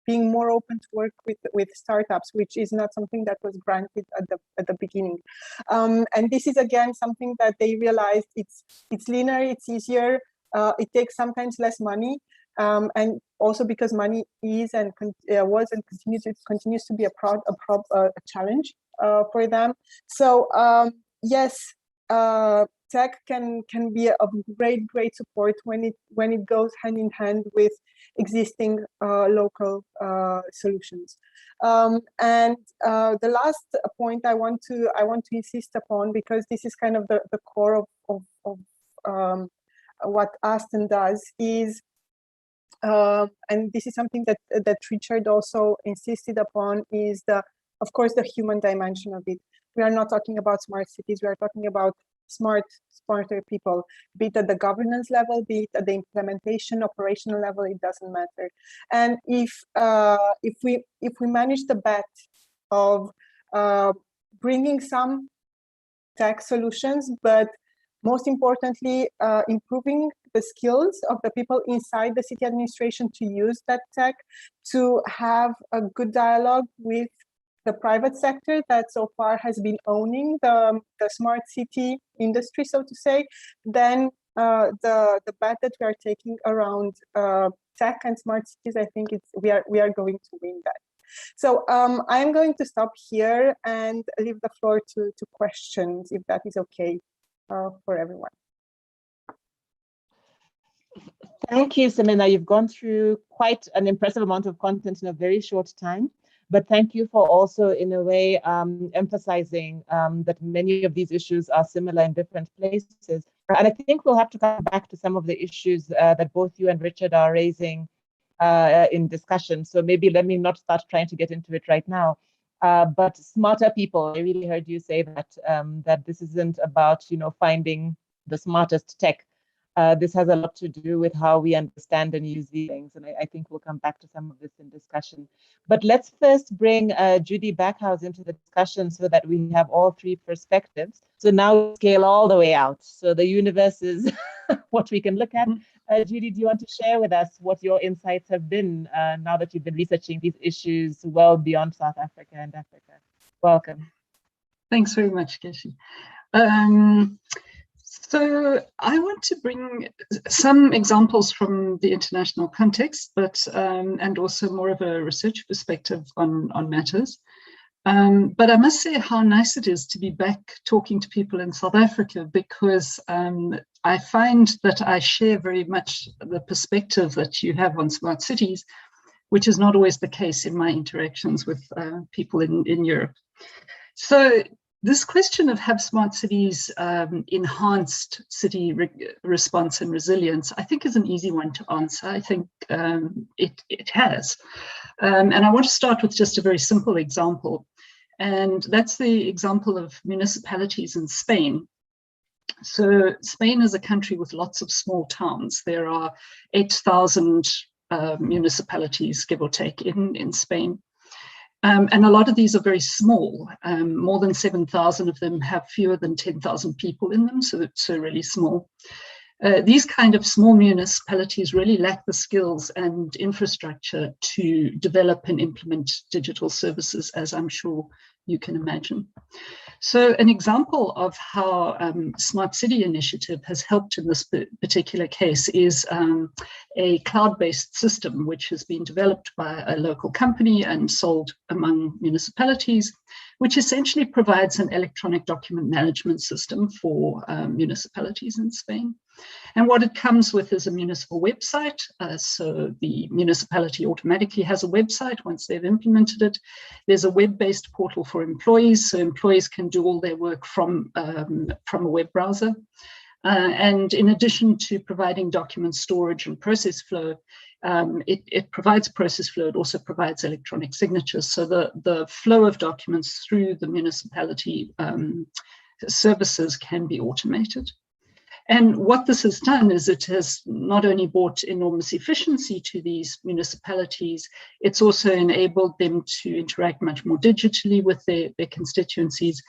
being more open to work with startups, which is not something that was granted at the beginning. And this is again something that they realized it's leaner, it's easier, it takes sometimes less money, and also because money is and was and continues to be a challenge for them. So yes, tech can be of great support when it goes hand in hand with existing local solutions. And the last point I want to insist upon, because this is kind of the core of what Aston does, is and this is something that Richard also insisted upon, is of course the human dimension of it. We are not talking about smart cities, we are talking about smarter people, be it at the governance level, be it at the implementation, operational level, it doesn't matter. And if we manage the bet of bringing some tech solutions, but most importantly, improving the skills of the people inside the city administration to use that tech, to have a good dialogue with the private sector that so far has been owning the smart city industry, so to say, then the bet that we are taking around tech and smart cities, I think we are going to win that. So I'm going to stop here and leave the floor to questions, if that is okay for everyone. Thank you, Semena. You've gone through quite an impressive amount of content in a very short time. But thank you for also, in a way, emphasizing that many of these issues are similar in different places. And I think we'll have to come back to some of the issues that both you and Richard are raising in discussion. So maybe let me not start trying to get into it right now. But smarter people, I really heard you say that, that this isn't about, finding the smartest tech. This has a lot to do with how we understand and use these things. And I think we'll come back to some of this in discussion. But let's first bring Judy Backhouse into the discussion so that we have all three perspectives. So now we scale all the way out. So the universe is what we can look at. Judy, do you want to share with us what your insights have been now that you've been researching these issues well beyond South Africa and Africa? Welcome. Thanks very much, Keshi. So I want to bring some examples from the international context, but and also more of a research perspective on matters. But I must say how nice it is to be back talking to people in South Africa, because I find that I share very much the perspective that you have on smart cities, which is not always the case in my interactions with people in Europe. So this question of have smart cities enhanced city response and resilience, I think is an easy one to answer. I think it has. And I want to start with just a very simple example. And that's the example of municipalities in Spain. So Spain is a country with lots of small towns. There are 8,000 municipalities, give or take, in Spain. And a lot of these are very small. More than 7,000 of them have fewer than 10,000 people in them, so it's really small. These kind of small municipalities really lack the skills and infrastructure to develop and implement digital services, as I'm sure you can imagine. So an example of how Smart City Initiative has helped in this particular case is a cloud-based system which has been developed by a local company and sold among municipalities, which essentially provides an electronic document management system for municipalities in Spain. And what it comes with is a municipal website. So the municipality automatically has a website once they've implemented it. There's a web-based portal for employees, so employees can do all their work from a web browser. And in addition to providing document storage and process flow, it provides process flow. It also provides electronic signatures. So the flow of documents through the municipality services can be automated. And what this has done is it has not only brought enormous efficiency to these municipalities, it's also enabled them to interact much more digitally with their constituencies.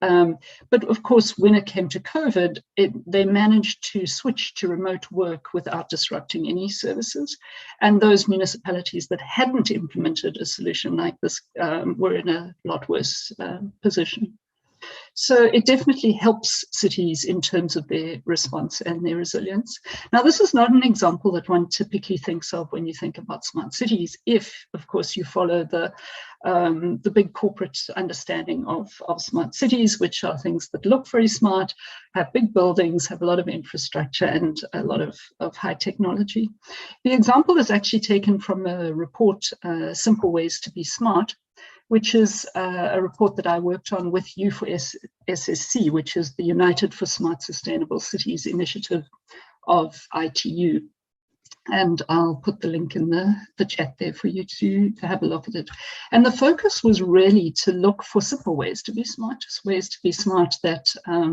But of course, when it came to COVID, they managed to switch to remote work without disrupting any services. And those municipalities that hadn't implemented a solution like this were in a lot worse position. So it definitely helps cities in terms of their response and their resilience. Now, this is not an example that one typically thinks of when you think about smart cities, if, of course, you follow the big corporate understanding of smart cities, which are things that look very smart, have big buildings, have a lot of infrastructure and a lot of high technology. The example is actually taken from a report, Simple Ways to Be Smart, which is a report that I worked on with U4SSC, which is the United for Smart Sustainable Cities initiative of ITU. And I'll put the link in the chat there for you to have a look at it. And the focus was really to look for simple ways to be smart, just ways to be smart that are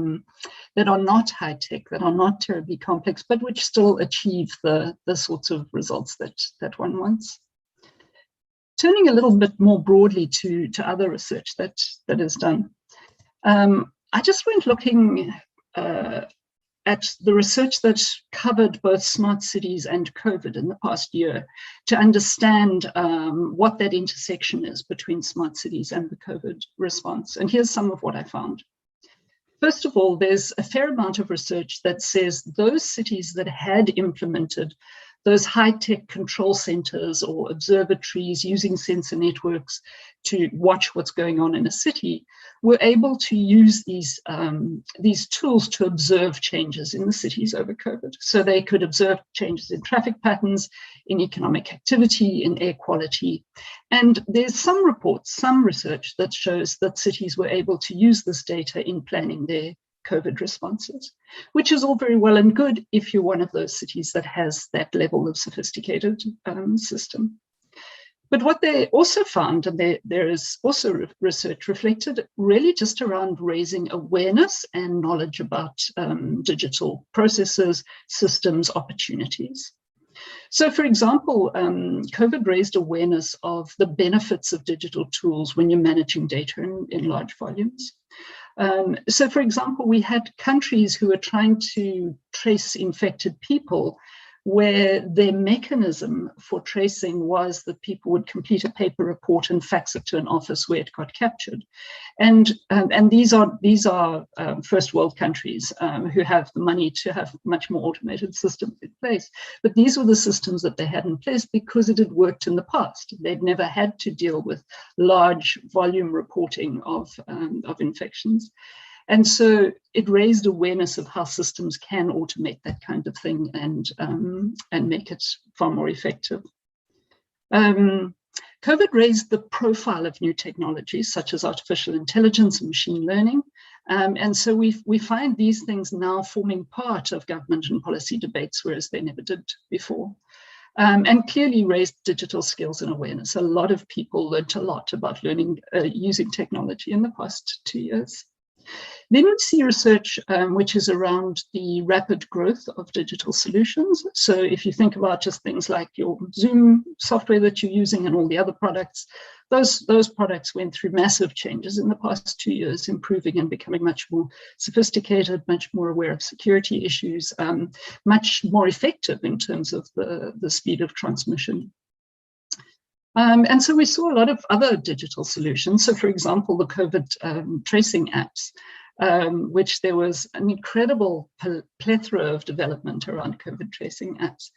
not high tech, that are not terribly complex, but which still achieve the sorts of results that one wants. Turning a little bit more broadly to other research that is done, I just went looking at the research that covered both smart cities and COVID in the past year to understand what that intersection is between smart cities and the COVID response. And here's some of what I found. First of all, there's a fair amount of research that says those cities that had implemented those high-tech control centers or observatories using sensor networks to watch what's going on in a city were able to use these tools to observe changes in the cities over COVID. So they could observe changes in traffic patterns, in economic activity, in air quality. And there's some reports, some research that shows that cities were able to use this data in planning their COVID responses, which is all very well and good if you're one of those cities that has that level of sophisticated system. But what they also found, and there is also research reflected, really just around raising awareness and knowledge about digital processes, systems, opportunities. So, for example, COVID raised awareness of the benefits of digital tools when you're managing data in large volumes. So, for example, we had countries who were trying to trace infected people where their mechanism for tracing was that people would complete a paper report and fax it to an office where it got captured. And these are first world countries who have the money to have much more automated systems in place. But these were the systems that they had in place because it had worked in the past. They'd never had to deal with large volume reporting of infections. And so it raised awareness of how systems can automate that kind of thing and make it far more effective. COVID raised the profile of new technologies such as artificial intelligence and machine learning. And so we find these things now forming part of government and policy debates, whereas they never did before. And clearly raised digital skills and awareness. A lot of people learned a lot about learning using technology in the past 2 years. Then we see research which is around the rapid growth of digital solutions. So if you think about just things like your Zoom software that you're using and all the other products, those products went through massive changes in the past 2 years, improving and becoming much more sophisticated, much more aware of security issues, much more effective in terms of the speed of transmission. And so we saw a lot of other digital solutions. So for example, the COVID tracing apps, which there was an incredible plethora of development around COVID tracing apps.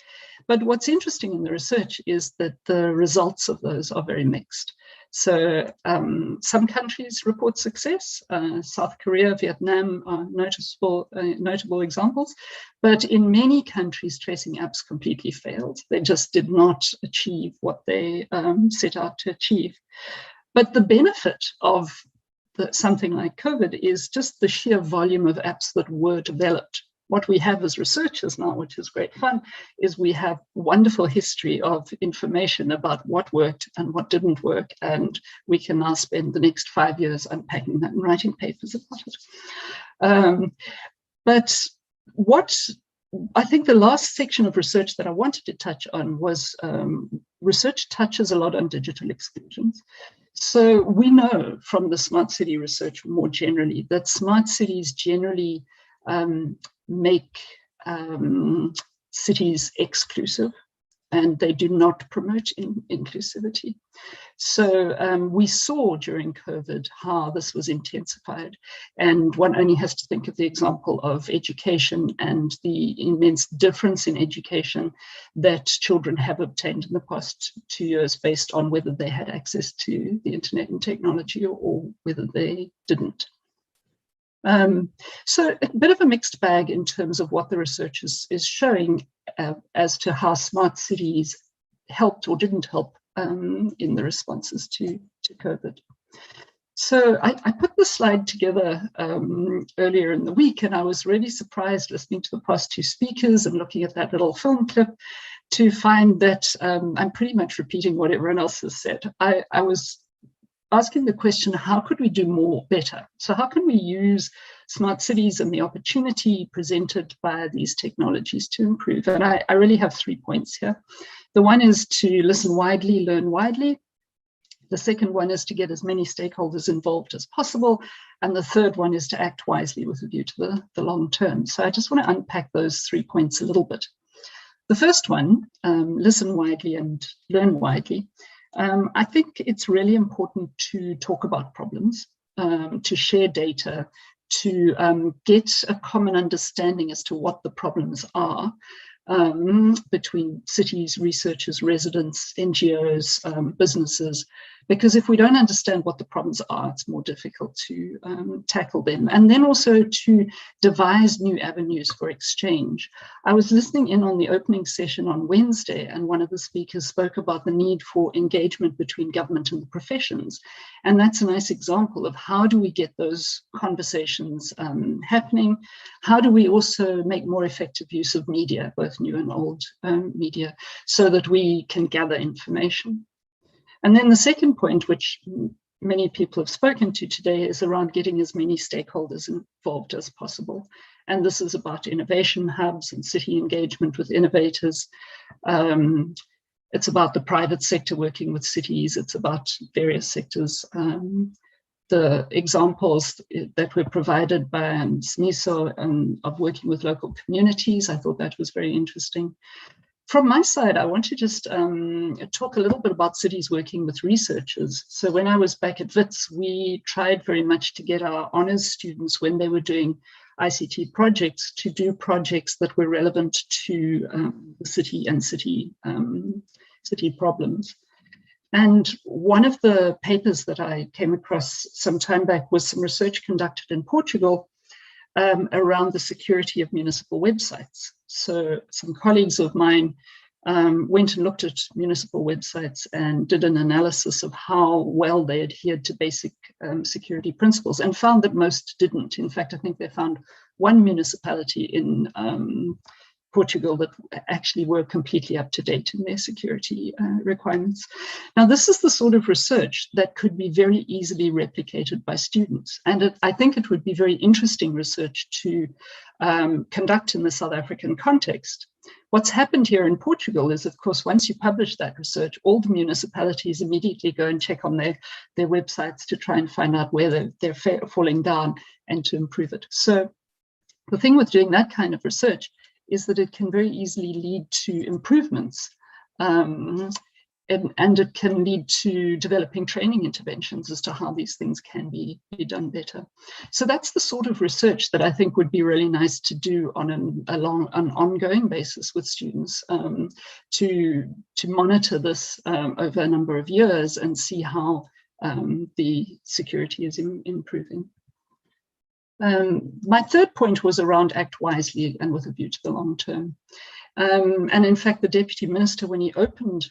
But what's interesting in the research is that the results of those are very mixed. So some countries report success, South Korea, Vietnam are notable examples, but in many countries, tracing apps completely failed. They just did not achieve what they set out to achieve. But the benefit of something like COVID is just the sheer volume of apps that were developed. What we have as researchers now, which is great fun, is we have wonderful history of information about what worked and what didn't work, and we can now spend the next 5 years unpacking that and writing papers about it. But what I think the last section of research that I wanted to touch on was research touches a lot on digital exclusions. So we know from the smart city research more generally that smart cities generally make cities exclusive, and they do not promote inclusivity. So we saw during COVID how this was intensified, and one only has to think of the example of education and the immense difference in education that children have obtained in the past 2 years based on whether they had access to the internet and technology or whether they didn't. So a bit of a mixed bag in terms of what the research is showing as to how smart cities helped or didn't help in the responses to COVID. So I put the slide together earlier in the week, and I was really surprised listening to the past two speakers and looking at that little film clip to find that I'm pretty much repeating what everyone else has said. I was asking the question, how could we do more better? So how can we use smart cities and the opportunity presented by these technologies to improve? And I really have 3 points here. The one is to listen widely, learn widely. The second one is to get as many stakeholders involved as possible. And the third one is to act wisely with a view to the long term. So I just want to unpack those 3 points a little bit. The first one, listen widely and learn widely. I think it's really important to talk about problems, to share data, to get a common understanding as to what the problems are between cities, researchers, residents, NGOs, businesses, Because if we don't understand what the problems are, it's more difficult to tackle them. And then also to devise new avenues for exchange. I was listening in on the opening session on Wednesday, and one of the speakers spoke about the need for engagement between government and the professions. And that's a nice example of how do we get those conversations happening? How do we also make more effective use of media, both new and old media, so that we can gather information? And then the second point, which many people have spoken to today, is around getting as many stakeholders involved as possible. And this is about innovation hubs and city engagement with innovators. It's about the private sector working with cities. It's about various sectors. The examples that were provided by Smiso of working with local communities, I thought that was very interesting. From my side, I want to just talk a little bit about cities working with researchers. So when I was back at WITS, we tried very much to get our honours students, when they were doing ICT projects, to do projects that were relevant to the city and city problems. And one of the papers that I came across some time back was some research conducted in Portugal around the security of municipal websites. So some colleagues of mine went and looked at municipal websites and did an analysis of how well they adhered to basic security principles, and found that most didn't. In fact, I think they found one municipality in Portugal that actually were completely up to date in their security requirements. Now, this is the sort of research that could be very easily replicated by students. And I think it would be very interesting research to conduct in the South African context. What's happened here in Portugal is, of course, once you publish that research, all the municipalities immediately go and check on their websites to try and find out where they're falling down and to improve it. So the thing with doing that kind of research is that it can very easily lead to improvements, and it can lead to developing training interventions as to how these things can be done better. So that's the sort of research that I think would be really nice to do on an ongoing basis with students, to monitor this over a number of years and see how the security is improving. My third point was around act wisely and with a view to the long term. And in fact, the Deputy Minister, when he opened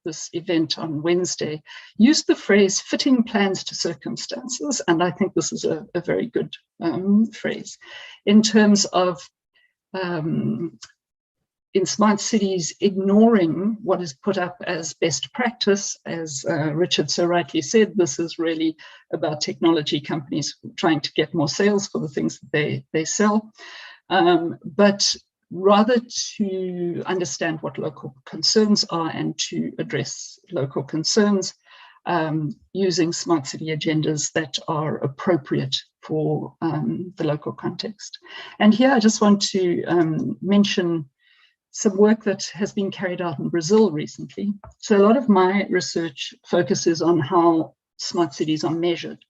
this event on Wednesday, used the phrase fitting plans to circumstances. And I think this is a very good phrase in terms of in smart cities, ignoring what is put up as best practice. As Richard so rightly said, this is really about technology companies trying to get more sales for the things that they sell, but rather to understand what local concerns are and to address local concerns using smart city agendas that are appropriate for the local context. And here I just want to mention some work that has been carried out in Brazil recently. So a lot of my research focuses on how smart cities are measured.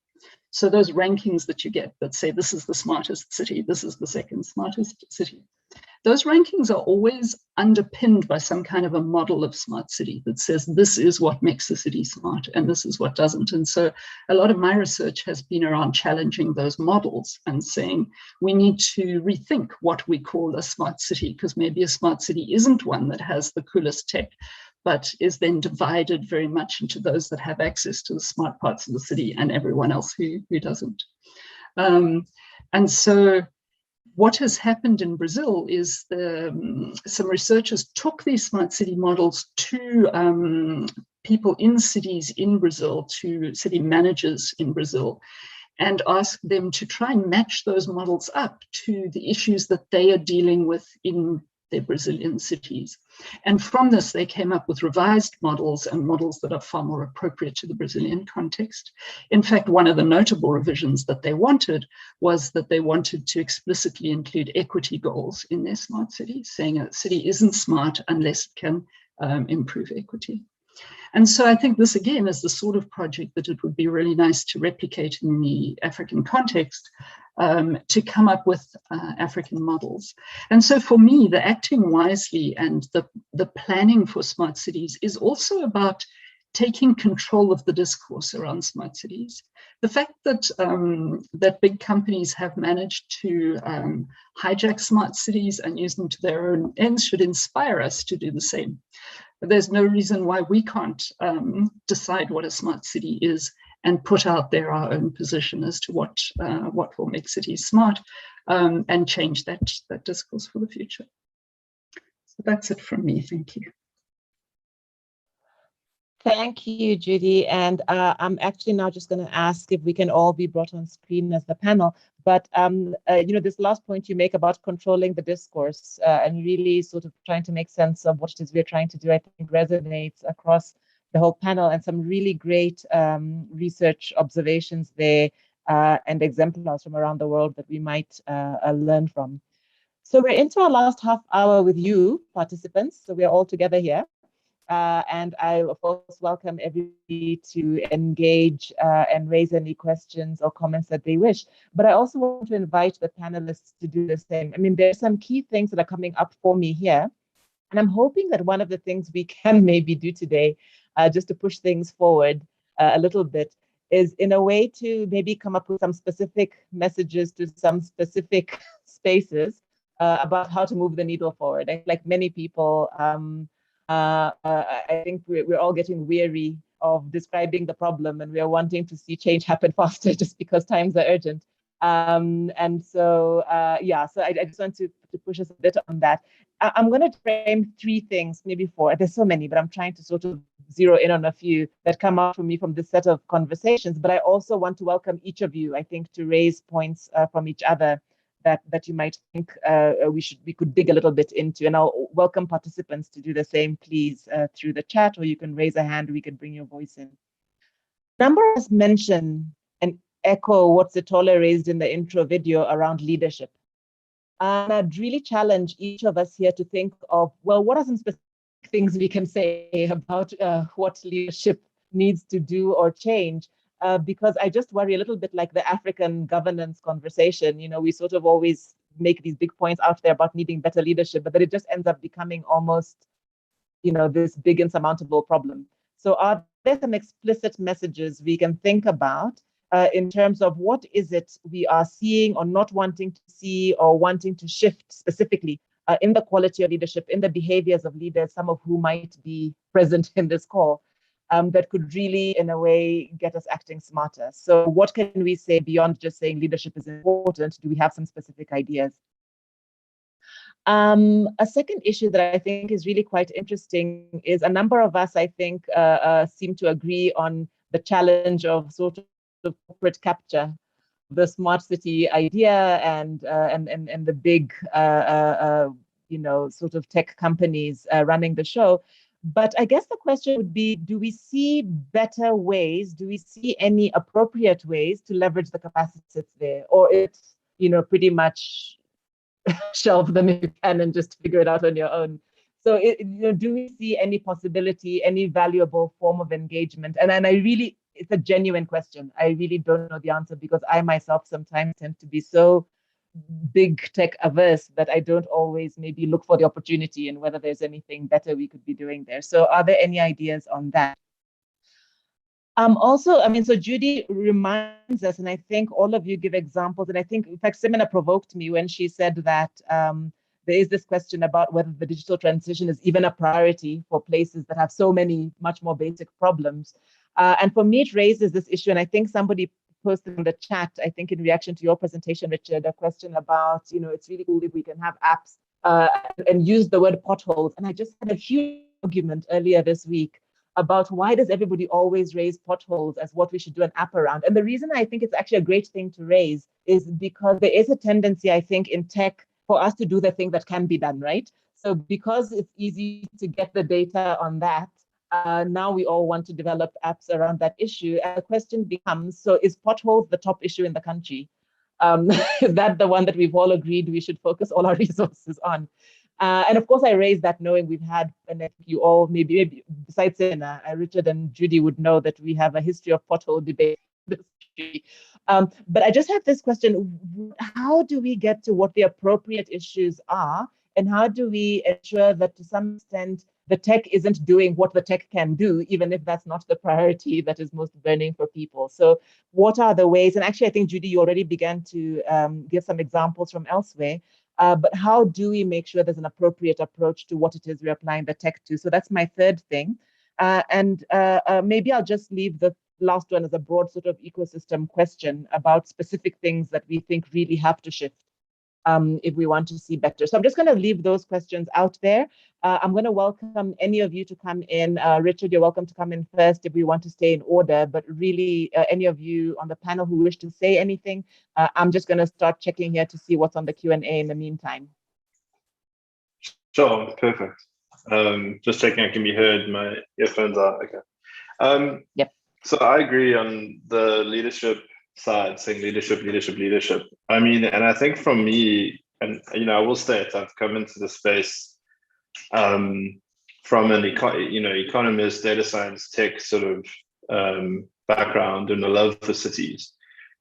So those rankings that you get that say this is the smartest city, this is the second smartest city. Those rankings are always underpinned by some kind of a model of smart city that says this is what makes a city smart and this is what doesn't. And so a lot of my research has been around challenging those models and saying we need to rethink what we call a smart city, because maybe a smart city isn't one that has the coolest tech, but is then divided very much into those that have access to the smart parts of the city and everyone else who doesn't. And so what has happened in Brazil is some researchers took these smart city models to people in cities in Brazil, to city managers in Brazil, and asked them to try and match those models up to the issues that they are dealing with in their Brazilian cities. And from this, they came up with revised models and models that are far more appropriate to the Brazilian context. In fact, one of the notable revisions that they wanted was that they wanted to explicitly include equity goals in their smart city, saying a city isn't smart unless it can improve equity. And so I think this, again, is the sort of project that it would be really nice to replicate in the African context, to come up with African models. And so for me, the acting wisely and the planning for smart cities is also about taking control of the discourse around smart cities. The fact that that big companies have managed to hijack smart cities and use them to their own ends should inspire us to do the same. There's no reason why we can't decide what a smart city is and put out there our own position as to what will make cities smart, and change that discourse for the future. So that's it from me. Thank you. Thank you, Judy. And I'm actually now just going to ask if we can all be brought on screen as the panel. But this last point you make about controlling the discourse and really sort of trying to make sense of what it is we're trying to do, I think resonates across the whole panel, and some really great research observations there and exemplars from around the world that we might learn from. So we're into our last half hour with you participants. So we're all together here. And I, of course, welcome everybody to engage and raise any questions or comments that they wish. But I also want to invite the panelists to do the same. I mean, there's some key things that are coming up for me here. And I'm hoping that one of the things we can maybe do today, just to push things forward a little bit, is in a way to maybe come up with some specific messages to some specific spaces about how to move the needle forward. Like many people, I think we're all getting weary of describing the problem, and we are wanting to see change happen faster just because times are urgent. And so, so I just want to push us a bit on that. I'm going to frame three things, maybe four. There's so many, but I'm trying to sort of zero in on a few that come out for me from this set of conversations. But I also want to welcome each of you, I think, to raise points from each other that you might think we could dig a little bit into. And I'll welcome participants to do the same, please, through the chat, or you can raise a hand, we can bring your voice in. Number has mentioned and echo what Sithole raised in the intro video around leadership. And I'd really challenge each of us here to think of, well, what are some specific things we can say about what leadership needs to do or change? Because I just worry a little bit like the African governance conversation. You know, we sort of always make these big points out there about needing better leadership, but then it just ends up becoming almost, this big insurmountable problem. So are there some explicit messages we can think about in terms of what is it we are seeing or not wanting to see or wanting to shift specifically in the quality of leadership, in the behaviors of leaders, some of who might be present in this call, that could really, in a way, get us acting smarter. So what can we say beyond just saying leadership is important? Do we have some specific ideas? A second issue that I think is really quite interesting is a number of us, I think, seem to agree on the challenge of sort of corporate capture, the smart city idea, and the big, sort of tech companies running the show. But I guess the question would be, do we see better ways? Do we see any appropriate ways to leverage the capacity that's there? Or it's, pretty much shelve them if you can and just figure it out on your own. So do we see any possibility, any valuable form of engagement? And I really, it's a genuine question. I really don't know the answer because I myself sometimes tend to be so big tech averse that I don't always maybe look for the opportunity and whether there's anything better we could be doing there. So are there any ideas on that? Also, so Judy reminds us, and I think all of you give examples, and I think, in fact, Simona provoked me when she said that there is this question about whether the digital transition is even a priority for places that have so many much more basic problems. And for me, it raises this issue, and I think somebody posted in the chat, I think in reaction to your presentation, Richard, a question about, it's really cool if we can have apps and use the word potholes. And I just had a huge argument earlier this week about why does everybody always raise potholes as what we should do an app around. And the reason I think it's actually a great thing to raise is because there is a tendency, I think, in tech for us to do the thing that can be done, right? So because it's easy to get the data on that, now we all want to develop apps around that issue. And the question becomes, so is potholes the top issue in the country? Is that the one that we've all agreed we should focus all our resources on? And of course, I raised that knowing we've had, and you all maybe besides Senna, Richard and Judy would know that we have a history of pothole debate. But I just have this question: how do we get to what the appropriate issues are And how do we ensure that to some extent the tech isn't doing what the tech can do, even if that's not the priority that is most burning for people? So what are the ways? And actually, I think, Judy, you already began to give some examples from elsewhere. But how do we make sure there's an appropriate approach to what it is we're applying the tech to? So that's my third thing. And maybe I'll just leave the last one as a broad sort of ecosystem question about specific things that we think really have to shift if we want to see better. So I'm just going to leave those questions out there. I'm going to welcome any of you to come in. Richard, you're welcome to come in first if we want to stay in order, but really any of you on the panel who wish to say anything, I'm just going to start checking here to see what's on the Q&A in the meantime. Sure, perfect. Just checking I can be heard. My earphones are okay. Yep. So I agree on the leadership side, saying leadership. I mean, and I think from me, and I will state I've come into the space from an economist, data science, tech sort of background and a love for cities.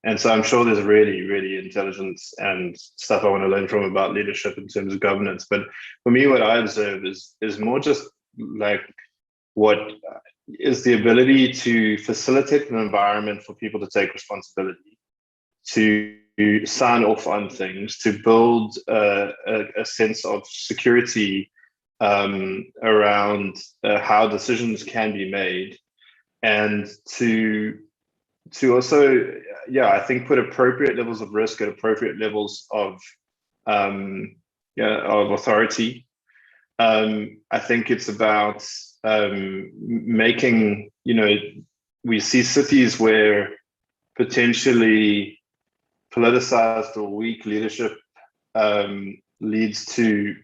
And so I'm sure there's really, really intelligence and stuff I want to learn from about leadership in terms of governance. But for me, what I observe is more just like what is the ability to facilitate an environment for people to take responsibility, to sign off on things, to build a sense of security around how decisions can be made, and to also, I think put appropriate levels of risk at appropriate levels of authority. I think it's about making, we see cities where potentially politicized or weak leadership leads to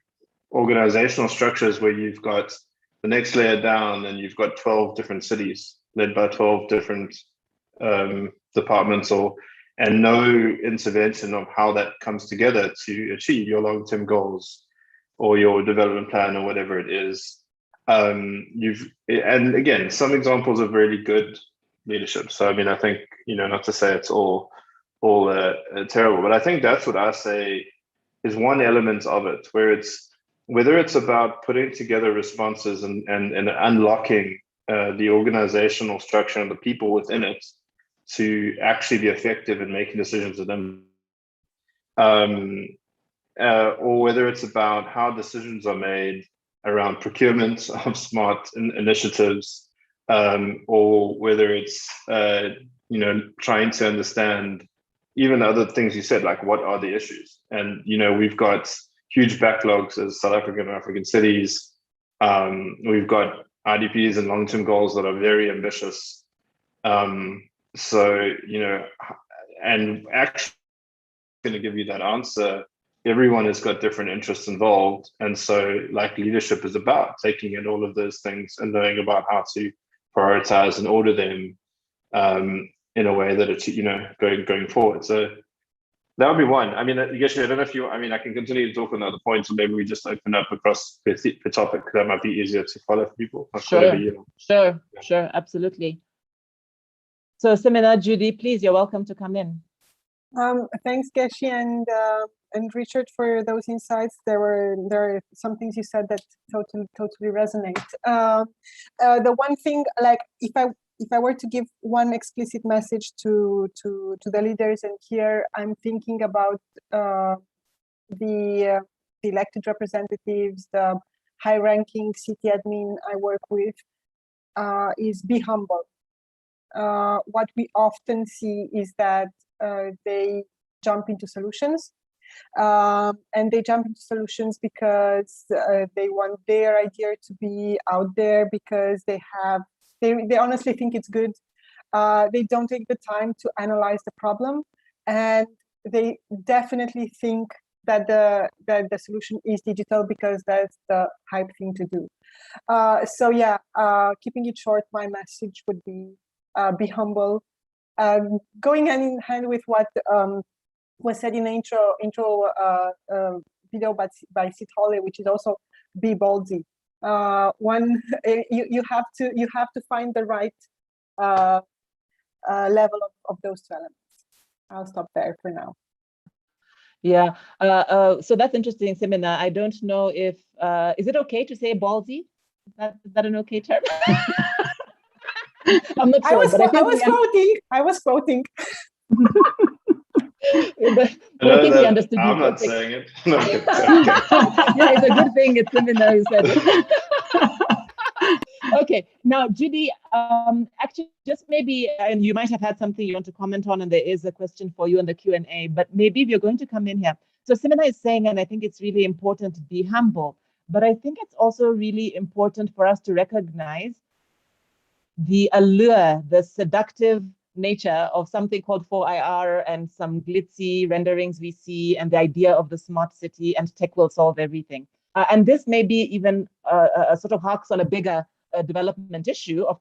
organizational structures where you've got the next layer down and you've got 12 different cities led by 12 different departments and no intervention of how that comes together to achieve your long-term goals or your development plan or whatever it is. And again, some examples of really good leadership. So I mean, I think, not to say it's all terrible, but I think that's what I say is one element of it, whether it's about putting together responses and unlocking the organizational structure and the people within it to actually be effective in making decisions with them, or whether it's about how decisions are made around procurement of smart initiatives, or whether it's trying to understand even other things you said, like what are the issues. And we've got huge backlogs as South African and African cities. We've got IDPs and long-term goals that are very ambitious. So and actually going to give you that answer, everyone has got different interests involved. And so like leadership is about taking in all of those things and knowing about how to prioritize and order them in a way that it's, going forward. So that would be one. I mean, I guess I don't know if I can continue to talk on other points, or maybe we just open up across the topic. That might be easier to follow for people. Sure, absolutely. So similar, Judy, please, you're welcome to come in. Thanks, Geshi and Richard, for those insights. There are some things you said that totally resonate. The one thing, like if I were to give one explicit message to the leaders, and here I'm thinking about the elected representatives, the high-ranking city admin I work with, is be humble. What we often see is that they jump into solutions, and they jump into solutions because they want their idea to be out there, because they honestly think it's good. They don't take the time to analyze the problem, and they definitely think that the solution is digital because that's the hype thing to do. So yeah, keeping it short, my message would be humble. Going hand in hand with what was said in the intro video by Sithole, which is also be ballsy. You have to find the right level of those two elements. I'll stop there for now. Yeah, so that's interesting, Semina. I don't know if, is it okay to say ballsy? Is that an okay term? I'm not sure, but I was quoting. But I think we understood you. I'm not saying it. No, okay. Yeah, it's a good thing it's Semina who said it. Okay, now Judy, actually just maybe, and you might have had something you want to comment on, and there is a question for you in the Q&A, but maybe if you're going to come in here. So Semina is saying, and I think it's really important to be humble, but I think it's also really important for us to recognize the allure, the seductive nature of something called 4IR and some glitzy renderings we see, and the idea of the smart city and tech will solve everything. And this may be even a sort of harks on a bigger development issue of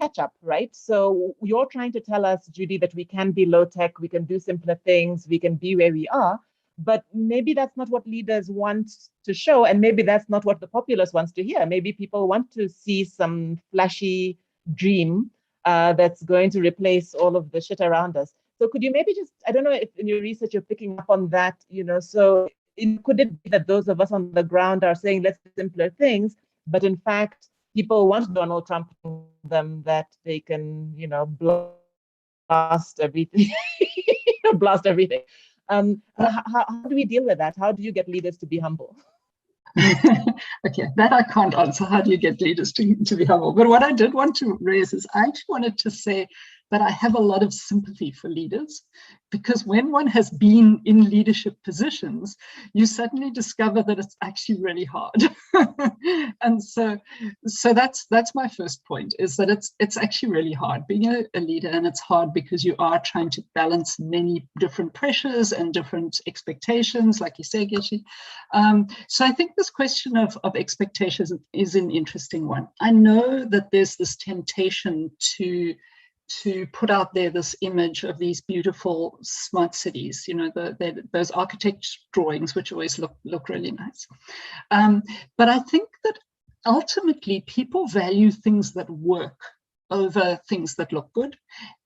catch up, right? So you're trying to tell us, Judy, that we can be low tech, we can do simpler things, we can be where we are, but maybe that's not what leaders want to show, and maybe that's not what the populace wants to hear. Maybe people want to see some flashy dream that's going to replace all of the shit around us. So could you maybe just, I don't know if in your research you're picking up on that, so could it be that those of us on the ground are saying let's do simpler things, but in fact, people want Donald Trump to them that they can, blast everything, blast everything. How do we deal with that? How do you get leaders to be humble? Okay, that I can't answer. How do you get leaders to be humble? But what I did want to raise is I actually wanted to say that I have a lot of sympathy for leaders, because when one has been in leadership positions, you suddenly discover that it's actually really hard. And so that's my first point, is that it's actually really hard being a leader, and it's hard because you are trying to balance many different pressures and different expectations, like you say, Geshi. So I think this question of expectations is an interesting one. I know that there's this temptation to put out there this image of these beautiful smart cities, those architect drawings, which always look really nice. But I think that ultimately people value things that work over things that look good.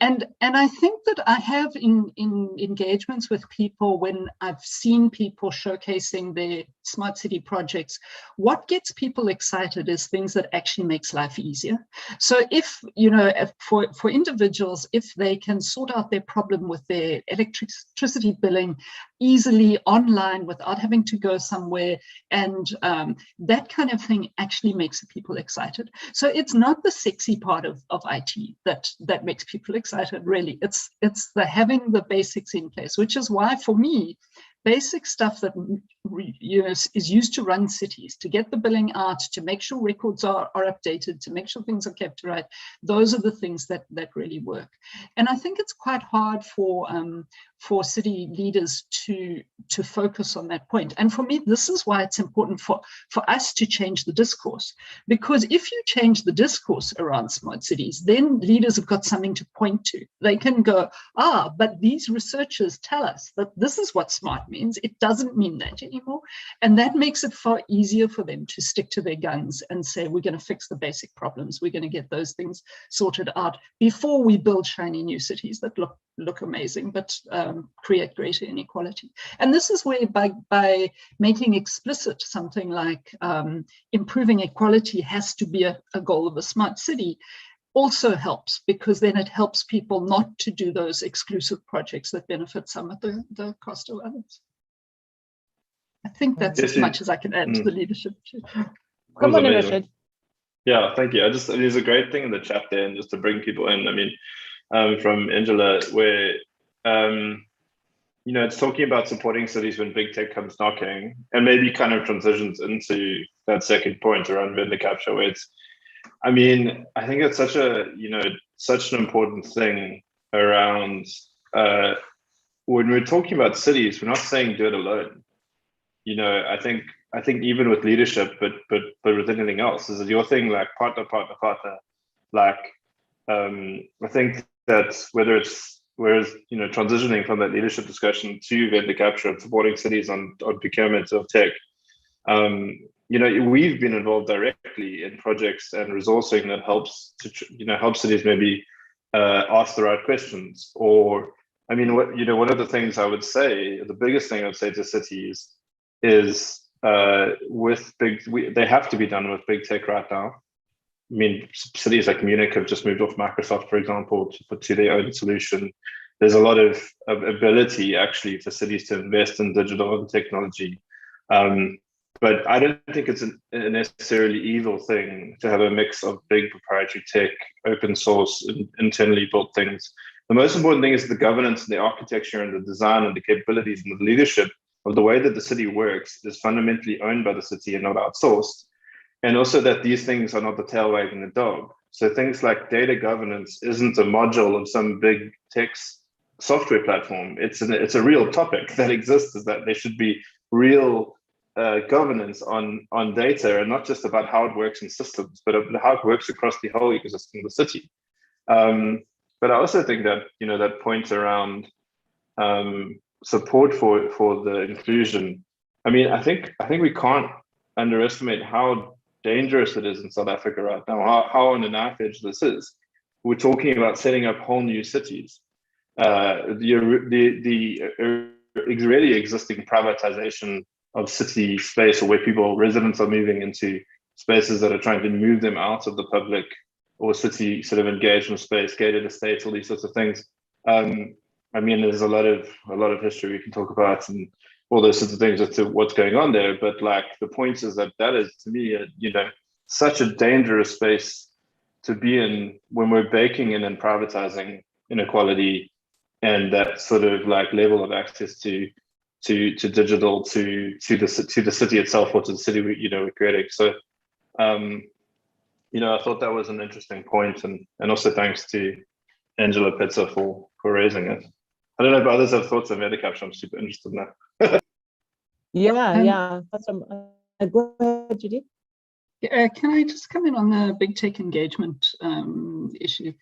And I think that I have in engagements with people, when I've seen people showcasing their smart city projects, what gets people excited is things that actually makes life easier. So if, for individuals, if they can sort out their problem with their electricity billing easily online without having to go somewhere, and that kind of thing actually makes people excited. So it's not the sexy part of IT that makes people excited, really. It's the having the basics in place, which is why, for me, basic stuff that is used to run cities, to get the billing out, to make sure records are updated, to make sure things are kept right. Those are the things that really work. And I think it's quite hard for city leaders to focus on that point. And for me, this is why it's important for us to change the discourse. Because if you change the discourse around smart cities, then leaders have got something to point to. They can go, but these researchers tell us that this is what smart means. It doesn't mean that anymore. And that makes it far easier for them to stick to their guns and say, we're going to fix the basic problems. We're going to get those things sorted out before we build shiny new cities that look amazing, but create greater inequality. And this is where by making explicit something like improving equality has to be a goal of a smart city, also helps, because then it helps people not to do those exclusive projects that benefit some at the cost of others. I think that's as much as I can add to the leadership. Come on, Richard. Yeah, thank you. There's a great thing in the chat there, and just to bring people in, I mean, from Angela, where it's talking about supporting cities when big tech comes knocking, and maybe kind of transitions into that second point around vendor capture, where it's, I think it's such an important thing around when we're talking about cities, we're not saying do it alone. I think even with leadership, but with anything else, is it your thing, like partner. Like I think that whereas transitioning from that leadership discussion to vendor capture and supporting cities on procurement of tech, we've been involved directly in projects and resourcing that helps cities maybe ask the right questions, or I mean, one of the things I would say, the biggest thing I would say to cities is they have to be done with big tech right now. I mean, cities like Munich have just moved off Microsoft, for example, to their own solution. There's a lot of ability actually for cities to invest in digital and technology. But I don't think it's a necessarily evil thing to have a mix of big proprietary tech, open source, and internally built things. The most important thing is the governance and the architecture and the design and the capabilities and the leadership of the way that the city works is fundamentally owned by the city and not outsourced. And also that these things are not the tail wagging the dog. So things like data governance isn't a module of some big tech software platform. It's a real topic that exists, is that there should be real governance on data, and not just about how it works in systems, but how it works across the whole ecosystem of the city. But I also think that, that point around support for the inclusion. I mean, I think we can't underestimate how dangerous it is in South Africa right now, how on a knife edge this is. We're talking about setting up whole new cities. The really existing privatization of city space, or where residents are moving into spaces that are trying to move them out of the public or city sort of engagement space, gated estates, all these sorts of things. I mean, there's a lot of history we can talk about and all those sorts of things as to what's going on there. But like, the point is that is, to me, such a dangerous space to be in when we're baking in and privatizing inequality and that sort of like level of access to digital to the city itself, or to the city we're creating. So I thought that was an interesting point, and also thanks to Angela Pizza for raising it. I don't know if others have thoughts on Medicapture. I'm super interested in that. Yeah. Go ahead, Judy. Can I just come in on the big tech engagement issue?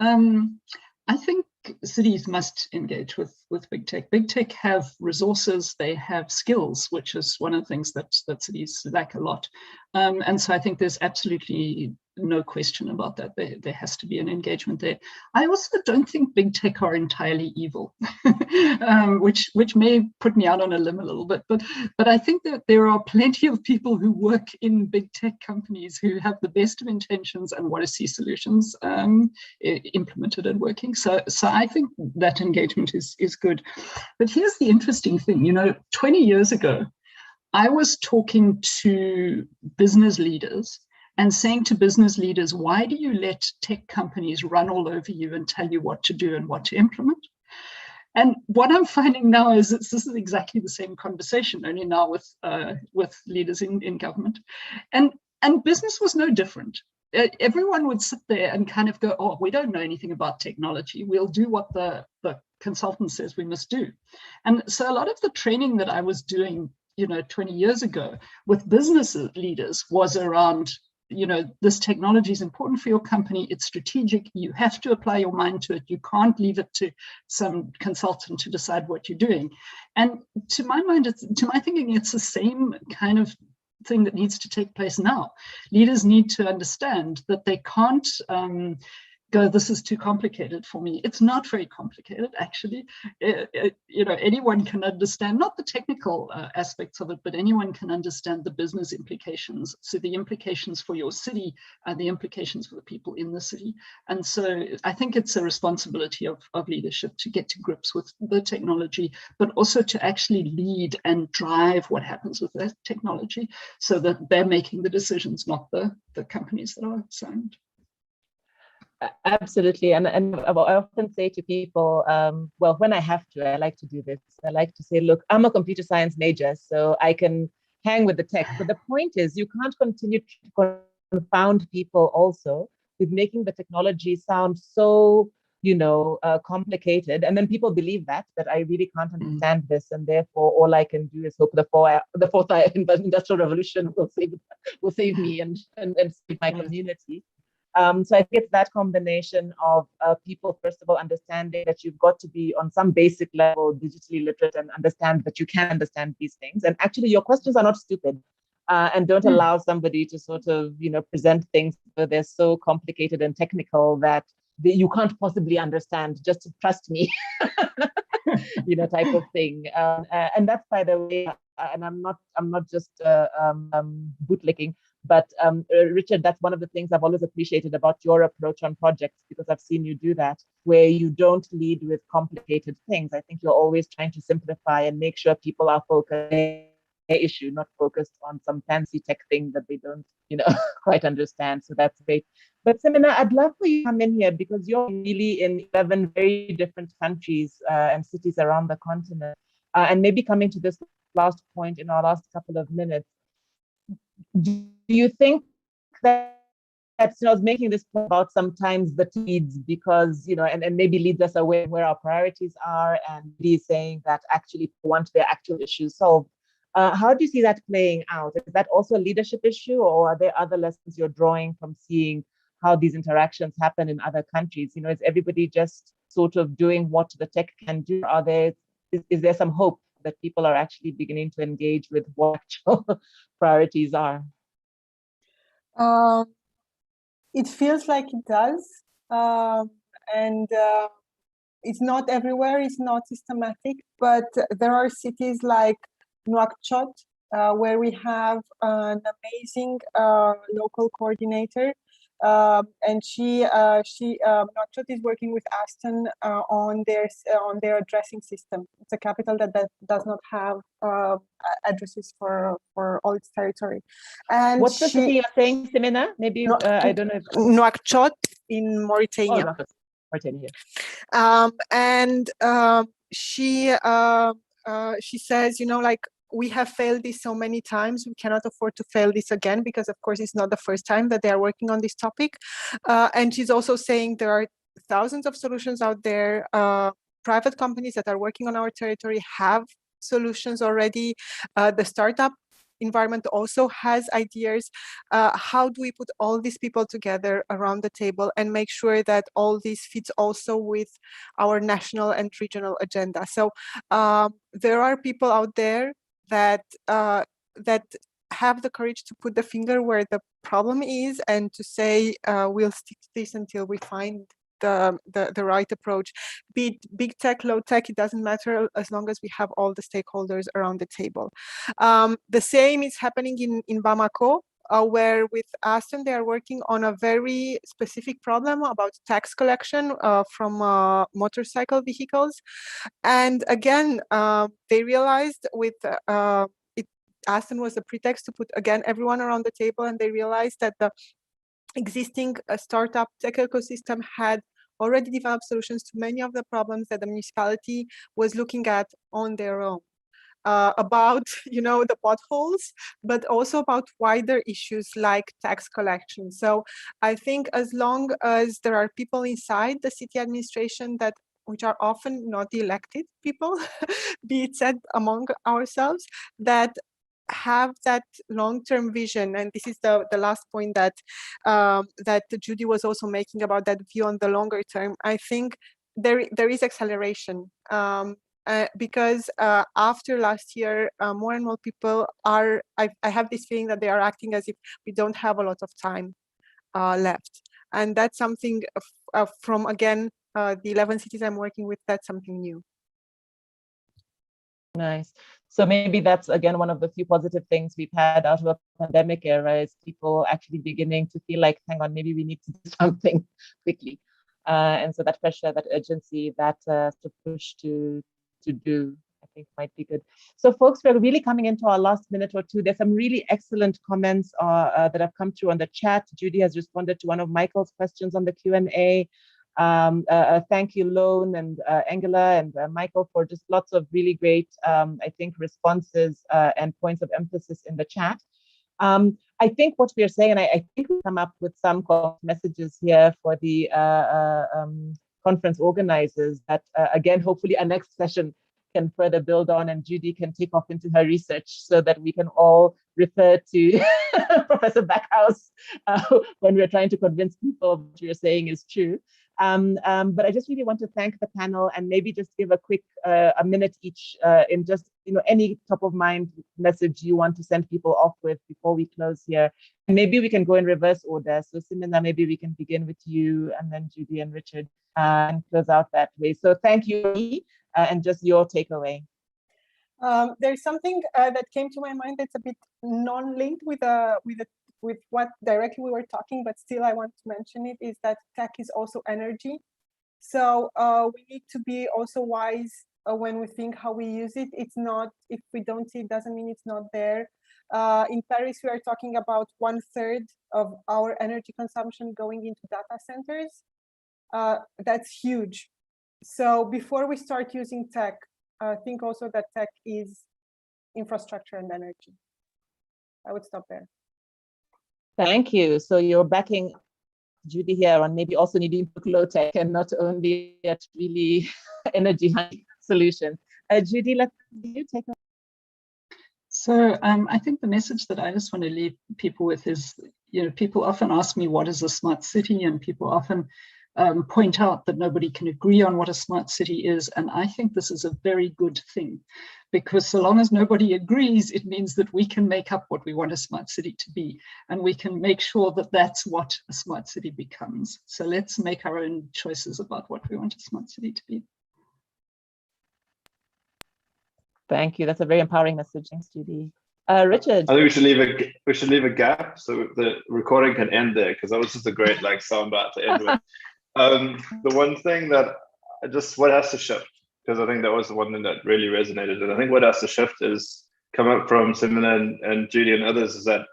I think cities must engage with big tech. Big tech have resources, they have skills, which is one of the things that cities lack a lot. And so I think there's absolutely no question about that. There has to be an engagement there. I also don't think big tech are entirely evil, which may put me out on a limb a little bit, but I think that there are plenty of people who work in big tech companies who have the best of intentions and want to see solutions implemented and working. So I think that engagement is good. But here's the interesting thing, 20 years ago, I was talking to business leaders and saying to business leaders, why do you let tech companies run all over you and tell you what to do and what to implement? And what I'm finding now is that this is exactly the same conversation, only now with leaders in government. And business was no different. Everyone would sit there and kind of go, oh, we don't know anything about technology. We'll do what the consultant says we must do. And so a lot of the training that I was doing 20 years ago with business leaders was around, this technology is important for your company. It's strategic. You have to apply your mind to it. You can't leave it to some consultant to decide what you're doing. And to my mind, to my thinking, it's the same kind of thing that needs to take place now. Leaders need to understand that they can't go, this is too complicated for me. It's not very complicated, actually. Anyone can understand, not the technical aspects of it, but anyone can understand the business implications. So the implications for your city and the implications for the people in the city. And so I think it's a responsibility of leadership to get to grips with the technology, but also to actually lead and drive what happens with that technology so that they're making the decisions, not the companies that are assigned. Absolutely. And I often say to people, well, when I have to, I like to do this. I like to say, look, I'm a computer science major, so I can hang with the tech. But the point is, you can't continue to confound people also with making the technology sound so, complicated. And then people believe that I really can't understand this. And therefore, all I can do is hope the fourth industrial revolution will save me and save my community. So I think it's that combination of people, first of all, understanding that you've got to be on some basic level digitally literate and understand that you can understand these things. And actually, your questions are not stupid, and don't allow somebody to sort of, present things where they're so complicated and technical that you can't possibly understand. Just trust me. type of thing. And that's, by the way, and I'm not just bootlicking, but Richard, that's one of the things I've always appreciated about your approach on projects, because I've seen you do that, where you don't lead with complicated things. I think you're always trying to simplify and make sure people are focused on their issue, not focused on some fancy tech thing that they don't, quite understand. So that's great. But Semina, I'd love for you to come in here, because you're really in 11 very different countries and cities around the continent. And maybe coming to this last point in our last couple of minutes, do you think that I was making this point about sometimes the leads, because, and maybe leads us away where our priorities are, and he's saying that actually want their actual issues solved. How do you see that playing out? Is that also a leadership issue, or are there other lessons you're drawing from seeing how these interactions happen in other countries? Is everybody just sort of doing what the tech can do? Is there some hope that people are actually beginning to engage with what actual priorities are? It feels like it does. And it's not everywhere, it's not systematic, but there are cities like Nouakchott, where we have an amazing local coordinator. And Nouakchott is working with Aston on their addressing system. It's a capital that does not have addresses for all its territory. And what's the city you're saying, Semina? Maybe I don't know. Nouakchott in Mauritania. Oh, Mauritania. She says, we have failed this so many times. We cannot afford to fail this again, because of course it's not the first time that they are working on this topic. And she's also saying there are thousands of solutions out there. Private companies that are working on our territory have solutions already. The startup environment also has ideas. How do we put all these people together around the table and make sure that all this fits also with our national and regional agenda? So there are people out there that have the courage to put the finger where the problem is, and to say we'll stick to this until we find the right approach. Be it big tech, low tech, it doesn't matter, as long as we have all the stakeholders around the table. The same is happening in Bamako, where with Aston they are working on a very specific problem about tax collection from motorcycle vehicles. And again, they realized with Aston was a pretext to put again everyone around the table, and they realized that the existing startup tech ecosystem had already developed solutions to many of the problems that the municipality was looking at on their own. About the potholes, but also about wider issues like tax collection. So I think as long as there are people inside the city administration which are often not the elected people, be it said among ourselves, that have that long-term vision. And this is the last point that Judy was also making about that view on the longer term. I think there is acceleration. Because after last year, more and more people I have this feeling that they are acting as if we don't have a lot of time left. And that's something from, again, the 11 cities I'm working with, that's something new. Nice. So maybe that's, again, one of the few positive things we've had out of a pandemic era, is people actually beginning to feel like, hang on, maybe we need to do something quickly. And so that pressure, that urgency, that to push to do, I think might be good. So folks, we're really coming into our last minute or two. There's some really excellent comments that have come through on the chat. Judy has responded to one of Michael's questions on the Q&A. Thank you, Lone and Angela and Michael, for just lots of really great, I think, responses and points of emphasis in the chat. I think what we are saying, and I think we come up with some messages here for the conference organizers that, again, hopefully our next session can further build on, and Judy can take off into her research so that we can all refer to Professor Backhouse when we're trying to convince people what you're saying is true. But I just really want to thank the panel, and maybe just give a quick a minute each in just any top of mind message you want to send people off with before we close here. And maybe we can go in reverse order. So Simina, maybe we can begin with you, and then Judy and Richard, and close out that way. So thank you. and just your takeaway. There's something that came to my mind that's a bit non-linked with what directly we were talking, but still I want to mention it, is that tech is also energy. So we need to be also wise when we think how we use it. It's not, if we don't see it, doesn't mean it's not there. In Paris, we are talking about 1/3 of our energy consumption going into data centers. That's huge. So before we start using tech, think also that tech is infrastructure and energy. I would stop there. Thank you. So you're backing Judy here on maybe also needing to low tech and not only at really energy solutions. Judy, let you take it. So I think the message that I just want to leave people with is, people often ask me, what is a smart city? And people often point out that nobody can agree on what a smart city is. And I think this is a very good thing, because so long as nobody agrees, it means that we can make up what we want a smart city to be. And we can make sure that that's what a smart city becomes. So let's make our own choices about what we want a smart city to be. Thank you. That's a very empowering message. Thanks, Judy. Richard. I think we should leave a gap so the recording can end there, because that was just a great soundbite to end with. The one thing that what has to shift, because I think that was the one thing that really resonated, and I think what has to shift is come up from Simona and Judy and others, is that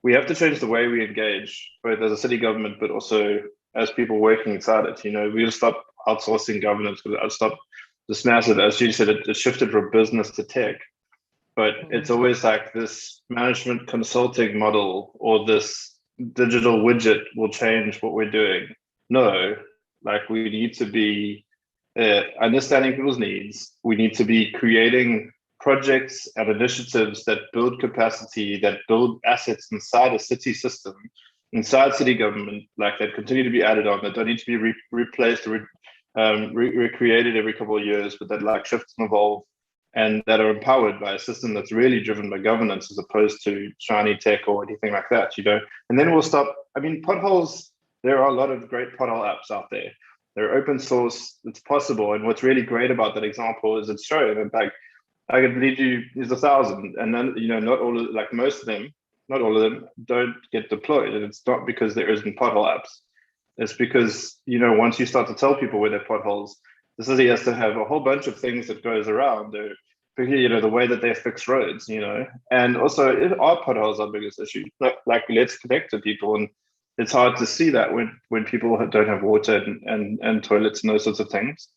we have to change the way we engage, both as a city government, but also as people working inside it. We'll stop outsourcing governance, because I'll stop this massive, as Judy said, it shifted from business to tech. But it's always like this management consulting model or this digital widget will change what we're doing. No, we need to be understanding people's needs. We need to be creating projects and initiatives that build capacity, that build assets inside a city system, inside city government, that continue to be added on, that don't need to be replaced or recreated every couple of years, but that shift and evolve, and that are empowered by a system that's really driven by governance as opposed to shiny tech or anything like that, And then we'll stop. Potholes, there are a lot of great pothole apps out there. They're open source, it's possible. And what's really great about that example is it's showing that I can lead you, there's 1,000, and then, not all of, most of them, not all of them don't get deployed. And it's not because there isn't pothole apps. It's because, once you start to tell people where their potholes, the city has to have a whole bunch of things that goes around, the way that they fix roads, and also our potholes our biggest issue. Let's connect to people, and it's hard to see that when people don't have water and toilets and those sorts of things.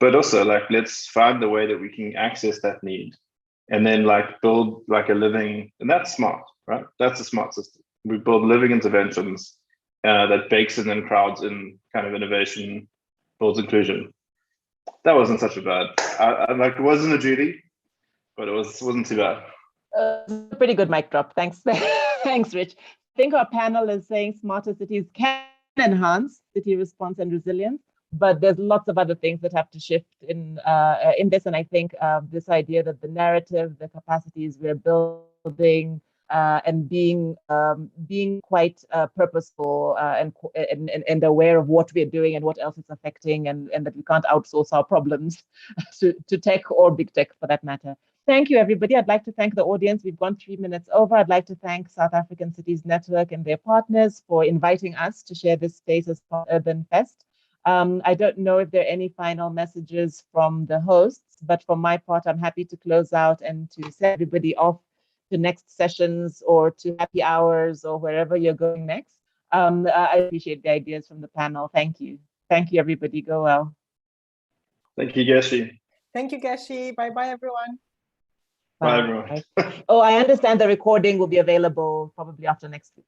But also let's find the way that we can access that need, and then build a living, and that's smart, right? That's a smart system. We build living interventions that bakes in and crowds in kind of innovation, builds inclusion. That wasn't such a bad. It wasn't a Judy, but it wasn't too bad. Pretty good mic drop. Thanks, thanks, Rich. I think our panel is saying smarter cities can enhance city response and resilience, but there's lots of other things that have to shift in this. And I think this idea that the narrative, the capacities we're building, and being quite purposeful and aware of what we're doing and what else it's affecting, and that we can't outsource our problems to tech or big tech for that matter. Thank you, everybody. I'd like to thank the audience. We've gone 3 minutes over. I'd like to thank South African Cities Network and their partners for inviting us to share this space as part of Urban Fest. I don't know if there are any final messages from the hosts, but for my part, I'm happy to close out and to send everybody off to next sessions or to happy hours or wherever you're going next. I appreciate the ideas from the panel. Thank you. Thank you, everybody. Go well. Thank you, Geshi. Thank you, Geshi. Bye-bye, everyone. Bye, everyone. Oh, I understand the recording will be available probably after next week.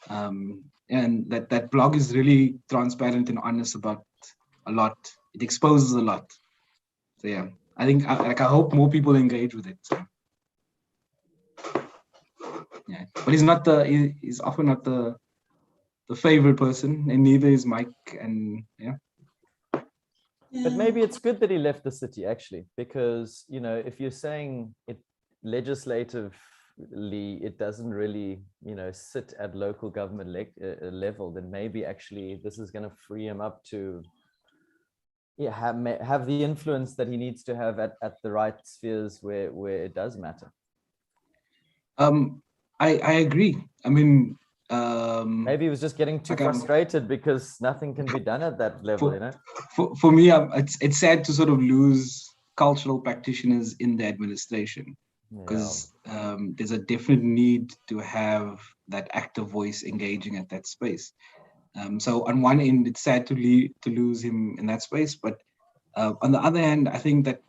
And that blog is really transparent and honest about a lot. It exposes a lot. So yeah, I think I hope more people engage with it. So. Yeah, but he's often not the favorite person, and neither is Mike. And yeah. But maybe it's good that he left the city, actually, because, you know, if you're saying it legislatively, it doesn't really, you know, sit at local government level, then maybe actually this is going to free him up to have the influence that he needs to have at the right spheres where it does matter. I agree. I mean, maybe he was just getting too frustrated because nothing can be done at that level, you know. For me, it's sad to sort of lose cultural practitioners in the administration, because there's a definite need to have that active voice engaging at that space. So on one end, it's sad to lose him in that space, but on the other hand, I think that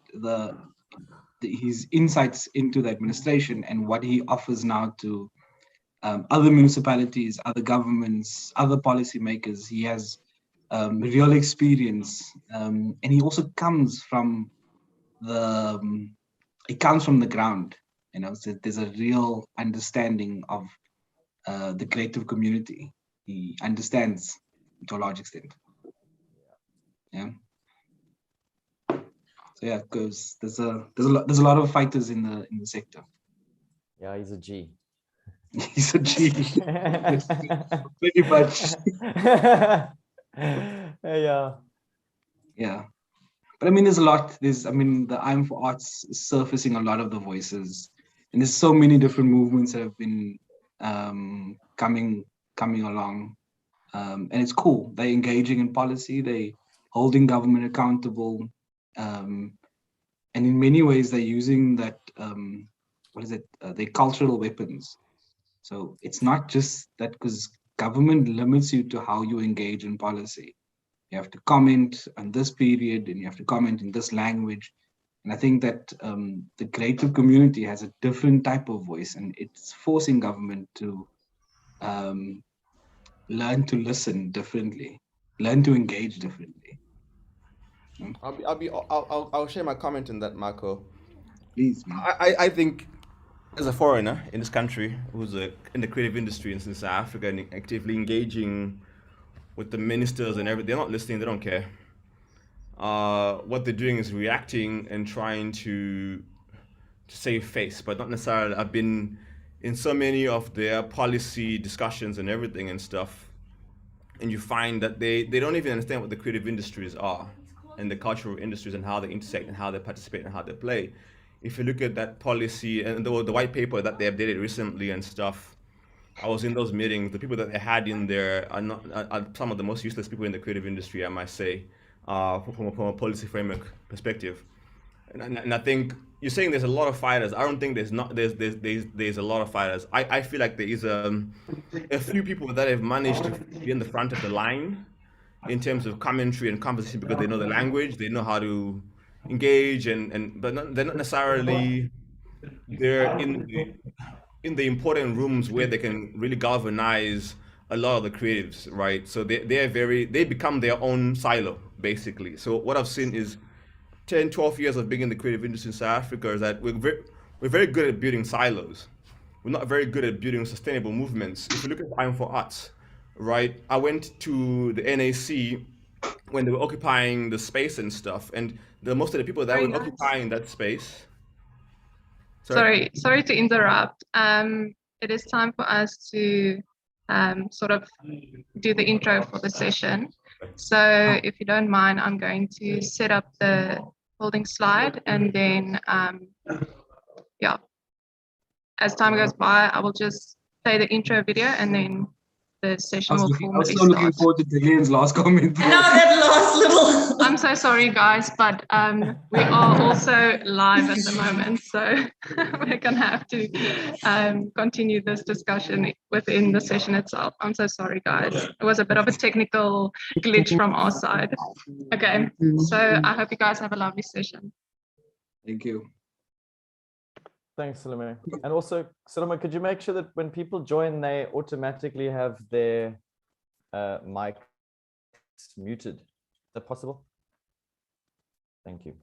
his insights into the administration and what he offers now to other municipalities, other governments, other policymakers, he has real experience, and he also comes from the ground. You know, so there's a real understanding of the creative community. He understands to a large extent. Yeah. So yeah, because there's a lot of fighters in the sector. Yeah, he's a G. He's a G. Pretty much. Yeah. Yeah. But I mean, there's a lot. The I'm for Arts is surfacing a lot of the voices, and there's so many different movements that have been coming along, and it's cool. They're engaging in policy. They holding government accountable, and in many ways they're using that their cultural weapons. So it's not just that, because government limits you to how you engage in policy. You have to comment on this period and you have to comment in this language. And I think that the creative community has a different type of voice, and it's forcing government to learn to listen differently, learn to engage differently. I'll share my comment on that, Marco. Please, man. I think, as a foreigner in this country who's in the creative industry in South Africa and actively engaging with the ministers and everything, they're not listening, they don't care. What they're doing is reacting and trying to save face, but not necessarily. I've been in so many of their policy discussions and everything and stuff, and you find that they don't even understand what the creative industries are and the cultural industries and how they intersect and how they participate and how they play. If you look at that policy and the white paper that they updated recently and stuff, I was in those meetings. The people that they had in there are some of the most useless people in the creative industry, I must say, from a policy framework perspective. And I think you're saying there's a lot of fighters. I don't think there's a lot of fighters. I feel like there is a few people that have managed to be in the front of the line in terms of commentary and conversation, because they know the language, they know how to engage, but they're not necessarily there in the important rooms where they can really galvanize a lot of the creatives, right? So they become their own silo, basically. So what I've seen is 10, 12 years of being in the creative industry in South Africa is that we're very good at building silos. We're not very good at building sustainable movements. If you look at I'm for Arts, right? I went to the NAC when they were occupying the space and stuff, and most of the people that were occupying that space. Sorry to interrupt. It is time for us to sort of do the intro for the session. So if you don't mind, I'm going to set up the holding slide, and then as time goes by, I will just play the intro video, and then the session will formally start. I was so looking forward to Gail's last comment. I know that last little. I'm so sorry, guys, but we are also live at the moment, so we're gonna have to continue this discussion within the session itself. I'm so sorry, guys. It was a bit of a technical glitch from our side. Okay, so I hope you guys have a lovely session. Thank you. Thanks, Salome. And also, Salome, could you make sure that when people join, they automatically have their mic muted? Is that possible? Thank you.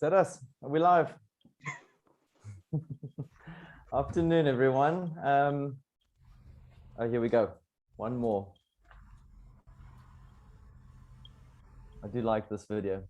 that us? Are we live? Afternoon, everyone. Oh, here we go. One more. I do like this video.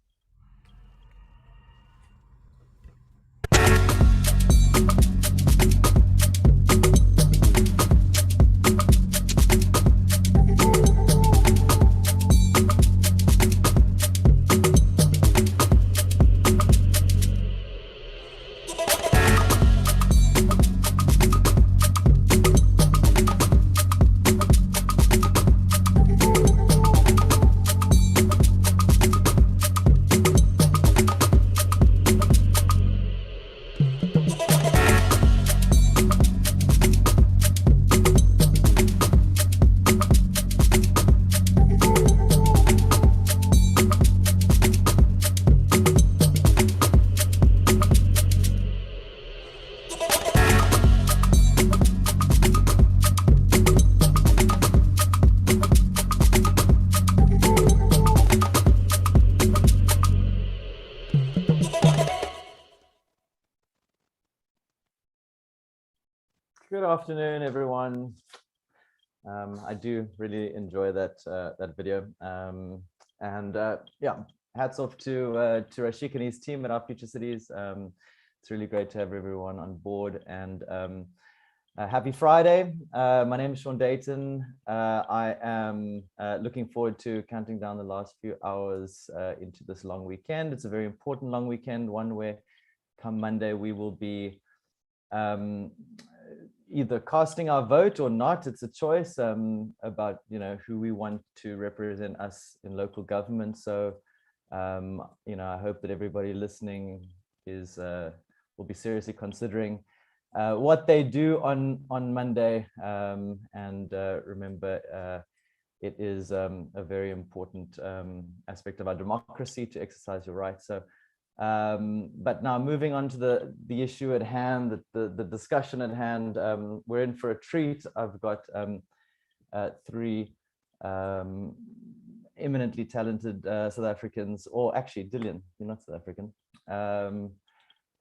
Good afternoon, everyone. I do really enjoy that that video, yeah, hats off to Rashik and his team at Our Future Cities. It's really great to have everyone on board, and happy Friday. My name is Sean Dayton. I am looking forward to counting down the last few hours into this long weekend. It's a very important long weekend, one where come Monday we will be either casting our vote or not. It's a choice about, you know, who we want to represent us in local government. So, you know, I hope that everybody listening is will be seriously considering what they do on Monday. Remember, it is a very important aspect of our democracy to exercise your rights. So. But now moving on to the issue at hand, the discussion at hand, we're in for a treat. I've got three eminently talented South Africans, or actually Dillian, you're not South African,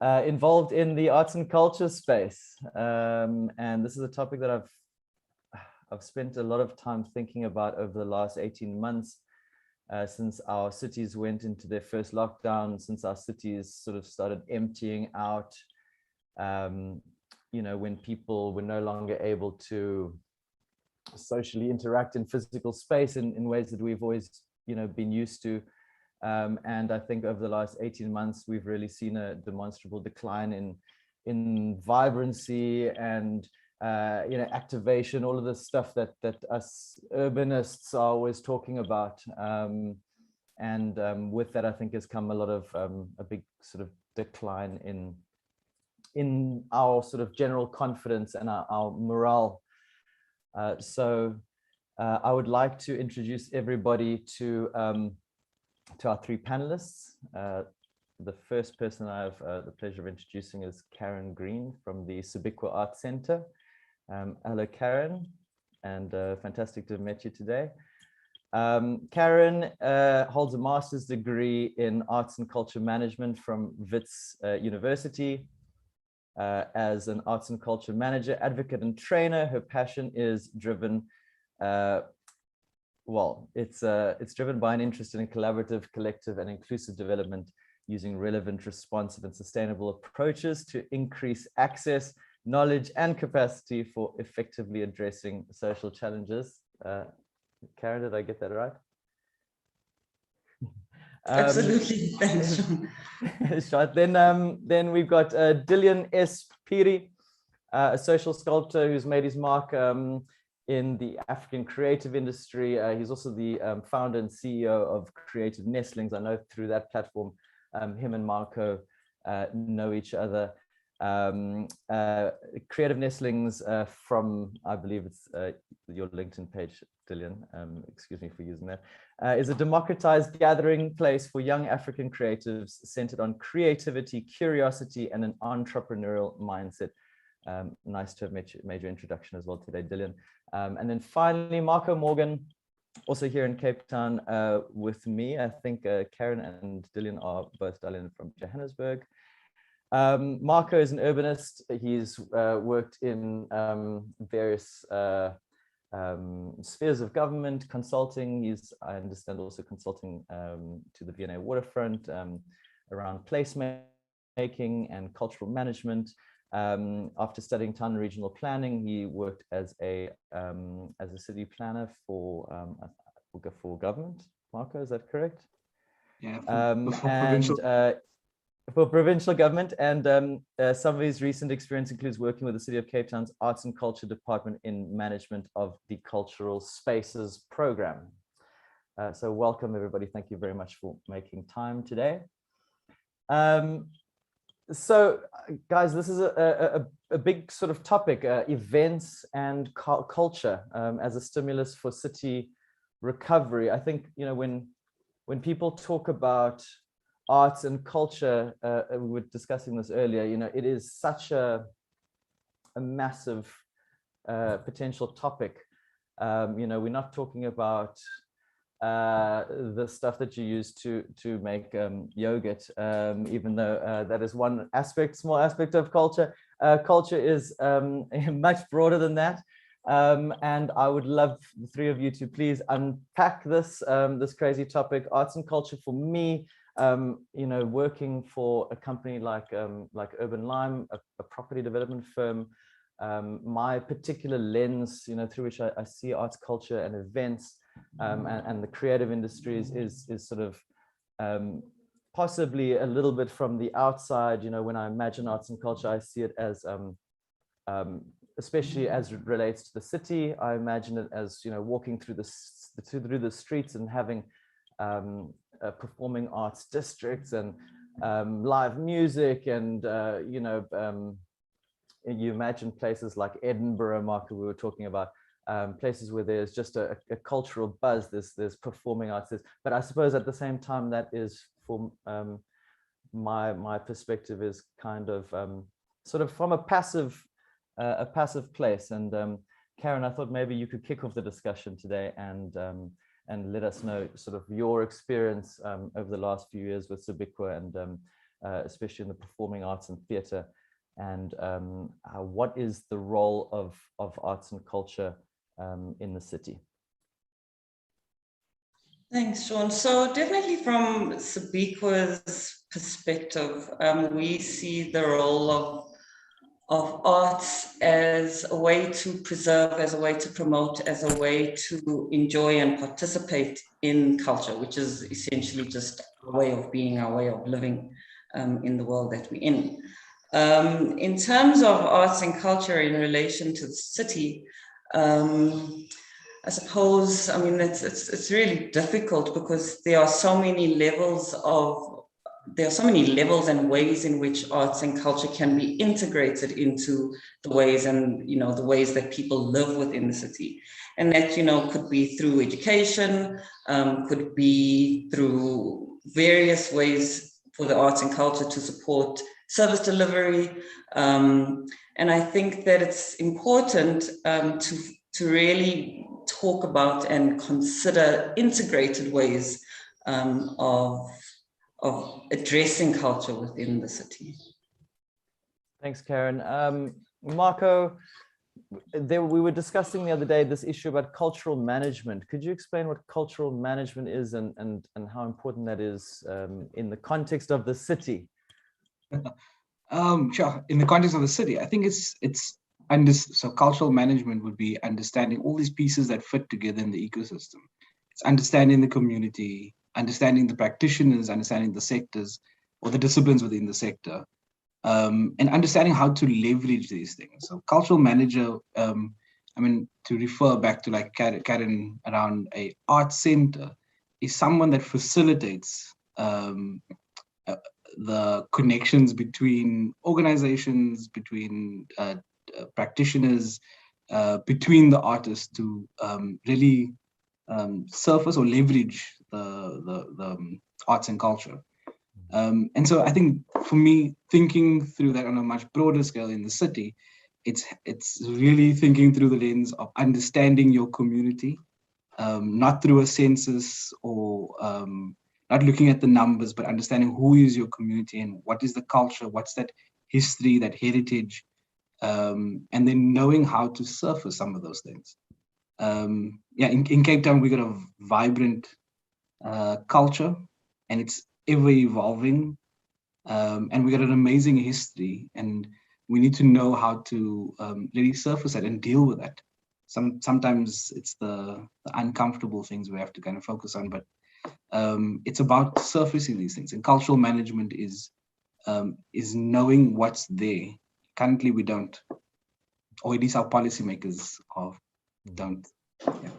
involved in the arts and culture space. And this is a topic that I've spent a lot of time thinking about over the last 18 months. Since our cities went into their first lockdown, since our cities sort of started emptying out, you know, when people were no longer able to socially interact in physical space in ways that we've always, you know, been used to. And I think over the last 18 months, we've really seen a demonstrable decline in vibrancy and you know, activation, all of the stuff that us urbanists are always talking about. With that, I think has come a lot of a big sort of decline in our sort of general confidence and our morale. So I would like to introduce everybody to our three panelists. The first person I have the pleasure of introducing is Karen Green from the Sibikwa Arts Center. Hello, Karen, and fantastic to have met you today. Karen holds a master's degree in arts and culture management from Wits University. As an arts and culture manager, advocate, and trainer, her passion is driven, well, it's driven by an interest in collaborative, collective, and inclusive development using relevant, responsive, and sustainable approaches to increase access, knowledge, and capacity for effectively addressing social challenges. Karen, did I get that right? Absolutely, thanks, Sean. Shot. Then we've got Dillian S. Piri, a social sculptor who's made his mark in the African creative industry. He's also the founder and CEO of Creative Nestlings. I know through that platform, him and Marco know each other. Creative Nestlings from, I believe it's your LinkedIn page, Dillian, excuse me for using that, is a democratized gathering place for young African creatives centered on creativity, curiosity, and an entrepreneurial mindset. Nice to have made your introduction as well today, Dillian. And then finally, Marco Morgan Also here in Cape Town with me, I think Karen and Dillian are both dialing in from Johannesburg. Marco is an urbanist. He's worked in various spheres of government, consulting. He's, I understand, also consulting to the V&A waterfront around placemaking and cultural management. After studying town and regional planning, he worked as a city planner for government. Marco, is that correct? Yeah, for provincial government, and some of his recent experience includes working with the City of Cape Town's Arts and Culture Department in management of the Cultural Spaces program. So welcome everybody. Thank you very much for making time today. So guys, this is a big sort of topic, events and culture as a stimulus for city recovery. I think, you know, when people talk about arts and culture, we were discussing this earlier, you know, it is such a massive potential topic. You know, we're not talking about the stuff that you use to make yogurt, even though that is one aspect, small aspect of culture. Culture is much broader than that. And I would love the three of you to please unpack this this crazy topic, arts and culture. For me, you know, working for a company like Urban Lime, a property development firm, my particular lens, you know, through which I see arts, culture, and events, and the creative industries is sort of possibly a little bit from the outside. You know, when I imagine arts and culture, I see it as especially as it relates to the city. I imagine it as, you know, walking through the streets and having performing arts districts and live music, and you know, you imagine places like Edinburgh, Marco, we were talking about, places where there's just a cultural buzz, there's performing arts, but I suppose at the same time that is, for my perspective, is kind of sort of from a passive place. And Karen, I thought maybe you could kick off the discussion today and let us know sort of your experience over the last few years with Nontobeko, and especially in the performing arts and theatre, and what is the role of arts and culture in the city? Thanks, Sean. So definitely from Nontobeku's perspective, we see the role of arts as a way to preserve, as a way to promote, as a way to enjoy and participate in culture, which is essentially just a way of being, our way of living in the world that we're in. In terms of arts and culture in relation to the city, I suppose, I mean, it's really difficult because there are so many levels and ways in which arts and culture can be integrated into the ways, and, you know, the ways that people live within the city. And that, you know, could be through education, could be through various ways for the arts and culture to support service delivery. And I think that it's important to really talk about and consider integrated ways of addressing culture within the city. Thanks, Karen. Marco, we were discussing the other day this issue about cultural management. Could you explain what cultural management is and how important that is in the context of the city? Sure. In the context of the city, I think so cultural management would be understanding all these pieces that fit together in the ecosystem. It's understanding the community, understanding the practitioners, understanding the sectors or the disciplines within the sector, and understanding how to leverage these things. So cultural manager, I mean, to refer back to like Karen around a art center, is someone that facilitates the connections between organizations, between practitioners, between the artists to really surface or leverage the arts and culture. And so I think for me, thinking through that on a much broader scale in the city, it's really thinking through the lens of understanding your community, not through a census or not looking at the numbers, but understanding who is your community and what is the culture, what's that history, that heritage, and then knowing how to surface some of those things. In Cape Town, we got a vibrant culture, and it's ever evolving, and we got an amazing history, and we need to know how to really surface that and deal with that. Sometimes it's the uncomfortable things we have to kind of focus on, but it's about surfacing these things. And cultural management is knowing what's there. Currently, we don't, or at least our policymakers don't. Yeah.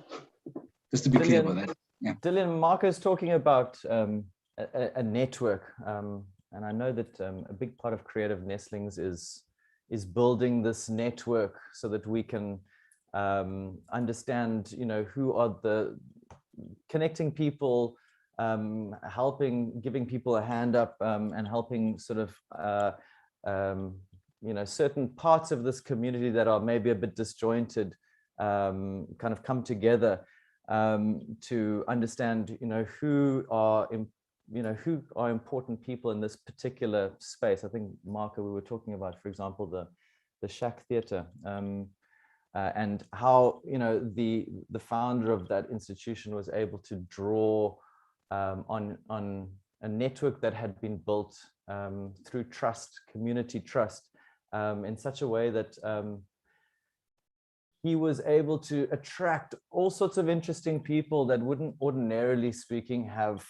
Just to be clear about that. Yeah. Dylan, Marco's talking about a network, and I know that a big part of Creative Nestlings is building this network so that we can understand, who are the connecting people, helping, giving people a hand up, and helping sort of certain parts of this community that are maybe a bit disjointed kind of come together to understand who are important people in this particular space. I think, Marco, we were talking about, for example, the Shack Theatre, and how the founder of that institution was able to draw on a network that had been built through trust, community trust, in such a way that he was able to attract all sorts of interesting people that wouldn't ordinarily speaking have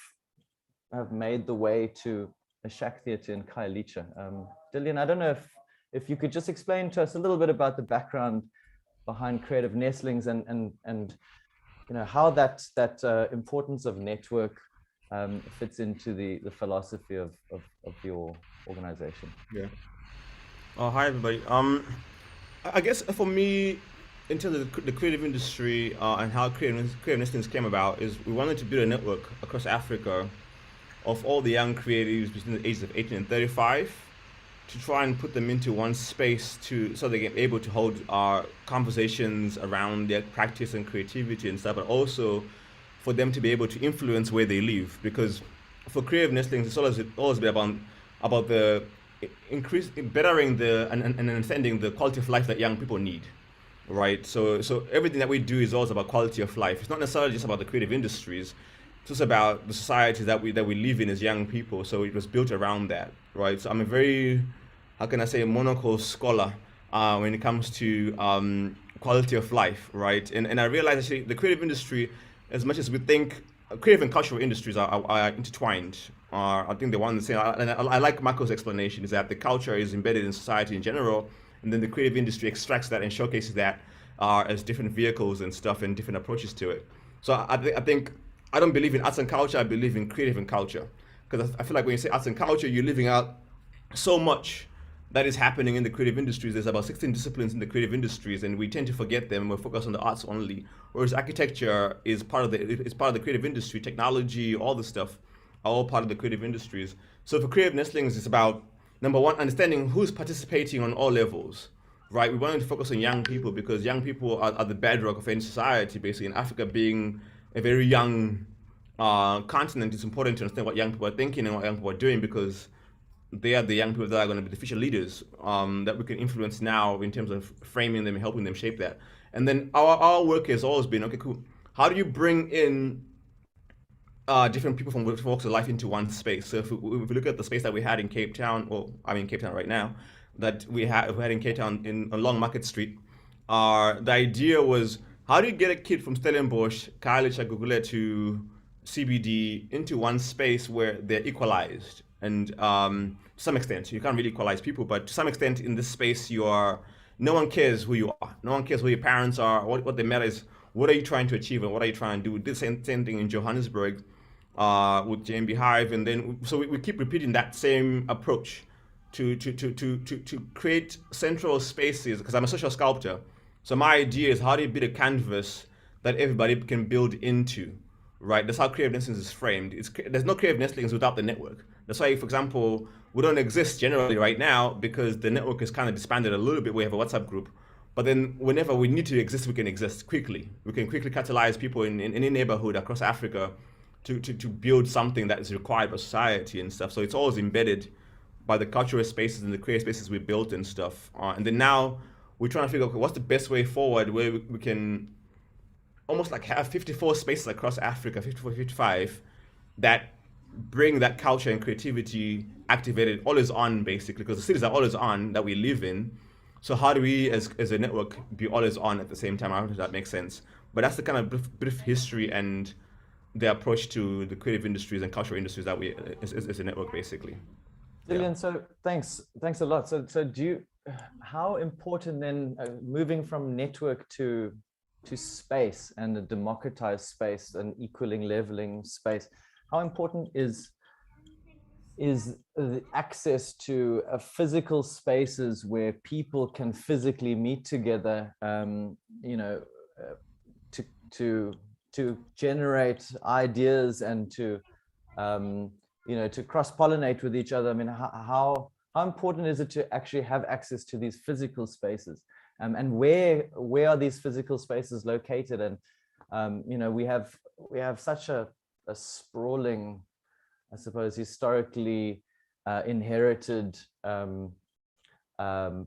made the way to a Shack Theatre in Khayelitsha. Dillian, I don't know if you could just explain to us a little bit about the background behind Creative Nestlings and how that importance of network fits into the philosophy of your organization. Yeah. Hi everybody. I guess for me, in terms of the creative industry and how Creative Nestlings came about, is we wanted to build a network across Africa of all the young creatives between the ages of 18 and 35 to try and put them into one space so they get able to hold our conversations around their practice and creativity and stuff, but also for them to be able to influence where they live. Because for Creative Nestlings, it's always been about the bettering and understanding the quality of life that young people need. Right, so everything that we do is also about quality of life. It's not necessarily just about the creative industries. It's just about the society that we live in as young people. So it was built around that, right? So I'm a very, how can I say, monocle scholar when it comes to quality of life, right? And I realize actually the creative industry, as much as we think creative and cultural industries are intertwined. I think the one that say, and I like Marco's explanation, is that the culture is embedded in society in general, and then the creative industry extracts that and showcases that as different vehicles and stuff and different approaches to it. So I think I don't believe in arts and culture, I believe in creative and culture. Because I feel like when you say arts and culture, you're living out so much that is happening in the creative industries. There's about 16 disciplines in the creative industries, and we tend to forget them. We're focused on the arts only. Whereas architecture is part of the creative industry, technology, all the stuff are all part of the creative industries. So for Creative Nestlings, it's about, number one, understanding who's participating on all levels, right? We wanted to focus on young people because young people are the bedrock of any society, basically. In Africa being a very young continent, it's important to understand what young people are thinking and what young people are doing, because they are the young people that are going to be the future leaders that we can influence now in terms of framing them and helping them shape that. And then our work has always been, okay, cool, how do you bring in different people from different walks of life into one space? So if we look at the space that we had in Cape Town, well, I'm in Cape Town right now, that we had in Cape Town along Market Street, the idea was, how do you get a kid from Stellenbosch, Khayelitsha, Gugule to CBD into one space where they're equalized? And to some extent, you can't really equalize people, but to some extent in this space, no one cares who you are. No one cares who your parents are. What they matter is, what are you trying to achieve and what are you trying to do? We did the same thing in Johannesburg with JMB Hive. And then, so we keep repeating that same approach to create central spaces, because I'm a social sculptor. So my idea is, how do you build a canvas that everybody can build into, right? That's how Creative Nestlings is framed. There's no Creative Nestlings without the network. That's why, for example, we don't exist generally right now because the network is kind of disbanded a little bit. We have a WhatsApp group, But then whenever we need to exist, we can exist quickly. We can quickly catalyze people in any neighborhood across Africa to build something that is required by society and stuff. So it's always embedded by the cultural spaces and the creative spaces we built and stuff. And then now we're trying to figure out, okay, what's the best way forward where we can almost like have 54 spaces across Africa, 54, 55, that bring that culture and creativity activated, always on basically, because the cities are always on that we live in. So how do we as a network be always on at the same time? I don't know if that makes sense. But that's the kind of brief history and the approach to the creative industries and cultural industries that we as a network basically. Dillian, so thanks a lot. So how important then moving from network to space and a democratized space and equaling, leveling space, how important is the access to physical spaces where people can physically meet together, to generate ideas and to cross-pollinate with each other? I mean, how important is it to actually have access to these physical spaces, and where are these physical spaces located? And we have such a sprawling, I suppose, historically inherited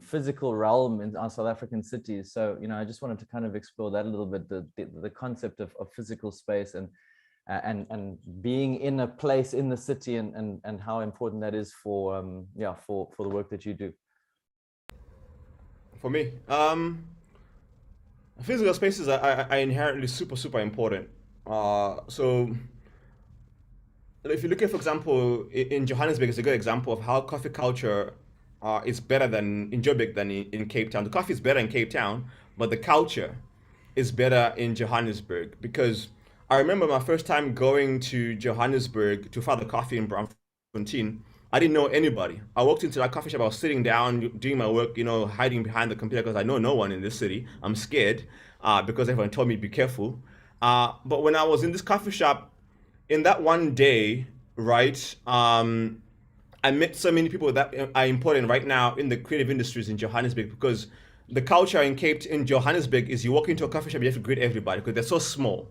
physical realm in our South African cities. So, I just wanted to kind of explore that a little bit, the concept of physical space and being in a place in the city and how important that is for the work that you do. For me, physical spaces are inherently super important. So if you look at, for example, in Johannesburg, it's a good example of how coffee culture is better in Joburg than in Cape Town. The coffee is better in Cape Town, but the culture is better in Johannesburg. Because I remember my first time going to Johannesburg to Father Coffee in Braamfontein. I didn't know anybody. I walked into that coffee shop, I was sitting down, doing my work, hiding behind the computer because I know no one in this city. I'm scared because everyone told me be careful. But when I was in this coffee shop, in that one day, right, I met so many people that are important right now in the creative industries in Johannesburg, because the culture in Johannesburg is you walk into a coffee shop, you have to greet everybody because they're so small.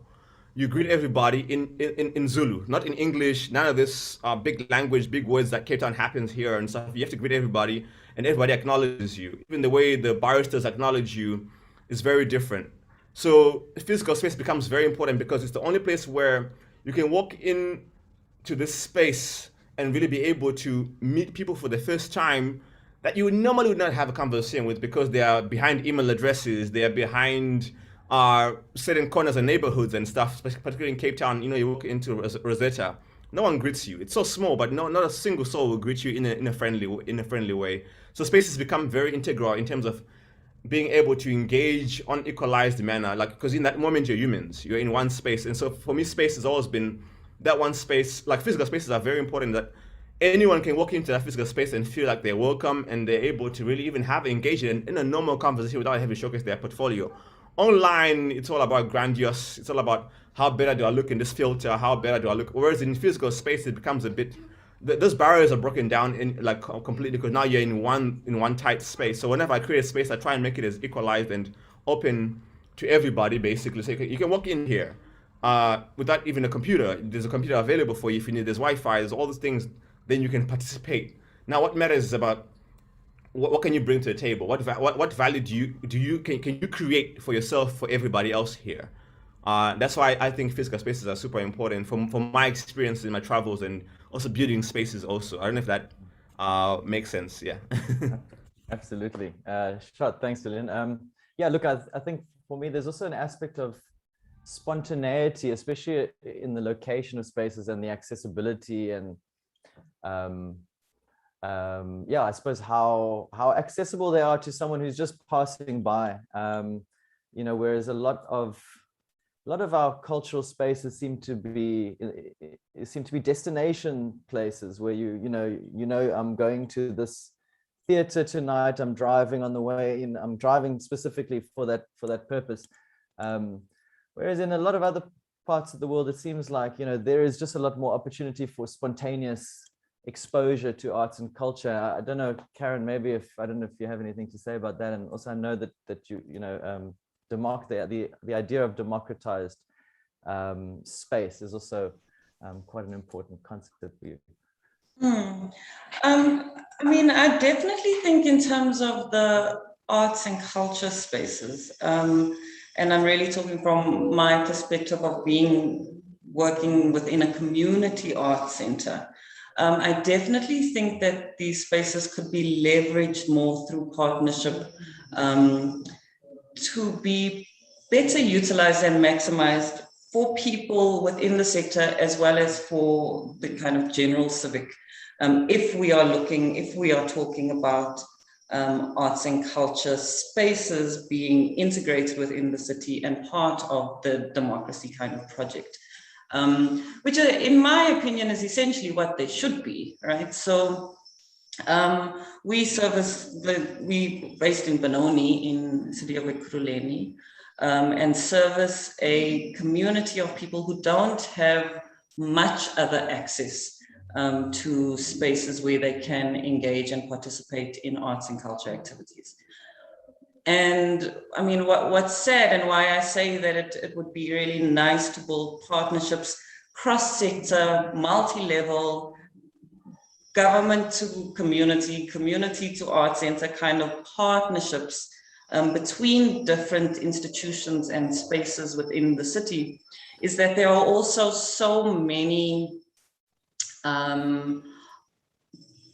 You greet everybody in Zulu, not in English, none of this big language, big words that Cape Town happens here and stuff. You have to greet everybody and everybody acknowledges you. Even the way the baristas acknowledge you is very different. So physical space becomes very important because it's the only place where you can walk in to this space and really be able to meet people for the first time that you normally would not have a conversation with because they are behind email addresses, they are behind certain corners and neighborhoods and stuff, particularly in Cape Town. You walk into Rosetta, no one greets you. It's so small, but not a single soul will greet you in a friendly way. So spaces become very integral in terms of being able to engage on equalized manner, because in that moment you're humans, you're in one space. And so for me, space has always been that one space. Like physical spaces are very important, that anyone can walk into that physical space and feel like they're welcome and they're able to really even have engagement in a normal conversation without having to showcase their portfolio. Online, it's all about grandiose. It's all about how better do I look in this filter, how better do I look. Whereas in physical space, it becomes a bit, those barriers are broken down in completely, because now you're in one tight space. So whenever I create a space, I try and make it as equalized and open to everybody, basically. So you can walk in here without even a computer. There's a computer available for you if you need. There's Wi-Fi. There's all these things. Then you can participate. Now, what matters is about what can you bring to the table? What value can you create for yourself, for everybody else here? That's why I think physical spaces are super important from my experience in my travels and also building spaces also. I don't know if that makes sense. Yeah. Absolutely. Sure. Thanks, Dillian. Yeah, look, I think for me, there's also an aspect of spontaneity, especially in the location of spaces and the accessibility and yeah, I suppose how accessible they are to someone who's just passing by. Whereas a lot of our cultural spaces seem to be destination places where I'm going to this theater tonight, I'm driving on the way in, I'm driving specifically for that purpose. Whereas in a lot of other parts of the world, it seems like there is just a lot more opportunity for spontaneous exposure to arts and culture. I don't know, Karen, maybe I don't know if you have anything to say about that. And also I know that the idea of democratized space is also quite an important concept for you. I mean, I definitely think in terms of the arts and culture spaces, and I'm really talking from my perspective of working within a community arts center. I definitely think that these spaces could be leveraged more through partnership to be better utilized and maximized for people within the sector as well as for the kind of general civic. If we are talking about arts and culture spaces being integrated within the city and part of the democracy kind of project. Which in my opinion is essentially what they should be, right? So we based in Benoni in city of Ekurhuleni, and service a community of people who don't have much other access to spaces where they can engage and participate in arts and culture activities. And I mean, what's sad and why I say that it would be really nice to build partnerships, cross-sector, multi-level, government to community, community to arts center kind of partnerships between different institutions and spaces within the city, is that there are also so many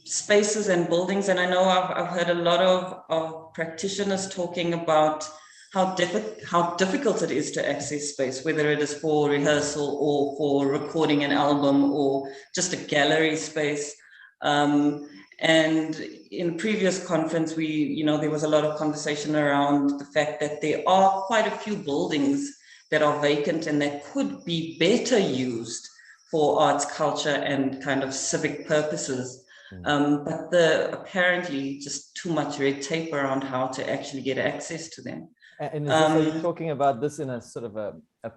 spaces and buildings, and I know I've heard a lot of practitioners talking about how difficult it is to access space, whether it is for rehearsal or for recording an album or just a gallery space. And in previous conference, there was a lot of conversation around the fact that there are quite a few buildings that are vacant and that could be better used for arts, culture, and kind of civic purposes. But apparently just too much red tape around how to actually get access to them. And are you talking about this in a sort of a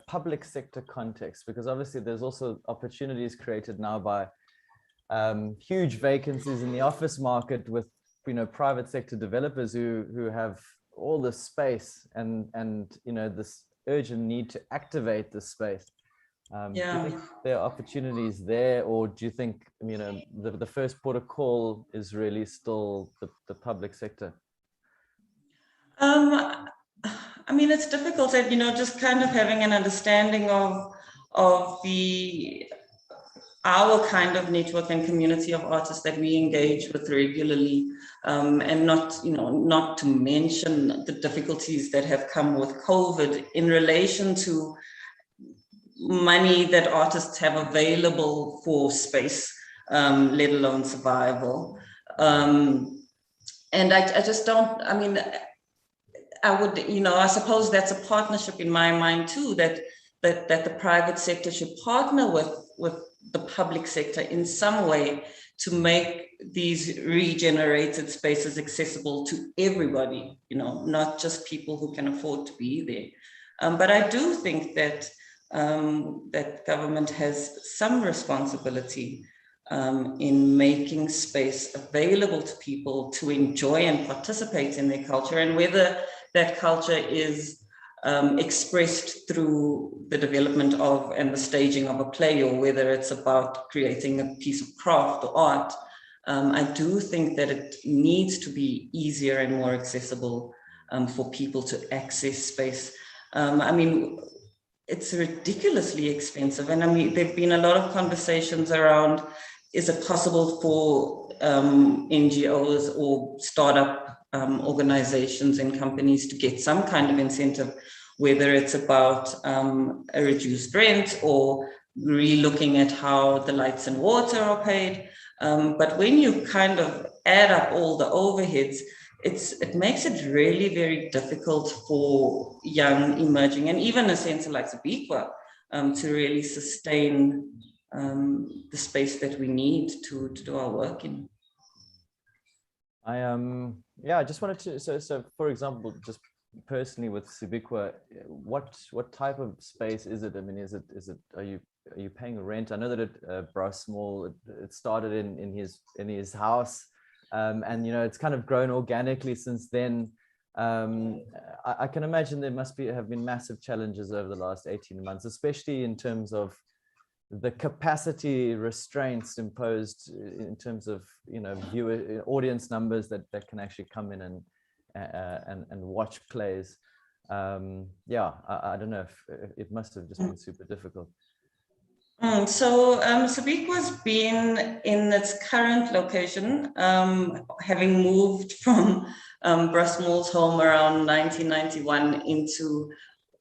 public sector context? Because obviously there's also opportunities created now by huge vacancies in the office market with private sector developers who have all this space and this urgent need to activate this space. Do you think there are opportunities there, or do you think the first port of call is really still the public sector? I mean, it's difficult that just kind of having an understanding of our kind of network and community of artists that we engage with regularly, and not to mention the difficulties that have come with COVID in relation to money that artists have available for space, let alone survival. And I just don't, I mean, I would, I suppose that's a partnership in my mind too, that the private sector should partner with the public sector in some way to make these regenerated spaces accessible to everybody, not just people who can afford to be there. But I do think that that government has some responsibility in making space available to people to enjoy and participate in their culture, and whether that culture is expressed through the development of and the staging of a play, or whether it's about creating a piece of craft or art. I do think that it needs to be easier and more accessible for people to access space. I mean, it's ridiculously expensive. And I mean, there've been a lot of conversations around, is it possible for NGOs or startup organizations and companies to get some kind of incentive, whether it's about a reduced rent or re-looking at how the lights and water are paid. But when you kind of add up all the overheads, it makes it really very difficult for young, emerging, and even a centre like Sibisi to really sustain the space that we need to do our work in. I just wanted to, so for example, just personally with Sibisi, what type of space is it? I mean, are you you paying rent? I know that at Brass Mall, it started in his house, and you know, it's kind of grown organically since then. I can imagine there have been massive challenges over the last 18 months, especially in terms of the capacity restraints imposed in terms of, you know, audience numbers that can actually come in and watch plays. Yeah, I don't know if it must have just been super difficult. So Sibiko's been in its current location, having moved from Brass Mall's home around 1991 into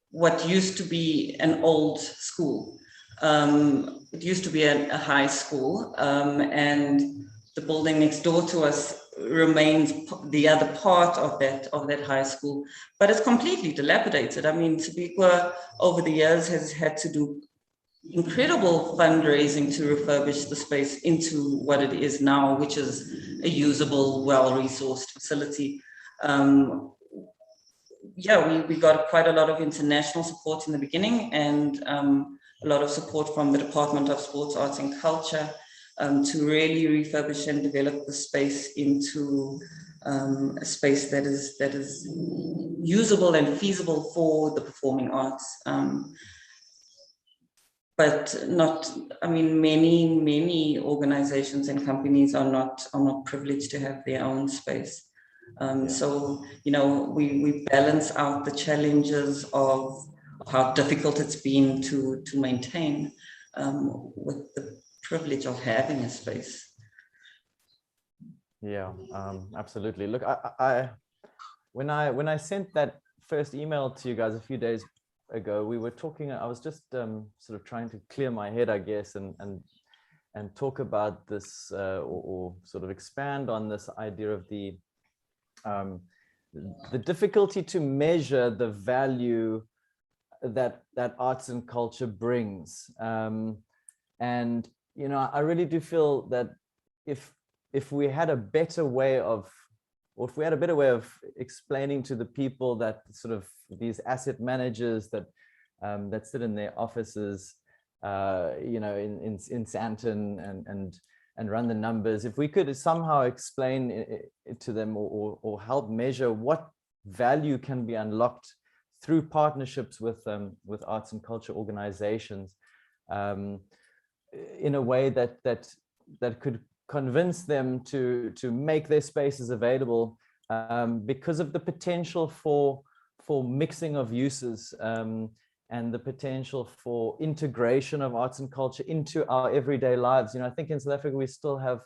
what used to be an old school. It used to be a high school, and the building next door to us remains the other part of that high school, but it's completely dilapidated. I mean, Sibiko over the years has had to do incredible fundraising to refurbish the space into what it is now, which is a usable, well-resourced facility. Yeah, we got quite a lot of international support in the beginning, and a lot of support from the Department of Sports, Arts and Culture to really refurbish and develop the space into a space that is usable and feasible for the performing arts. But not, I mean, many organizations and companies are not privileged to have their own space. So, you know, we balance out the challenges of how difficult it's been to maintain with the privilege of having a space. Yeah, absolutely. Look, when I sent that first email to you guys a few days ago, we were talking, I was just sort of trying to clear my head, I guess, and talk about this or sort of expand on this idea of the difficulty to measure the value that arts and culture brings. And, you know, I really do feel that if we had a better way of, or if we had a better way of explaining to the people that sort of these asset managers that that sit in their offices, you know, in Sandton and run the numbers, if we could somehow explain it to them or help measure what value can be unlocked through partnerships with arts and culture organizations, in a way that could convince them to make their spaces available, because of the potential for mixing of uses, and the potential for integration of arts and culture into our everyday lives. You know, I think in South Africa we still have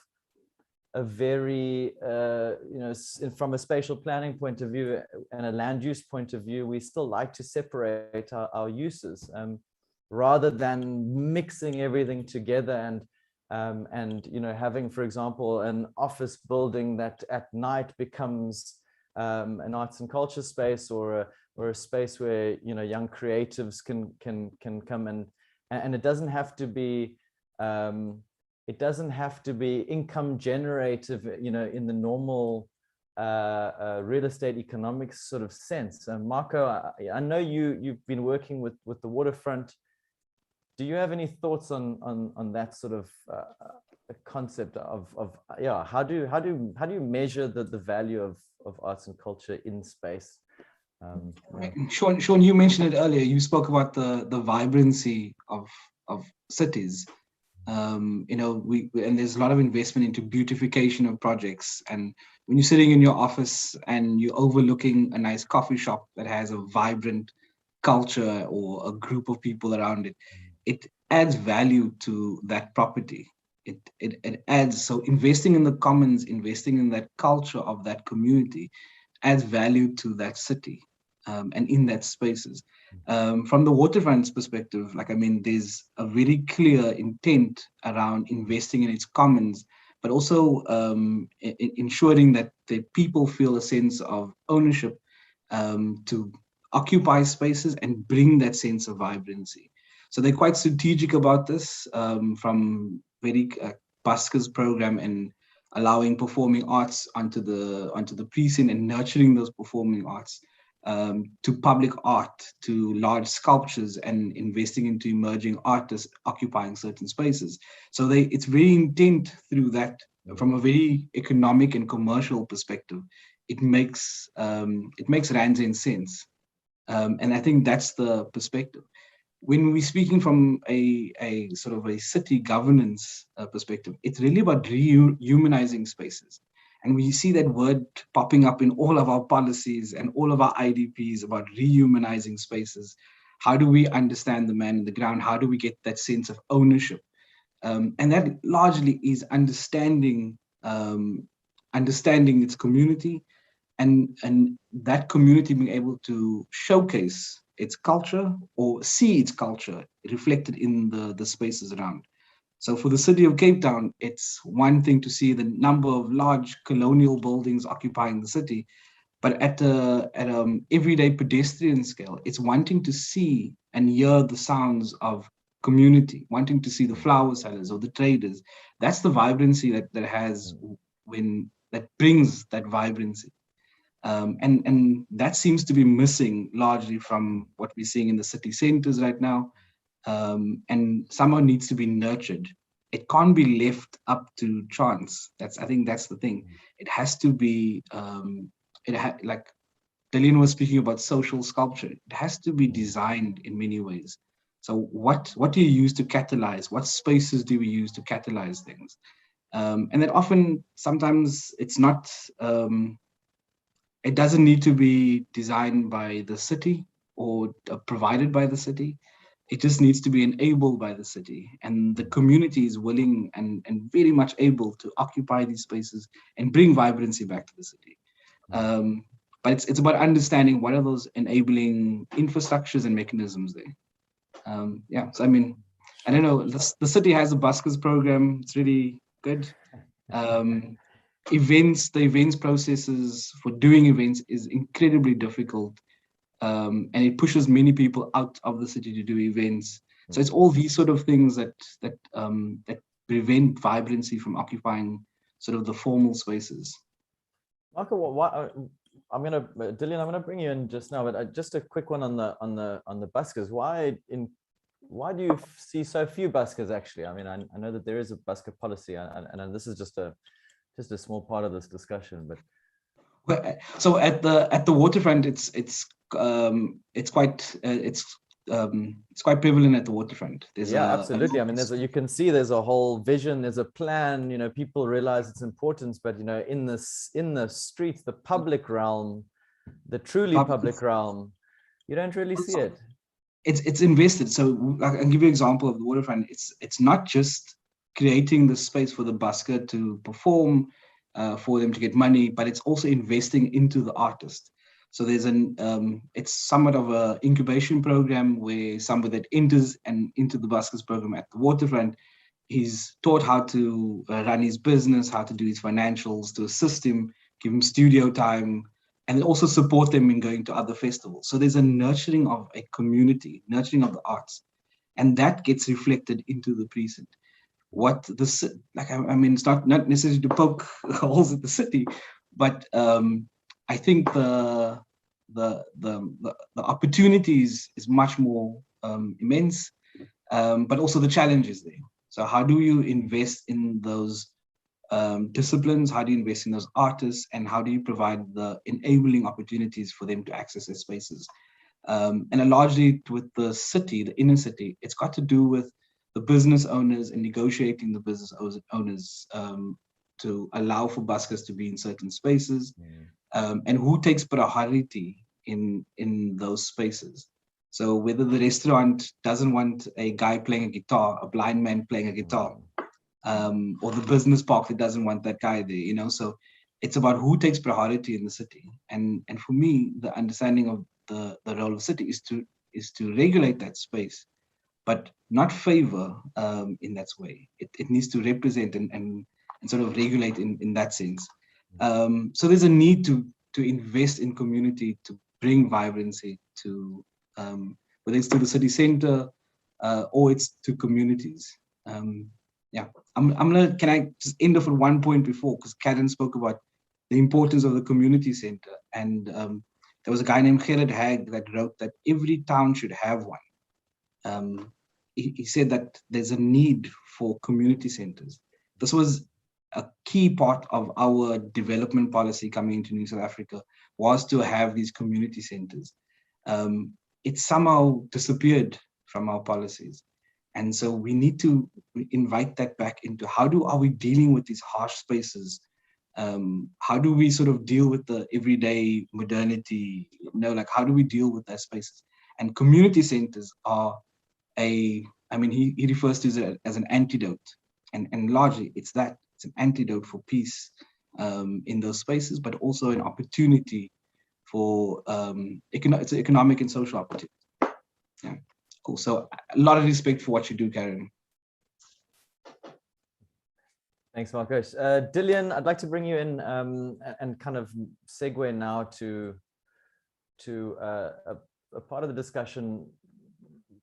a very, you know, from a spatial planning point of view and a land use point of view, we still like to separate our uses, rather than mixing everything together and you know, having, for example, an office building that at night becomes an arts and culture space, or a space where, you know, young creatives can come and it doesn't have to be income generative, you know, in the normal real estate economics sort of sense. Marco, I know you've been working with the waterfront. Do you have any thoughts on that sort of concept of yeah, how do you measure the value of arts and culture in space? Sean, you mentioned it earlier. You spoke about the vibrancy of cities. You know, and there's a lot of investment into beautification of projects. And when you're sitting in your office and you're overlooking a nice coffee shop that has a vibrant culture or a group of people around it, it adds value to that property. It adds, so investing in the commons, investing in that culture of that community adds value to that city, and in that spaces. From the waterfront's perspective, like, I mean, there's a very clear intent around investing in its commons, but also ensuring that the people feel a sense of ownership to occupy spaces and bring that sense of vibrancy. So they're quite strategic about this, from very Buskers program and allowing performing arts onto the precinct and nurturing those performing arts to public art, to large sculptures, and investing into emerging artists occupying certain spaces. So it's very intent through that, from a very economic and commercial perspective. It makes Rand sense. And I think that's the perspective. When we're speaking from a sort of a city governance perspective, it's really about rehumanizing spaces. And we see that word popping up in all of our policies and all of our IDPs about rehumanizing spaces. How do we understand the man on the ground? How do we get that sense of ownership? And that largely is understanding its community, and that community being able to showcase its culture or see its culture reflected in the spaces around. So for the city of Cape Town, it's one thing to see the number of large colonial buildings occupying the city, but at a everyday pedestrian scale, it's wanting to see and hear the sounds of community, wanting to see the flower sellers or the traders. That's the vibrancy that brings that vibrancy. And that seems to be missing largely from what we're seeing in the city centers right now. And somehow needs to be nurtured. It can't be left up to chance. I think that's the thing. It has to be, like Delian was speaking about social sculpture. It has to be designed in many ways. So what do you use to catalyze? What spaces do we use to catalyze things? And that often, sometimes it's not, it doesn't need to be designed by the city or provided by the city. It just needs to be enabled by the city, and the community is willing and very much able to occupy these spaces and bring vibrancy back to the city. But it's about understanding what are those enabling infrastructures and mechanisms there. Yeah, so I mean, I don't know, the city has a buskers program. It's really good. The events processes for doing events is incredibly difficult. And it pushes many people out of the city to do events. So it's all these sort of things that prevent vibrancy from occupying sort of the formal spaces. Michael, Dillian, I'm gonna bring you in just now, but just a quick one on the buskers. Why do you see so few buskers actually? I mean, I know that there is a busker policy, and this is just a small part of this discussion, but. So at the waterfront, it's quite prevalent at the waterfront. Absolutely. I mean, you can see there's a whole vision, there's a plan. You know, people realize its importance, but you know, in the streets, the public realm, the truly public realm, you don't really see it. It's invested. So I can give you an example of the waterfront. It's not just creating the space for the busker to perform. For them to get money, but it's also investing into the artist. So there's it's somewhat of an incubation program where somebody that enters into the buskers program at the waterfront, he's taught how to run his business, how to do his financials, to assist him, give him studio time, and also support them in going to other festivals. So there's a nurturing of a community, nurturing of the arts, and that gets reflected into the precinct. I mean, it's not necessarily to poke holes at the city, but I think the opportunities is much more immense, but also the challenges there. So how do you invest in those disciplines? How do you invest in those artists? And how do you provide the enabling opportunities for them to access their spaces? And largely with the city, the inner city, it's got to do with the business owners and negotiating the business owners to allow for buskers to be in certain spaces, and who takes priority in those spaces. So whether the restaurant doesn't want a guy playing a guitar, a blind man playing a guitar, or the business park that doesn't want that guy there, you know. So it's about who takes priority in the city. And for me, the understanding of the role of the city is to regulate that space, but not favor in that way. It needs to represent and sort of regulate in that sense. So there's a need to invest in community to bring vibrancy to, whether it's to the city center or it's to communities. Yeah, can I just end off at one point before, because Karen spoke about the importance of the community center, and there was a guy named Gerrit Hag that wrote that every town should have one. He said that there's a need for community centers. This was a key part of our development policy coming into New South Africa, was to have these community centers. It somehow disappeared from our policies. And so we need to invite that back into are we dealing with these harsh spaces? How do we sort of deal with the everyday modernity? How do we deal with those spaces? And community centers are he refers to it as an antidote. And largely it's that. It's an antidote for peace in those spaces, but also an opportunity for it's an economic and social opportunity. Yeah, cool. So a lot of respect for what you do, Karen. Thanks, Marcos. Dillian, I'd like to bring you in and kind of segue now to a part of the discussion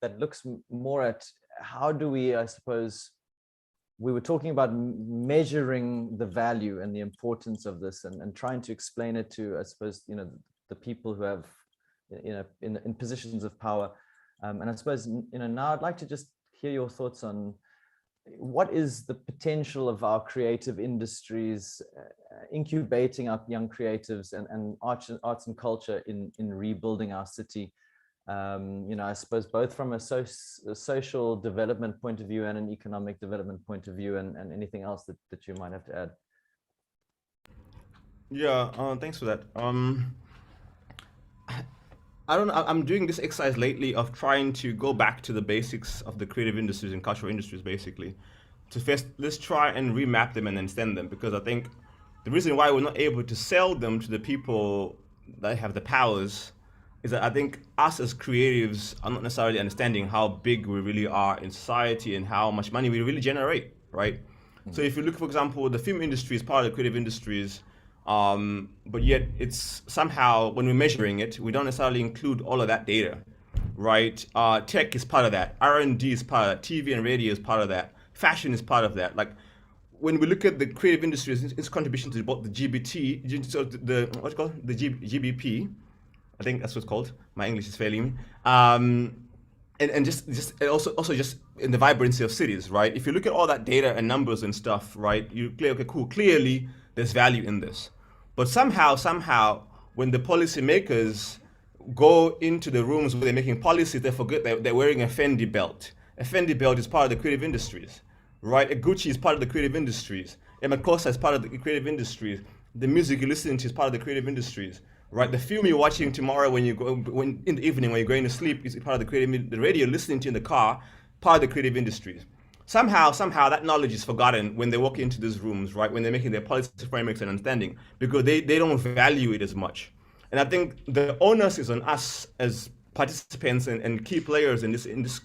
that looks more at how do we, I suppose, we were talking about measuring the value and the importance of this and trying to explain it to, I suppose, the people who have, in positions of power. And I suppose, now I'd like to just hear your thoughts on what is the potential of our creative industries incubating our young creatives and arts and culture in rebuilding our city. I suppose both from a social development point of view and an economic development point of view, and anything else that you might have to add. Yeah, thanks for that. I don't know, I'm doing this exercise lately of trying to go back to the basics of the creative industries and cultural industries, basically. To first, let's try and remap them and understand them, because I think the reason why we're not able to sell them to the people that have the powers is that I think us as creatives are not necessarily understanding how big we really are in society and how much money we really generate, right? Mm-hmm. So if you look, for example, the film industry is part of the creative industries, but yet it's somehow, when we're measuring it, we don't necessarily include all of that data, right? Tech is part of that, R&D is part of that, TV and radio is part of that, fashion is part of that. Like, when we look at the creative industries, its contribution to both the GBP, so the GBP, I think that's what's called. My English is failing me. And just also just in the vibrancy of cities, right? If you look at all that data and numbers and stuff, right? You clear, okay, cool. Clearly, there's value in this. But somehow, when the policymakers go into the rooms where they're making policies, they forget that they're wearing a Fendi belt. A Fendi belt is part of the creative industries, right? A Gucci is part of the creative industries. Emmah is part of the creative industries. The music you're listening to is part of the creative industries. Right, the film you're watching tomorrow when in the evening when you're going to sleep is part of the creative. The radio you're listening to in the car, part of the creative industries. Somehow that knowledge is forgotten when they walk into these rooms, right? When they're making their policy frameworks and understanding, because they don't value it as much. And I think the onus is on us as participants and key players in this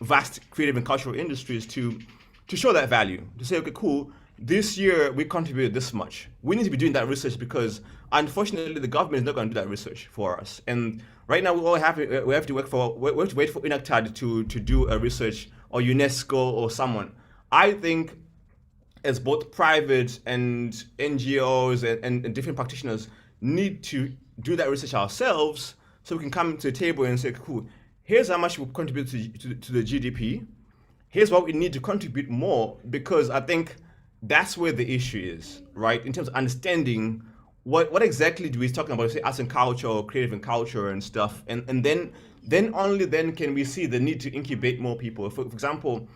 vast creative and cultural industries to show that value. To say, okay, cool. This year we contributed this much. We need to be doing that research because unfortunately the government is not going to do that research for us. And right now we have to wait for UNACTAD to do a research, or UNESCO or someone. I think as both private and NGOs and different practitioners need to do that research ourselves, so we can come to the table and say, cool, here's how much we contribute to the GDP. Here's what we need to contribute more, because I think that's where the issue is, right? In terms of understanding what exactly do we talking about, say arts and culture or creative and culture and stuff, and then only then can we see the need to incubate more people. For example,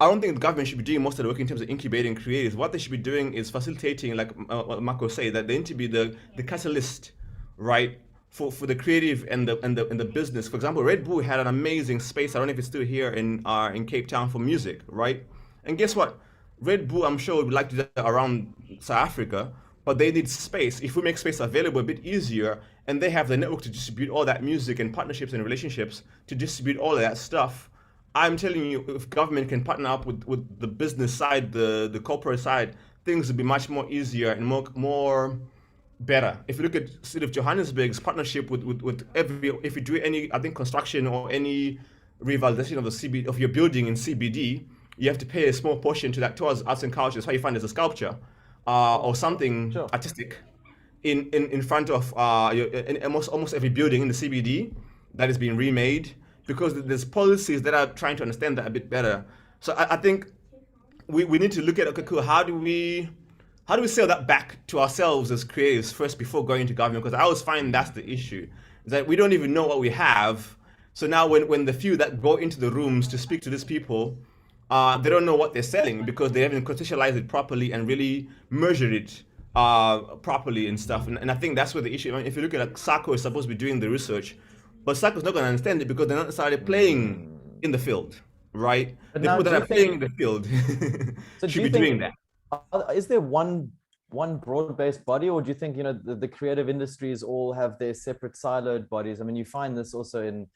I don't think the government should be doing most of the work in terms of incubating creatives. What they should be doing is facilitating, like Marco said, that they need to be the catalyst, right, for the creative and the business. For example, Red Bull had an amazing space. I don't know if it's still here in Cape Town for music, right? And guess what? Red Bull, I'm sure, would like to do that around South Africa, but they need space. If we make space available a bit easier, and they have the network to distribute all that music and partnerships and relationships to distribute all of that stuff, I'm telling you, if government can partner up with the business side, the corporate side, things will be much more easier and more better. If you look at City of Johannesburg's partnership with every, if you do any, I think, construction or any revitalization of the CBD, of your building in CBD, you have to pay a small portion to that towards arts and culture. That's why you find there's a sculpture or something artistic in front of in almost every building in the CBD that is being remade, because there's policies that are trying to understand that a bit better. So I think we need to look at, okay, cool, how do we sell that back to ourselves as creatives first before going into government? Because I always find that's the issue, is that we don't even know what we have. So now when the few that go into the rooms to speak to these people, they don't know what they're selling because they haven't contextualized it properly and really measured it properly and stuff. And I think that's where the issue, I mean, if you look at, like, SACCO is supposed to be doing the research, but SACCO's not going to understand it because they're not necessarily playing in the field, right? But The now, people that do you are playing think- in the field So should be doing that. Is there one broad-based body, or do you think, you know, the creative industries all have their separate siloed bodies? I mean, you find this also in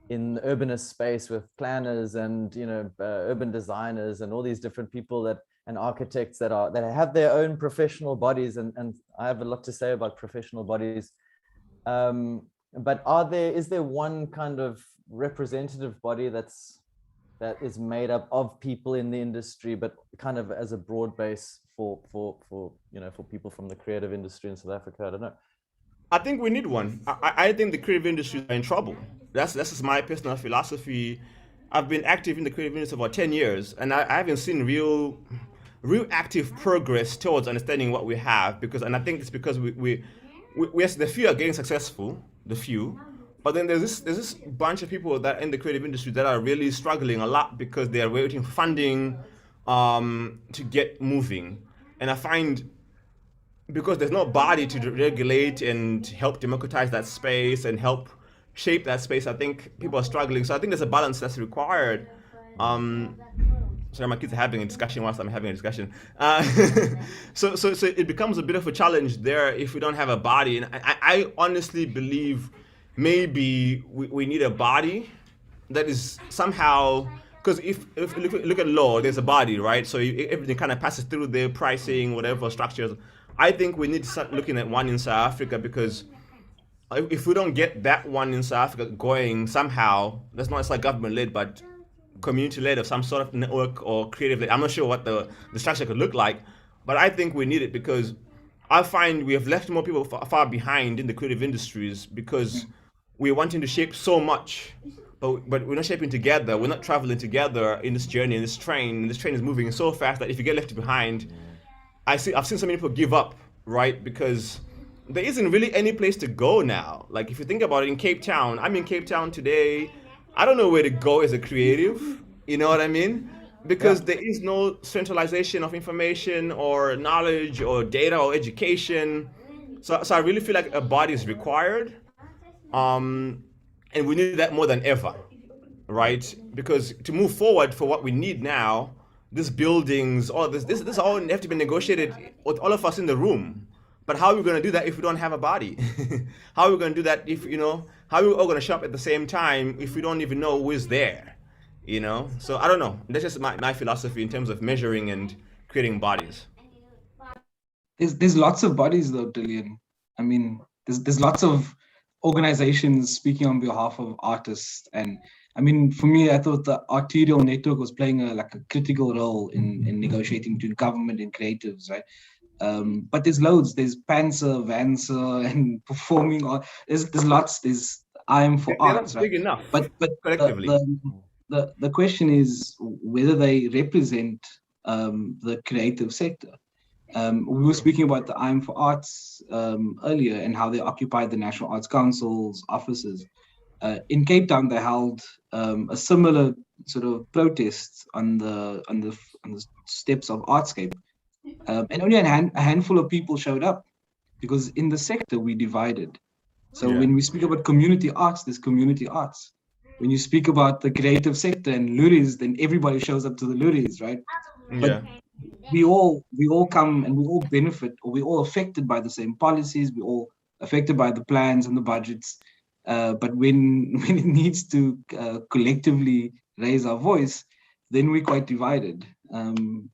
the urbanist space with planners and, you know, urban designers and all these different people and architects that have their own professional bodies, and I have a lot to say about professional bodies. But is there one kind of representative body that is made up of people in the industry, but kind of as a broad base for you know, for people from the creative industry in South Africa? I don't know. I think we need one. I think the creative industry are in trouble. That's just my personal philosophy. I've been active in the creative industry for about 10 years, and I haven't seen real active progress towards understanding what we have. And I think it's because we the few are getting successful, the few, but then there's this bunch of people that are in the creative industry that are really struggling a lot because they are waiting for funding to get moving. And I find, because there's no body to regulate and help democratize that space and help shape that space, I think people are struggling. So I think there's a balance that's required. Sorry, my kids are having a discussion whilst I'm having a discussion. So it becomes a bit of a challenge there if we don't have a body. And I honestly believe maybe we need a body that is somehow, because if you look at law, there's a body, right? So everything kind of passes through their pricing, whatever structures. I think we need to start looking at one in South Africa, because if we don't get that one in South Africa going somehow, that's not necessarily government-led, but community-led of some sort of network or creative. I'm not sure what the structure could look like, but I think we need it, because I find we have left more people far behind in the creative industries because we're wanting to shape so much, but we're not shaping together. We're not traveling together in this journey, in this train. And this train is moving so fast that if you get left behind, I've seen so many people give up, right? Because there isn't really any place to go now. Like, if you think about it, in Cape Town, I'm in Cape Town today. I don't know where to go as a creative, you know what I mean? Because there is no centralization of information or knowledge or data or education. So I really feel like a body is required. And we need that more than ever, right? Because to move forward for what we need now, these buildings, all this all have to be negotiated with all of us in the room. But how are we going to do that if we don't have a body? How are we going to do that if, you know, how are we all going to shop at the same time if we don't even know who is there, you know? So I don't know. That's just my philosophy in terms of measuring and creating bodies. There's lots of bodies though, Dillian. I mean, there's lots of organizations speaking on behalf of artists. And I mean, for me, I thought the arterial network was playing a critical role in negotiating between government and creatives, right? But there's loads. There's Panzer, Vanzer, and performing art. There's lots. There's I'm for Arts, right? Big enough. But collectively, the question is whether they represent the creative sector. We were speaking about the I'm for Arts earlier and how they occupy the National Arts Council's offices. In Cape Town, they held a similar sort of protest on the steps of Artscape. And only a handful of people showed up, because in the sector we divided. So when we speak about community arts, there's community arts. When you speak about the creative sector and luris, then everybody shows up to the luris, right? But we all come and we all benefit, or we're all affected by the same policies. We're all affected by the plans and the budgets. But when it needs to collectively raise our voice, then we're quite divided. And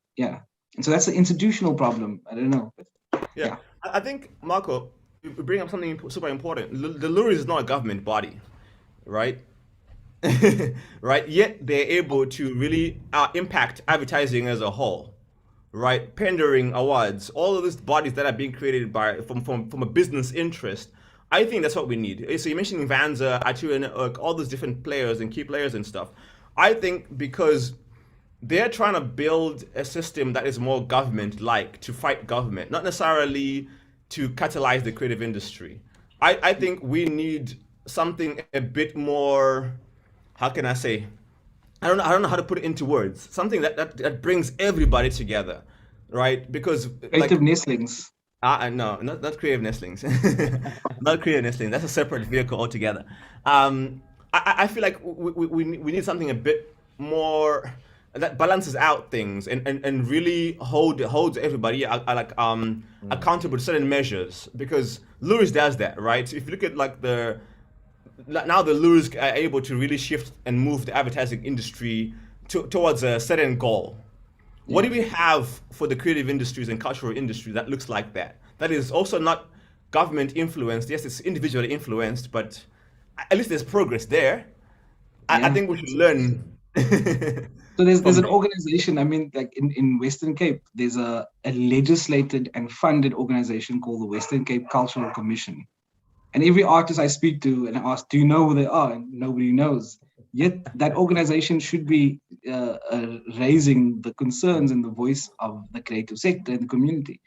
so that's an institutional problem. I don't know. Yeah. I think, Marco, you bring up something super important. The Luris is not a government body, right? Right? Yet they're able to really impact advertising as a whole, right? Pendering awards, all of these bodies that are being created by from a business interest. I think that's what we need. So you mentioned Vanza, Atu, and all those different players and key players and stuff. I think because they're trying to build a system that is more government-like to fight government, not necessarily to catalyze the creative industry. I think we need something a bit more, how can I say? I don't know how to put it into words. Something that brings everybody together, right? Because creative nestlings. No, not creative nestlings. Not creative nestlings. That's a separate vehicle altogether. I feel like we need something a bit more that balances out things and really holds everybody accountable to certain measures, because Luris does that, right? So if you look at like now the Luris are able to really shift and move the advertising industry towards a certain goal. What do we have for the creative industries and cultural industry that looks like that? That is also not government influenced. Yes, it's individually influenced, but at least there's progress there. I think we should learn. So there's an organization, I mean, like in Western Cape, there's a legislated and funded organization called the Western Cape Cultural Commission. And every artist I speak to and I ask, do you know who they are? And nobody knows. Yet that organization should be raising the concerns and the voice of the creative sector and the community.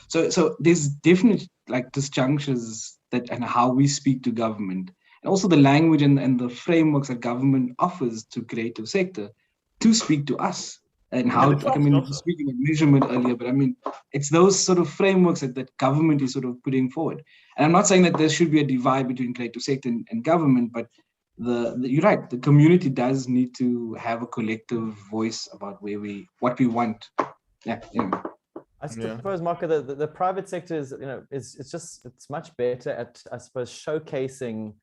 So there's definite like disjunctures and how we speak to government, and also the language and the frameworks that government offers to creative sector to speak to us. And how, like, I mean, you were speaking of measurement earlier, but I mean, it's those sort of frameworks that government is sort of putting forward. And I'm not saying that there should be a divide between creative sector and government, but you're right, the community does need to have a collective voice about what we want. I suppose, Marco, the private sector is, it's much better at, I suppose, showcasing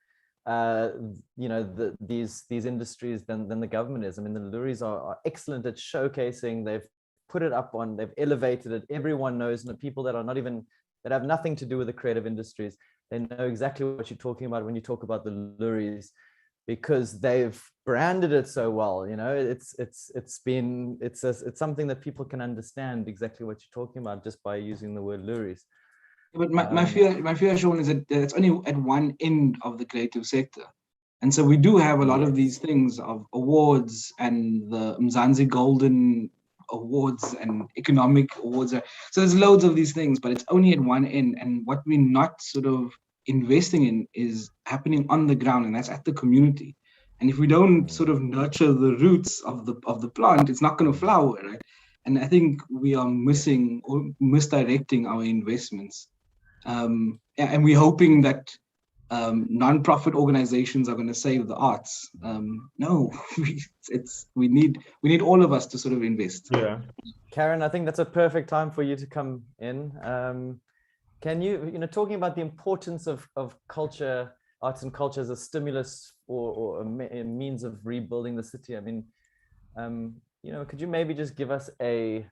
these industries than the government is. I mean, the Luris are excellent at showcasing. They've put it up they've elevated it. Everyone knows, and the people that have nothing to do with the creative industries, they know exactly what you're talking about when you talk about the Luris, because they've branded it so well. It's something that people can understand exactly what you're talking about just by using the word Luris. But my fear, Sean, is that it's only at one end of the creative sector. And so we do have a lot of these things of awards and the Mzansi Golden Awards and economic awards. So there's loads of these things, but it's only at one end. And what we're not sort of investing in is happening on the ground, and that's at the community. And if we don't sort of nurture the roots of the plant, it's not going to flower, right? And I think we are missing or misdirecting our investments. And we're hoping that non-profit organizations are going to save the arts. No, we need all of us to sort of invest. Yeah, Karen, I think that's a perfect time for you to come in. Can you, talking about the importance of culture, arts and culture as a stimulus or a means of rebuilding the city? I mean, could you maybe just give us a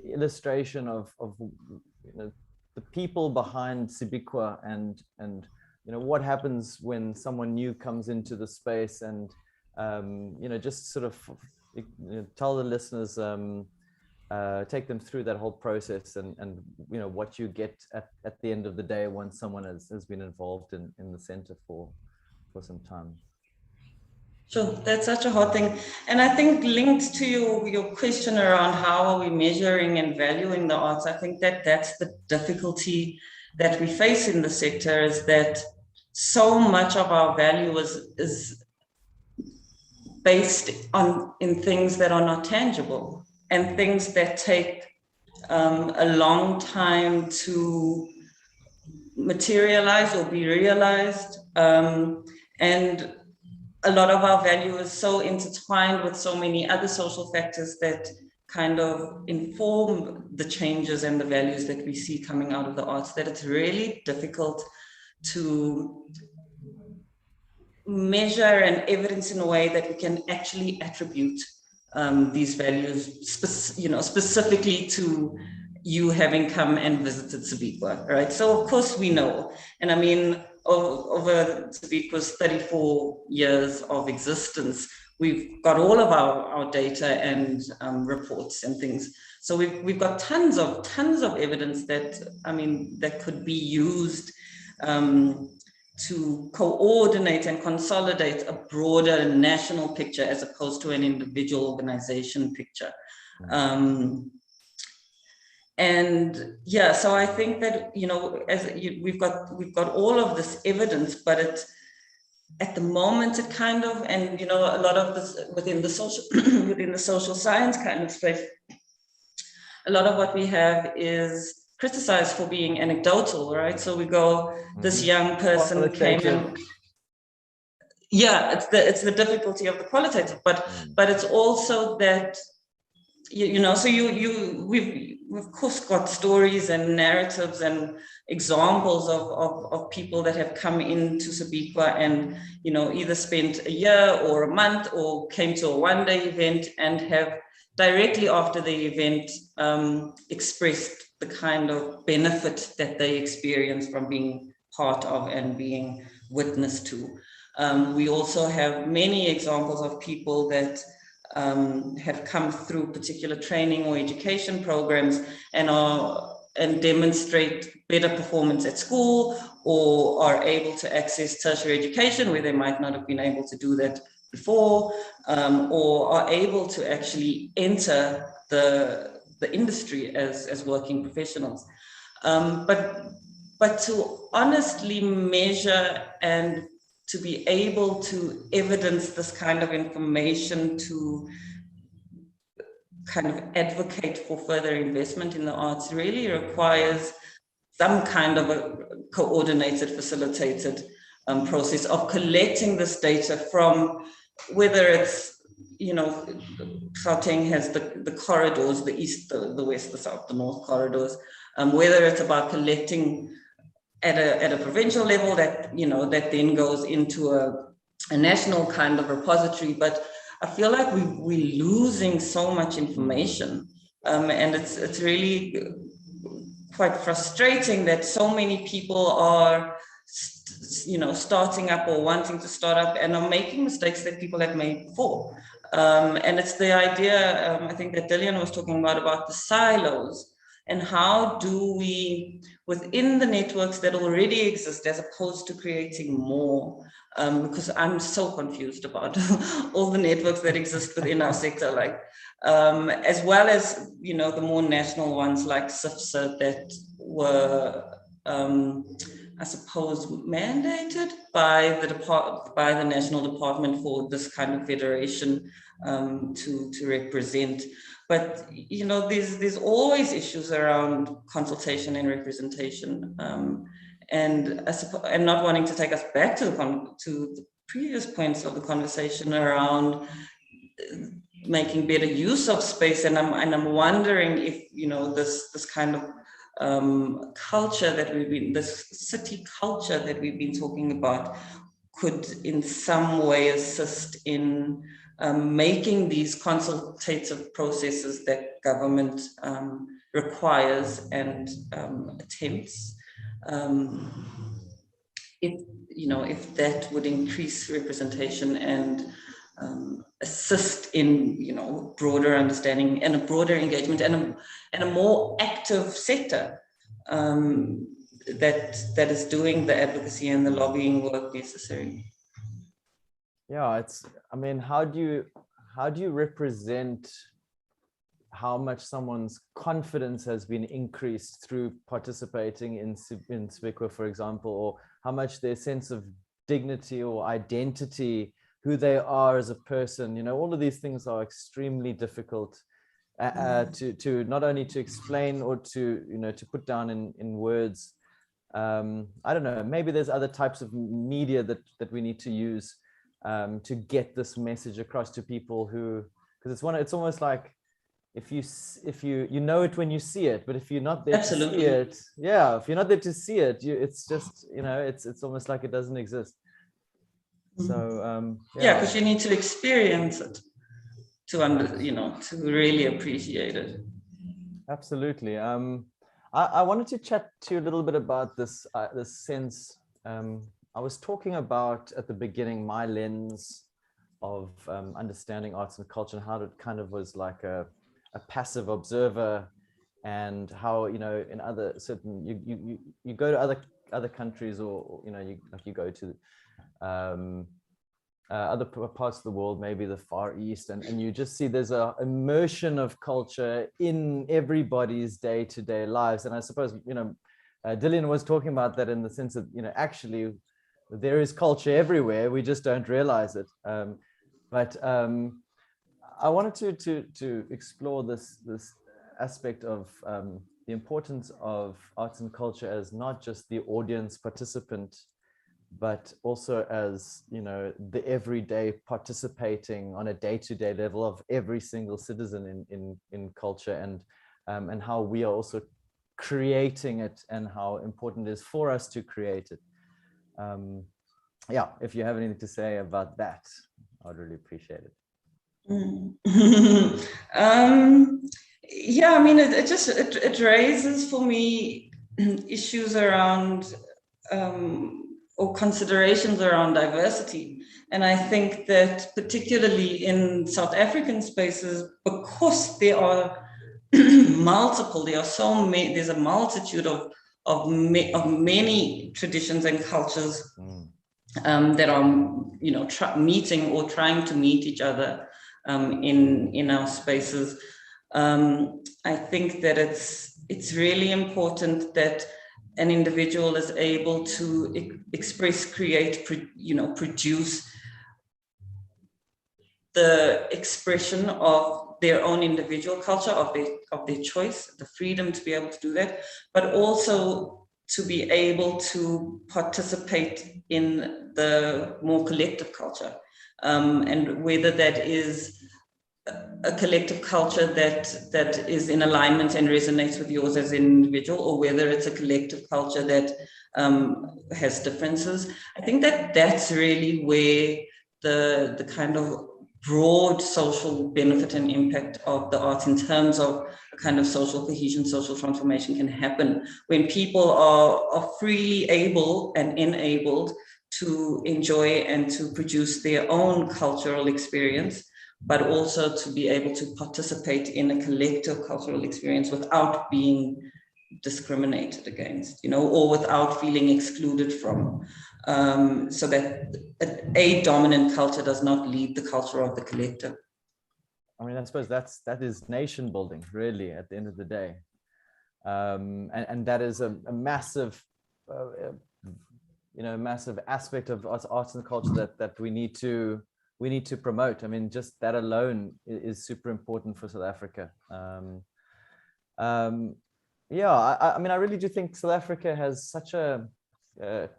illustration of the people behind Sibikwa and what happens when someone new comes into the space, and just sort of tell the listeners, take them through that whole process and what you get at the end of the day once someone has been involved in the center for some time. Sure, that's such a hard thing. And I think linked to your question around how are we measuring and valuing the arts, I think that's the difficulty that we face in the sector, is that so much of our value is based in things that are not tangible and things that take a long time to materialize or be realized. And a lot of our value is so intertwined with so many other social factors that kind of inform the changes and the values that we see coming out of the arts, that it's really difficult to measure and evidence in a way that we can actually attribute these values, specifically to you having come and visited Sibikwa, right? So of course we know, and I mean, over Sibikwa's 34 years of existence, we've got all of our data and reports and things. So we've got tons of evidence that, I mean, that could be used to coordinate and consolidate a broader national picture as opposed to an individual organization picture. And yeah, so I think that, you know, we've got all of this evidence, but at the moment it kind of, and you know, a lot of this within the social science kind of space, a lot of what we have is criticized for being anecdotal, right? So we go, this young person came in. Yeah, it's the difficulty of the qualitative, but it's also that, you know, so we've of course got stories and narratives and examples of people that have come into Sibikwa and, you know, either spent a year or a month or came to a one-day event and have directly after the event expressed the kind of benefit that they experience from being part of and being witness to. We also have many examples of people that have come through particular training or education programs and demonstrate better performance at school, or are able to access tertiary education where they might not have been able to do that before, or are able to actually enter the industry as working professionals. But to honestly measure and to be able to evidence this kind of information, to kind of advocate for further investment in the arts really requires some kind of a coordinated, facilitated process of collecting this data from, whether it's, you know, Gauteng has the corridors, the east, the west, the south, the north corridors, whether it's about collecting at a provincial level that, you know, that then goes into a national kind of repository. But I feel like we're losing so much information, and it's really quite frustrating that so many people are, you know, starting up or wanting to start up and are making mistakes that people have made before. And it's the idea, I think that Dillian was talking about the silos. And how do we, within the networks that already exist, as opposed to creating more, because I'm so confused about all the networks that exist within our sector, like, as well as, you know, the more national ones like SIFSA that were, I suppose, mandated by the National Department for this kind of federation to represent. But, you know, there's always issues around consultation and representation, and not wanting to take us back to the previous points of the conversation around making better use of space. And I'm wondering if, you know, this kind of culture that this city culture that we've been talking about could in some way assist in making these consultative processes that government requires and attempts. If that would increase representation and assist in, you know, broader understanding and a broader engagement and a more active sector that is doing the advocacy and the lobbying work necessary. Yeah, I mean, how do you represent how much someone's confidence has been increased through participating in Sibikwa, for example, or how much their sense of dignity or identity, who they are as a person, you know, all of these things are extremely difficult to not only to explain or to, you know, to put down in words. I don't know, maybe there's other types of media that we need to use to get this message across to people who, because it's almost like if you know it when you see it, but if you're not there to see it, yeah, if you're not there to see it, it's just, you know, it's almost like it doesn't exist. So yeah, because you need to experience it to really appreciate it. Absolutely. I wanted to chat to you a little bit about this this sense. I was talking about at the beginning my lens understanding arts and culture, and how it kind of was like a passive observer, and how, you know, in other certain, you go to other countries, or, you know, you go to other parts of the world, maybe the Far East, and you just see there's a immersion of culture in everybody's day-to-day lives. And I suppose, you know, Dillian was talking about that in the sense that, you know, actually there is culture everywhere, we just don't realize it. But I wanted to explore this aspect of the importance of arts and culture as not just the audience participant, but also as, you know, the everyday participating on a day-to-day level of every single citizen in culture, and how we are also creating it, and how important it is for us to create it. Yeah, if you have anything to say about that, I'd really appreciate it. Yeah, I mean, it raises for me issues around or considerations around diversity. And I think that particularly in South African spaces, because there are multiple, there's a multitude of many traditions and cultures that are, you know, meeting or trying to meet each other in our spaces. I think that it's really important that an individual is able to express, create, produce the expression of their own individual culture, of their choice, the freedom to be able to do that, but also to be able to participate in the more collective culture, and whether that is a collective culture that is in alignment and resonates with yours as an individual, or whether it's a collective culture that has differences. I think that that's really where the kind of broad social benefit and impact of the arts in terms of a kind of social cohesion, social transformation can happen when people are freely able and enabled to enjoy and to produce their own cultural experience, but also to be able to participate in a collective cultural experience without being discriminated against, or without feeling excluded from, so that a dominant culture does not lead the culture of the collective. I mean, I suppose that is nation building, really, at the end of the day. And that is a massive, massive aspect of arts and culture that we need to promote. I mean, just that alone is super important for South Africa. Yeah, I mean, I really do think South Africa has such a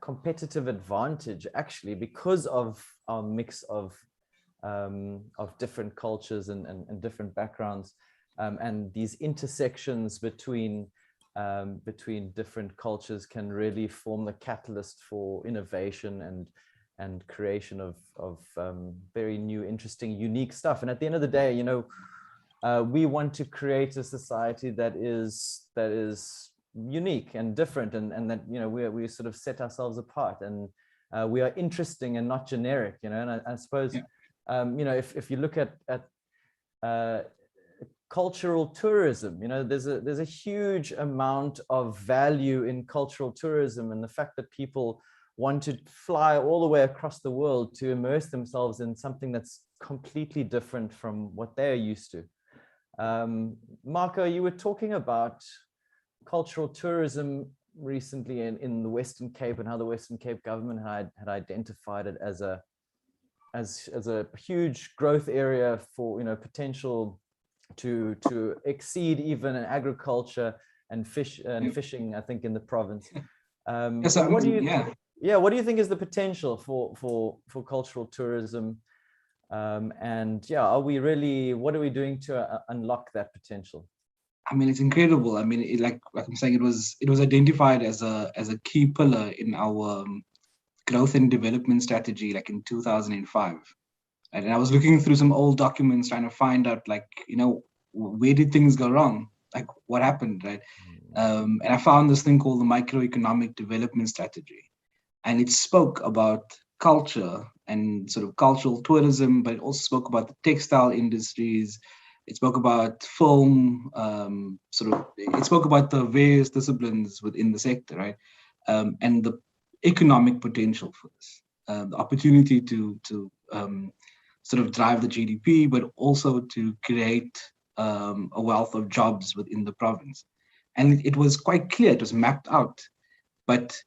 competitive advantage, actually, because of our mix of different cultures and different backgrounds, and these intersections between different cultures can really form the catalyst for innovation and creation of very new, interesting, unique stuff. And at the end of the day, we want to create a society that is unique and different, and that we sort of set ourselves apart, and we are interesting and not generic. And I suppose if you look at cultural tourism, there's a huge amount of value in cultural tourism, and the fact that people want to fly all the way across the world to immerse themselves in something that's completely different from what they're used to. Marco, you were talking about cultural tourism recently in the Western Cape, and how the Western Cape government had identified it as a huge growth area for potential to exceed even in agriculture and fishing, I think, in the province. What do you think is the potential for cultural tourism? And yeah, what are we doing to unlock that potential? I mean, it's incredible. I mean, like I'm saying, it was identified as a key pillar in our growth and development strategy, like in 2005. And I was looking through some old documents trying to find out, like, where did things go wrong? Like, what happened, right? And I found this thing called the microeconomic development strategy, and it spoke about culture and sort of cultural tourism, but it also spoke about the textile industries. It spoke about film, it spoke about the various disciplines within the sector, right? And the economic potential for this, the opportunity to sort of drive the GDP, but also to create a wealth of jobs within the province. And it was quite clear, it was mapped out, but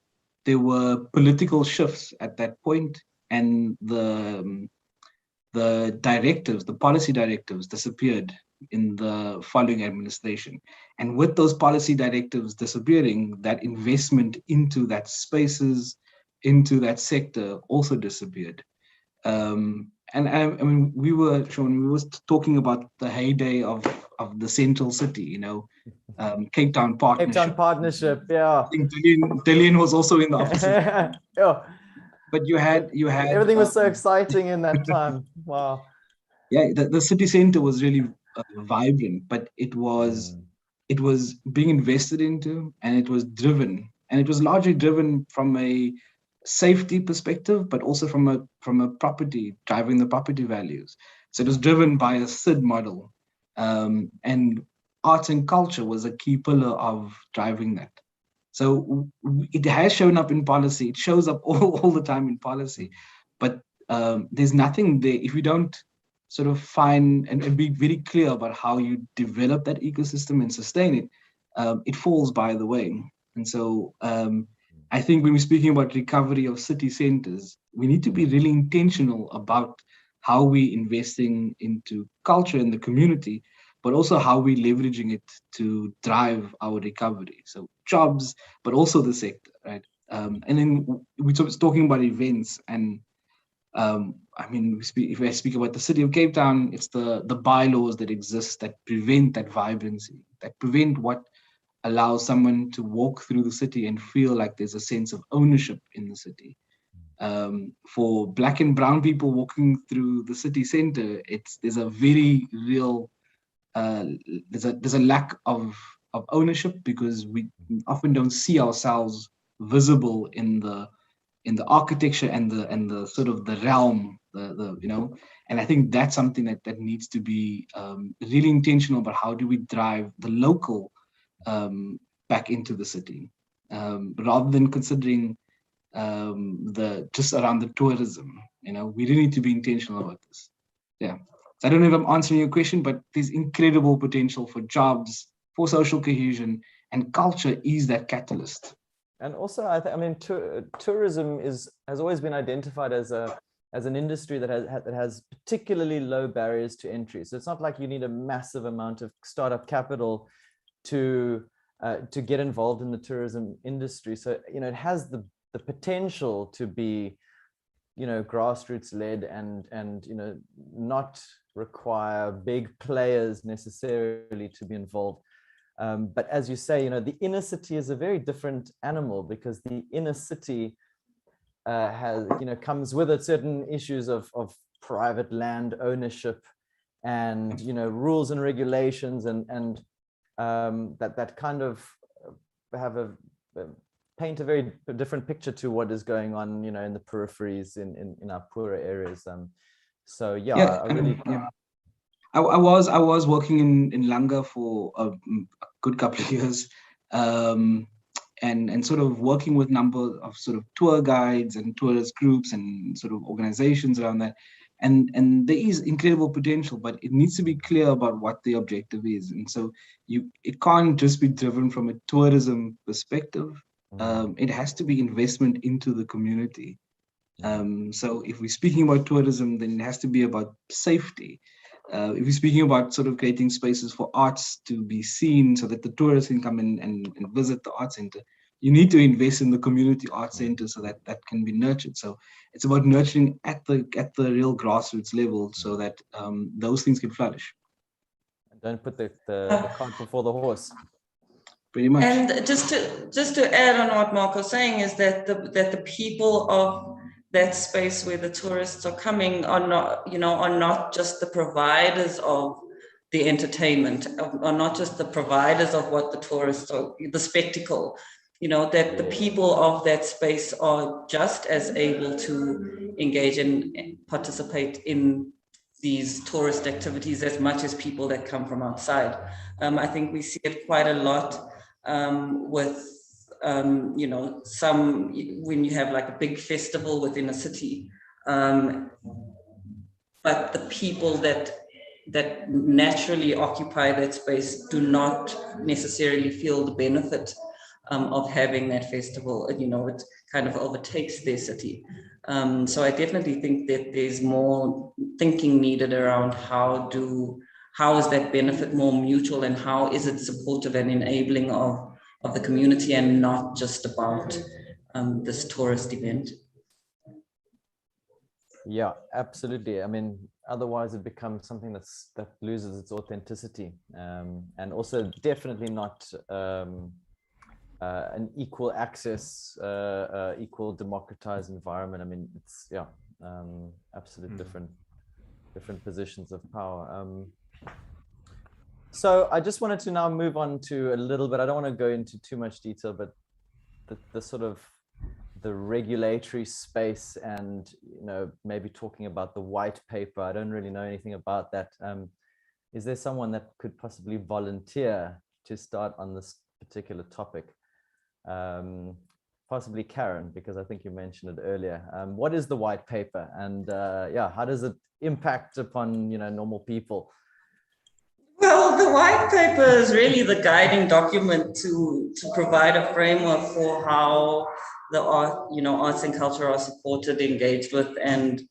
there were political shifts at that point, and the directives, the policy directives disappeared in the following administration. And with those policy directives disappearing, that investment into that spaces, into that sector also disappeared. And I mean, we were talking about the heyday of the central city, you know, Cape Town Partnership. Cape Town Partnership, yeah. I think Dillian was also in the office. Yeah. But you had everything was so exciting in that time. Wow. Yeah, the city center was really vibrant, but it was being invested into, and it was driven, and it was largely driven from a safety perspective, but also from a property, driving the property values. So it was driven by a SID model, and arts and culture was a key pillar of driving that. So it has shown up in policy. It shows up all the time in policy, but there's nothing there if you don't sort of find and be very clear about how you develop that ecosystem and sustain it. It falls by the way. And so I think when we're speaking about recovery of city centers, we need to be really intentional about how we're investing into culture in the community, but also how we're leveraging it to drive our recovery. So jobs, but also the sector, right? And then we're talking about events, and I mean, if I speak about the city of Cape Town, it's the bylaws that exist that prevent that vibrancy, that prevent what allows someone to walk through the city and feel like there's a sense of ownership in the city. For Black and brown people walking through the city center, there's a very real there's a lack of ownership, because we often don't see ourselves visible in the architecture and the sort of the realm, you know. And I think that's something that needs to be really intentional about how do we drive the local back into the city, rather than considering just around the tourism. You know, we really need to be intentional about this. Yeah. So I don't know if I'm answering your question, but there's incredible potential for jobs, for social cohesion, and culture is that catalyst. And also, I mean, tourism has always been identified as an industry that has particularly low barriers to entry. So it's not like you need a massive amount of startup capital to get involved in the tourism industry. So, you know, it has the potential to be, you know, grassroots led and you know, not require big players necessarily to be involved. But as you say, you know, the inner city is a very different animal, because the inner city has, you know, comes with it certain issues of private land ownership and, you know, rules and regulations and that kind of paint a very different picture to what is going on, you know, in the peripheries in our poorer areas. So yeah, I really. I was working in Langa for a good couple of years, and sort of working with a number of sort of tour guides and tourist groups and sort of organizations around that. And there is incredible potential, but it needs to be clear about what the objective is. And so it can't just be driven from a tourism perspective. It has to be investment into the community. So if we're speaking about tourism, then it has to be about safety. If we're speaking about sort of creating spaces for arts to be seen so that the tourists can come in and visit the art center, you need to invest in the community art center so that that can be nurtured. So it's about nurturing at the real grassroots level so that those things can flourish. Don't put the cart before the horse. Pretty much. And just to add on what Mark was saying is that the people of that space where the tourists are coming are not just the providers of the entertainment, are not just the providers of what the tourists or the spectacle. that the people of that space are just as able to engage and participate in these tourist activities as much as people that come from outside. I think we see it quite a lot with, when you have like a big festival within a city, but the people that naturally occupy that space do not necessarily feel the benefit of having that festival. It kind of overtakes their city. So I definitely think that there's more thinking needed around how is that benefit more mutual, and how is it supportive and enabling of the community, and not just about this tourist event. Yeah, absolutely. I mean, otherwise it becomes something that loses its authenticity, and also definitely not an equal access, equal democratized environment. I mean, it's absolutely different positions of power. So I just wanted to now move on to a little bit. I don't want to go into too much detail, but the sort of the regulatory space, and maybe talking about the white paper. I don't really know anything about that. Is there someone that could possibly volunteer to start on this particular topic? Possibly Karen, because I think you mentioned it earlier. What is the white paper, and how does it impact upon normal people? Well, the white paper is really the guiding document to provide a framework for how the arts and culture are supported, engaged with, and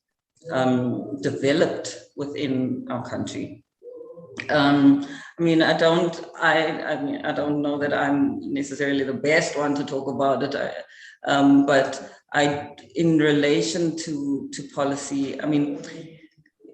developed within our country. I don't know that I'm necessarily the best one to talk about it, but in relation to policy,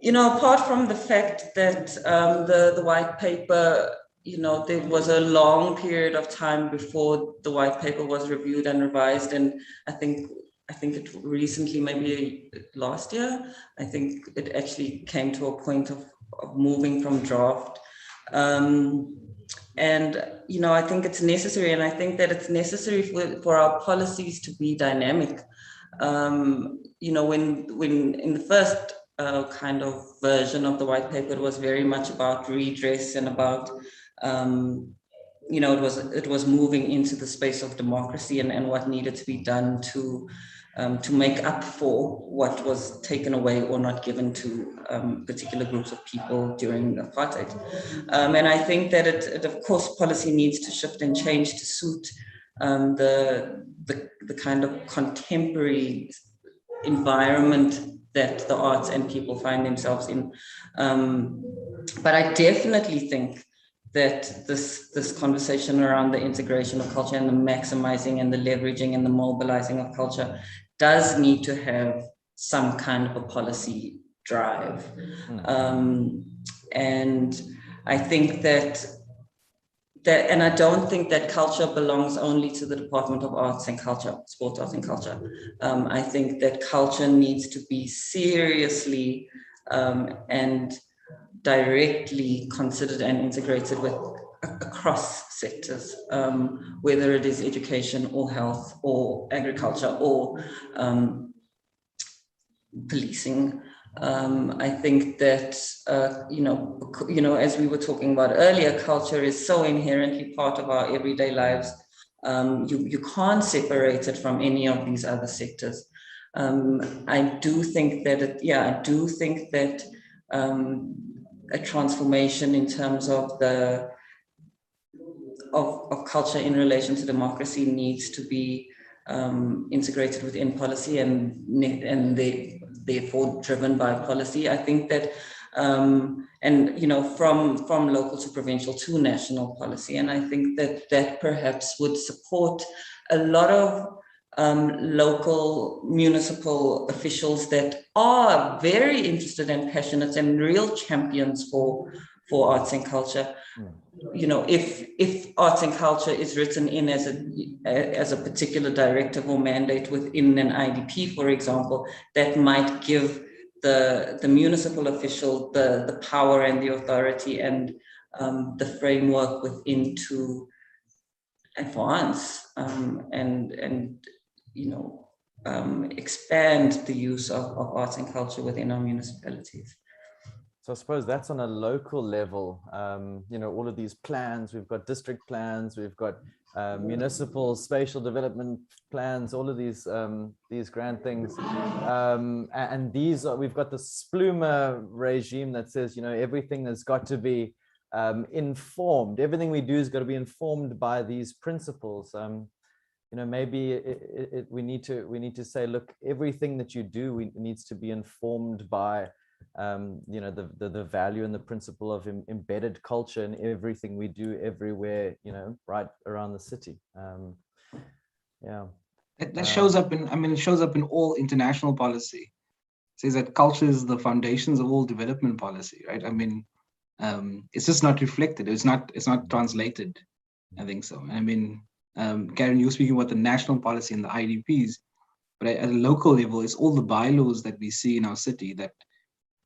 apart from the fact that the white paper, there was a long period of time before the white paper was reviewed and revised, and I think it recently, maybe last year, I think it actually came to a point of moving from draft. And I think it's necessary, and I think that it's necessary for our policies to be dynamic. When in the first kind of version of the white paper, it was very much about redress and about it was moving into the space of democracy and what needed to be done to make up for what was taken away or not given to particular groups of people during apartheid. And I think that it of course, policy needs to shift and change to suit the kind of contemporary environment that the arts and people find themselves in. But I definitely think that this conversation around the integration of culture and the maximizing and the leveraging and the mobilizing of culture does need to have some kind of a policy drive. And I think that and I don't think that culture belongs only to the Department of Arts and Culture, Sport, Arts and Culture. I think that culture needs to be seriously and directly considered and integrated with across sectors, whether it is education or health or agriculture or policing. I think that, as we were talking about earlier, culture is so inherently part of our everyday lives. You can't separate it from any of these other sectors. I do think that, a transformation in terms of of culture in relation to democracy needs to be integrated within policy and therefore driven by policy. I think that, from local to provincial to national policy. And I think that perhaps would support a lot of local municipal officials that are very interested and passionate and real champions for arts and culture. If arts and culture is written in as a particular directive or mandate within an IDP, for example, that might give the municipal official the power and the authority and the framework within to advance and expand the use of arts and culture within our municipalities. So I suppose that's on a local level. All of these plans, we've got district plans, we've got municipal spatial development plans, all of these grand things. And these are, we've got the Splumer regime that says, everything has got to be informed. Everything we do has got to be informed by these principles. Maybe we need to say, look, everything that you do needs to be informed by the value and the principle of embedded culture in everything we do everywhere, right around the city. That shows up it shows up in all international policy. It says that culture is the foundations of all development policy, right? It's just not reflected. It's not translated. I think so. Karen, you were speaking about the national policy and the IDPs, but at a local level, it's all the bylaws that we see in our city that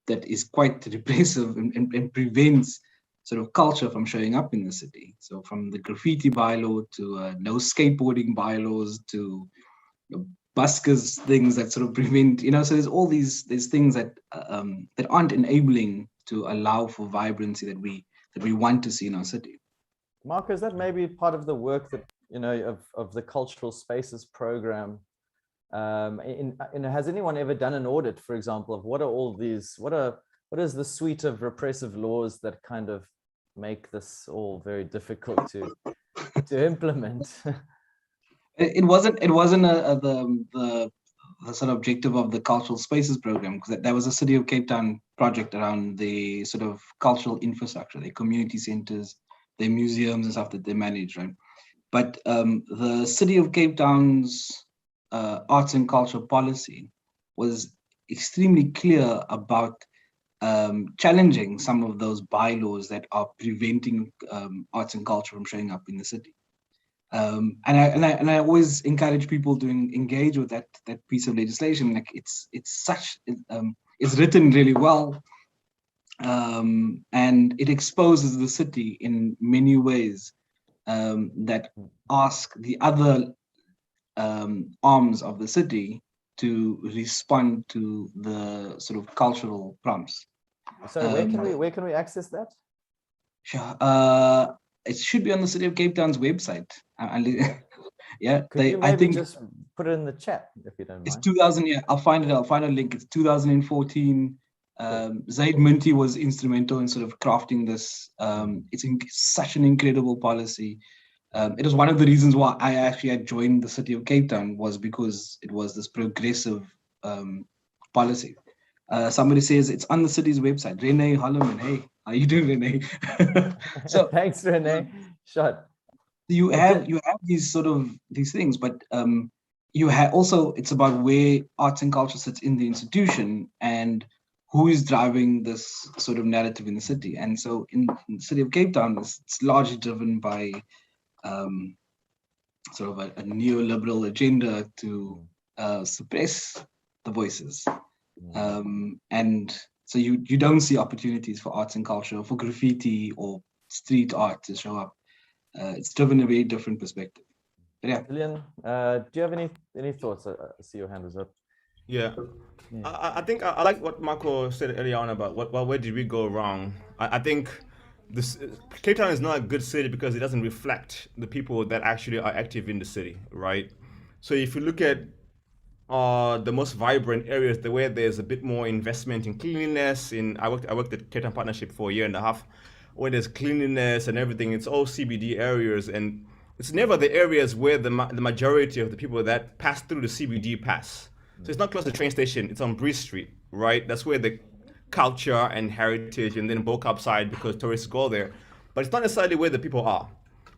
is quite repressive and prevents sort of culture from showing up in the city. So from the graffiti bylaw to no skateboarding bylaws to buskers things that sort of prevent, so there's all these things that aren't enabling to allow for vibrancy that we want to see in our city. Marco, is that maybe part of the work that, of the Cultural Spaces program? Has anyone ever done an audit, for example, of what are all these, what is the suite of repressive laws that kind of make this all very difficult to implement? It wasn't the sort of objective of the Cultural Spaces program, because that was a City of Cape Town project around the sort of cultural infrastructure, their community centers, their museums and stuff that they manage, right? But the City of Cape Town's arts and culture policy was extremely clear about challenging some of those bylaws that are preventing arts and culture from showing up in the city. And I always encourage people to engage with that piece of legislation. Like it's written really well, and it exposes the city in many ways that ask the other arms of the city to respond to the sort of cultural prompts. So where can we access that? Sure. It should be on the City of Cape Town's website. Yeah, I think just put it in the chat if you don't mind. It's 2000. Yeah, I'll find a link. It's 2014. Zaid Minty was instrumental in sort of crafting this. It's such an incredible policy. It was one of the reasons why I actually had joined the City of Cape Town, was because it was this progressive policy. Somebody says it's on the city's website. Renee Holloman, hey, how you doing, Renee? So thanks, Renee. Shut. You have these things, but you have also, it's about where arts and culture sits in the institution and who is driving this sort of narrative in the city. And so in the City of Cape Town, it's largely driven by sort of a neoliberal agenda to suppress the voices. And so you don't see opportunities for arts and culture, for graffiti or street art to show up. It's driven a very different perspective. But yeah. Julian, do you have any thoughts? I see your hand is up. Yeah. I think I like what Marco said earlier on about where did we go wrong. I think this Cape Town is not a good city because it doesn't reflect the people that actually are active in the city, right? So if you look at the most vibrant areas, the way there's a bit more investment in cleanliness. I worked at Cape Town Partnership for a year and a half, where there's cleanliness and everything. It's all CBD areas, and it's never the areas where the majority of the people that pass through the CBD pass. So it's not close to the train station. It's on Breeze Street, right? That's where the culture and heritage, and then Boca upside because tourists go there. But it's not necessarily where the people are.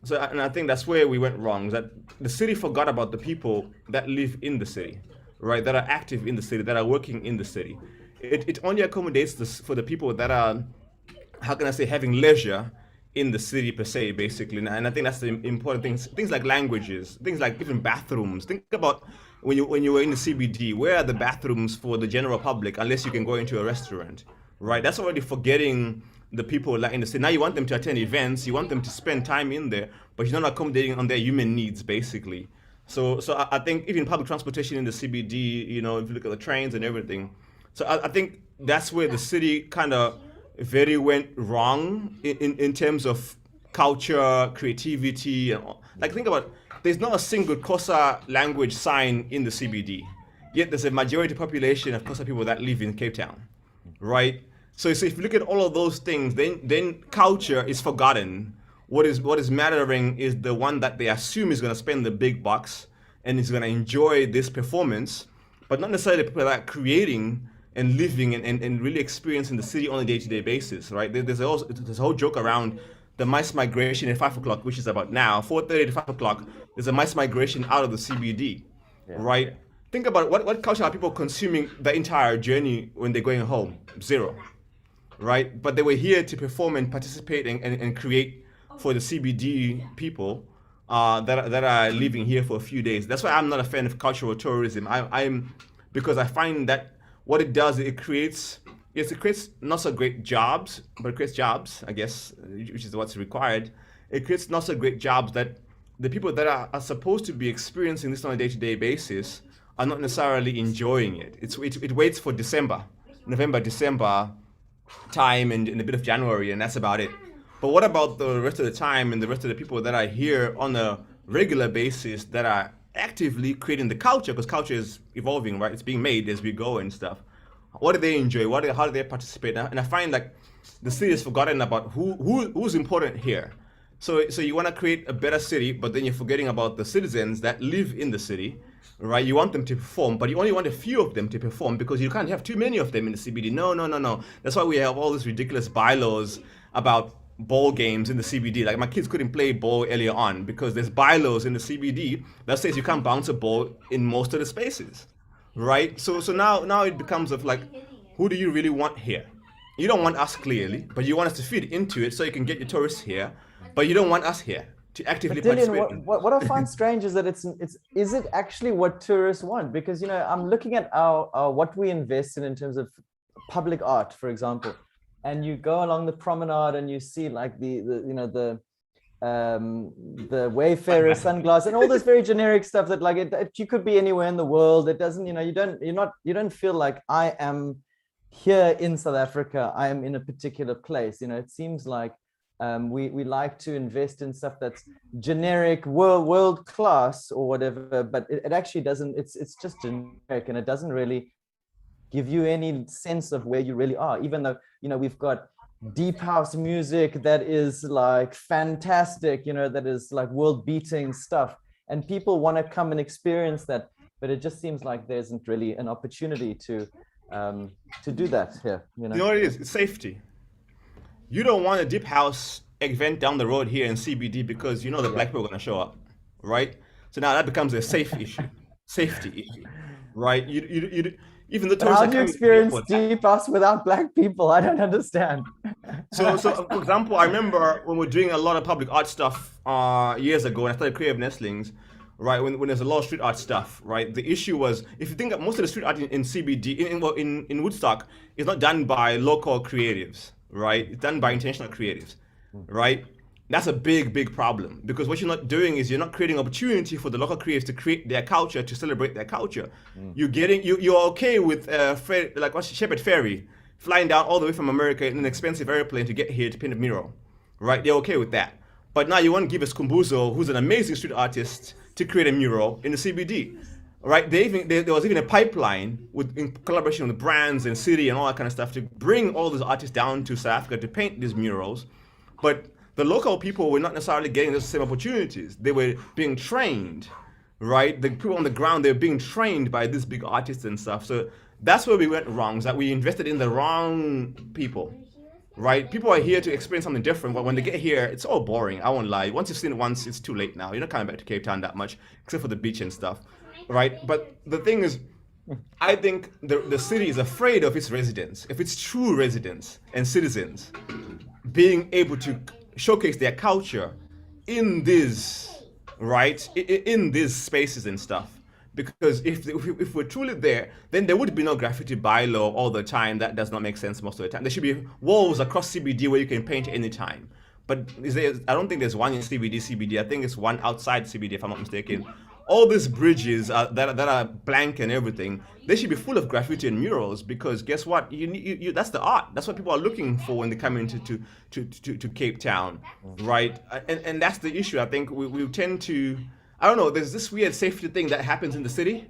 So, and I think that's where we went wrong. That the city forgot about the people that live in the city, right? That are active in the city, that are working in the city. It only accommodates this for the people that are, how can I say, having leisure in the city per se, basically. And I think that's the important things. Things like languages, things like even bathrooms. Think about when you were in the CBD, where are the bathrooms for the general public, unless you can go into a restaurant, right? That's already forgetting the people like in the city. Now you want them to attend events, you want them to spend time in there, but you're not accommodating on their human needs, basically. So I think even public transportation in the CBD, you know, if you look at the trains and everything. So I think that's where the city kind of very went wrong in terms of culture, creativity, and all. Like think about, there's not a single Xhosa language sign in the CBD, yet there's a majority population of Xhosa people that live in Cape Town, right? So if you look at all of those things, then culture is forgotten. What is mattering is the one that they assume is going to spend the big bucks and is going to enjoy this performance, but not necessarily the people that are creating and living and really experiencing the city on a day-to-day basis, right? There's a whole joke around the mass migration at 5 o'clock, which is about now, 4:30 to 5 o'clock, there's a mass migration out of the CBD, right? Think about what culture are people consuming the entire journey when they're going home? Zero, right? But they were here to perform and participate and create for the CBD people that are living here for a few days. That's why I'm not a fan of cultural tourism. I'm because I find that what it does, it creates not so great jobs, but it creates jobs, I guess, which is what's required. It creates not so great jobs that the people that are supposed to be experiencing this on a day-to-day basis are not necessarily enjoying it. It waits for November, December time and a bit of January, and that's about it. But what about the rest of the time and the rest of the people that are here on a regular basis that are actively creating the culture, because culture is evolving, right? It's being made as we go and stuff. What do they enjoy? How do they participate? And I find like the city has forgotten about who's important here. So you want to create a better city, but then you're forgetting about the citizens that live in the city, right? You want them to perform, but you only want a few of them to perform because you can't have too many of them in the CBD. No. That's why we have all these ridiculous bylaws about ball games in the CBD. Like my kids couldn't play ball earlier on because there's bylaws in the CBD that says you can't bounce a ball in most of the spaces, right? So now it becomes of like, who do you really want here? You don't want us clearly, but you want us to feed into it so you can get your tourists here, but you don't want us here to actively participate. What I find strange is that is it actually what tourists want? Because I'm looking at our what we invest in terms of public art, for example. And you go along the promenade and you see like the Wayfarer sunglass and all this very generic stuff that like you could be anywhere in the world. It doesn't, you don't feel like I am here in South Africa. I am in a particular place. It seems like we like to invest in stuff that's generic, world class or whatever, but it actually doesn't. It's just generic and it doesn't really give you any sense of where you really are, even though we've got deep house music that is like fantastic, that is like world beating stuff, and people want to come and experience that, but it just seems like there isn't really an opportunity to do that here. You know what it is? It's safety. You don't want a deep house event down the road here in CBD because the black people are going to show up, right? So now that becomes a safety issue, right? You even the tourists. How do you experience deep house without black people? I don't understand. So for example, I remember when we were doing a lot of public art stuff years ago when I started Creative Nestlings, right? When there's a lot of street art stuff, right? The issue was, if you think that most of the street art in CBD, in Woodstock, is not done by local creatives, right? It's done by intentional creatives, right? That's a big problem, because what you're not doing is you're not creating opportunity for the local creatives to create their culture, to celebrate their culture. You're okay with like Shepherd Ferry flying down all the way from America in an expensive airplane to get here to paint a mural, right? They're okay with that. But now you want to give us Kumbuzo, who's an amazing street artist, to create a mural in the CBD, right? There was even a pipeline in collaboration with brands and city and all that kind of stuff to bring all these artists down to South Africa to paint these murals. But the local people were not necessarily getting those same opportunities. They were being trained, right? The people on the ground, they were being trained by these big artists and stuff. So that's where we went wrong, is that we invested in the wrong people, right? People are here to experience something different, but when they get here, it's all boring. I won't lie. Once you've seen it once, it's too late now. You're not coming back to Cape Town that much, except for the beach and stuff, right? But the thing is, I think the city is afraid of its residents, of its true residents and citizens being able to showcase their culture in these, right? In these spaces and stuff. Because if we're truly there, then there would be no graffiti bylaw all the time. That does not make sense most of the time. There should be walls across CBD where you can paint anytime. But I don't think there's one in CBD. I think it's one outside CBD, if I'm not mistaken. All these bridges that are blank and everything, they should be full of graffiti and murals, because guess what? You that's the art. That's what people are looking for when they come into to Cape Town, right? And that's the issue. I think we tend to, I don't know, there's this weird safety thing that happens in the city,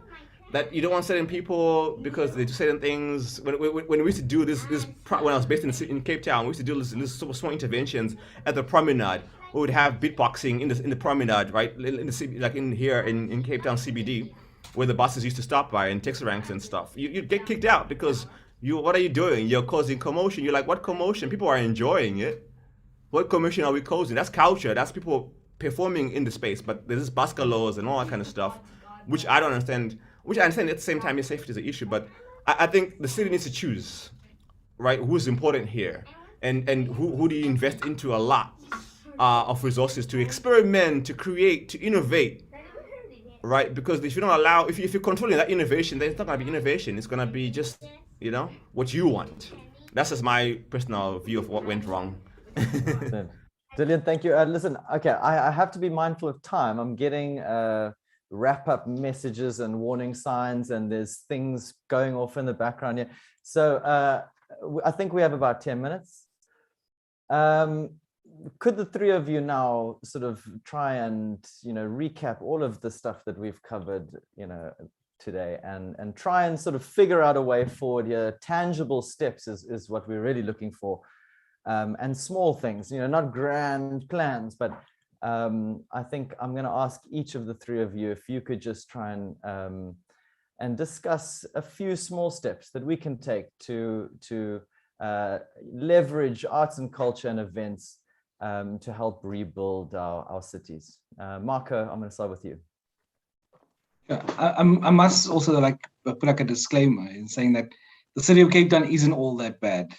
that you don't want certain people because they do certain things. When we used to do this when I was based in Cape Town, we used to do this small interventions at the promenade. We would have beatboxing in the promenade, right? In the like in here in Cape Town CBD, where the buses used to stop by and taxi ranks and stuff. You'd get kicked out because what are you doing? You're causing commotion. You're like, what commotion? People are enjoying it. What commotion are we causing? That's culture. That's people performing in the space. But there's this Basca laws and all that kind of stuff, which I don't understand. Which I understand at the same time, your safety is an issue. But I think the city needs to choose, right? Who's important here, and who do you invest into a lot of resources to experiment, to create, to innovate, right? Because if you don't allow, if you're controlling that innovation, then it's not going to be innovation. It's going to be just, what you want. That's just my personal view of what went wrong. Dillian, thank you. Listen, okay, I have to be mindful of time. I'm getting wrap-up messages and warning signs, and there's things going off in the background here. So I think we have about 10 minutes. Could the three of you now sort of try and recap all of the stuff that we've covered today, and try and sort of figure out a way forward here? Tangible steps is what we're really looking for, and small things, not grand plans, but I think I'm going to ask each of the three of you if you could just try and discuss a few small steps that we can take to leverage arts and culture and events to help rebuild our cities. Marco, I'm going to start with you. Yeah, I must also put like a disclaimer in saying that the city of Cape Town isn't all that bad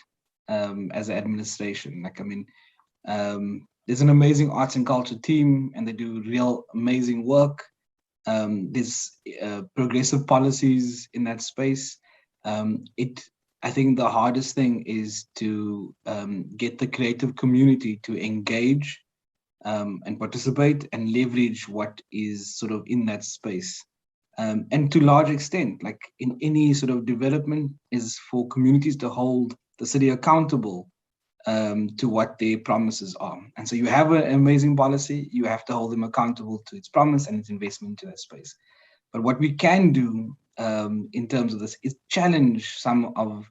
as an administration. There's an amazing arts and culture team, and they do real amazing work. There's progressive policies in that space. I think the hardest thing is to get the creative community to engage and participate and leverage what is sort of in that space. And to a large extent, like in any sort of development, is for communities to hold the city accountable to what their promises are. And so you have an amazing policy, you have to hold them accountable to its promise and its investment into that space. But what we can do in terms of this is challenge some of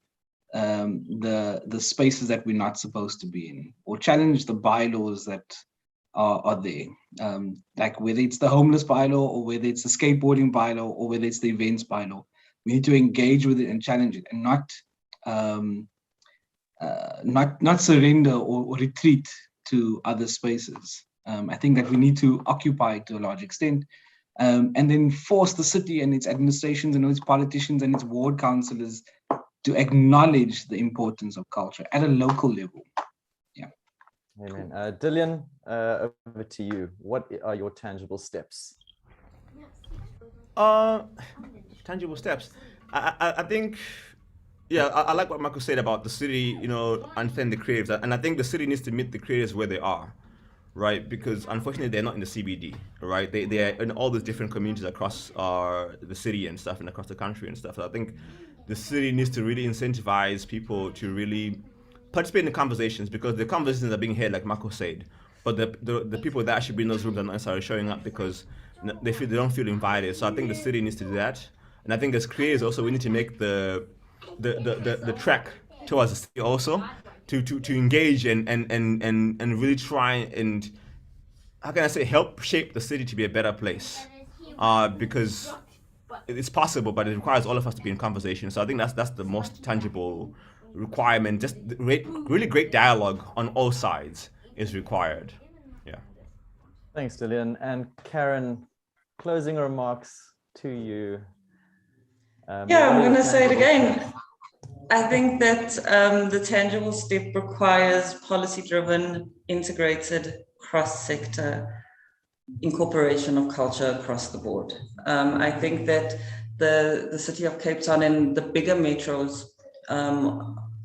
the spaces that we're not supposed to be in, or challenge the bylaws that are there. Like whether it's the homeless bylaw, or whether it's the skateboarding bylaw, or whether it's the events bylaw, we need to engage with it and challenge it, and not surrender or retreat to other spaces. I think that we need to occupy to a large extent, and then force the city and its administrations and its politicians and its ward councillors to acknowledge the importance of culture at a local level. Yeah. Amen. Dillian, over to you. What are your tangible steps? Tangible steps. I think, yeah, I like what Marco said about the city, understand the creatives. And I think the city needs to meet the creatives where they are, right? Because unfortunately, they're not in the CBD, right? They are in all these different communities across the city and stuff, and across the country and stuff. So I think the city needs to really incentivize people to really participate in the conversations, because the conversations are being had, like Marco said, but the people that actually be in those rooms are not necessarily showing up because they don't feel invited. So I think the city needs to do that. And I think as creators also, we need to make the track towards the city also to engage and really try and, how can I say, help shape the city to be a better place, because it's possible, but it requires all of us to be in conversation. So I think that's the most tangible requirement. Just really great dialogue on all sides is required. Yeah. Thanks, Dillian. And Karen, closing remarks to you. I'm going to say it again. I think that the tangible step requires policy-driven, integrated, cross-sector incorporation of culture across the board. I think that the city of Cape Town and the bigger metros,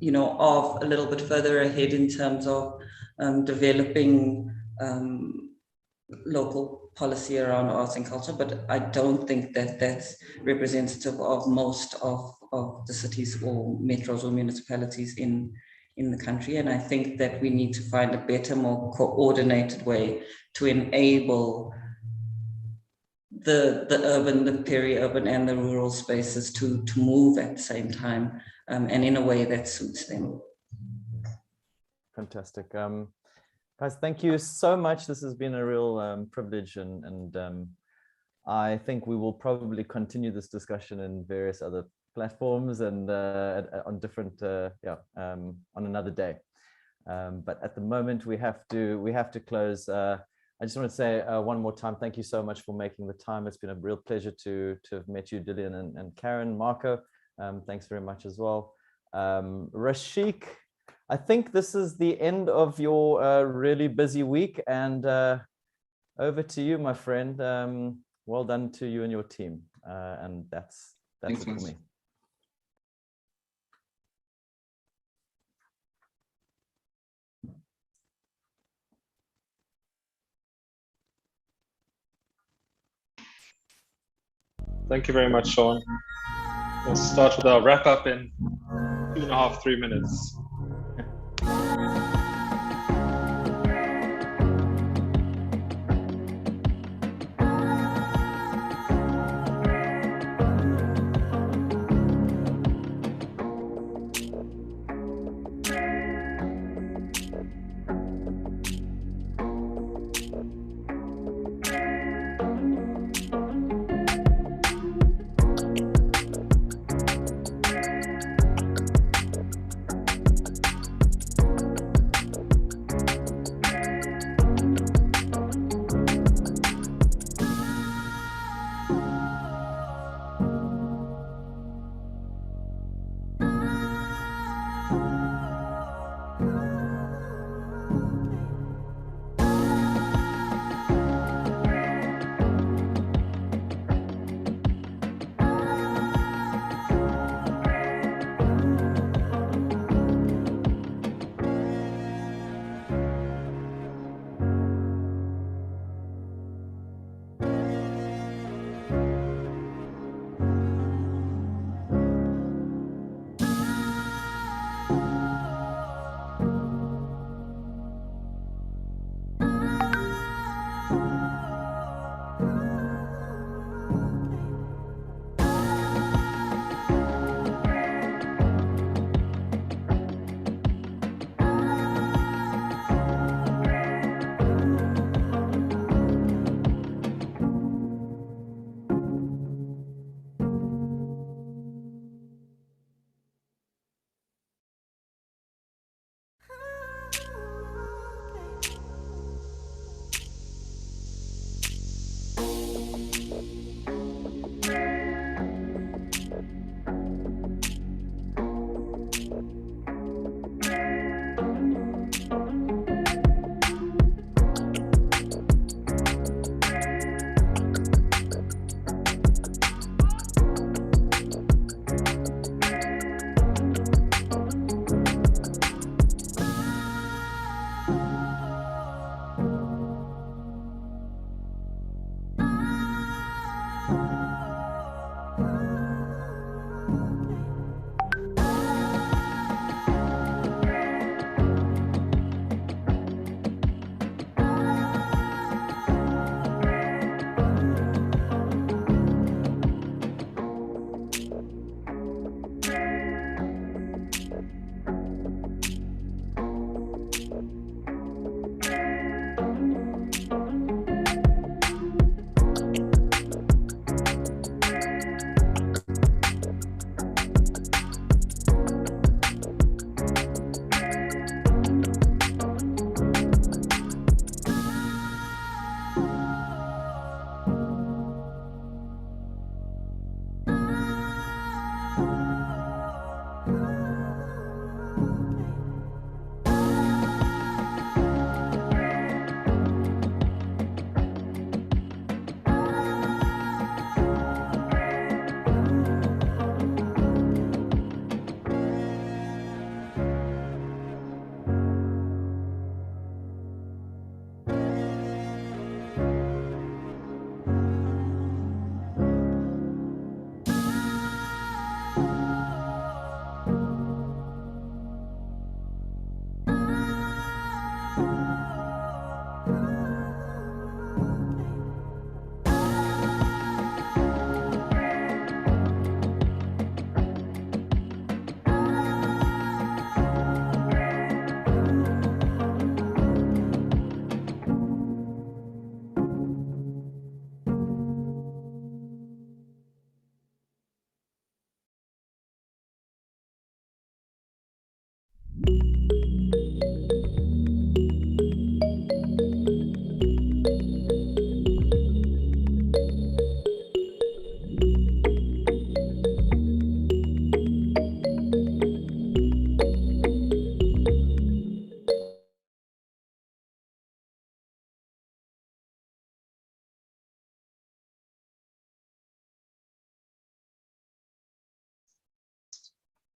you know, are a little bit further ahead in terms of developing local policy around arts and culture, but I don't think that that's representative of most of the cities or metros or municipalities in the country. And I think that we need to find a better, more coordinated way to enable the urban, the peri-urban and the rural spaces to move at the same time, and in a way that suits them. Fantastic. Guys, thank you so much. This has been a real privilege, and I think we will probably continue this discussion in various other platforms and on different, on another day. But at the moment, we have to close. I just want to say one more time, thank you so much for making the time. It's been a real pleasure to have met you, Dillian and Karen, Marco. Thanks very much as well. Rashik, I think this is the end of your really busy week, and over to you, my friend. Well done to you and your team. And that's it for me. Thank you very much, Sean. We'll start with our wrap up in 2.5, 3 minutes.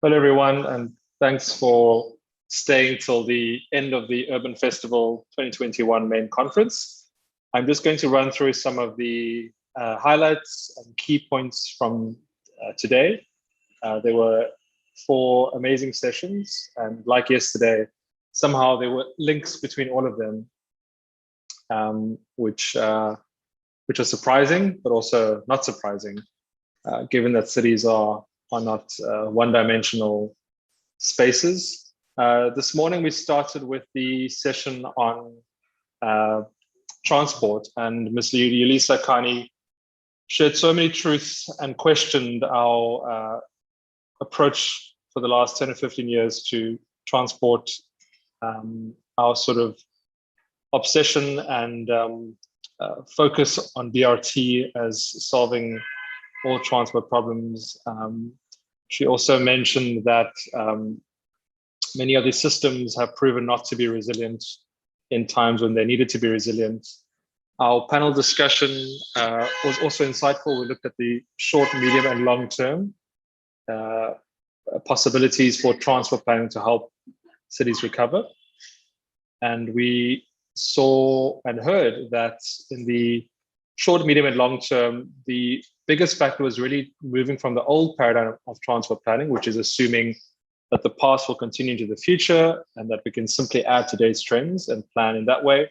Hello, everyone, and thanks for staying till the end of the Urban Festival 2021 main conference. I'm just going to run through some of the highlights and key points from today. There were 4 amazing sessions, and like yesterday, somehow there were links between all of them, which are surprising, but also not surprising, given that cities are not one-dimensional spaces. This morning we started with the session on transport, and Ms. Yolisa Kani shared so many truths and questioned our approach for the last 10 or 15 years to transport, our sort of obsession and focus on BRT as solving all transport problems. She also mentioned that many of these systems have proven not to be resilient in times when they needed to be resilient. Our panel discussion was also insightful. We looked at the short, medium, and long-term possibilities for transport planning to help cities recover. And we saw and heard that in the short, medium, and long-term, the biggest factor was really moving from the old paradigm of transport planning, which is assuming that the past will continue into the future and that we can simply add today's trends and plan in that way.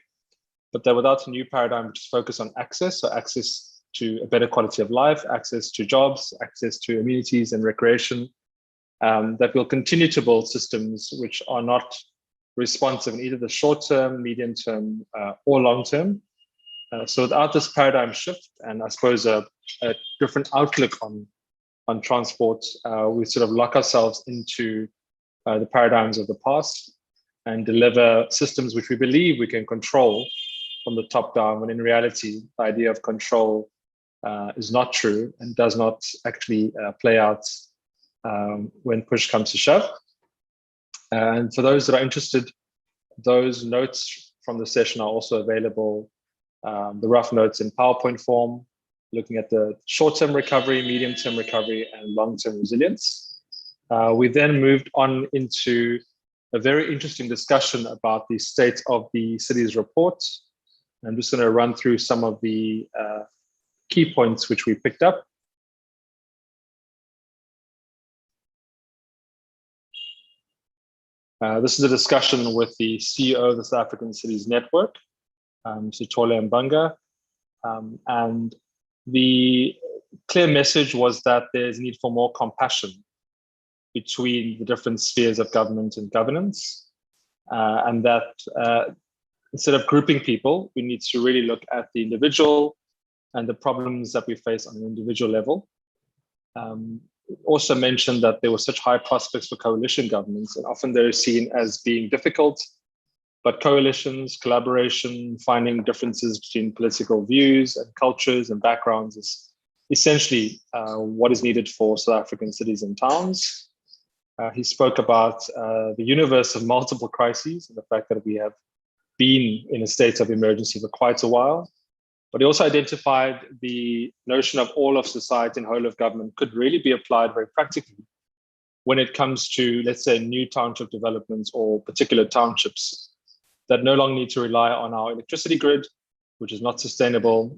But that without a new paradigm, which is focused on access, so access to a better quality of life, access to jobs, access to amenities and recreation, that we'll continue to build systems which are not responsive in either the short-term, medium-term, or long-term. So without this paradigm shift, and I suppose a different outlook on transport, we sort of lock ourselves into the paradigms of the past and deliver systems which we believe we can control from the top down, when in reality, the idea of control is not true and does not actually play out when push comes to shove. And for those that are interested, those notes from the session are also available, the rough notes in PowerPoint form, looking at the short-term recovery, medium-term recovery, and long-term resilience. We then moved on into a very interesting discussion about the state of the city's report. I'm just going to run through some of the key points which we picked up. This is a discussion with the CEO of the South African Cities Network, Sithole Mbanga, and the clear message was that there's a need for more compassion between the different spheres of government and governance, and that instead of grouping people, we need to really look at the individual and the problems that we face on an individual level. Also mentioned that there were such high prospects for coalition governments, and often they're seen as being difficult, but coalitions, collaboration, finding differences between political views and cultures and backgrounds is essentially what is needed for South African cities and towns. He spoke about the universe of multiple crises and the fact that we have been in a state of emergency for quite a while. But he also identified the notion of all of society and whole of government could really be applied very practically when it comes to, let's say, new township developments or particular townships that no longer need to rely on our electricity grid, which is not sustainable,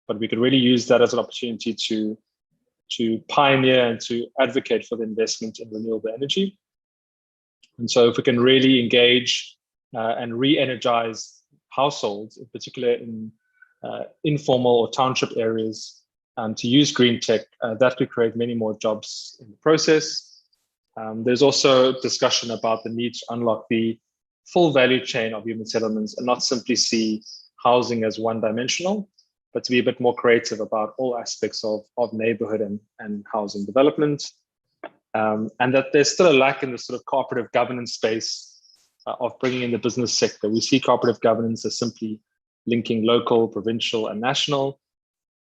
but we could really use that as an opportunity to pioneer and to advocate for the investment in renewable energy. And so if we can really engage and re-energize households, in particular in informal or township areas, to use green tech, that could create many more jobs in the process. There's also discussion about the need to unlock the full value chain of human settlements and not simply see housing as one-dimensional, but to be a bit more creative about all aspects of neighborhood and housing development. And that there's still a lack in the sort of cooperative governance space of bringing in the business sector. We see cooperative governance as simply linking local, provincial, and national,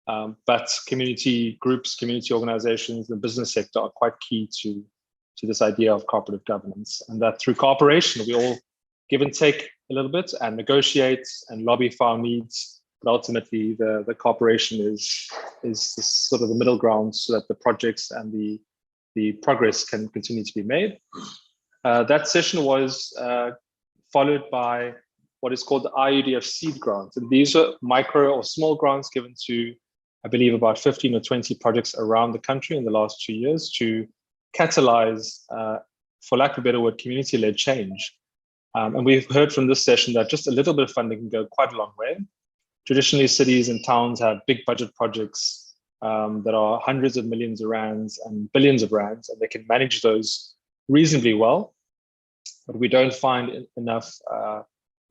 but community groups, community organizations, the business sector are quite key to this idea of cooperative governance, and that through cooperation, we all give and take a little bit and negotiate and lobby for our needs. But ultimately, the cooperation is sort of the middle ground so that the projects and the progress can continue to be made. That session was followed by what is called the IUDF seed grants. And these are micro or small grants given to, I believe, about 15 or 20 projects around the country in the last 2 years to catalyze, for lack of a better word, community-led change. And we've heard from this session that just a little bit of funding can go quite a long way. Traditionally, cities and towns have big budget projects that are hundreds of millions of rands and billions of rands, and they can manage those reasonably well. But we don't find enough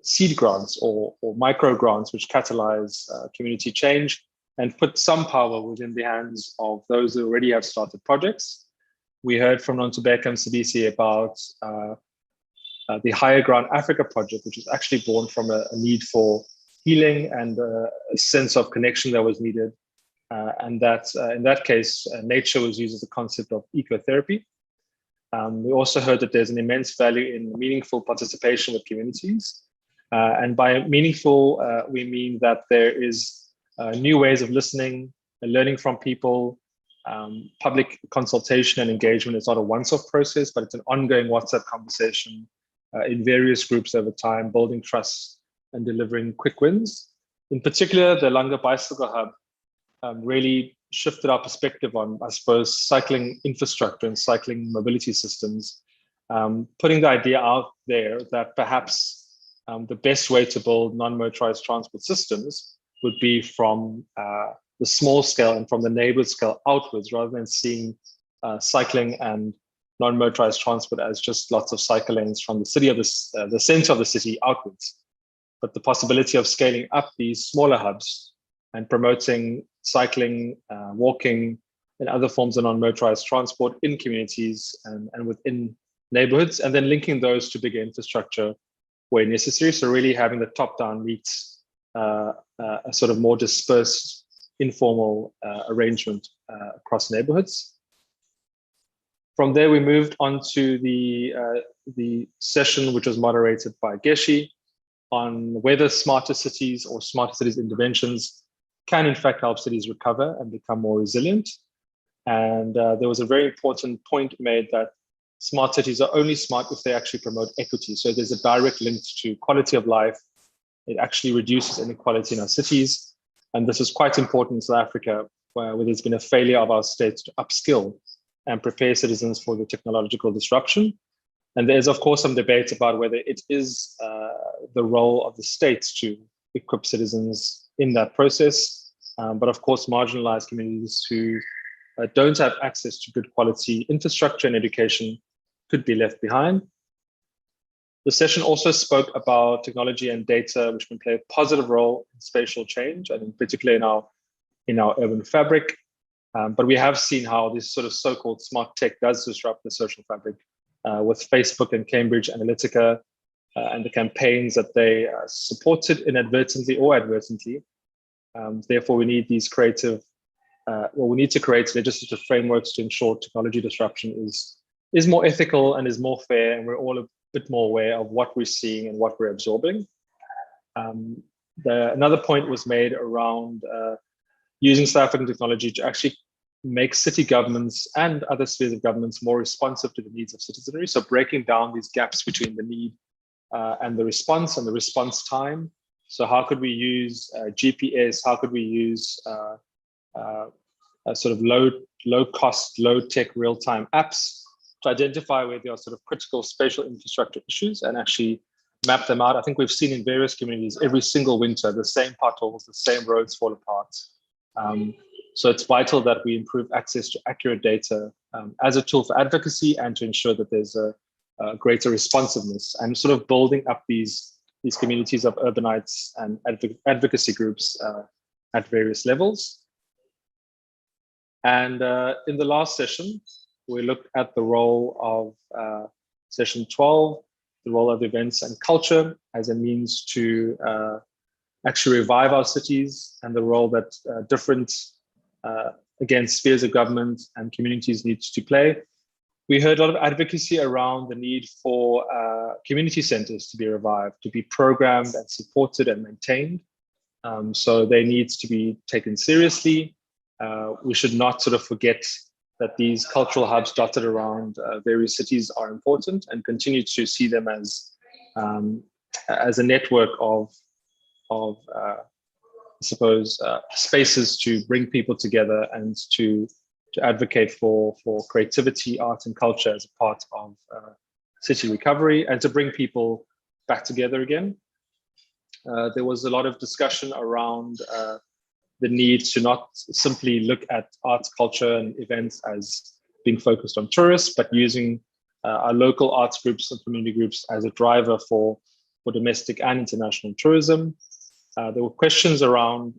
seed grants or micro grants which catalyze community change and put some power within the hands of those who already have started projects. We heard from Nontobeko and Sibisi about the Higher Ground Africa project, which was actually born from a need for healing and a sense of connection that was needed. And that in that case, nature was used as a concept of ecotherapy. We also heard that there's an immense value in meaningful participation with communities. And by meaningful, we mean that there is new ways of listening and learning from people. Public consultation and engagement is not a once-off process, but it's an ongoing WhatsApp conversation in various groups over time, building trust and delivering quick wins. In particular, the Langa Bicycle Hub really shifted our perspective on, I suppose, cycling infrastructure and cycling mobility systems, putting the idea out there that perhaps the best way to build non-motorized transport systems would be from the small scale and from the neighborhood scale outwards, rather than seeing cycling and non-motorized transport as just lots of cycle lanes from the city of the center of the city outwards. But the possibility of scaling up these smaller hubs and promoting cycling, walking, and other forms of non-motorized transport in communities and within neighborhoods, and then linking those to bigger infrastructure where necessary. So really having the top-down meets a sort of more dispersed, informal arrangement across neighborhoods. From there, we moved on to the session, which was moderated by Geshi, on whether smarter cities or smarter cities interventions can in fact help cities recover and become more resilient. And there was a very important point made that smart cities are only smart if they actually promote equity. So there's a direct link to quality of life. It actually reduces inequality in our cities. And this is quite important in South Africa, where there's been a failure of our states to upskill and prepare citizens for the technological disruption. And there's, of course, some debate about whether it is the role of the states to equip citizens in that process. But of course, marginalized communities who don't have access to good quality infrastructure and education could be left behind. The session also spoke about technology and data, which can play a positive role in spatial change, and in particular in our urban fabric. But we have seen how this sort of so-called smart tech does disrupt the social fabric with Facebook and Cambridge Analytica and the campaigns that they supported inadvertently or advertently. Therefore, we need these creative, we need to create legislative frameworks to ensure technology disruption is more ethical and is more fair, and we're all a bit more aware of what we're seeing and what we're absorbing. Another point was made around using South African technology to actually make city governments and other spheres of governments more responsive to the needs of citizenry. So breaking down these gaps between the need and the response time. So how could we use GPS? How could we use a sort of low cost, low tech real-time apps to identify where there are sort of critical spatial infrastructure issues and actually map them out? I think we've seen in various communities every single winter, the same potholes, the same roads fall apart. So it's vital that we improve access to accurate data as a tool for advocacy and to ensure that there's a greater responsiveness and sort of building up these communities of urbanites and advocacy groups at various levels. And in the last session, we looked at the role of session 12 the role of events and culture as a means to actually revive our cities, and the role that different, again, spheres of government and communities need to play. We heard a lot of advocacy around the need for community centers to be revived, to be programmed and supported and maintained. So they need to be taken seriously. We should not sort of forget that these cultural hubs dotted around various cities are important, and continue to see them as a network of I suppose, spaces to bring people together and to advocate for creativity, art, and culture as a part of city recovery, and to bring people back together again. There was a lot of discussion around the need to not simply look at arts, culture, and events as being focused on tourists, but using our local arts groups and community groups as a driver for domestic and international tourism. There were questions around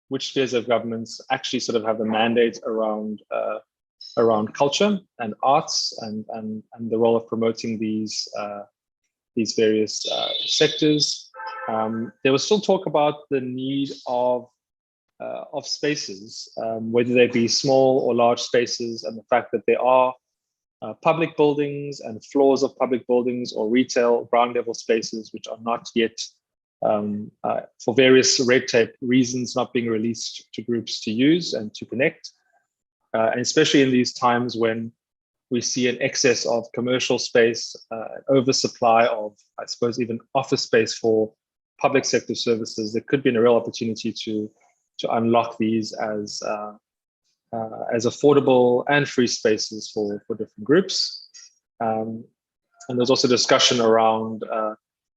which spheres of governments actually sort of have a mandate around culture and arts, and the role of promoting these various sectors. There was still talk about the need of spaces, whether they be small or large spaces, and the fact that there are public buildings and floors of public buildings or retail ground level spaces which are not yet, for various red tape reasons, not being released to groups to use and to connect. And especially in these times when we see an excess of commercial space, oversupply of, I suppose, even office space for public sector services, there could be a real opportunity to unlock these as affordable and free spaces for different groups. And there's also discussion around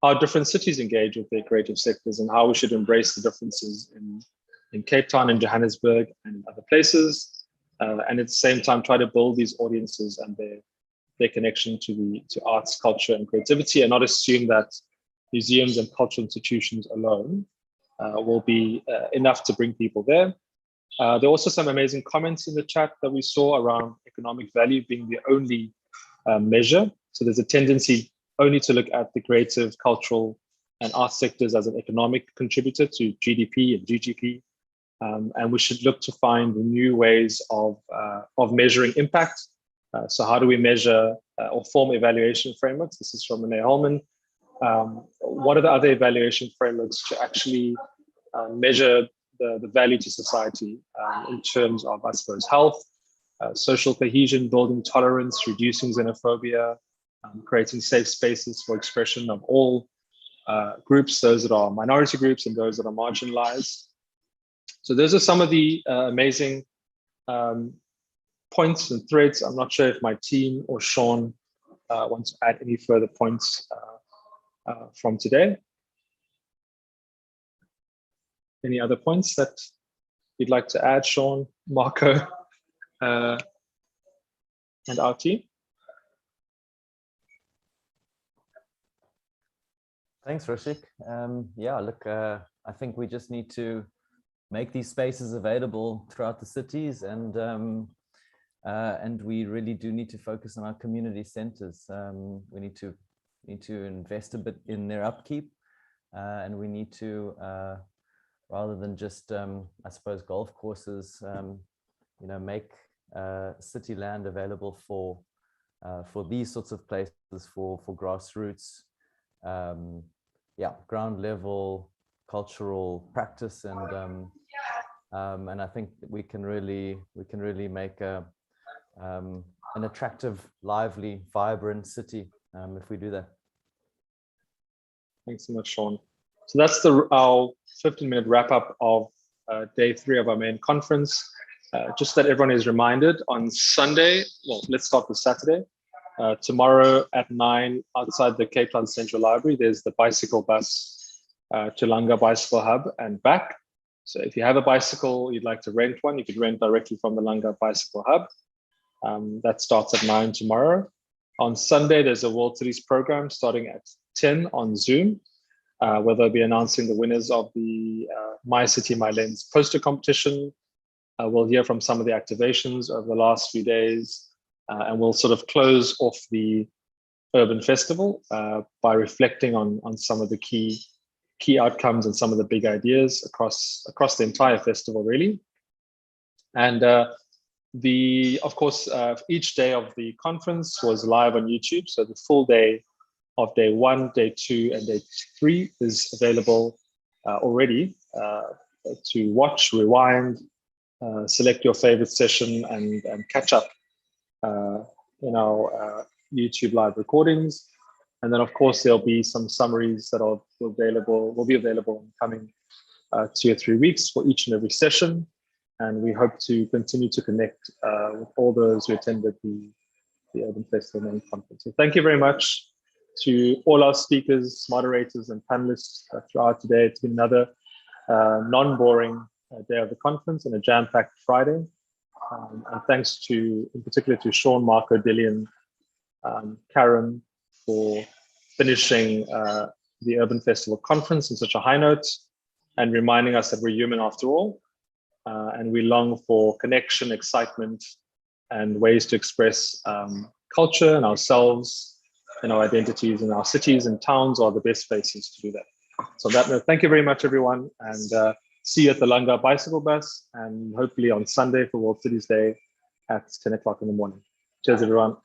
how different cities engage with their creative sectors, and how we should embrace the differences in Cape Town and Johannesburg and other places, and at the same time try to build these audiences and their connection to arts, culture, and creativity, and not assume that museums and cultural institutions alone will be enough to bring people there. There were also some amazing comments in the chat that we saw around economic value being the only measure. So there's a tendency only to look at the creative, cultural, and arts sectors as an economic contributor to GDP and GGP. And we should look to find new ways of measuring impact. So how do we measure or form evaluation frameworks? This is from Renee Holman. What are the other evaluation frameworks to actually measure the value to society in terms of, I suppose, health, social cohesion, building tolerance, reducing xenophobia, creating safe spaces for expression of all groups, those that are minority groups and those that are marginalized. So those are some of the amazing points and threads. I'm not sure if my team or Sean wants to add any further points from today. Any other points that you'd like to add, Sean, Marco, and our team? Thanks, Rashik. Yeah, look, I think we just need to make these spaces available throughout the cities, and we really do need to focus on our community centers. We need to invest a bit in their upkeep, and we need to, rather than just, I suppose, golf courses, make city land available for these sorts of places for grassroots, ground level cultural practice, and I think we can really make an attractive, lively, vibrant city if we do that. Thanks so much, Sean. So that's our 15-minute wrap up of day 3 of our main conference. Just that everyone is reminded, on Sunday, well, let's start with Saturday. Tomorrow at 9 outside the Cape Town Central Library, there's the bicycle bus to Langa Bicycle Hub and back. So if you have a bicycle, you'd like to rent one, you could rent directly from the Langa Bicycle Hub. That starts at 9 tomorrow. On Sunday, there's a World Cities program starting at 10 on Zoom, where they'll be announcing the winners of the My City, My Lens poster competition. We'll hear from some of the activations over the last few days, and we'll sort of close off the Urban Festival by reflecting on some of the key outcomes and some of the big ideas across the entire festival, really. And of course, each day of the conference was live on YouTube. So the full day of day 1, day 2, and day 3 is available already to watch, rewind, select your favorite session, and catch up in our YouTube live recordings. And then, of course, there'll be some summaries that will be available in the coming 2 or 3 weeks for each and every session. And we hope to continue to connect with all those who attended the Urban Festival main conference. So thank you very much to all our speakers, moderators, and panelists throughout today. It's been another non-boring day of the conference and a jam-packed Friday. And thanks in particular to Sean, Marco, Dillian, Karen for finishing the Urban Festival conference on such a high note and reminding us that we're human after all. And we long for connection, excitement, and ways to express culture and ourselves and our identities, and our cities and towns are the best places to do that. So on that note, thank you very much, everyone, and see you at the Langa Bicycle Bus, and hopefully on Sunday for World Cities Day at 10 o'clock in the morning. Cheers, everyone.